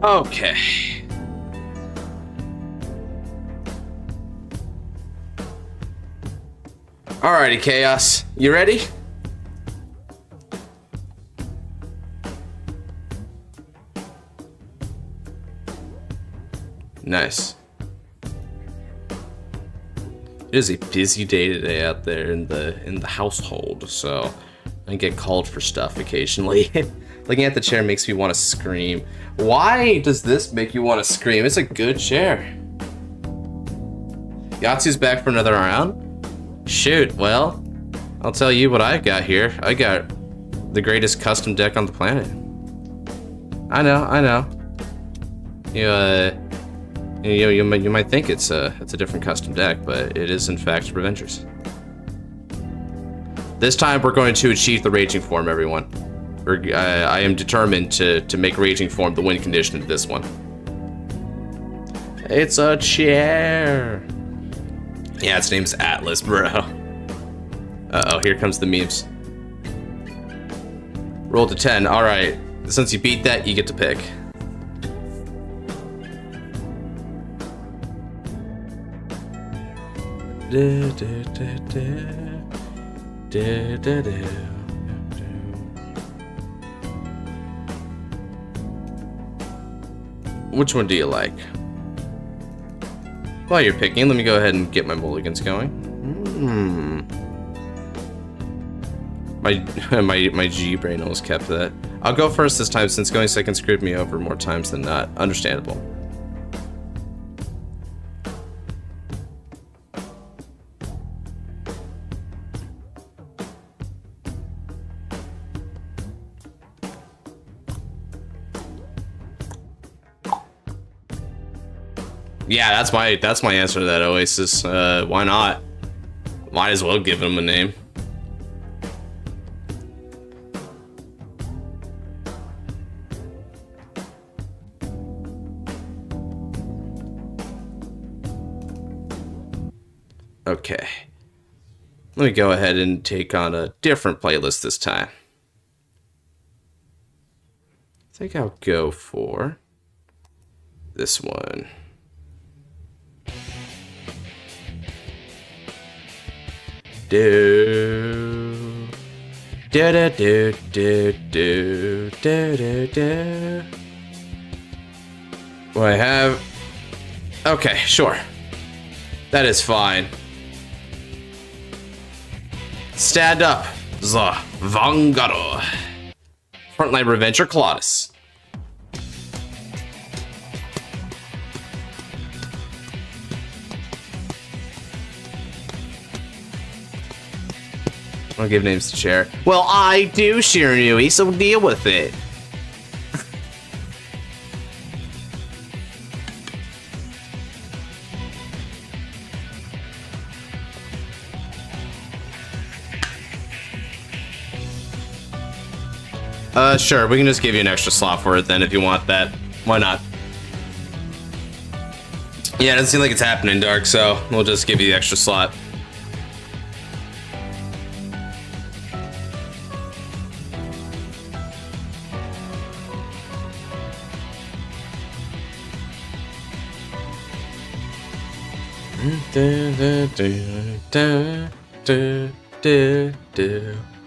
Okay. Alrighty, Chaos. You ready? Nice. It is a busy day today out there in the household, so I get called for stuff occasionally. Looking at the chair makes me want to scream. Why does this make you want to scream? It's a good chair. Yatsu's back for another round? Shoot, well, I'll tell you what I've got here. I got the greatest custom deck on the planet. I know. You might think it's a different custom deck, but it is in fact Revengers. This time we're going to achieve the Raging Form, everyone. I am determined to make Raging Form the win condition of this one. It's a chair. Yeah, its name's Atlas, bro. Uh-oh, here comes the memes. Roll to 10. All right, since you beat that, you get to pick. Which one do you like? While you're picking, let me go ahead and get my mulligans going. My G brain almost kept that. I'll go first this time since going second screwed me over more times than not. Understandable. Yeah, that's my answer to that, Oasis. Why not? Might as well give him a name. Okay. Let me go ahead and take on a different playlist this time. I think I'll go for this one. Do do do do do do do do. What I have? Okay, sure. That is fine. Stand up, the Vanguard. Frontline Revenger Colossus. I'll give names to share. Well, I do, Shiranui, so deal with it. Sure, we can just give you an extra slot for it then if you want that. Why not? Yeah, it doesn't seem like it's happening, Dark, so we'll just give you the extra slot.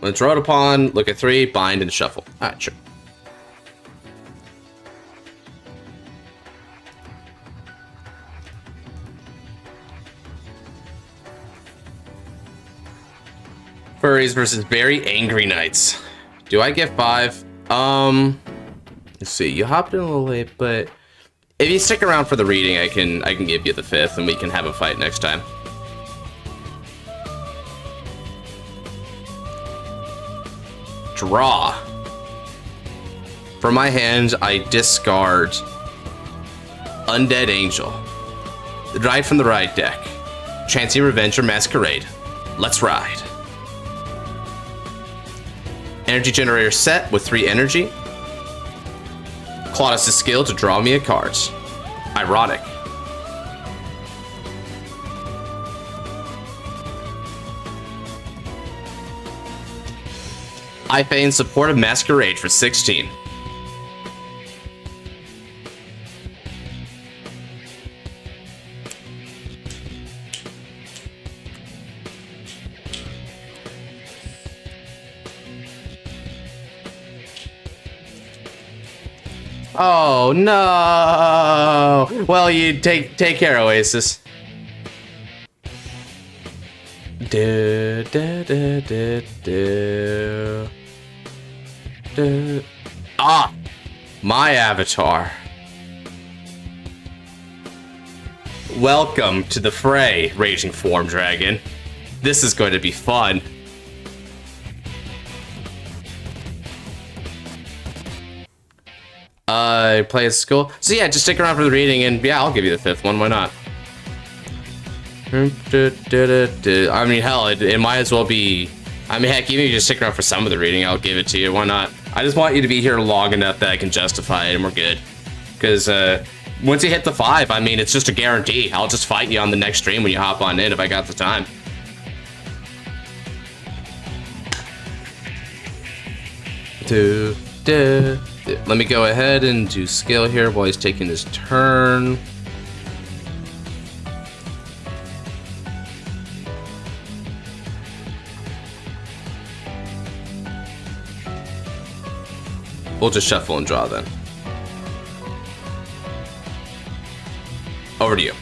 Let's draw it upon, look at 3, bind, and shuffle. Alright, sure. Furries versus very angry knights. Do I get 5? Let's see. You hopped in a little late, but if you stick around for the reading, I can give you the 5th, and we can have a fight next time. Draw. From my hand, I discard Undead Angel. Ride from the ride deck. Transient Revenge or Masquerade. Let's ride. Energy generator set with 3 energy. Claudius' skill to draw me a card. Ironic. I feign support of Masquerade for 16. Oh no! Well, you take care, Oasis. Do, do, do, do, do. Do. Ah! My avatar. Welcome to the fray, Raging Form Dragon. This is going to be fun. Play at school. So yeah, just stick around for the reading, and yeah, I'll give you the 5th one. Why not? I mean, hell, it might as well be. I mean, heck, even if you just stick around for some of the reading, I'll give it to you. Why not? I just want you to be here long enough that I can justify it, and we're good. Because once you hit the 5, I mean, it's just a guarantee. I'll just fight you on the next stream when you hop on in if I got the time. Let me go ahead and do skill here while he's taking his turn. We'll just shuffle and draw then. Over to you.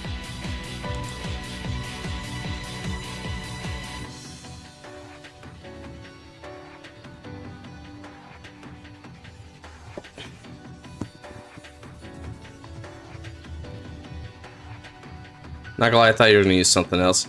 Not gonna lie, I thought you were gonna use something else.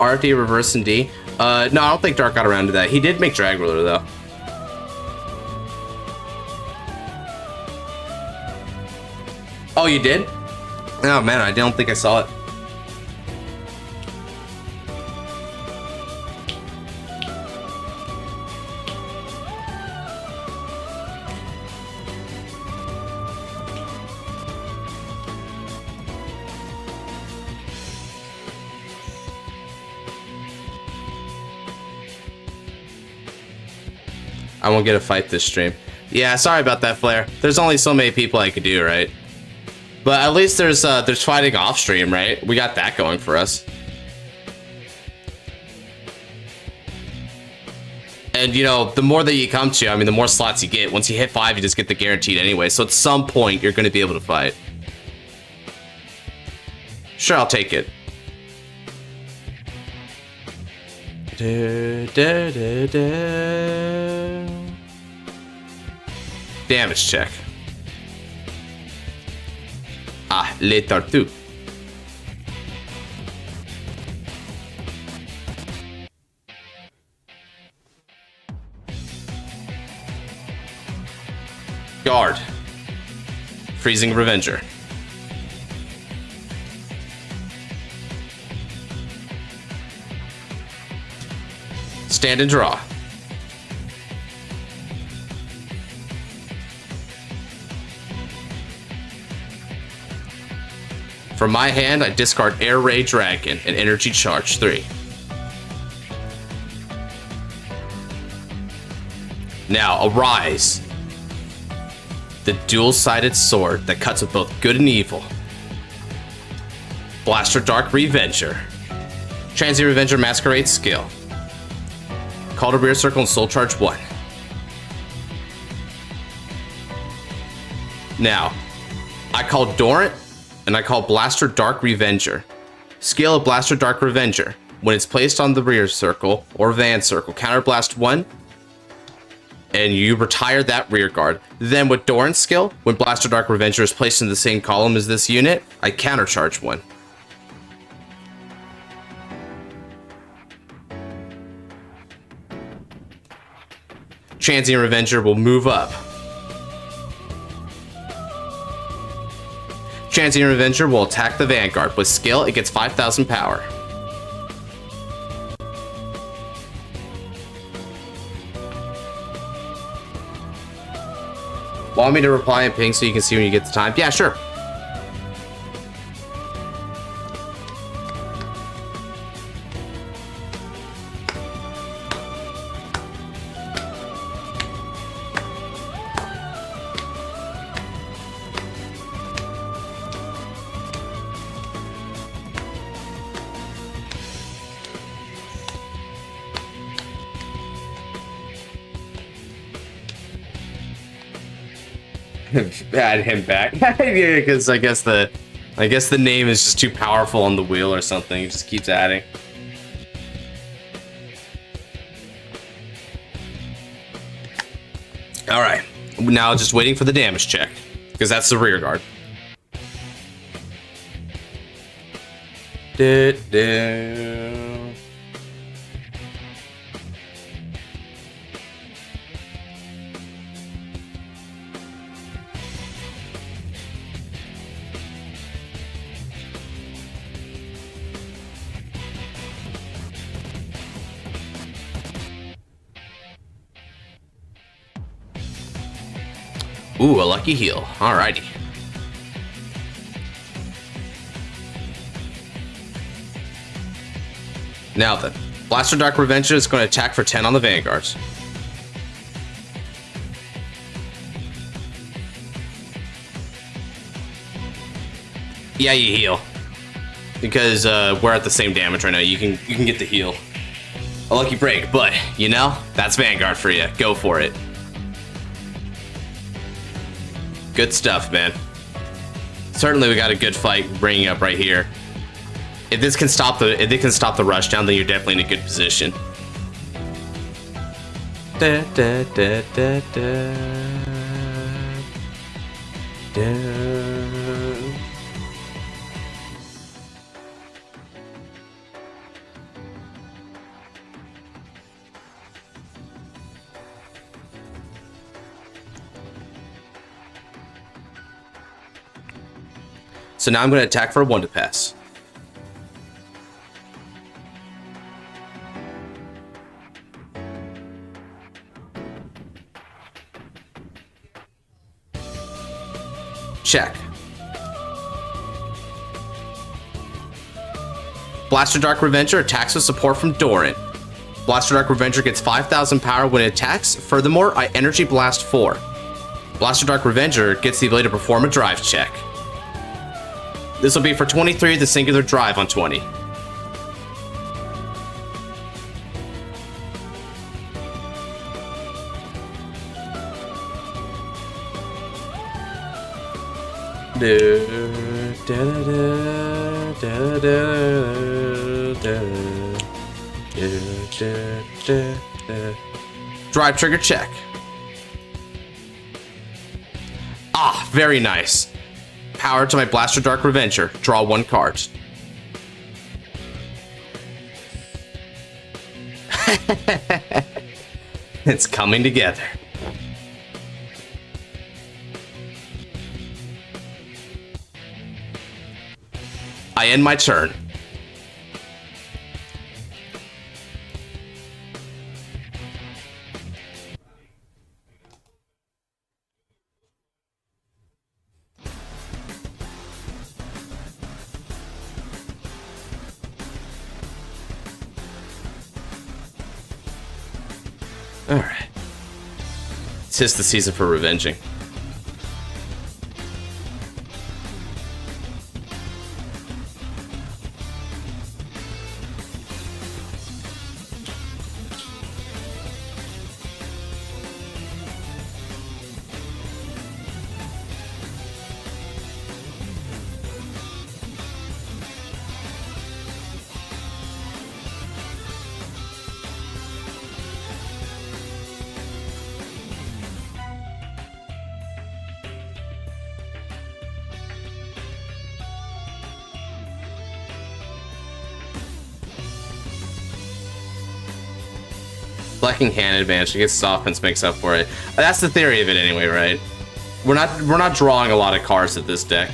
RD reverse and D. No, I don't think Dark got around to that. He did make Drag Ruler though. Oh, you did? Oh man, I don't think I saw it. I won't get a fight this stream. Yeah, sorry about that, Flare. There's only so many people I could do, right? But at least there's fighting off stream, right? We got that going for us. And you know, the more that you come to, I mean, the more slots you get. Once you hit 5, you just get the guaranteed anyway. So at some point, you're going to be able to fight. Sure, I'll take it. Damage check. Ah, les tortues. Guard. Freezing Revenger. Stand and draw. From my hand, I discard Air Ray Dragon and Energy Charge 3. Now, arise. The dual-sided sword that cuts with both good and evil. Blaster Dark Revenger. Transient Revenger Masquerade skill. Call to Rear Circle and Soul Charge 1. Now, I call Dorant and I call Blaster Dark Revenger. Skill of Blaster Dark Revenger. When it's placed on the rear circle or van circle, counterblast 1, and you retire that rear guard. Then with Dorant's skill, when Blaster Dark Revenger is placed in the same column as this unit, I countercharge 1. Transient Revenger will move up. Transient Revenger will attack the Vanguard. With skill, it gets 5,000 power. Want me to reply in ping so you can see when you get the time? Yeah, sure. Add him back. Yeah, because I guess the name is just too powerful on the wheel or something. It just keeps adding. All right, now just waiting for the damage check because that's the rear guard. Ooh, a lucky heal. Alrighty. Now then, Blaster Dark Revenger is going to attack for 10 on the Vanguards. Yeah, you heal. Because we're at the same damage right now. You can get the heal. A lucky break, but you know, that's Vanguard for you. Go for it. Good stuff, man. Certainly we got a good fight bringing up right here. If they can stop the rushdown, then you're definitely in a good position. Da, da, da, da, da. Da. So now I'm going to attack for a 1 to pass. Check. Blaster Dark Revenger attacks with support from Doran. Blaster Dark Revenger gets 5,000 power when it attacks. Furthermore, I Energy Blast 4. Blaster Dark Revenger gets the ability to perform a drive check. This will be for 23 the singular drive on 20. Drive trigger check. Ah, very nice. Power to my Blaster Dark Revenger. Draw 1 card. It's coming together. I end my turn. Alright. It's just the season for revenging. Lacking hand advantage, it gets offense makes up for it. That's the theory of it anyway, right? We're not drawing a lot of cards at this deck.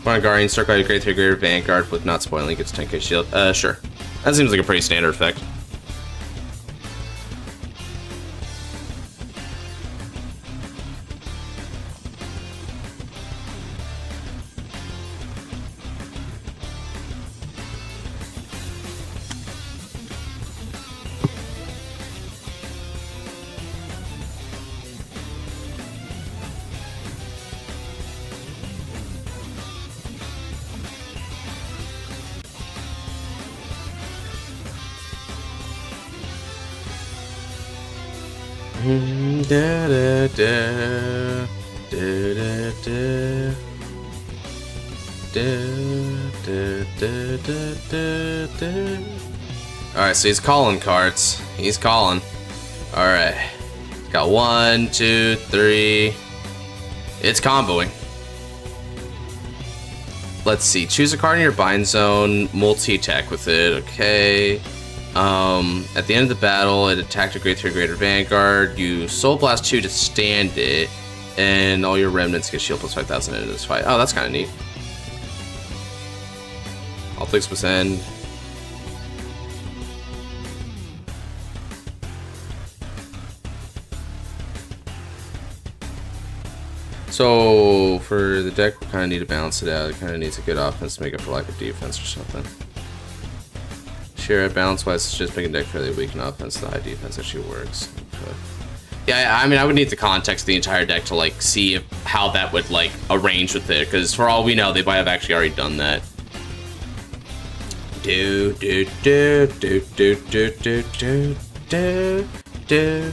One Guardian, circle your grade 3 greater Vanguard with not spoiling, gets 10k shield. Sure. That seems like a pretty standard effect. Da, da, da, da, da, da. Alright, so he's calling cards. He's calling. Alright. Got 1, 2, 3. It's comboing. Let's see. Choose a card in your bind zone. Multi-attack with it. Okay. At the end of the battle, it attacked a grade 3 greater Vanguard. You Soul Blast 2 to stand it. And all your remnants get shield plus 5,000 into this fight. Oh, that's kind of neat. All things must end. So for the deck, we kind of need to balance it out. It kind of needs a good offense to make up for lack of defense or something. Sure, balance-wise, it's just making the deck fairly weak in offense. The high defense actually works. Okay. Yeah, I mean, I would need the context of the entire deck to like see how that would like arrange with it, because for all we know, they might have actually already done that. Do do do do do do do do do do.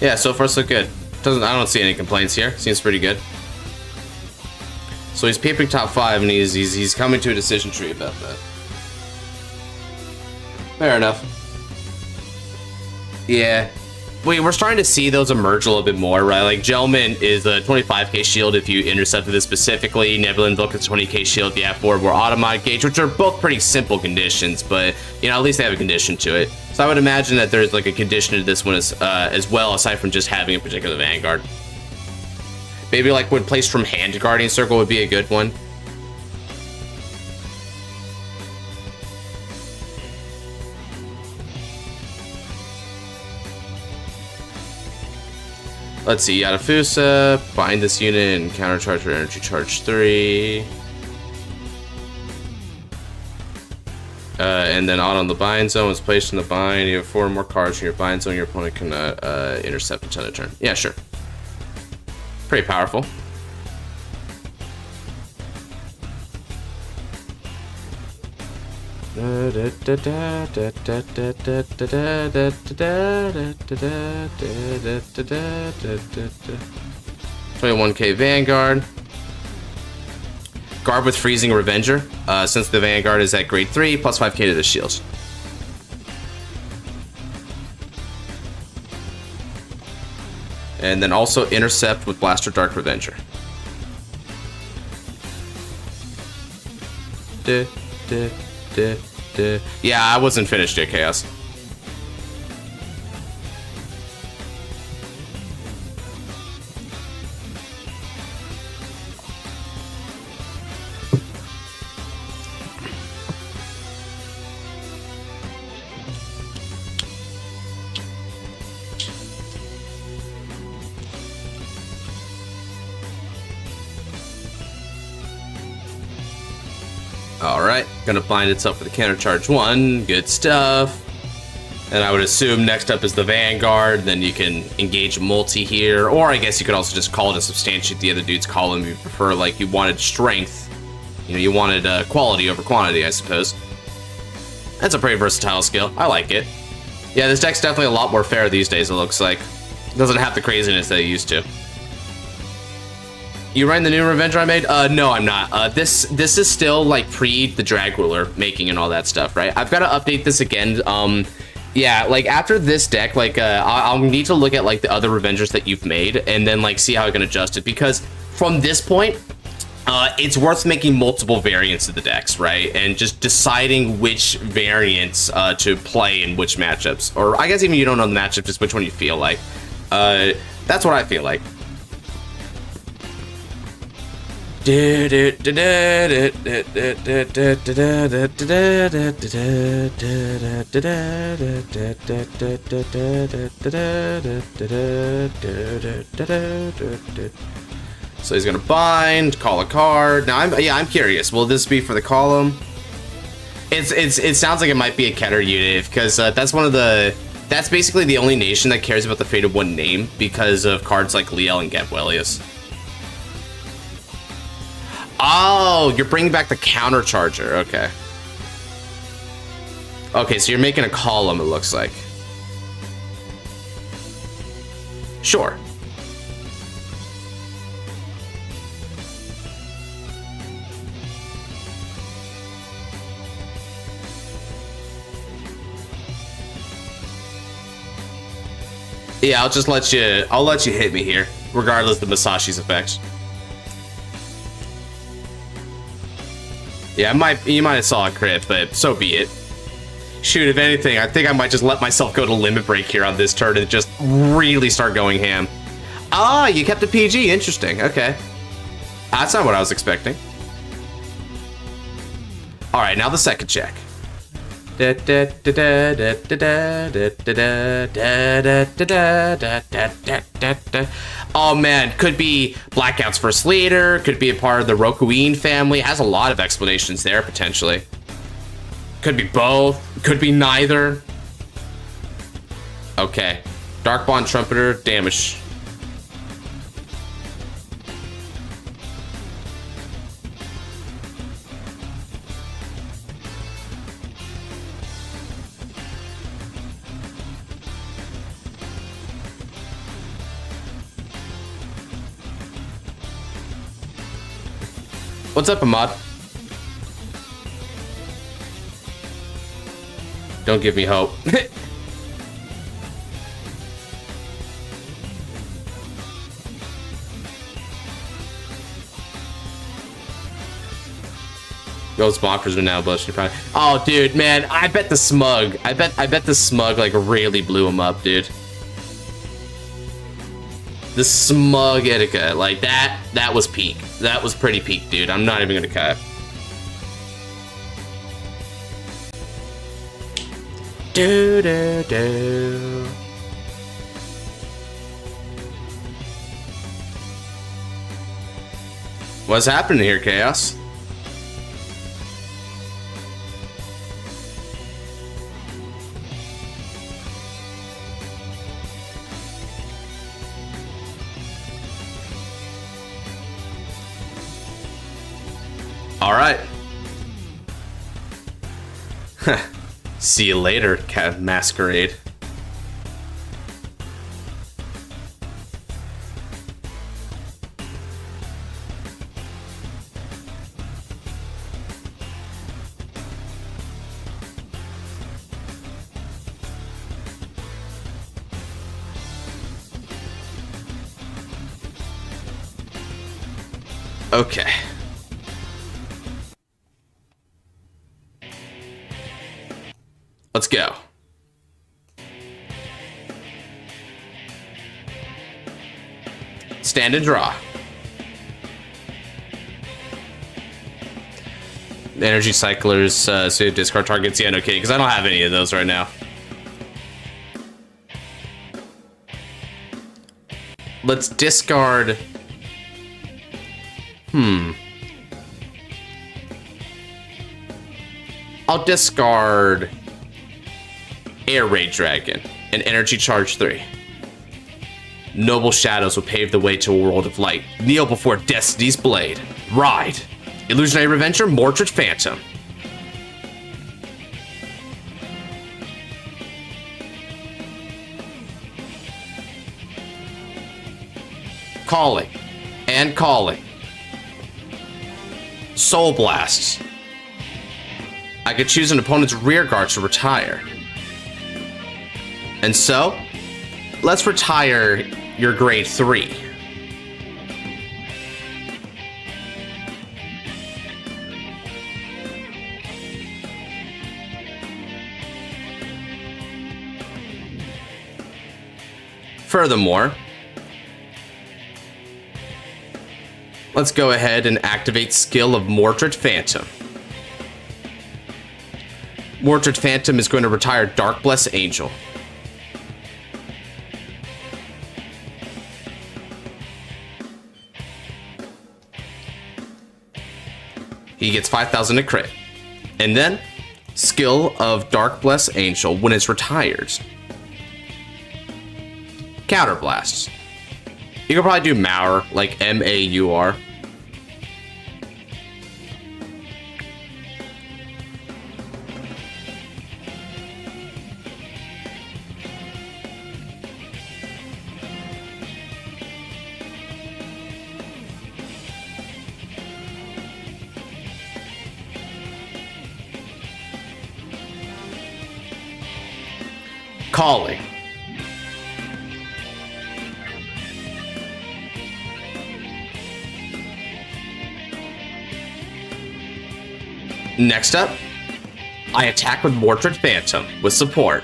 Yeah, so far so good. I don't see any complaints here. Seems pretty good. So he's peeping top 5, and he's coming to a decision tree about that. Fair enough. Yeah. We're starting to see those emerge a little bit more, right? Like, Gentleman is a 25k shield if you intercepted this specifically. Nebula Invoke is 20k shield if you have 4 more Automatic Gauge, which are both pretty simple conditions, but, you know, at least they have a condition to it. So I would imagine that there's, like, a condition to this one as well, aside from just having a particular Vanguard. Maybe, like, when placed from hand to Guardian Circle would be a good one. Let's see, Yadafusa, bind this unit and countercharge for energy charge 3. And then out on the bind zone is placed in the bind. You have 4 more cards in your bind zone. Your opponent can intercept until the turn. Yeah, sure. Pretty powerful. $21k Vanguard. Guard with Freezing Revenger, since the Vanguard is at grade 3, plus 5k to the shield. And then also Intercept with Blaster Dark Revenger. Yeah, I wasn't finished yet, Chaos. Alright, gonna bind itself for the counter charge 1, good stuff. And I would assume next up is the Vanguard, then you can engage multi here, or I guess you could also just call it to substantiate the other dude's column if you prefer, like you wanted strength. You know, you wanted quality over quantity, I suppose. That's a pretty versatile skill, I like it. Yeah, this deck's definitely a lot more fair these days, it looks like. It doesn't have the craziness that it used to. You running the new Revenger I made? No, I'm not. This is still like pre the Drag Ruler making and all that stuff, right? I've got to update this again. Yeah, like after this deck, like I'll need to look at like the other Revengers that you've made and then like see how I can adjust it, because from this point, it's worth making multiple variants of the decks, right? And just deciding which variants to play in which matchups, or I guess even you don't know the matchup, just which one you feel like. That's what I feel like. So he's gonna bind, call a card. Now I'm curious. Will this be for the column? It sounds like it might be a Keter unit because that's basically the only nation that cares about the fate of one name because of cards like Liel and Gabwelius. Oh, you're bringing back the countercharger. Okay. Okay, so you're making a column, it looks like. Sure. Yeah, I'll let you hit me here, regardless of Masashi's effects. Yeah, you might have saw a crit, but so be it. Shoot, if anything, I think I might just let myself go to limit break here on this turn and just really start going ham. Ah, you kept a PG, interesting, okay. That's not what I was expecting. All right, now the second check. Oh man, could be Blackout's first leader, could be a part of the Rokuin family. Has a lot of explanations there, potentially. Could be both, could be neither. Okay, Darkbond Trumpeter, damage. What's up, Ahmad? Don't give me hope. Those blockers are now busting. Oh, dude, man, I bet the smug. I bet the smug like really blew him up, dude. The smug Etika, like that was peak. That was pretty peak, dude. I'm not even gonna cut. Do do do. What's happening here, Chaos? All right. See you later, Cat Masquerade. Okay. Let's go. Stand and draw. Energy cyclers, save discard targets. Yeah, no kidding, because I don't have any of those right now. Let's discard. I'll discard Air Raid Dragon and Energy Charge 3. Noble shadows will pave the way to a world of light. Kneel before Destiny's blade. Ride. Illusionary Revenger, Mordred Phantom. Calling. And calling. Soul Blasts. I could choose an opponent's rear guard to retire. And so, let's retire your grade 3. Furthermore, let's go ahead and activate skill of Mordred Phantom. Mordred Phantom is going to retire Dark Bless Angel. He gets 5,000 to crit. And then, Skill of Dark Bless Angel when it's retired. Counterblast. You can probably do Maur, like M-A-U-R. Calling. Next up, I attack with Mordred Phantom with support.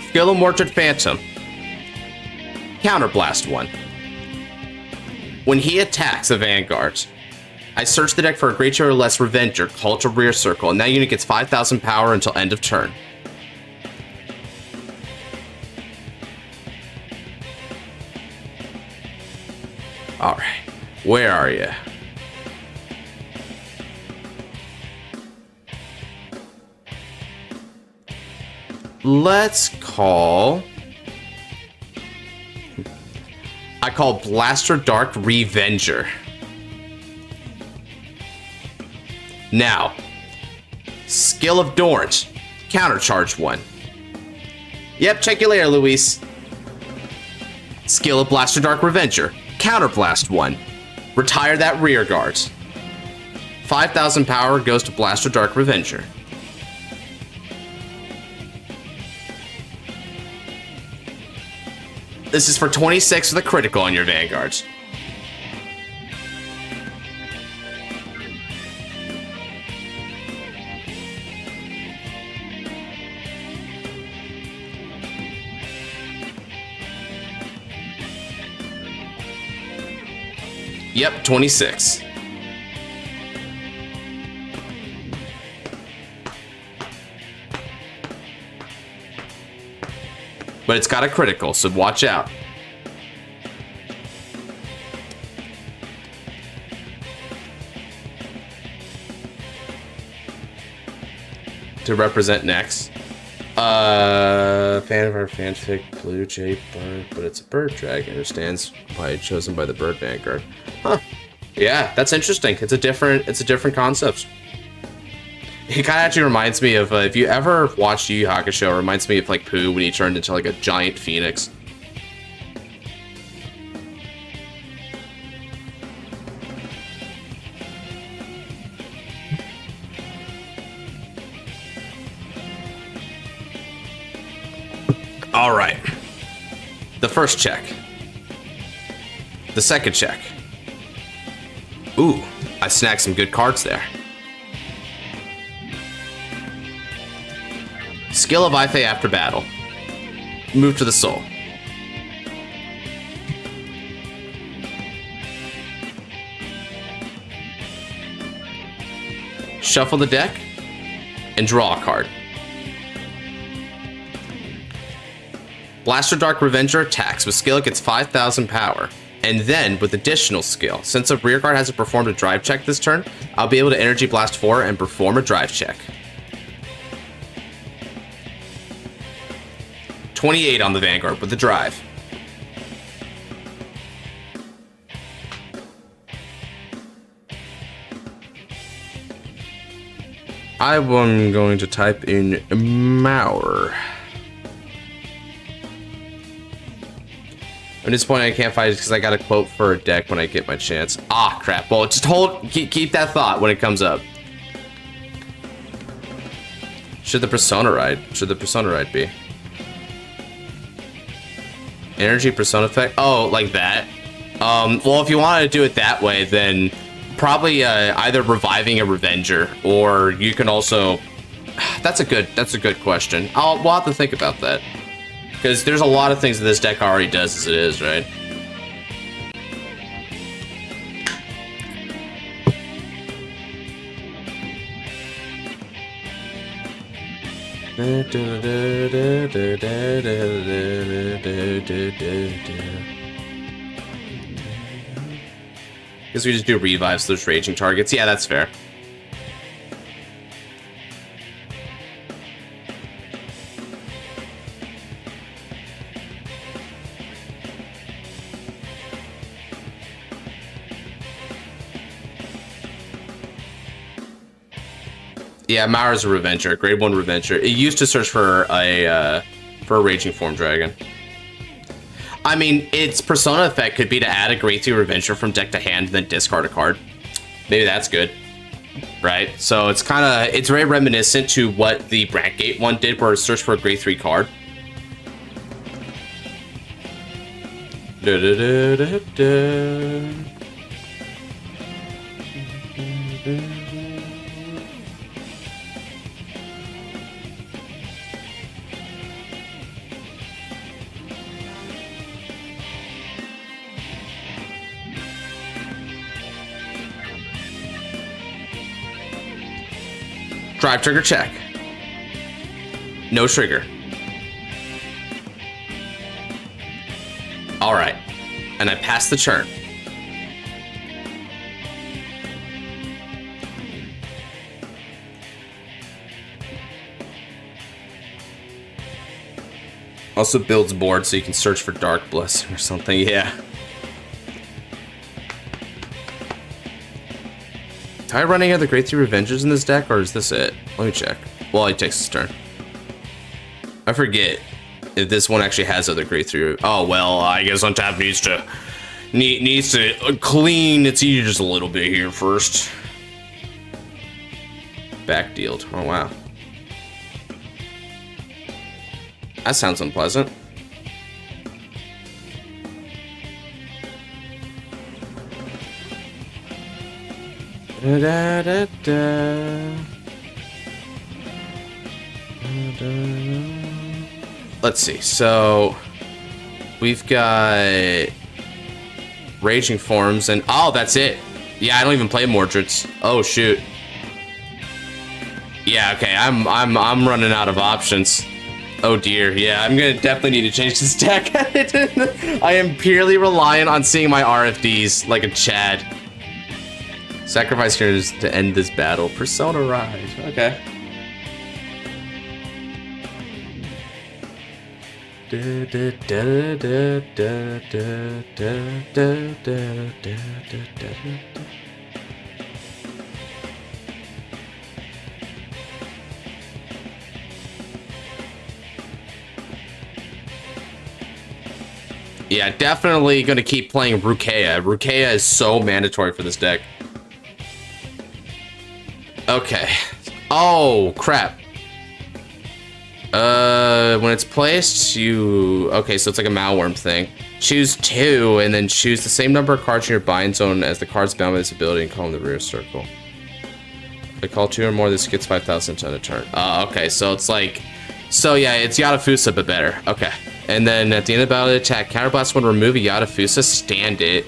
Skill of Mordred Phantom. Counterblast 1. When he attacks a Vanguard, I search the deck for a Greater or Less Revenger, call to Rear Circle, and that unit gets 5,000 power until end of turn. Alright, where are you? Let's call... I call Blaster Dark Revenger. Now, Skill of Dorrant, Countercharge 1. Yep, check you later, Luis. Skill of Blaster Dark Revenger, Counterblast 1. Retire that rear guard. 5,000 power goes to Blaster Dark Revenger. This is for 26 with a critical on your Vanguards. Yep, 26. But it's got a critical, so watch out. To represent next. Fan of our fanfic, Blue Jay Bird, but it's a bird dragon. Understands why it's chosen by the Bird Vanguard. Huh. Yeah, that's interesting. It's a different concept. It kind of actually reminds me of, if you ever watched Yu Yu Hakusho, it reminds me of like Pooh when he turned into like a giant phoenix. All right. The first check. The second check. Ooh, I snagged some good cards there. Skill of Ife after battle. Move to the soul. Shuffle the deck and draw a card. Blaster Dark Revenger attacks. With skill, it gets 5,000 power. And then, with additional skill, since a rear guard hasn't performed a drive check this turn, I'll be able to Energy Blast 4 and perform a drive check. 28 on the Vanguard with the drive. I'm going to type in Maur. I'm disappointed I can't find it because I got a quote for a deck when I get my chance. Ah, crap. Well, just keep that thought when it comes up. Should the Persona Ride be? Energy Persona effect? Oh, like that? Well, if you want to do it that way, then probably either reviving a Revenger, or you can also... That's a good question. We'll have to think about that. Because there's a lot of things that this deck already does as it is, right? Guess we just do revives those raging targets. Yeah, that's fair. Yeah, Maurer's a Revenger, grade 1 Revenger. It used to search for a Raging Form Dragon. I mean, its Persona effect could be to add a grade 3 Revenger from deck to hand and then discard a card. Maybe that's good, right? So it's it's very reminiscent to what the Brantgate one did, where it searched for a grade 3 card. Da, da, da, da, da. Drive trigger check. No trigger. All right, and I passed the turn. Also builds board so you can search for Dark Blessing or something, yeah. Am I running other grade 3 Revengers in this deck, or is this it? Let me check. Well, he takes his turn. I forget if this one actually has other grade 3. Oh, well, I guess Untap needs to clean its ear just a little bit here first. Backdealed. Oh, wow. That sounds unpleasant. Da, da, da, da. Da, da. Let's see. So we've got Raging Forms, and oh, that's it. Yeah, I don't even play Mordreds. Oh shoot. Yeah, okay. I'm running out of options. Oh dear. Yeah, I'm gonna definitely need to change this deck. I am purely reliant on seeing my RFDs like a Chad. Sacrifice heroes to end this battle. Persona Ride. Okay. Yeah, definitely gonna keep playing Rukia. Rukia is so mandatory for this deck. Okay. Oh, crap. When it's placed, okay, so it's like a Malworm thing. Choose 2, and then choose the same number of cards in your bind zone as the cards bound by this ability and call in the rear circle. If I call 2 or more, this gets 5,000 on a turn. Okay, so it's like... So yeah, it's Yadafusa, but better. Okay. And then at the end of the battle attack, Counterblast will remove a Yadafusa, stand it,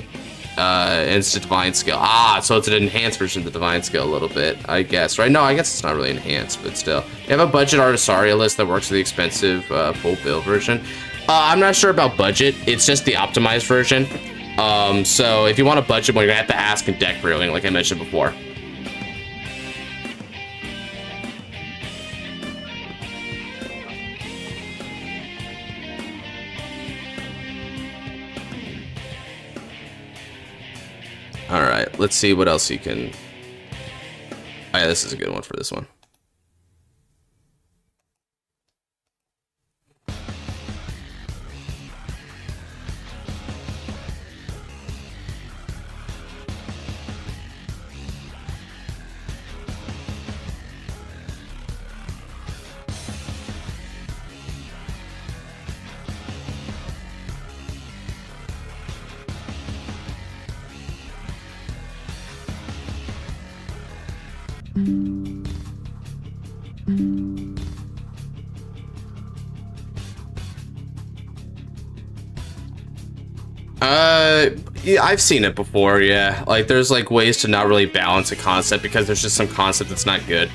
and it's a Divine Skill. Ah, so it's an enhanced version of the Divine Skill a little bit, I guess, right? No, I guess it's not really enhanced, but still. You have a budget Artisaria list that works with the expensive full bill version. I'm not sure about budget. It's just the optimized version. So if you want a budget one, you're gonna have to ask in deck brewing, like I mentioned before. All right, let's see what else you can... Oh yeah, this is a good one for this one. Yeah, I've seen it before, yeah. Like, there's, like, ways to not really balance a concept because there's just some concept that's not good.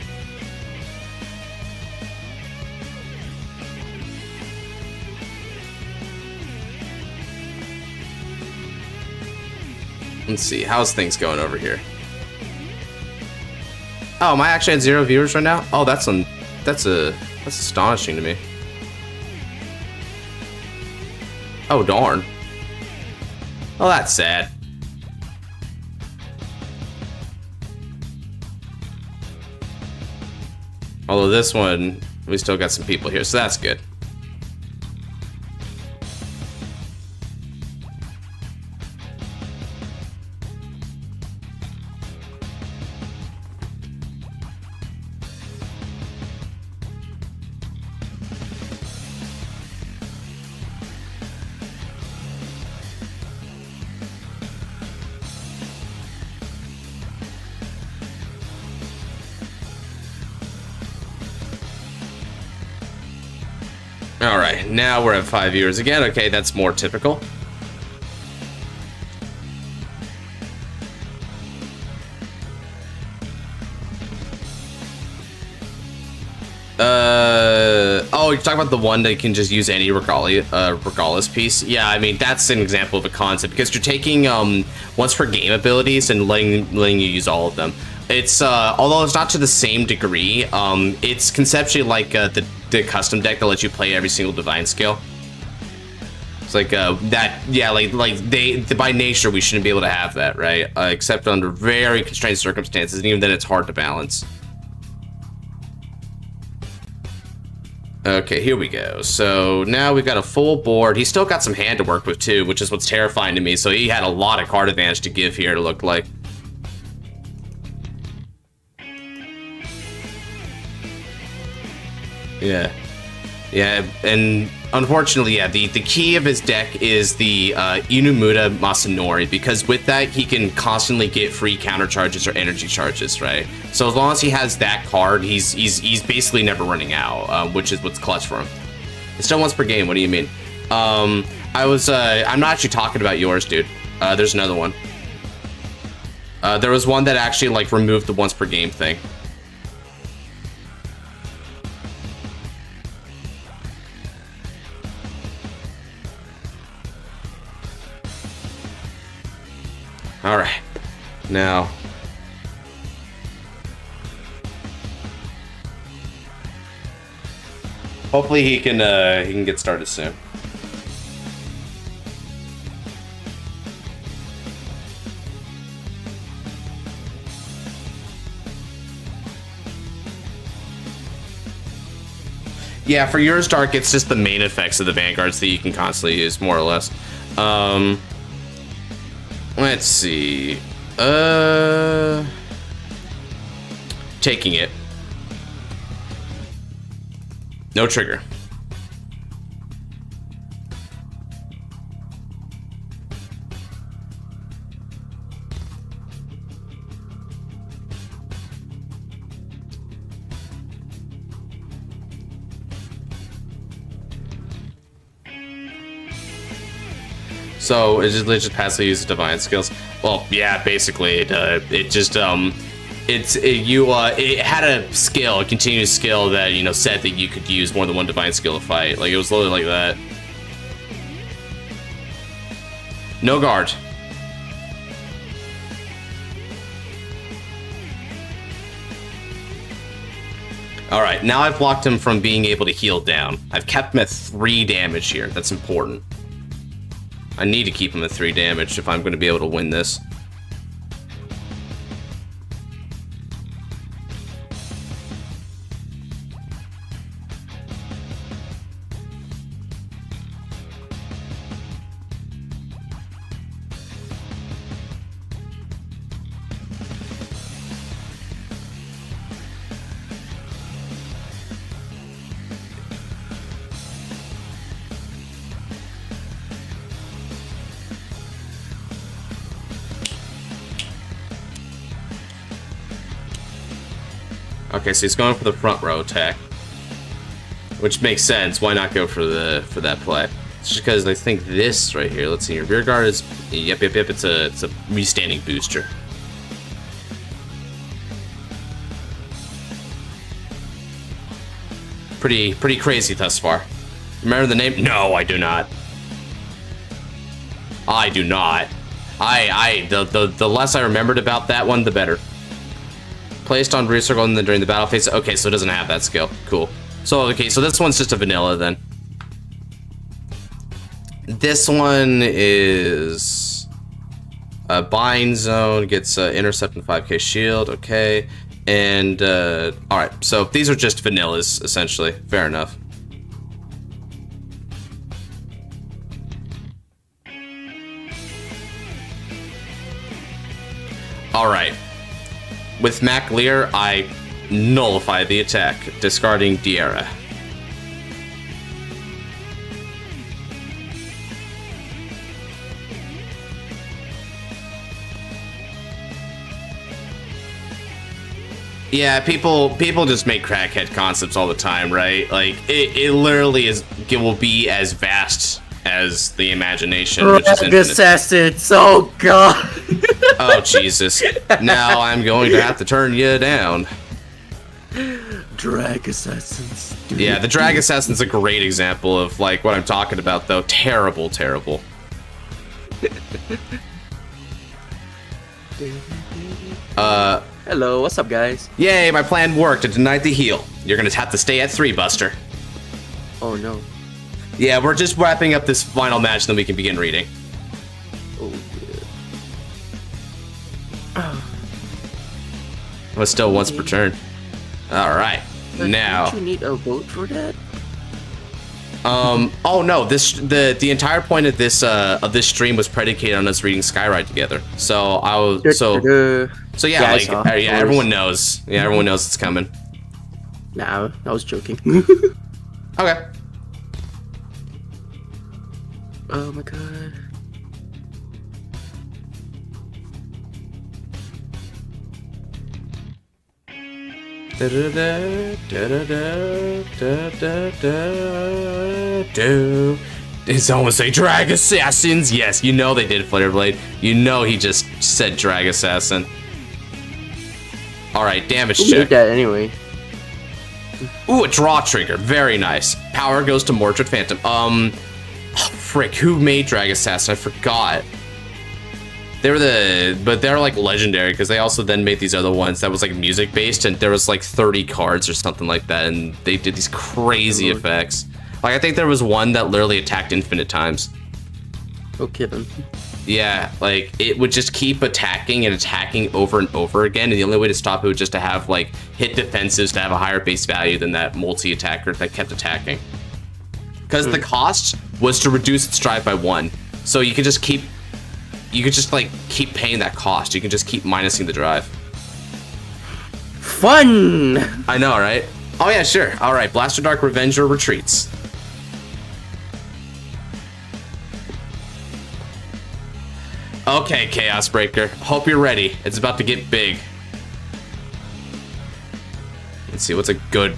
Let's see, how's things going over here? Oh, am I actually at 0 viewers right now? Oh, that's astonishing to me. Oh, darn. Oh, that's sad. Although this one, we still got some people here, so that's good. Alright, now we're at 5 viewers again. Okay, that's more typical. Oh, you're talking about the one that can just use any regardless piece? Yeah, I mean, that's an example of a concept, because you're taking once per game abilities and letting you use all of them. It's although it's not to the same degree, it's conceptually like the custom deck that lets you play every single divine skill. It's like that, yeah, like they by nature we shouldn't be able to have that, right? Except under very constrained circumstances, and even then it's hard to balance. Okay, here we go. So now we've got a full board. He's still got some hand to work with too, which is what's terrifying to me. So he had a lot of card advantage to give here, it looked like. Yeah. Yeah, and unfortunately, yeah, the key of his deck is the Inumura Masanori, because with that, he can constantly get free counter charges or energy charges, right? So as long as he has that card, he's basically never running out, which is what's clutch for him. It's still once per game, what do you mean? I'm not actually talking about yours, dude. There's another one. There was one that actually, like, removed the once per game thing. All right, now. Hopefully he can get started soon. Yeah, for yours, Dark, it's just the main effects of the Vanguards that you can constantly use, more or less. Let's see. Taking it. No trigger. So it just passively uses divine skills. Well, yeah, basically it just it had a skill, a continuous skill that, you know, said that you could use more than one divine skill to fight. Like, it was literally like that. No guard. All right, now I've blocked him from being able to heal down. I've kept him at 3 damage here. That's important. I need to keep him at 3 damage if I'm going to be able to win this. Okay, so he's going for the front row attack, which makes sense. Why not go for that play? It's just because I think this right here. Let's see. Your rear guard is yep. It's a restanding booster. Pretty crazy thus far. Remember the name? No, I do not. I do not. The less I remembered about that one, the better. Placed on rear circle and then during the battle phase. Okay, so it doesn't have that skill. Cool. So, okay, so this one's just a vanilla then. This one is a bind zone, gets intercept and 5k shield. Okay. And, alright, so these are just vanillas, essentially. Fair enough. Alright. With Mac Lear, I nullify the attack, discarding Diarra. Yeah, people just make crackhead concepts all the time, right? Like, it literally will be as vast as the imagination, which is infinite. Assassins, oh god. Oh, Jesus. Now I'm going to have to turn you down. Drag Assassins. Yeah, the Drag Assassin's a great example of, like, what I'm talking about, though. Terrible, terrible. Hello, what's up, guys? Yay, my plan worked. It denied the heal. You're gonna have to stay at 3, Buster. Oh, no. Yeah, we're just wrapping up this final match, then we can begin reading. Oh, yeah. But still once per turn. Alright, now. Don't you need a vote for that? Oh no, the entire point of this stream was predicated on us reading Skyride together. So yeah, like everyone knows. Yeah, everyone knows it's coming. Nah, I was joking. Okay. Oh my god. Did someone say Drag Assassins? Yes, you know they did, Flutterblade. You know he just said Drag Assassin. Alright, damage Who check. made that anyway? Ooh, a draw trigger. Very nice. Power goes to Mordred Phantom. Oh, frick, who made Drag Assassin? I forgot. They're like legendary because they also then made these other ones that was like music based, and there was like 30 cards or something like that, and they did these crazy effects. Like I think there was one that literally attacked infinite times. Okay then. Yeah, like it would just keep attacking and attacking over and over again, and the only way to stop it was just to have like hit defensives to have a higher base value than that multi-attacker that kept attacking. Because the cost was to reduce its drive by 1, so you could just keep paying that cost. You can just keep minusing the drive. Fun! I know, right? Oh yeah, sure. All right, Blaster Dark Revenger retreats. Okay, Chaos Breaker. Hope you're ready. It's about to get big. Let's see what's a good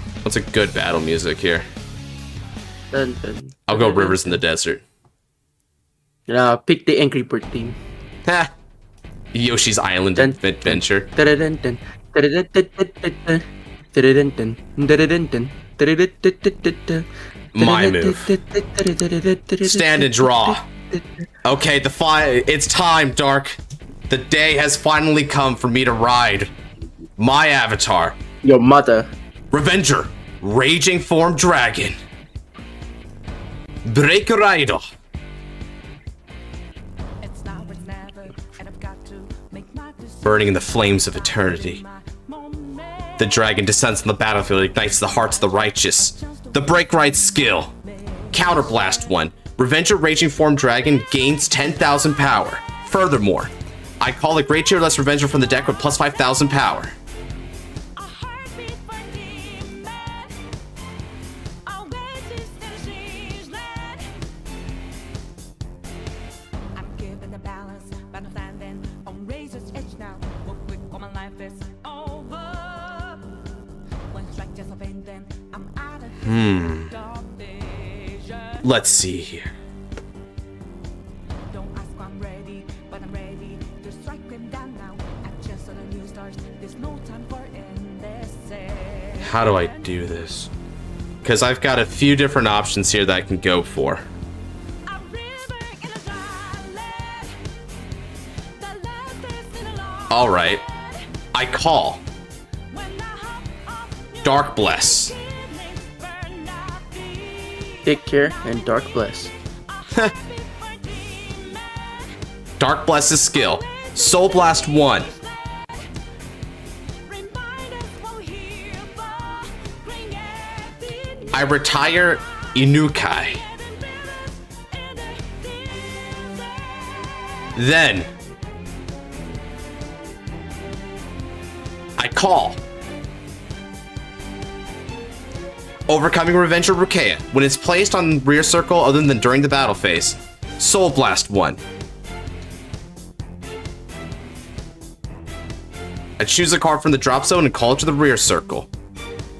battle music here. Dun, dun, I'll go Rivers in the Desert. Pick the Angry Bird theme. Ha! Yoshi's Island Adventure. My move. Stand and draw. Okay, it's time, Dark. The day has finally come for me to ride my avatar. Your mother. Revenger, Raging Form Dragon. Break Rider. Burning in the flames of eternity. The dragon descends on the battlefield and ignites the hearts of the righteous. The Break Right skill. Counterblast 1. Revenger Raging Form Dragon gains 10,000 power. Furthermore, I call a Great Tier-less Revenger from the deck with plus 5,000 power. Let's see here. How do I do this? Because I've got a few different options here that I can go for. Alright. I call Dark Bless. Take care and Dark Bless. Dark Bless's skill. Soul Blast 1. I retire Inukai. Then I call Overcoming Revenge of Rukeia. When it's placed on rear circle other than during the battle phase, Soul Blast 1. I choose a card from the drop zone and call it to the rear circle.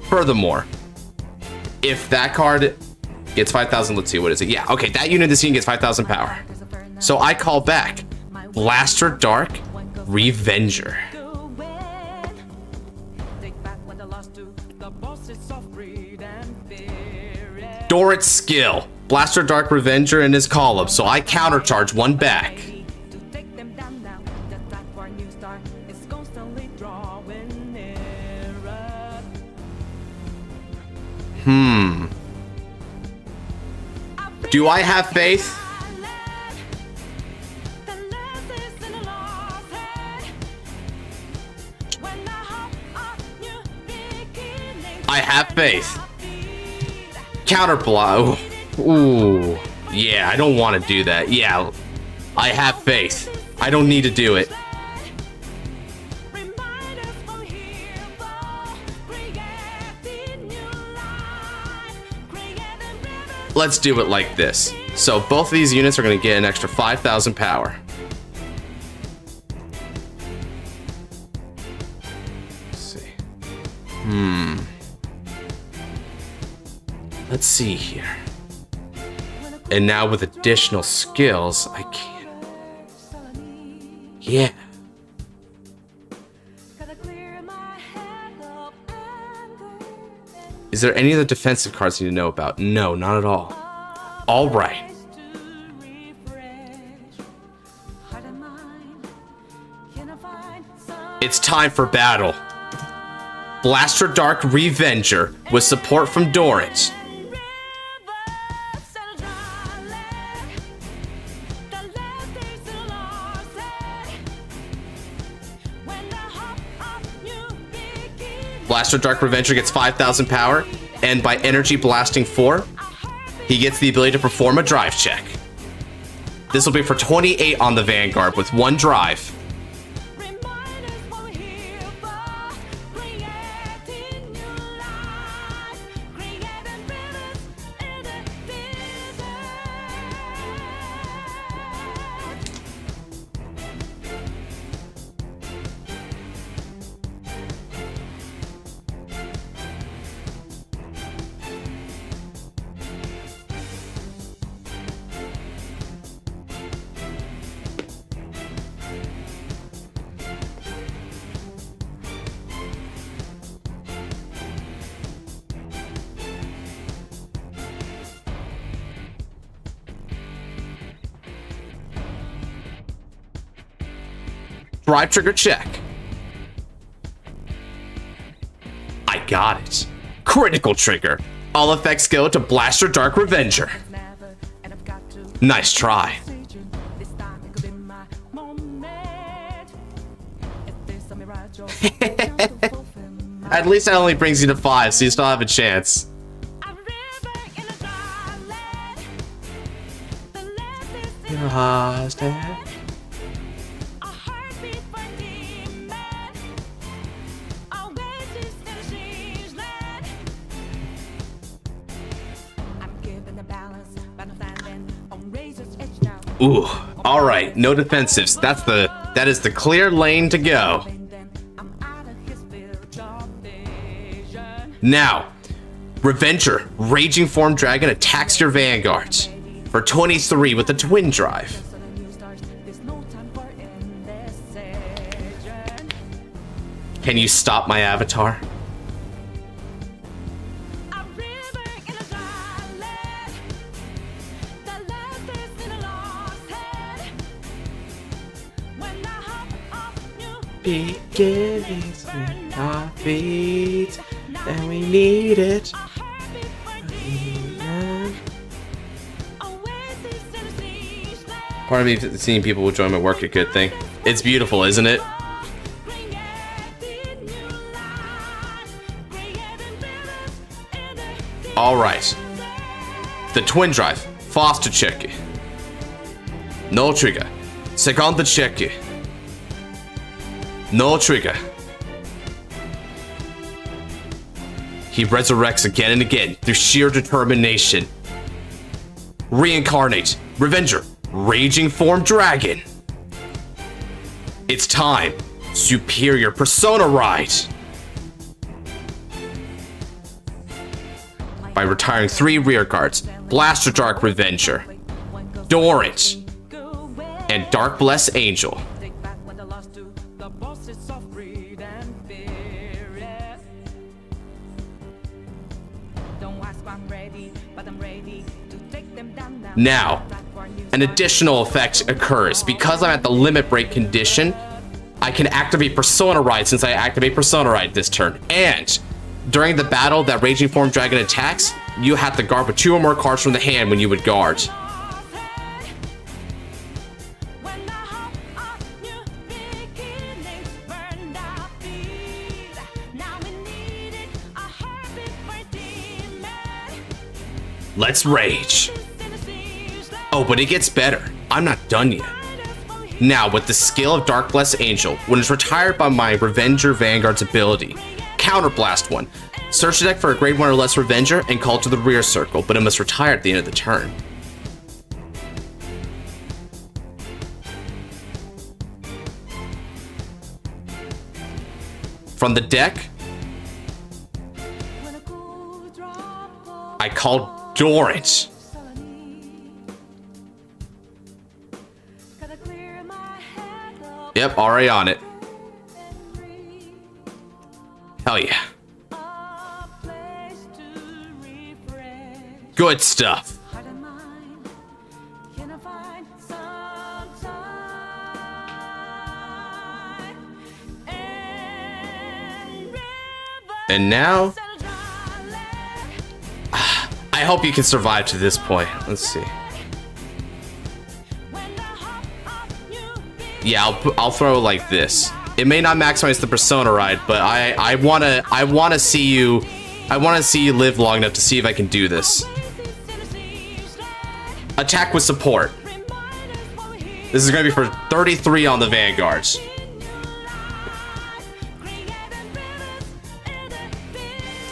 Furthermore, if that card gets 5,000, let's see, what is it? Yeah, okay, that unit this scene gets 5,000 power. So I call back Blaster Dark Revenger. Dorit's skill. Blaster Dark Revenger in his column, so I countercharge one back. Do I have faith? I have faith. Counter blow. Ooh. Yeah, I don't want to do that. Yeah, I have faith. I don't need to do it. Let's do it like this. So both of these units are going to get an extra 5,000 power. Let's see. Let's see here. And now with additional skills, I can. Yeah. Is there any other defensive cards you need to know about? No, not at all. All right. It's time for battle. Blaster Dark Revenger with support from Dorit. Blaster Dark Revenger gets 5,000 power, and by Energy Blasting 4, he gets the ability to perform a drive check. This will be for 28 on the Vanguard with 1 drive. Drive trigger check. I got it. Critical trigger. All effects go to Blaster Dark Revenger. Nice try. At least that only brings you to 5, so you still have a chance. Ooh, all right, no defensives. That is the clear lane to go. Now, Revenger, Raging Form Dragon attacks your Vanguards for 23 with the Twin Drive. Can you stop my avatar? Beginnings in our feet, and we need it. Part of me seeing people will join my work a good thing. It's beautiful, isn't it? Alright. The Twin Drive. Faster check. No trigger. Second check. No trigger. He resurrects again and again through sheer determination. Reincarnate. Revenger. Raging Form Dragon. It's time. Superior Persona Ride. By retiring 3 rear guards, Blaster Dark Revenger, Dorant, and Dark Bless Angel. Now, an additional effect occurs. Because I'm at the limit break condition, I can activate Persona Ride since I activate Persona Ride this turn. And during the battle that Raging Form Dragon attacks, you have to guard with 2 or more cards from the hand when you would guard. Let's rage. Oh, but it gets better. I'm not done yet. Now, with the skill of Dark Bless Angel, when it's retired by my Revenger Vanguard's ability, Counterblast 1. Search the deck for a grade 1 or less Revenger and call to the rear circle, but it must retire at the end of the turn. From the deck, I call Dorant. Yep, already on it. Hell yeah. Good stuff. And now, I hope you can survive to this point. Let's see. Yeah, I'll throw it like this. It may not maximize the Persona Ride, but I wanna see you live long enough to see if I can do this. Attack with support. This is gonna be for 33 on the Vanguards.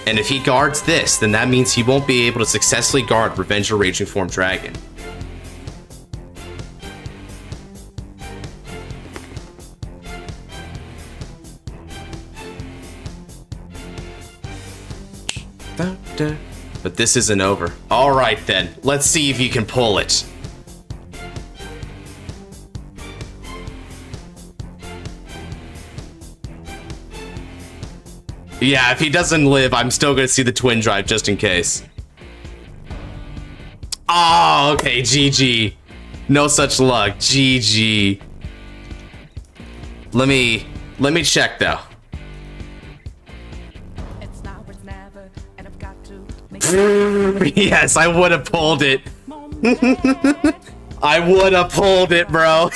And if he guards this, then that means he won't be able to successfully guard Revenge of Raging Form Dragon. But this isn't over. Alright then, let's see if you can pull it. Yeah, if he doesn't live, I'm still gonna see the Twin Drive just in case. Oh, okay, GG. No such luck, GG. Let me check though. Yes, I would have pulled it. I would have pulled it, bro.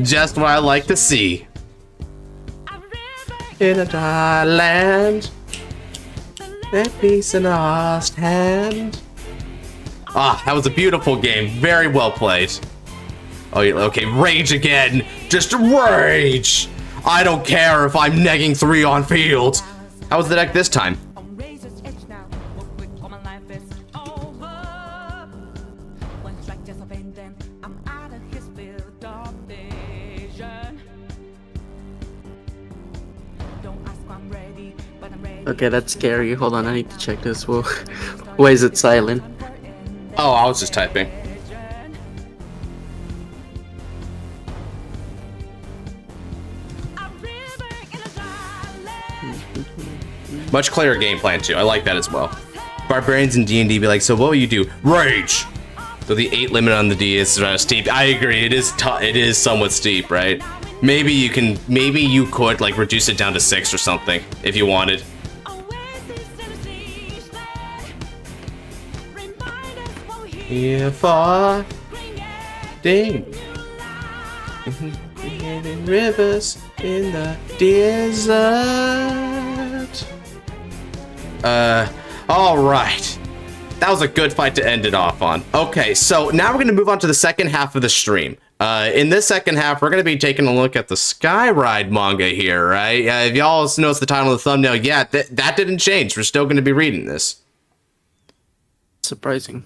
Just what I like to see. In a dry land, that piece in a lost hand. Ah, that was a beautiful game. Very well played. Oh, yeah, okay, rage again. Just rage. I don't care if I'm negging 3 on field. How was the deck this time? Okay, that's scary. Hold on, I need to check this. Well, why is it silent? Oh, I was just typing. Much clearer game plan too. I like that as well. Barbarians in D&D be like, so what will you do? Rage! So the 8 limit on the D is steep. I agree, it is somewhat steep, right? Maybe you could like reduce it down to 6 or something if you wanted. If I ding rivers in the desert. All right. That was a good fight to end it off on. Okay, so now we're going to move on to the second half of the stream. In this second half, we're going to be taking a look at the Skyride manga here, right? If y'all notice the title of the thumbnail, yeah, that didn't change. We're still going to be reading this. Surprising.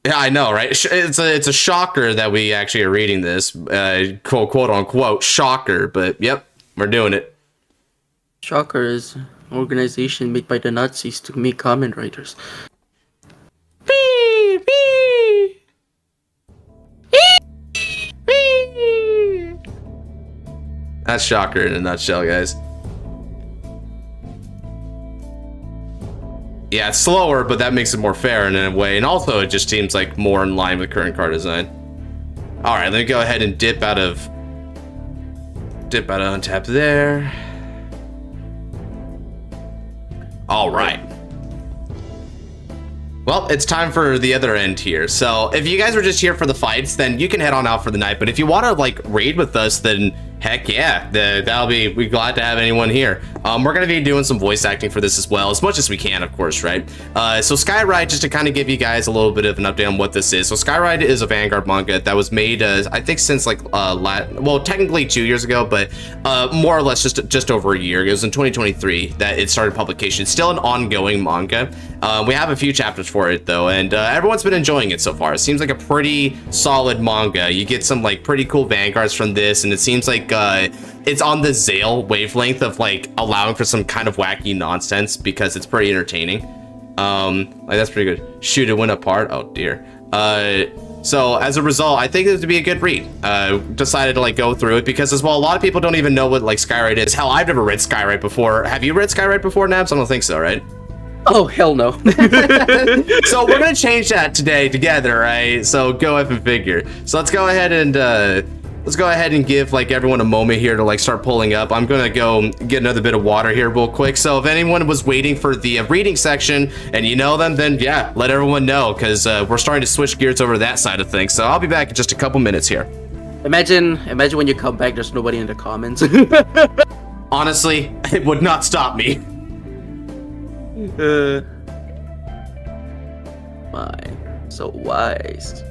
Yeah, I know, right? It's a shocker that we actually are reading this, quote unquote shocker. But yep, we're doing it. Shocker is an organization made by the Nazis to make comment writers. Beep, beep. That's Shocker in a nutshell, guys. Yeah, it's slower, but that makes it more fair in a way, and also it just seems like more in line with current card design. All right, let me go ahead and dip out of Untap there. All right. Well, it's time for the other end here. So if you guys were just here for the fights, then you can head on out for the night. But if you want to like raid with us, then heck yeah, we're glad to have anyone here. We're going to be doing some voice acting for this as well, as much as we can, of course, right? So Skyride, just to kind of give you guys a little bit of an update on what this is. So Skyride is a Vanguard manga that was made, I think since like, well, technically 2 years ago, but more or less just over a year. It was in 2023 that it started publication. It's still an ongoing manga. We have a few chapters for it though, and everyone's been enjoying it so far. It seems like a pretty solid manga. You get some like pretty cool Vanguards from this, and it seems like it's on the Zale wavelength of like allowing for some kind of wacky nonsense because it's pretty entertaining. Like that's pretty good. Shoot, it went apart. Oh dear. So as a result, I think it would be a good read. Decided to like go through it because as well, a lot of people don't even know what like Skyride is. Hell, I've never read Skyride before. Have you read Skyride before, Nabs? I don't think so, right? Oh, hell no. So we're gonna change that today together, right? So go ahead and figure. So let's go ahead and give like everyone a moment here to like start pulling up. I'm gonna go get another bit of water here real quick. So if anyone was waiting for the reading section and you know them, then yeah, let everyone know because we're starting to switch gears over to that side of things. So I'll be back in just a couple minutes here. Imagine when you come back, there's nobody in the comments. Honestly, it would not stop me. Why? So wise.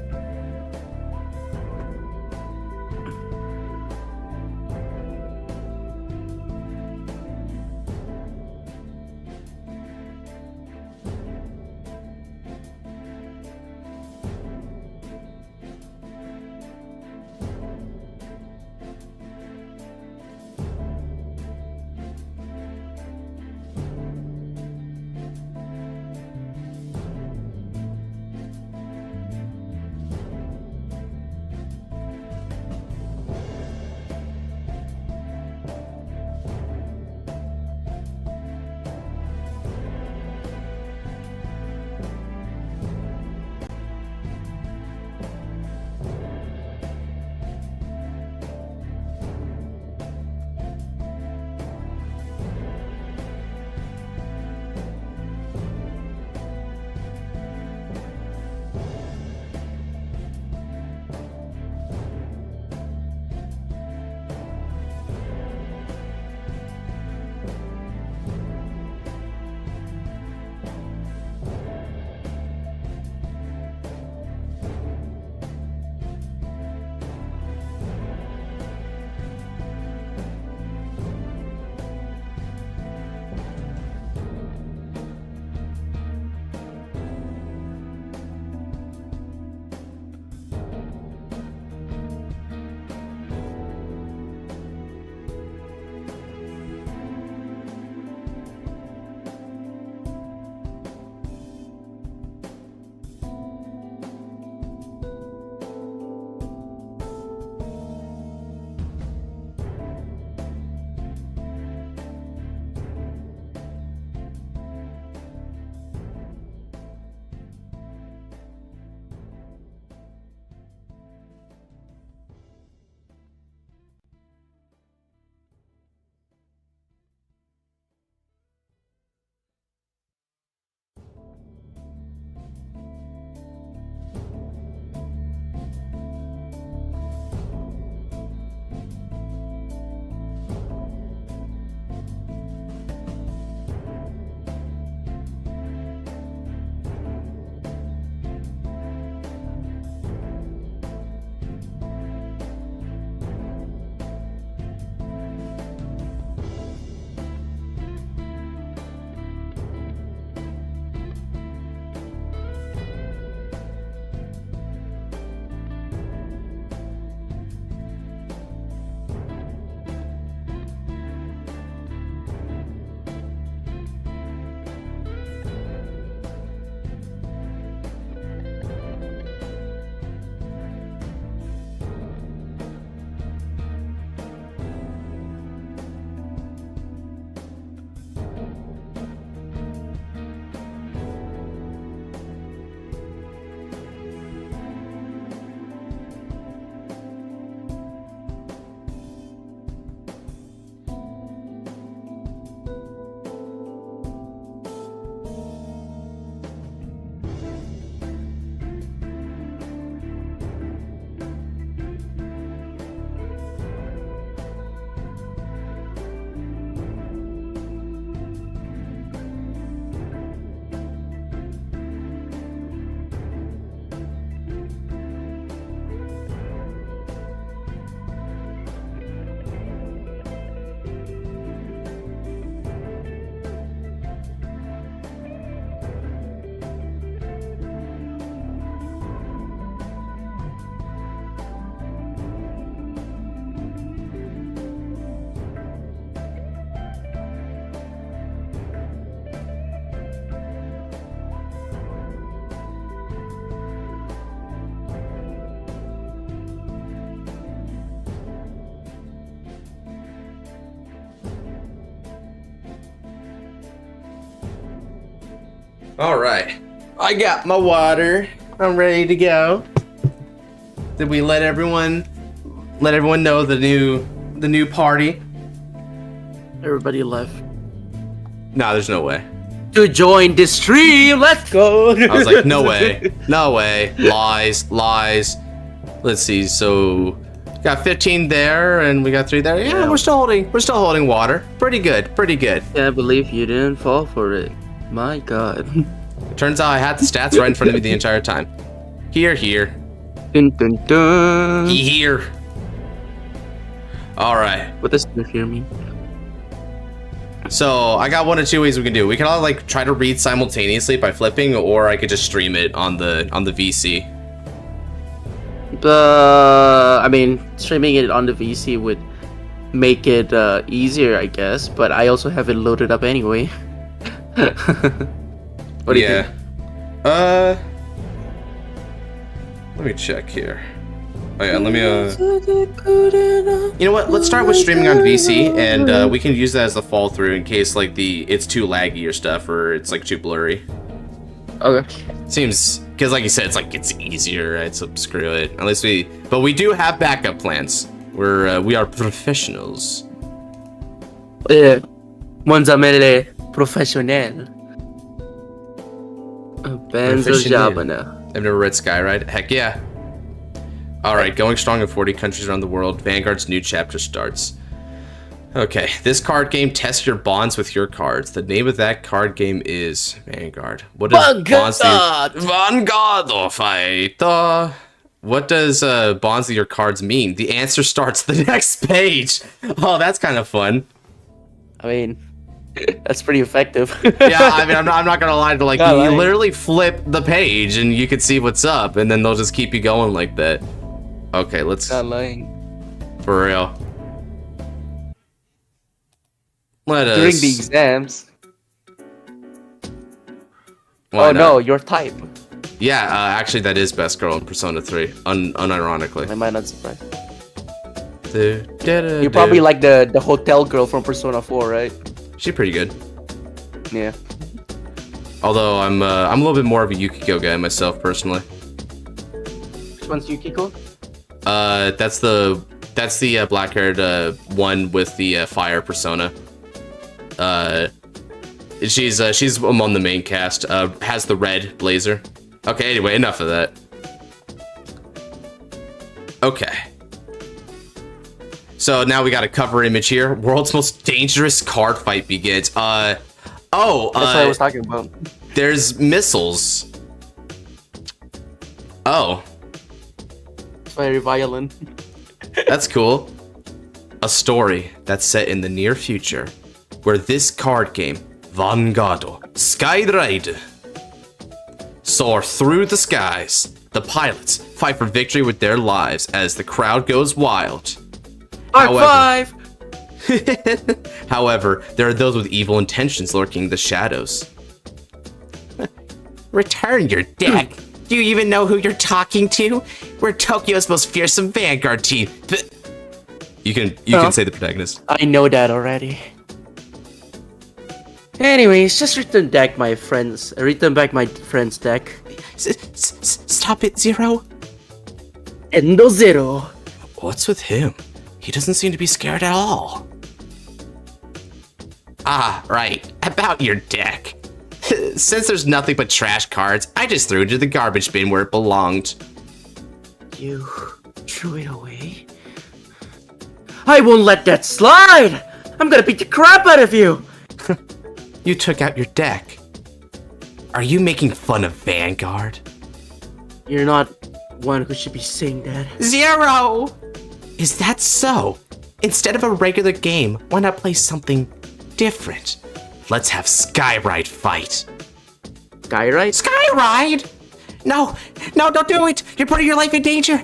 All right. I got my water. I'm ready to go. Did we let everyone know the new party? Everybody left. No, there's no way. To join the stream, let's go. I was like, no way. No way. Lies. Let's see. So got 15 there and we got 3 there. Yeah, we're still holding water. Pretty good. Can't believe you didn't fall for it. My god. Turns out I had the stats right in front of me the entire time. Here. Dun, dun, dun. Here. All right. What does this here mean? So I got 1 of 2 ways we can do it. We can all like try to read simultaneously by flipping, or I could just stream it on the VC. I mean, streaming it on the VC would make it easier, I guess. But I also have it loaded up anyway. What do you think? Let me check here. Oh yeah, let me you know what? Let's start with streaming on VC, and we can use that as the fall through in case like it's too laggy or stuff, or it's like too blurry. Okay. Seems because like you said, it's easier, right? So screw it. Unless but we do have backup plans. We are professionals. Monzamele professional. Benzo Jabana. I've never read Skyride. Heck yeah. Alright, going strong in 40 countries around the world. Vanguard's new chapter starts. Okay, this card game tests your bonds with your cards. The name of that card game is Vanguard. What does Vanguard fight? What does bonds with your cards mean? The answer starts the next page. Oh, that's kind of fun. I mean, that's pretty effective. Yeah, I mean, I'm not gonna lie to like you literally flip the page and you can see what's up, and then they'll just keep you going like that. Okay, let's. Not lying. For real. Let us. During the exams. Why oh not? no, your type. Yeah, actually, that is best girl in Persona 3. Unironically. I might not surprise. You're You're probably like the hotel girl from Persona 4, right? She's pretty good. Yeah. Although I'm a little bit more of a Yukiko guy myself personally. Which one's Yukiko? That's the black-haired one with the fire persona. She's among the main cast. Has the red blazer. Okay, anyway, enough of that. Okay. So now we got a cover image here. World's most dangerous card fight begins. That's what I was talking about. There's missiles. Oh. It's very violent. That's cool. A story that's set in the near future, where this card game, Vanguard, Skyride, soar through the skies. The pilots fight for victory with their lives as the crowd goes wild. Five. However, there are those with evil intentions lurking in the shadows. Return your deck. Do you even know who you're talking to? We're Tokyo's most fearsome Vanguard team. You can say the protagonist. I know that already. Anyways, just return back my friend's deck. Stop it, Zero. Endo Zero. What's with him? He doesn't seem to be scared at all. Ah, right. About your deck. Since there's nothing but trash cards, I just threw it into the garbage bin where it belonged. You threw it away? I won't let that slide! I'm gonna beat the crap out of you! You took out your deck. Are you making fun of Vanguard? You're not one who should be saying that. Zero! Is that so? Instead of a regular game, why not play something different? Let's have Skyride fight. Skyride? Skyride! No, don't do it! You're putting your life in danger!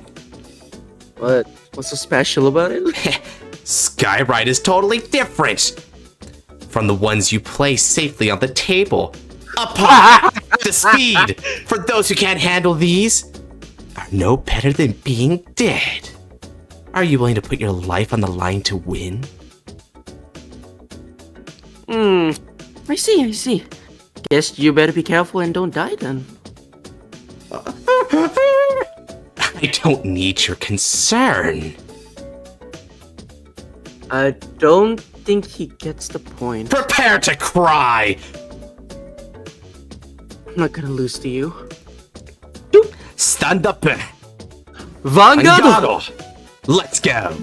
What? What's so special about it? Skyride is totally different from the ones you play safely on the table. Upon the speed for those who can't handle these are no better than being dead. Are you willing to put your life on the line to win? I see. guess you better be careful and don't die then. I don't need your concern. I don't think he gets the point. Prepare to cry! I'm not gonna lose to you. Stand up! Vanguard! Let's go!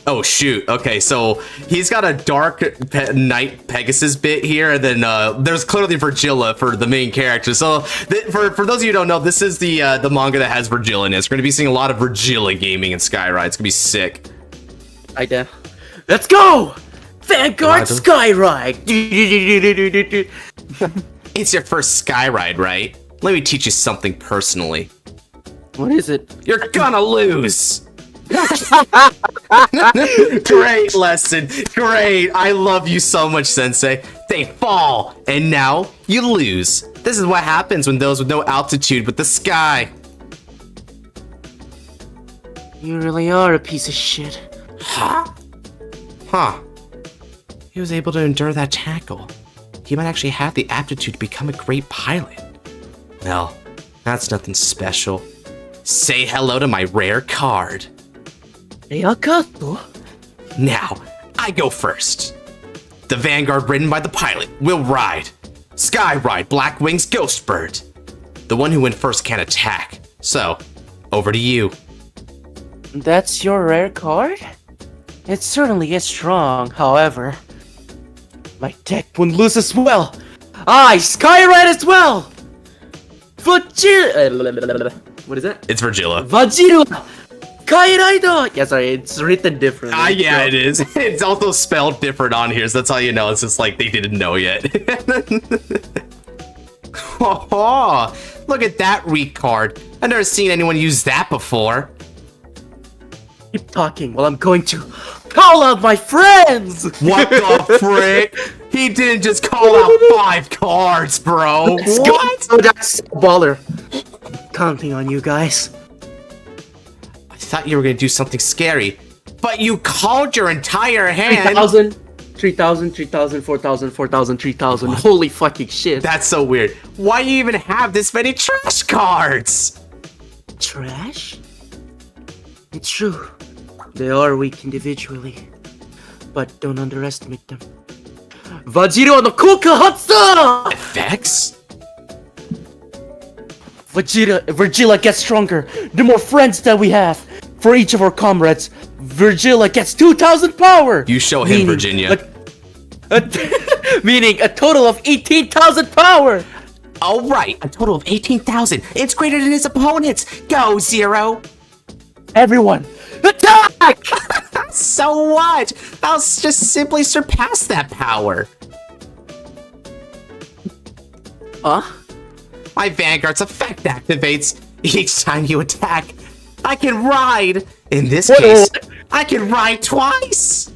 Oh shoot, okay, so he's got a dark Knight Pegasus bit here, and then there's clearly Virgilla for the main character. So for those of you who don't know, this is the manga that has Virgilla in it. We're gonna be seeing a lot of Virgilla gaming in Skyride. It's gonna be sick. Idea. Let's go! Vanguard Skyride! It's your first Skyride, right? Let me teach you something personally. What is it? You're gonna lose! Great lesson. Great. I love you so much, Sensei. They fall, and now you lose. This is what happens when those with no altitude with the sky. You really are a piece of shit. Huh? Huh. He was able to endure that tackle. He might actually have the aptitude to become a great pilot. Well, that's nothing special. Say hello to my rare card. Now, I go first. The Vanguard ridden by the pilot will ride. Skyride Black Wings Ghostbird. The one who went first can attack. So, over to you. That's your rare card? It certainly is strong, however. My deck won't lose as well. I Skyride as well! Vagila! What is that? It's Virgilla. Vagila! Skyrider! Yeah, sorry, it's written differently. Yeah, it is. It's also spelled different on here, so that's how you know. It's just like they didn't know yet. Oh, look at that weak card. I've never seen anyone use that before. Keep talking while I'm going to call out my friends! What the frick? He didn't just call out 5 cards, bro. What? Oh, that's baller. Counting on you guys. I thought you were gonna do something scary, but you called your entire hand. 3,000, 3,000, 3,000, 4,000, 4,000, 3,000. Holy fucking shit. That's so weird. Why do you even have this many trash cards? Trash? It's true. They are weak individually, but don't underestimate them. Vajiro no Koka Hatsu! Effects? Virgilla gets stronger the more friends that we have. For each of our comrades, Virgilla gets 2,000 power! You show him, Virginia. Meaning a total of 18,000 power! Alright, a total of 18,000. It's greater than his opponent's. Go, Zero! Everyone, attack! So what? I'll just simply surpass that power. Huh? My Vanguard's effect activates each time you attack. I can ride. In this case, I can ride twice.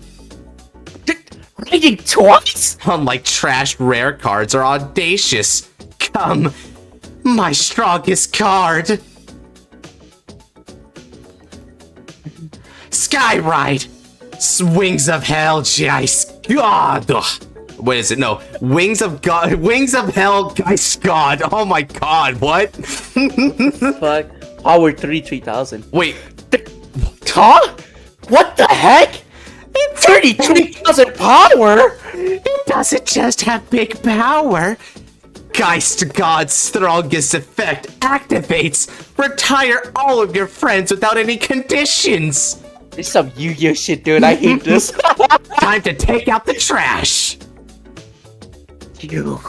Riding twice? Unlike trash rare cards are audacious. Come, my strongest card. Skyride. Wings of Hell, Geist God. What is it? No, Wings of God. Wings of Hell, Geist God. Oh my God, what? Fuck. Power 3,000. Wait. Huh? What the heck? 33,000 power? It doesn't just have big power. Geist God's strongest effect activates. Retire all of your friends without any conditions. This is some Yu-Gi-Oh shit, dude. I hate this. Time to take out the trash. You.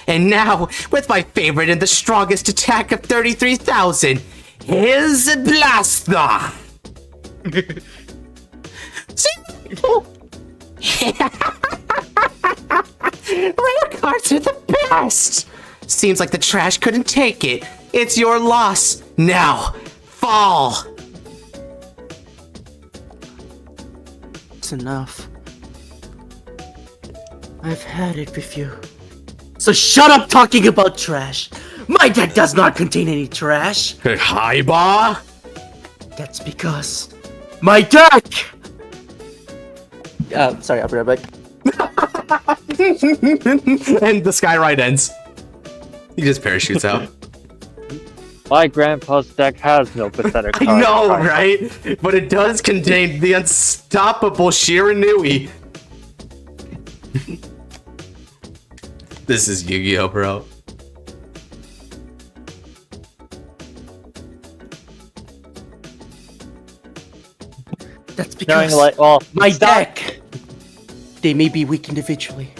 And now, with my favorite and the strongest attack of 33,000, his Blaster! Rare cards are the best! Seems like the trash couldn't take it. It's your loss. Now, fall! It's enough. I've had it with you. So shut up talking about trash. My deck does not contain any trash. Hi, Ba! That's because my deck. Sorry, I'll be right back. And the Skyride ends. He just parachutes out. My grandpa's deck has no pathetic I cards. know, right? But it does contain the unstoppable Shiranui. This is Yu-Gi-Oh, bro. That's Knowing, because like, well, my stop. deck. They may be weak individually,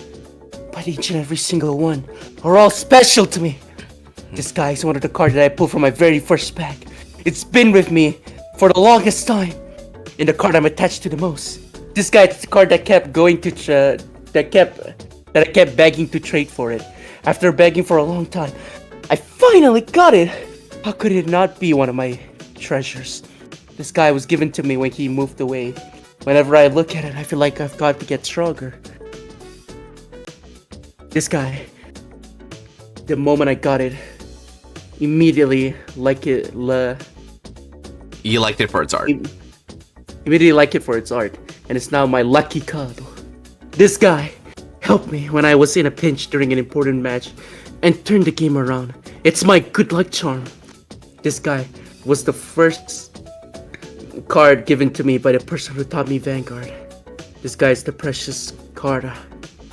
but each and every single one are all special to me. This guy is one of the cards that I pulled from my very first pack. It's been with me for the longest time, and the card I'm attached to the most. This guy is the card that kept going to that I kept begging to trade for it. After begging for a long time, I finally got it. How could it not be one of my treasures? This guy was given to me when he moved away. Whenever I look at it, I feel like I've got to get stronger. This guy, the moment I got it, immediately You liked it for its art. immediately like it for its art, and it's now my lucky card. This guy helped me when I was in a pinch during an important match and turned the game around. It's my good luck charm. This guy was the first card given to me by the person who taught me Vanguard. This guy is the precious card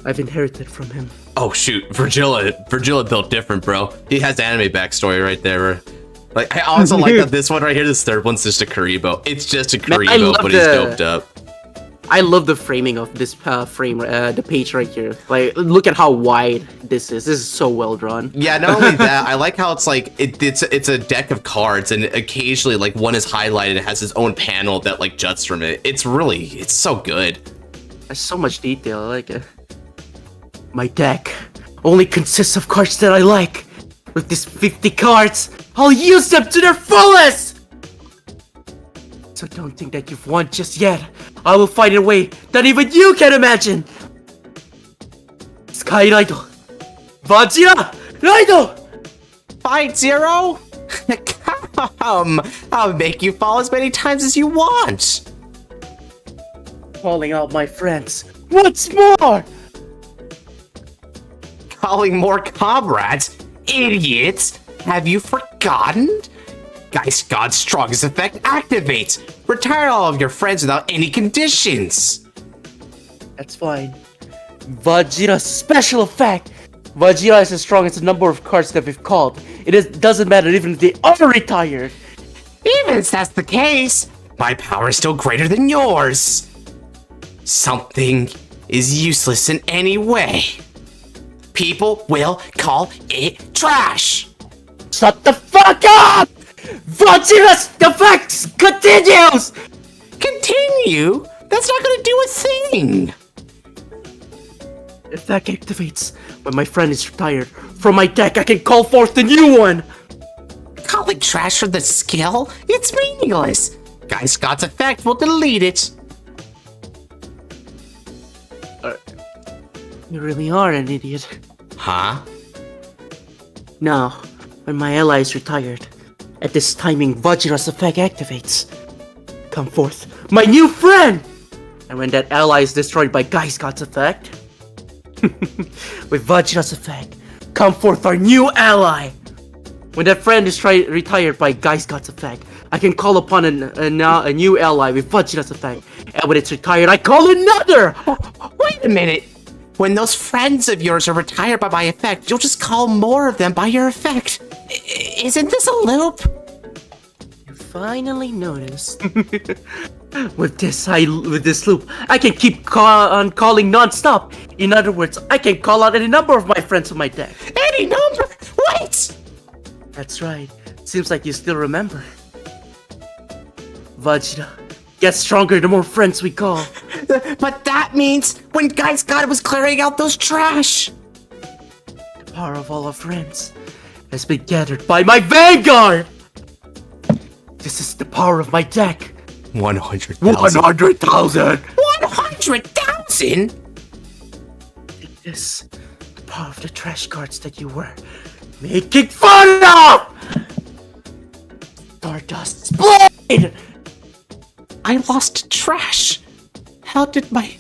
I've inherited from him. Oh shoot, Virgilla built different, bro. He has anime backstory right there. Like, I also like that this one right here, this third one's just a Karibo. It's just a Karibo, but he's doped up. I love the framing of this the page right here. Like, look at how wide this is. This is so well drawn. Yeah, not only that, I like how it's like it's a deck of cards, and occasionally like one is highlighted and it has its own panel that like juts from it. It's so good. There's so much detail. I like it. My deck only consists of cards that I like. With these 50 cards, I'll use them to their fullest! So don't think that you've won just yet. I will find a way that even you can imagine! Skyride! Vajira! Raido! Fight Zero! Come! I'll make you fall as many times as you want! Calling out my friends once more! Calling more comrades? Idiots! Have you forgotten? Geist God's strongest effect activates! Retire all of your friends without any conditions! That's fine. Vajira's special effect! Vajira is as strong as the number of cards that we've called. Doesn't matter even if they are retired. Even if that's the case, my power is still greater than yours! Something is useless in any way. People will call it trash! Shut the fuck up! Vajira's effect continues! Continue? That's not gonna do a thing! Effect activates when my friend is retired. From my deck, I can call forth the new one! Calling trash for the skill? It's meaningless! Geist God's effect will delete it! You really are an idiot. Huh? Now, when my ally is retired, at this timing Vajira's effect activates. Come forth, my new friend! And when that ally is destroyed by Geist God's effect, with Vajira's effect, come forth our new ally! When that friend is retired by Geist God's effect, I can call upon a new ally with Vajira's effect. And when it's retired, I call another! Wait a minute! When those friends of yours are retired by my effect, you'll just call more of them by your effect. Isn't this a loop? You finally noticed. With this loop, I can keep on calling non-stop. In other words, I can call out any number of my friends on my deck. Any number? Wait! That's right. Seems like you still remember. Vajira, get stronger the more friends we call. But that means when Geist God was clearing out those trash! The power of all our friends has been gathered by my Vanguard! This is the power of my deck. 100,000. 100,000! 100,000?! This, the power of the trash cards that you were making fun of! Stardust's blade! I lost trash. How did my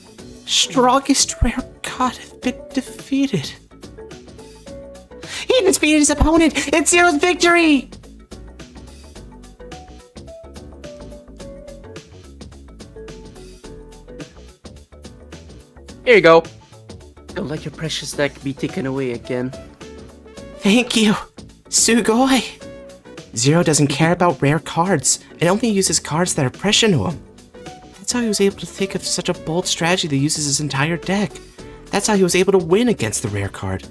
strongest rare god have been defeated. He defeated his opponent! It's Zero's victory! Here you go. Don't let your precious deck be taken away again. Thank you, Sugoi. Zero doesn't care about rare cards and only uses cards that are precious to him. That's how he was able to think of such a bold strategy that uses his entire deck. That's how he was able to win against the rare card.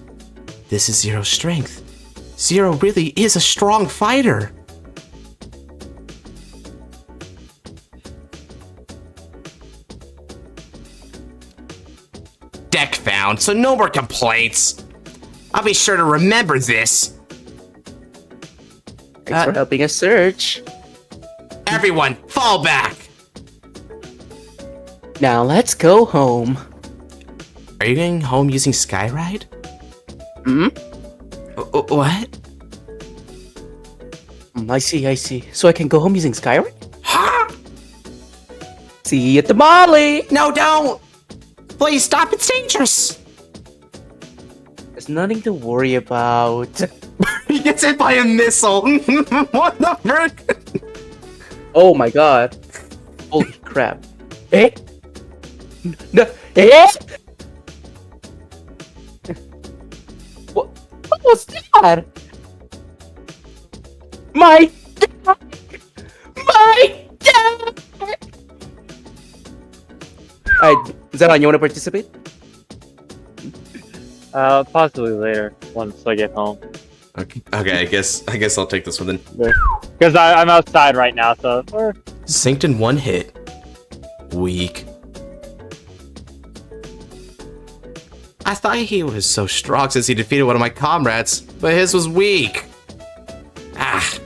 This is Zero's strength. Zero really is a strong fighter. Deck found, so no more complaints. I'll be sure to remember this. Thanks for helping us search. Everyone, fall back. Now let's go home. Are you going home using Skyride? What? I see. So I can go home using Skyride? Huh? See you at the Molly! No, don't! Please stop, it's dangerous! There's nothing to worry about. He gets hit by a missile! What the frick? Oh my god. Holy crap. Eh? No, eh? What was that? My dad! My dad! Alright, Zeron, you wanna participate? Possibly later, once I get home. Okay, I guess I'll take this one then. Because I'm outside right now, so... Synced in one hit. Weak. I thought he was so strong since he defeated one of my comrades, but his was weak. Ah.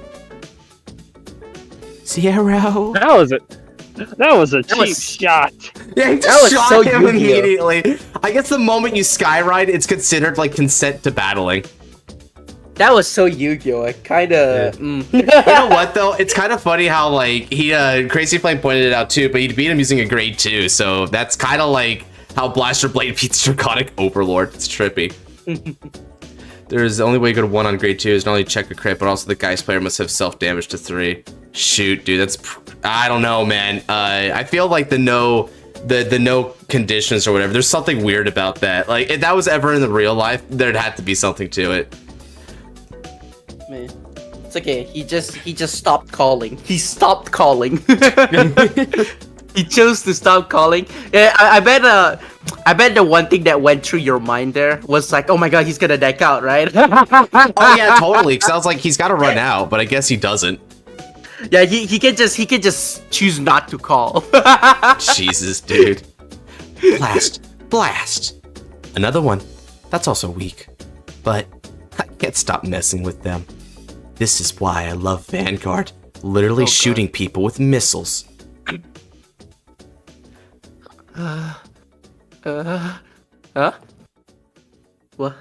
Zero. That was a cheap shot. Yeah, he That just was shot so him Yugioh. immediately. I guess the moment you skyride, it's considered like consent to battling. That was so Yu-Gi-Oh! I kinda... You know what though? It's kind of funny how like he Crazy Flame pointed it out too, but he beat him using a grade 2, so that's kind of like how Blaster Blade beats Draconic Overlord. It's trippy. There's the only way you go to 1 on grade 2 is not only check a crit, but also the guy's player must have self-damage to 3. Shoot, dude, that's... I don't know, man. I feel like the no conditions or whatever, there's something weird about that. Like, if that was ever in the real life, there'd have to be something to it. Man. It's okay, he just stopped calling. He stopped calling. He chose to stop calling. Yeah, I bet the one thing that went through your mind there was like, oh my god, he's gonna deck out, right? Oh yeah, totally. Sounds like he's got to run out, but I guess he doesn't. Yeah, he can just choose not to call. Jesus, dude. Blast. Another one. That's also weak. But I can't stop messing with them. This is why I love Vanguard. Literally shooting people with missiles. Huh? What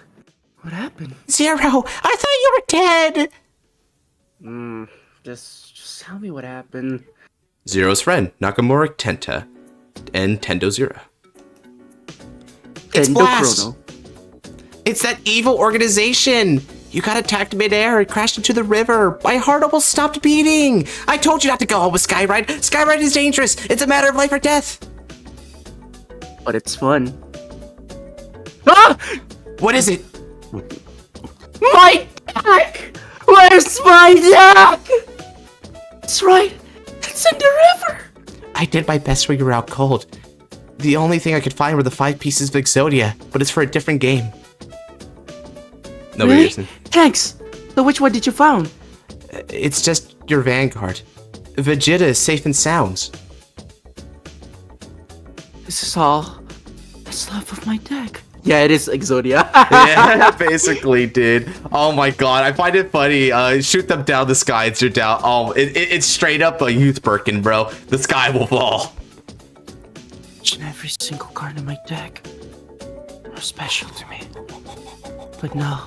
happened? Zero, I thought you were dead. Just tell me what happened. Zero's friend, Nakamura Tenta, and Tendo Zero. It's Tendo Blast. Chrono. It's that evil organization. You got attacked midair and crashed into the river. My heart almost stopped beating. I told you not to go home with Skyride. Skyride is dangerous. It's a matter of life or death. But it's fun. Ah! What is it? My deck! Where's my deck? That's right. It's in the river. I did my best when you were out cold. The only thing I could find were the 5 pieces of Exodia, but it's for a different game. No, Really? reason. Thanks. So which one did you found? It's just your Vanguard. Vegeta is safe and sound. This is all that's left of my deck. Yeah, it is Exodia. Yeah, basically, dude. Oh my god, I find it funny. Shoot them down the sky, it's your down. Oh, it's straight up a youth Birkin, bro. The sky will fall. Each and every single card in my deck are special to me. But no,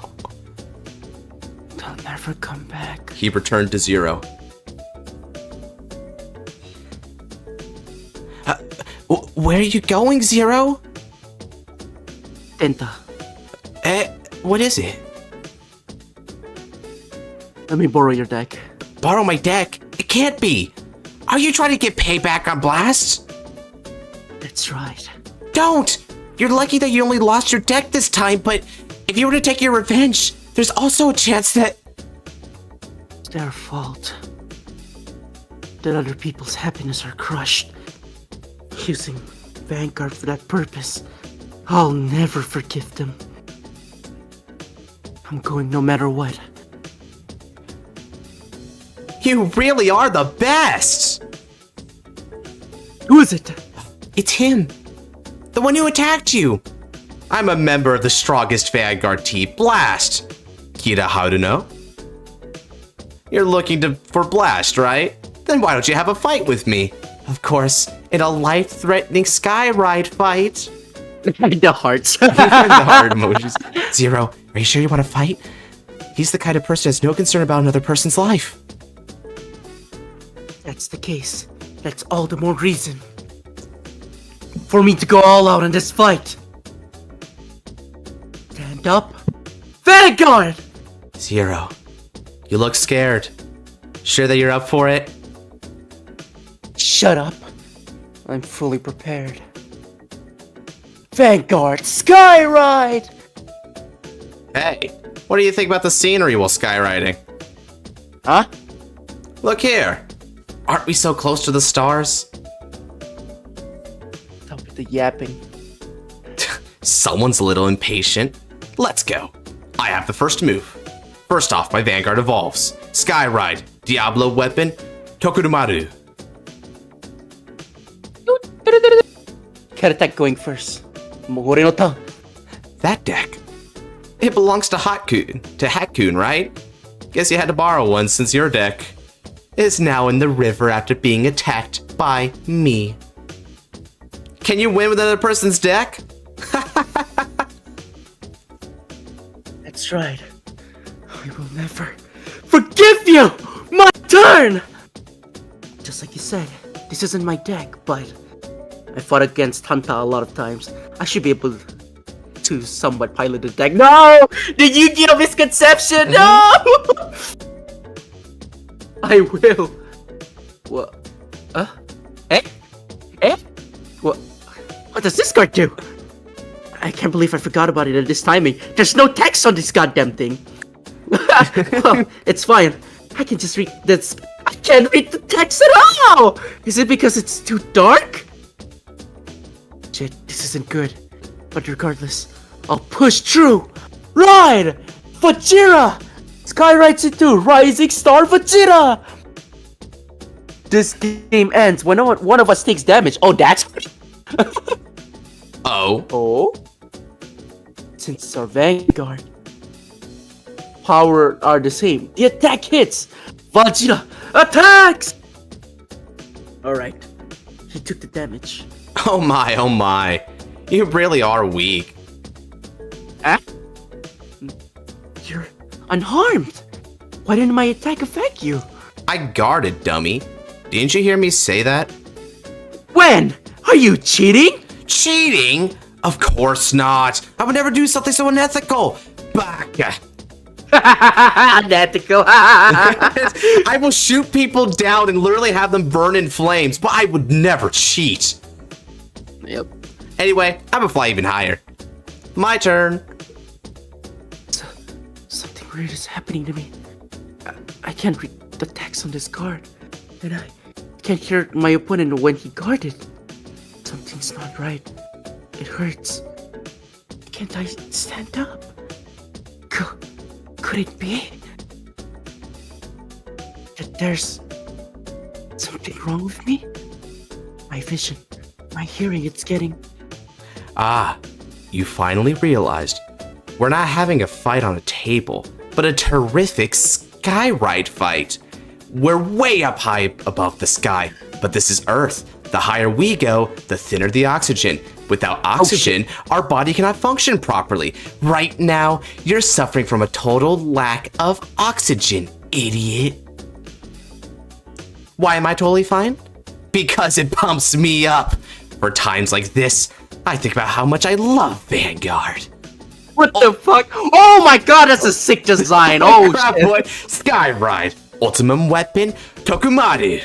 they'll never come back. He returned to Zero. Where are you going, Zero? Tenta, What is it? let me borrow your deck. Borrow my deck? It can't be. Are you trying to get payback on Blast? That's right. Don't! You're lucky that you only lost your deck this time, but if you were to take your revenge, there's also a chance that... It's their fault. That other people's happiness are crushed. Using Vanguard for that purpose. I'll never forgive them. I'm going no matter what. You really are the best! Who is it? It's him. The one who attacked you. I'm a member of the strongest Vanguard team, Blast. Kira Haruno. You're looking for Blast, right? Then why don't you have a fight with me? Of course, in a life-threatening Skyride fight. The hearts. The heart emojis. Zero, are you sure you want to fight? He's the kind of person who has no concern about another person's life. That's the case. That's all the more reason for me to go all out in this fight. Stand up. Vanguard! Zero, you look scared. Sure that you're up for it? Shut up. I'm fully prepared. Vanguard, Skyride! Hey, what do you think about the scenery while skyriding? Huh? Look here. Aren't we so close to the stars? Stop with the yapping. Someone's a little impatient. Let's go. I have the first move. First off, my Vanguard evolves. Skyride, Diablo weapon, Tokurumaru. Cat attack going first. Mogore no ta. That deck. It belongs to Hatkun, right? Guess you had to borrow one since your deck is now in the river after being attacked by me. Can you win with another person's deck? That's right. I will never forgive you! My turn! Just like you said, this isn't my deck, but I fought against Hanta a lot of times. I should be able to somewhat pilot the deck. No! The Yugioh misconception! No! I will. What? Eh? What does this card do? I can't believe I forgot about it at this timing. There's no text on this goddamn thing. Well, it's fine. I can just read this. I can't read the text at all! Is it because it's too dark? Shit, this isn't good. But regardless, I'll push through. Ride! Vajira! Skyride into Rising Star Vajira! This game ends when one of us takes damage. Oh, that's... Oh? Since it's our Vanguard, power are the same. The attack hits! Vajira attacks! Alright, he took the damage. Oh my. You really are weak. Huh? You're unharmed. Why didn't my attack affect you? I guarded, dummy. Didn't you hear me say that? When? Are you cheating? Cheating? Of course not. I would never do something so unethical. Baka. Unethical. I will shoot people down and literally have them burn in flames, but I would never cheat. Yep. Anyway, I'm gonna fly even higher. My turn. Something weird is happening to me. I can't read the text on this card. And I can't hear my opponent when he guarded. Something's not right. It hurts. Can't I stand up? Could it be that there's something wrong with me? My vision, my hearing, it's getting... Ah, you finally realized. We're not having a fight on a table, but a terrific skyride fight. We're way up high above the sky, but this is Earth. The higher we go, the thinner the oxygen. Without oxygen, our body cannot function properly. Right now, you're suffering from a total lack of oxygen, idiot. Why am I totally fine? Because it pumps me up. For times like this, I think about how much I love Vanguard. What the fuck? Oh my god, that's a sick design. Oh crap, shit. boy. Skyride. Ultimate weapon, Tokumaru.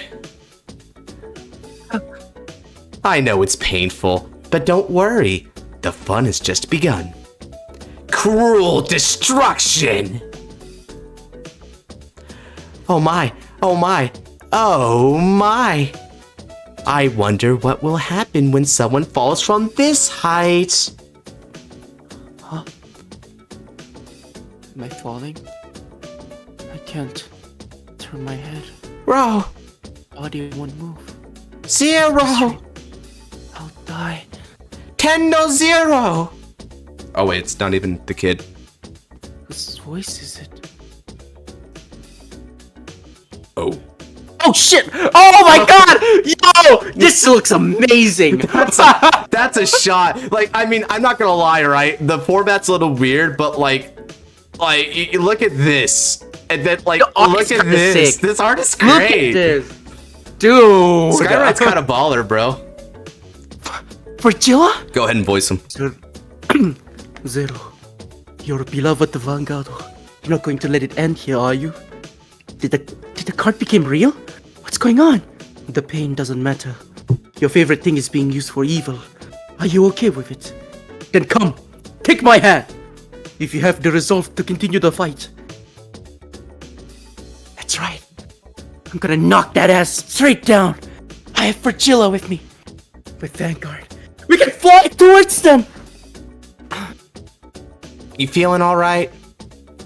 I know it's painful, but don't worry. The fun has just begun. Cruel destruction. Oh my, oh my, oh my. I wonder what will happen when someone falls from this height. Huh? Am I falling? I can't turn my head. Bro. Body won't move. 0. I'll die. 10-0. Oh wait, it's not even the kid. Whose voice is it? Oh. Oh shit! Oh my god! Yo! This looks amazing! That's a shot. Like, I mean, I'm not gonna lie, right? The format's a little weird, but like you look at this, and then like look at this. Sick. This art is Look great. at this. Dude! Skyride's kind of baller, bro. Fragilla? Go ahead and voice him. Zero. Your beloved Vanguard. You're not going to let it end here, are you? Did the card become real? What's going on? The pain doesn't matter. Your favorite thing is being used for evil. Are you okay with it? Then come, take my hand. If you have the resolve to continue the fight. That's right. I'm gonna knock that ass straight down. I have Fragilla with me. With Vanguard, we can fly towards them. You feeling all right?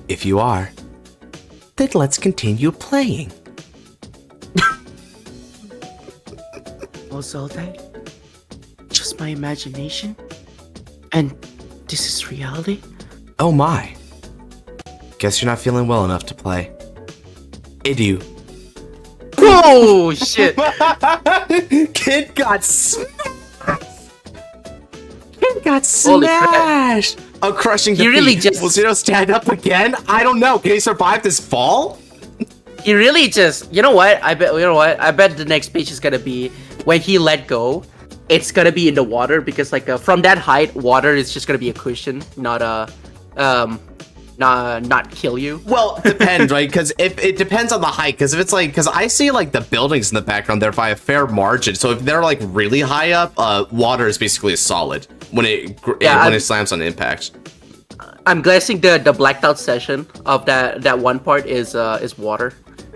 If you are, then let's continue playing. Was all that just my imagination? And this is reality? Oh my. Guess you're not feeling well enough to play. Idu. Oh shit! Kid got smashed. Kid got Holy crap. smashed. A crushing defeat. He really just- Will Zero stand up again? I don't know. Can he survive this fall? He really just, you know what? I bet the next page is gonna be when he let go. It's gonna be in the water because like from that height, water is just gonna be a cushion, not not kill you. Well, depends, right? Because if it depends on the height. Because if it's like, because I see like the buildings in the background there by a fair margin. So if they're like really high up, water is basically a solid when it it slams on impact. I'm guessing the blacked out session of that one part is water,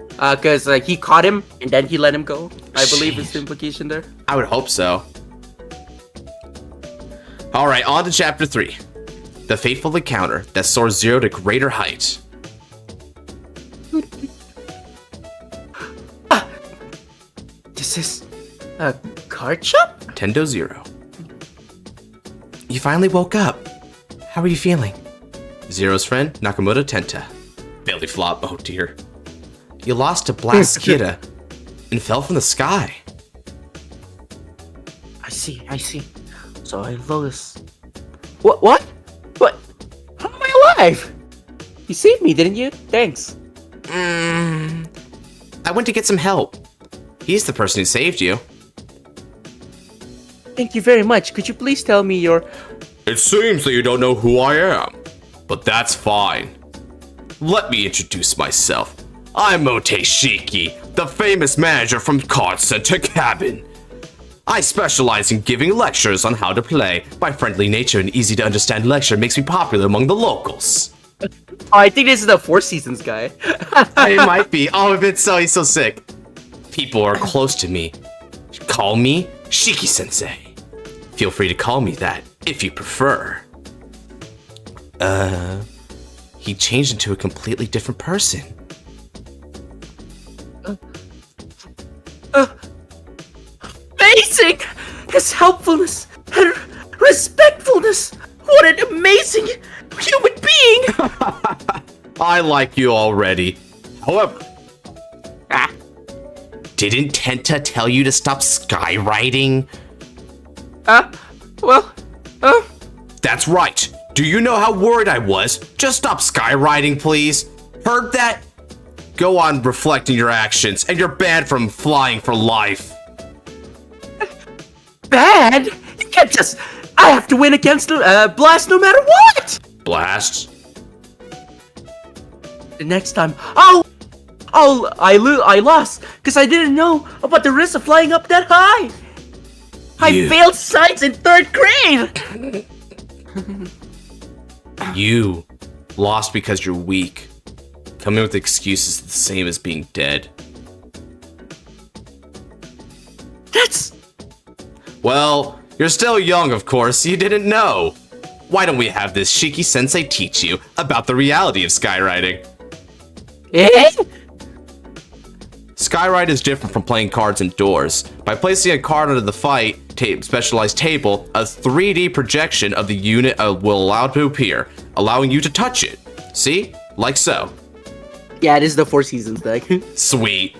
because like he caught him and then he let him go. I believe is the implication there. I would hope so. All right, on to chapter 3. The fateful encounter that soars Zero to greater height. This is a card shop? Tendo-Zero. You finally woke up. How are you feeling? Zero's friend, Nakamoto Tenta. Belly flop, oh dear. You lost to Blast Kida and fell from the sky. I see. So I lost. What? How am I alive? You saved me, didn't you? Thanks. I went to get some help. He's the person who saved you. Thank you very much. Could you please tell me your... It seems that you don't know who I am, but that's fine. Let me introduce myself. I'm Moteshiki, the famous manager from Card Center Cabin. I specialize in giving lectures on how to play. My friendly nature and easy to understand lecture makes me popular among the locals. Oh, I think this is the Four Seasons guy. It might be. Oh, if it's so, he's so sick. People are close to me. Call me Shiki-sensei. Feel free to call me that if you prefer. He changed into a completely different person. Amazing! His helpfulness and respectfulness. What an amazing human being! I like you already. However, didn't Tenta tell you to stop skyriding? That's right. Do you know how worried I was? Just stop skyriding, please. Heard that? Go on reflecting your actions, and you're banned from flying for life. Bad? You can't just... I have to win against Blast no matter what! Blast. The next time, I lost because I didn't know about the risk of flying up that high. I failed science in 3rd grade. You lost because you're weak. Coming with excuses is the same as being dead. That's... Well, you're still young, of course. You didn't know. Why don't we have this Shiki-sensei teach you about the reality of skywriting? Eh? Skyride is different from playing cards indoors. By placing a card under the fight specialized table, a 3D projection of the unit will allow it to appear, allowing you to touch it. See? Like so. Yeah, it is the Four Seasons deck. Sweet.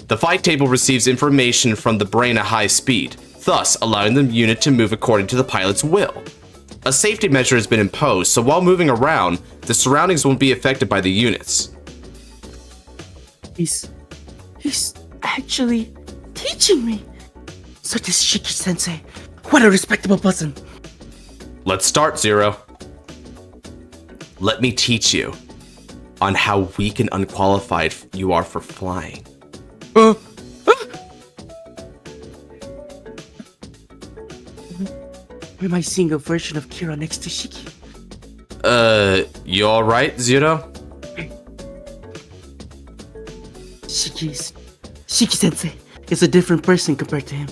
The fight table receives information from the brain at high speed, thus allowing the unit to move according to the pilot's will. A safety measure has been imposed, so while moving around, the surroundings won't be affected by the units. He's actually teaching me. So this Shiki-sensei, what a respectable person. Let's start, Zero. Let me teach you on how weak and unqualified you are for flying. Am I seeing a version of Kira next to Shiki? You alright, Zero? Shiki-sensei is a different person compared to him.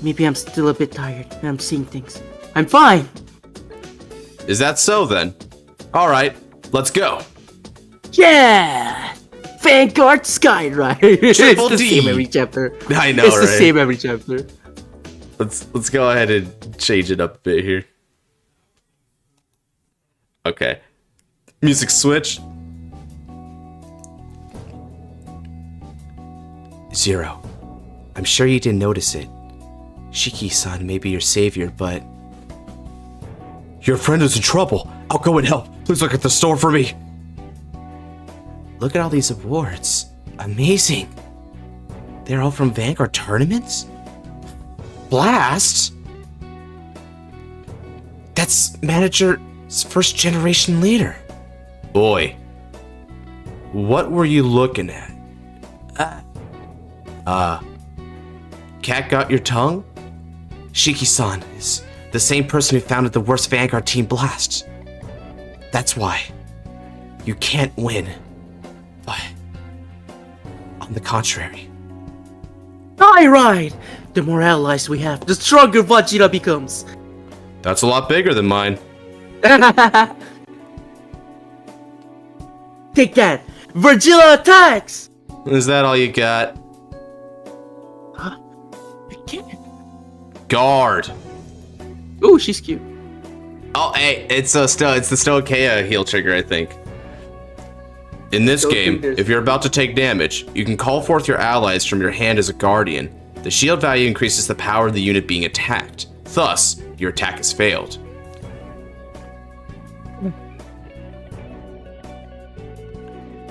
Maybe I'm still a bit tired and I'm seeing things. I'm fine! Is that so then? Alright, let's go. Yeah! Vanguard Skyride! Triple It's the D. same every chapter. I know, It's right? the same every chapter. Let's go ahead and change it up a bit here. Okay. Music switch. Zero. I'm sure you didn't notice it. Shiki-san may be your savior, but... Your friend is in trouble. I'll go and help. Please look at the store for me. Look at all these awards. Amazing. They're all from Vanguard tournaments? Blast? That's manager's first generation leader. Boy, what were you looking at? Cat got your tongue? Shiki-san is the same person who founded the worst Vanguard team, Blast. That's why you can't win. But on the contrary. Skyride! The more allies we have, the stronger Vegeta becomes. That's a lot bigger than mine. Take that! Vegeta attacks! Is that all you got? Huh? I can't. Guard. Ooh, she's cute. Oh, hey, it's the Stoicheia heal trigger, I think. In this game, if you're about to take damage, you can call forth your allies from your hand as a guardian. The shield value increases the power of the unit being attacked. Thus, your attack has failed.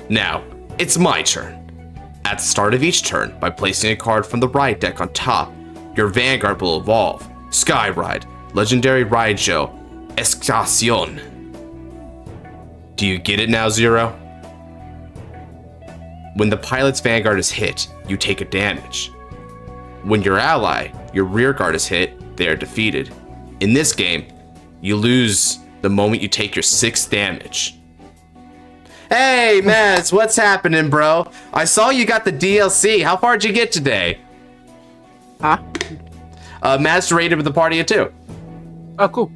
Now, it's my turn. At the start of each turn, by placing a card from the ride deck on top, your Vanguard will evolve. Skyride, Legendary Yugioh, Escassion. Do you get it now, Zero? When the pilot's Vanguard is hit, you take a damage. When your ally, your rear guard is hit, they are defeated. In this game, you lose the moment you take your 6th damage. Hey, Maz, what's happening, bro? I saw you got the DLC. How far did you get today? Huh? Maz raided with the party of 2. Oh, cool.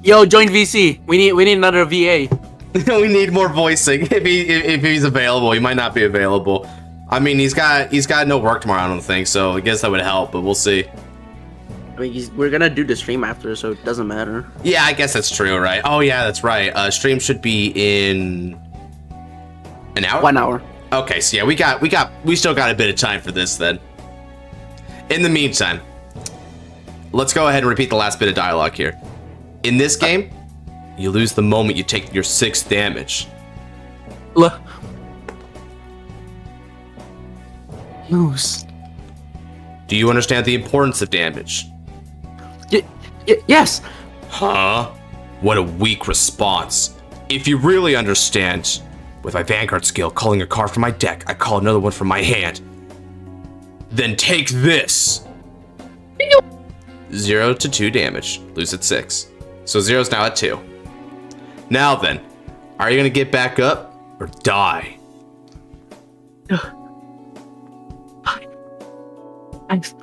Yo, join VC. We need another VA. We need more voicing. If he's available, he might not be available. I mean, he's got no work tomorrow, I don't think, so I guess that would help, but we'll see. I mean, we're gonna do the stream after, so it doesn't matter. Yeah, I guess that's true, right? Oh yeah, that's right. Stream should be in an hour. 1 hour. Okay, so yeah, we still got a bit of time for this then. In the meantime, let's go ahead and repeat the last bit of dialogue here. In this game, you lose the moment you take your 6th damage. Lose. Do you understand the importance of damage? Yes. Huh? What a weak response. If you really understand, with my Vanguard skill, calling a card from my deck, I call another one from my hand. Then take this. 0 to 2 damage. Lose at 6. So 0's now at 2. Now then, are you gonna get back up or die? I've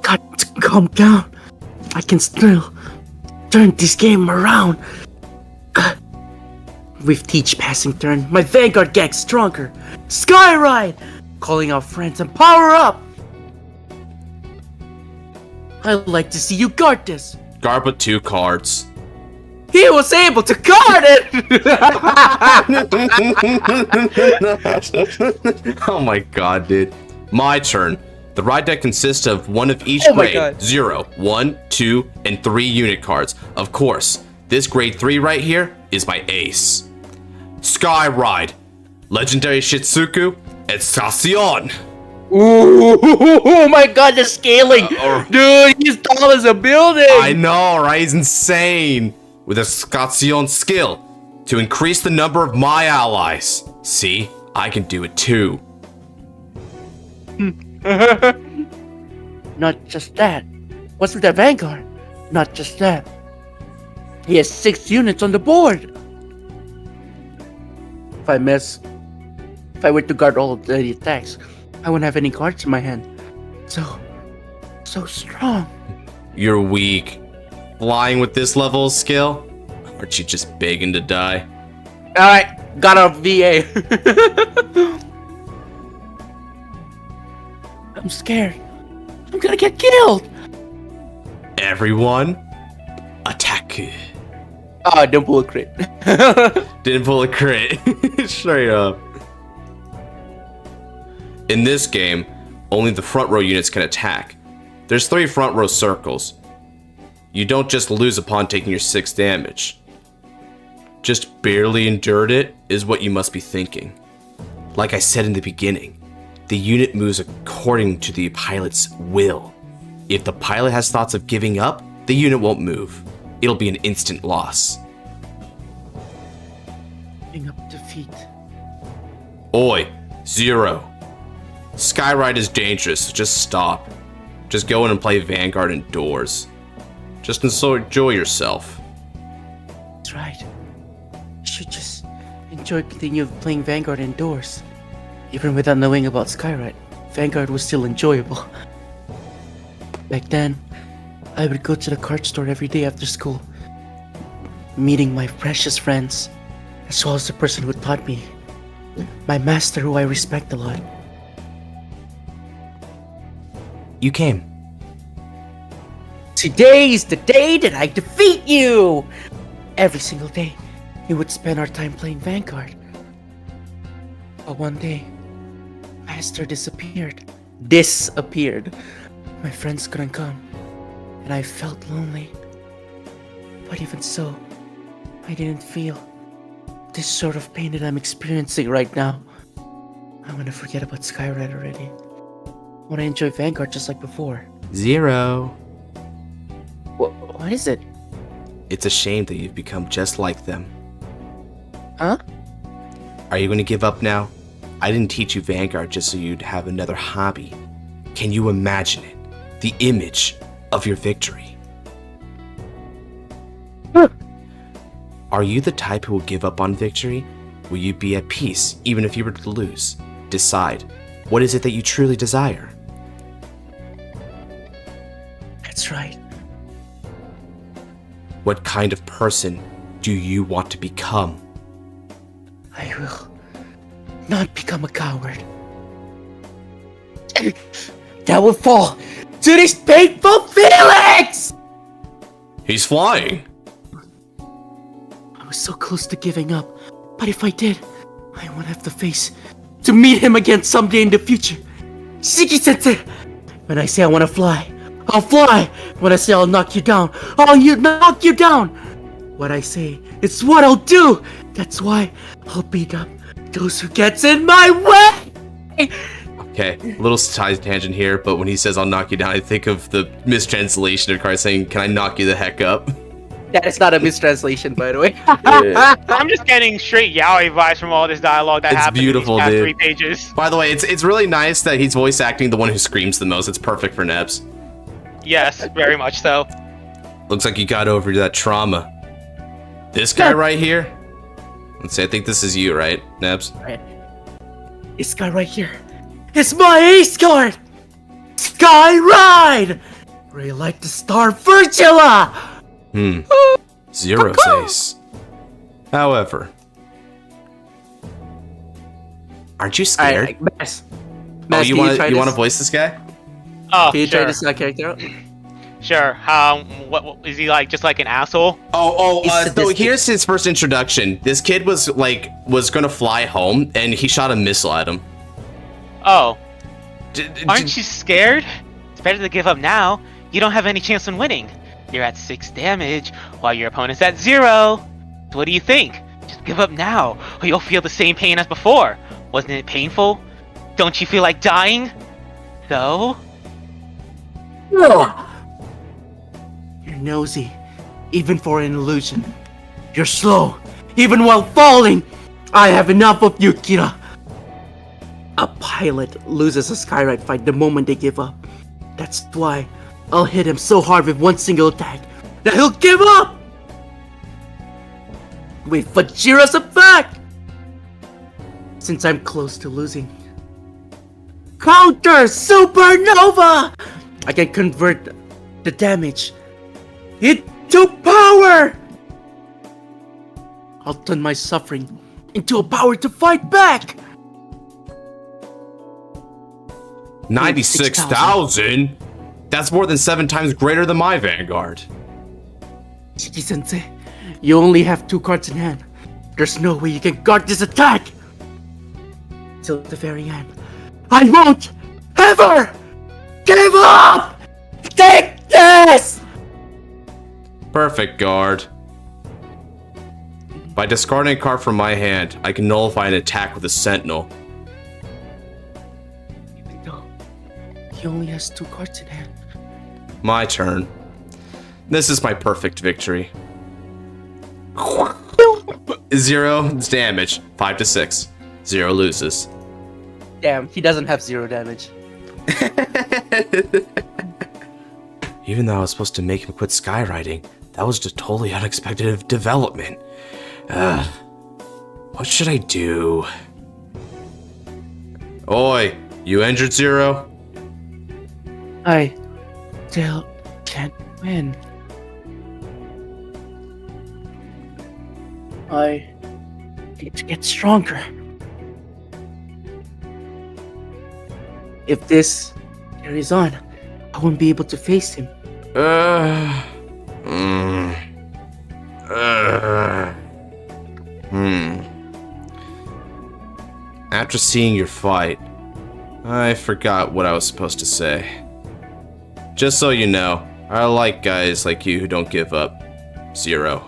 got to calm down. I can still turn this game around. With each passing turn, my Vanguard gets stronger. Skyride! Calling out friends and power up! I'd like to see you guard this. Guard with 2 cards. He was able to guard it! Oh my god, dude. My turn. The ride deck consists of one of each Oh my grade. God. 0, 1, 2, and 3 unit cards. Of course, this grade 3 right here is my ace. Skyride, Legendary Shitsuku, Estacion. Ooh, oh my god, the scaling! Dude, he's tall as a building! I know, right? He's insane. With Estacion skill to increase the number of my allies. See, I can do it too. Not just that. What's with that Vanguard? Not just that. He has 6 units on the board. If I were to guard all of the attacks, I wouldn't have any cards in my hand. So strong. You're weak. Flying with this level of skill? Aren't you just begging to die? Alright, got a VA. I'm scared. I'm gonna get killed. Everyone, attack. Oh, don't pull a crit. Didn't pull a crit. Straight up. In this game, only the front row units can attack. There's 3 front row circles. You don't just lose upon taking your 6 damage. Just barely endured it is what you must be thinking. Like I said in the beginning, the unit moves according to the pilot's will. If the pilot has thoughts of giving up, the unit won't move. It'll be an instant loss. Giving up defeat. Oi, 0. Skyride is dangerous, so just stop. Just go in and play Vanguard indoors. Just enjoy yourself. That's right. I should just enjoy continuing playing Vanguard indoors. Even without knowing about Skyride, Vanguard was still enjoyable. Back then, I would go to the card store every day after school, meeting my precious friends, as well as the person who taught me, my master who I respect a lot. You came. Today is the day that I defeat you! Every single day, we would spend our time playing Vanguard. But one day, Master disappeared. My friends couldn't come, and I felt lonely. But even so, I didn't feel this sort of pain that I'm experiencing right now. I want to forget about Skyride already. I want to enjoy Vanguard just like before. 0. What is it? It's a shame that you've become just like them. Huh? Are you going to give up now? I didn't teach you Vanguard just so you'd have another hobby. Can you imagine it? The image of your victory. Are you the type who will give up on victory? Will you be at peace even if you were to lose? Decide. What is it that you truly desire? That's right. What kind of person do you want to become? I will not become a coward. That will fall to these painful feelings! He's flying. I was so close to giving up, but if I did, I won't have the face to meet him again someday in the future. Shiki-sensei! When I say I want to fly, I'll fly! When I say I'll knock you down, I'll knock you down! What I say, it's what I'll do! That's why I'll beat up those who gets in my way! Okay, a little side tangent here, but when he says I'll knock you down, I think of the mistranslation of card saying, can I knock you the heck up? That is not a mistranslation, by the way. I'm just getting straight yaoi vibes from all this dialogue that It's happened beautiful, in these past dude. 3 pages. By the way, it's really nice that he's voice acting the one who screams the most. It's perfect for Nebs. Yes, very much so. Looks like you got over that trauma. This guy right here? Let's see, I think this is you, right, Nebs? This guy right here. It's my ace card! Skyride! Really like the star Virgila! Zero's ace. However, aren't you scared? Mass, Oh, you want try to this? voice this guy? Oh, Can you try sure. this character out? Sure. What is he like? Just like an asshole? So sadistic. here's his first introduction. This kid was gonna fly home, and he shot a missile at him. Oh, aren't you scared? It's better to give up now. You don't have any chance in winning. You're at 6 damage, while your opponent's at 0. So what do you think? Just give up now, or you'll feel the same pain as before. Wasn't it painful? Don't you feel like dying? So? You're nosy, even for an illusion. You're slow, even while falling. I have enough of you, Kira. A pilot loses a Skyride fight the moment they give up. That's why I'll hit him so hard with one single attack that he'll give up! With Vajira's effect! Since I'm close to losing. Counter Supernova! I can convert the damage into power! I'll turn my suffering into a power to fight back! 96,000? That's more than 7 times greater than my Vanguard. Shiki-sensei, you only have 2 cards in hand. There's no way you can guard this attack! Till the very end. I won't ever give up! Take this! Perfect, guard. By discarding a card from my hand, I can nullify an attack with a Sentinel. Even though he only has 2 cards in hand. My turn. This is my perfect victory. 0 damage, 5 to 6. 0 loses. Damn, he doesn't have 0 damage. Even though I was supposed to make him quit skywriting, that was just totally unexpected development. What should I do? Oi, you injured, 0? I still can't win. I need to get stronger. If this carries on, I won't be able to face him. After seeing your fight, I forgot what I was supposed to say. Just so you know, I like guys like you who don't give up. 0.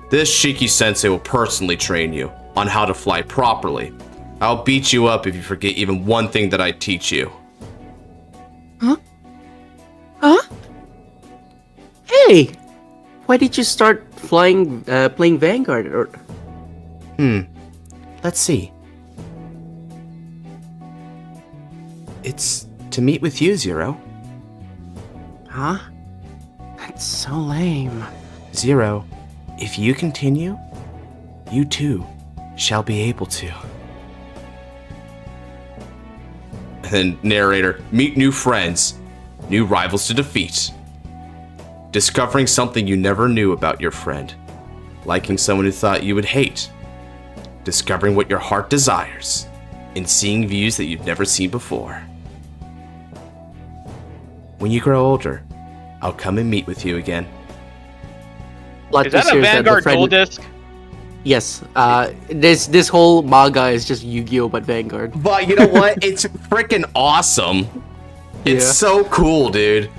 This Shiki-sensei will personally train you on how to fly properly. I'll beat you up if you forget even one thing that I teach you. Huh? Hey! Why did you start playing Vanguard? Or Let's see. It's to meet with you, 0. huh? That's so lame. 0, if you continue, you too shall be able to. And then narrator, meet new friends, new rivals to defeat. Discovering something you never knew about your friend. Liking someone who thought you would hate. Discovering what your heart desires. And seeing views that you've never seen before. When you grow older, I'll come and meet with you again. Is that a Vanguard dual disc? Yes. This whole manga is just Yu-Gi-Oh but Vanguard. But you know what? It's freaking awesome. It's Yeah. so cool, dude.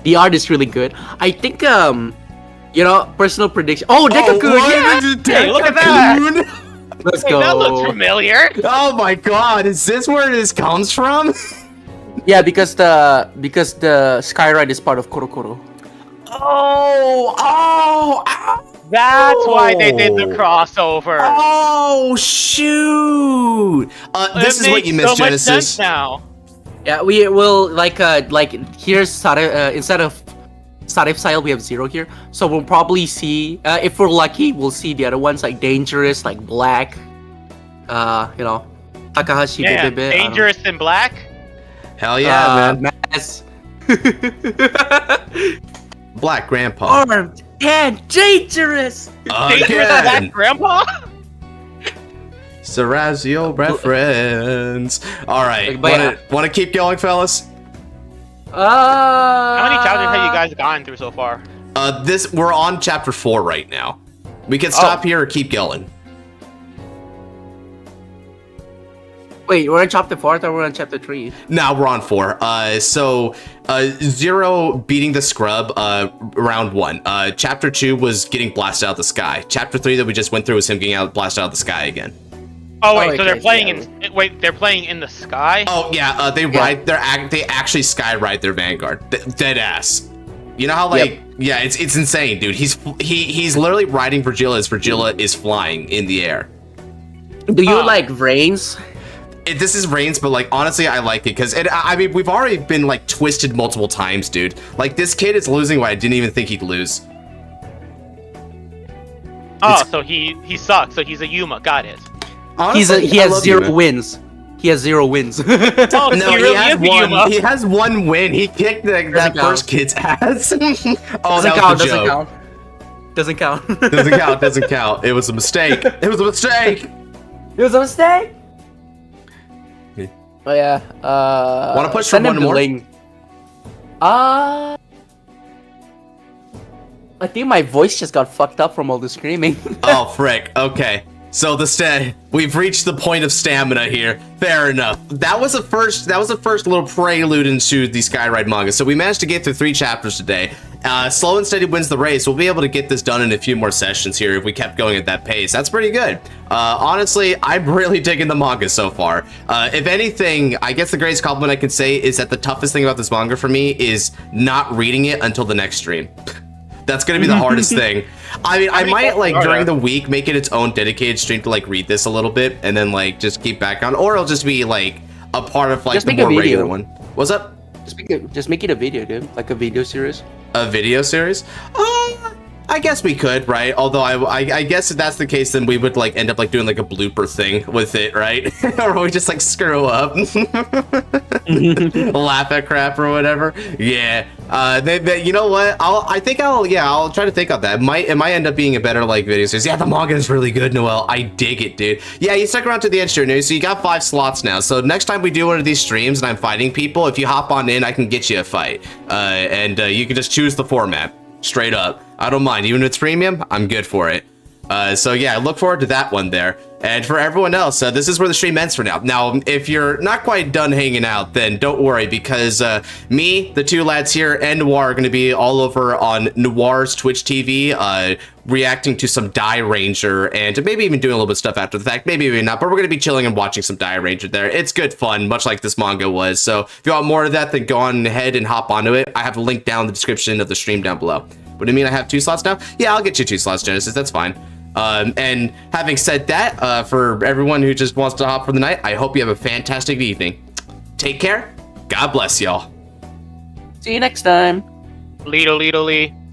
The art is really good. I think personal prediction. Oh, Dekaku! what? Yeah. Hey, look at that! Let's Hey, go. that looks familiar. Oh my god, is this where this comes from? Yeah, because the Skyride is part of Korokoro. Oh, That's why they did the crossover. Oh shoot! This is what you missed, so much Genesis. sense now. Yeah, we will like here's instead of Sarif style we have 0 here, so we'll probably see if we're lucky we'll see the other ones like Dangerous, like Black, Takahashi, Yeah, Bebe, Dangerous in Black. Hell yeah, man! Maz. Black Grandpa. Armed and dangerous. Dangerous Black Again. Grandpa. Serrazio reference. All right, But want to keep going, fellas? How many chapters have you guys gotten through so far? We're on chapter 4 right now. We can stop here or keep going. Wait, we're on chapter 4 or we're on chapter 3? Now we're on 4. So 0 beating the scrub, round 1. Chapter 2 was getting blasted out the sky. Chapter 3 that we just went through was him getting blasted out the sky again. Oh wait, so okay, they're playing yeah. they're playing in the sky. Oh yeah, they actually skyride their Vanguard. Dead ass. You know how yeah, it's insane, dude. He's literally riding Virgila as Virgila is flying in the air. Do you like Reigns? This is Reigns, but like honestly, I like it because I mean we've already been like twisted multiple times, dude. Like this kid is losing what I didn't even think he'd lose. Oh, so he sucks. So he's a Yuma. Got it. Honestly, He has 0 wins. He has 0 wins. Oh, No, he he really has is a Yuma. one. He has 1 win. He kicked that Doesn't first kid's ass. Oh, doesn't that was count. the Doesn't joke. count. Doesn't count. Doesn't count. Doesn't count. It was a mistake. It was a mistake. It was a mistake. Oh yeah. Want to push for send him one the more? link. I think my voice just got fucked up from all the screaming. Oh frick. Okay. So we've reached the point of stamina here. Fair enough. That was the first little prelude into the Skyride manga. So we managed to get through 3 chapters today. Slow and steady wins the race. We'll be able to get this done in a few more sessions here if we kept going at that pace. That's pretty good. Honestly, I'm really digging the manga so far. If anything, I guess the greatest compliment I can say is that the toughest thing about this manga for me is not reading it until the next stream. That's gonna be the hardest thing. I mean, I might like during the week make it its own dedicated stream to like read this a little bit and then like just keep back on, or it'll just be like a part of like Just the make a more video. regular one. What's up? Just make it a video, dude. Like a video series. A video series? I guess we could, right? Although I guess if that's the case, then we would like end up like doing like a blooper thing with it, right? Or we just like screw up, laugh at crap or whatever. Yeah. You know what? I'll try to think of that. It might end up being a better like video series. Yeah, the manga is really good, Noel. I dig it, dude. Yeah, you stuck around to the end here, so you got 5 slots now. So next time we do one of these streams and I'm fighting people, if you hop on in, I can get you a fight. And you can just choose the format. Straight up. I don't mind. Even if it's premium, I'm good for it. So yeah, look forward to that one there. And for everyone else, this is where the stream ends for now. Now, if you're not quite done hanging out, then don't worry, because me, the 2 lads here, and Noir are going to be all over on Noir's Twitch TV, reacting to some Die Ranger, and maybe even doing a little bit of stuff after the fact. Maybe not, but we're going to be chilling and watching some Die Ranger there. It's good fun, much like this manga was. So if you want more of that, then go on ahead and hop onto it. I have a link down in the description of the stream down below. What do you mean I have 2 slots now? Yeah, I'll get you 2 slots, Genesis. That's fine. And having said that, for everyone who just wants to hop for the night, I hope you have a fantastic evening. Take care. God bless y'all. See you next time. Lee.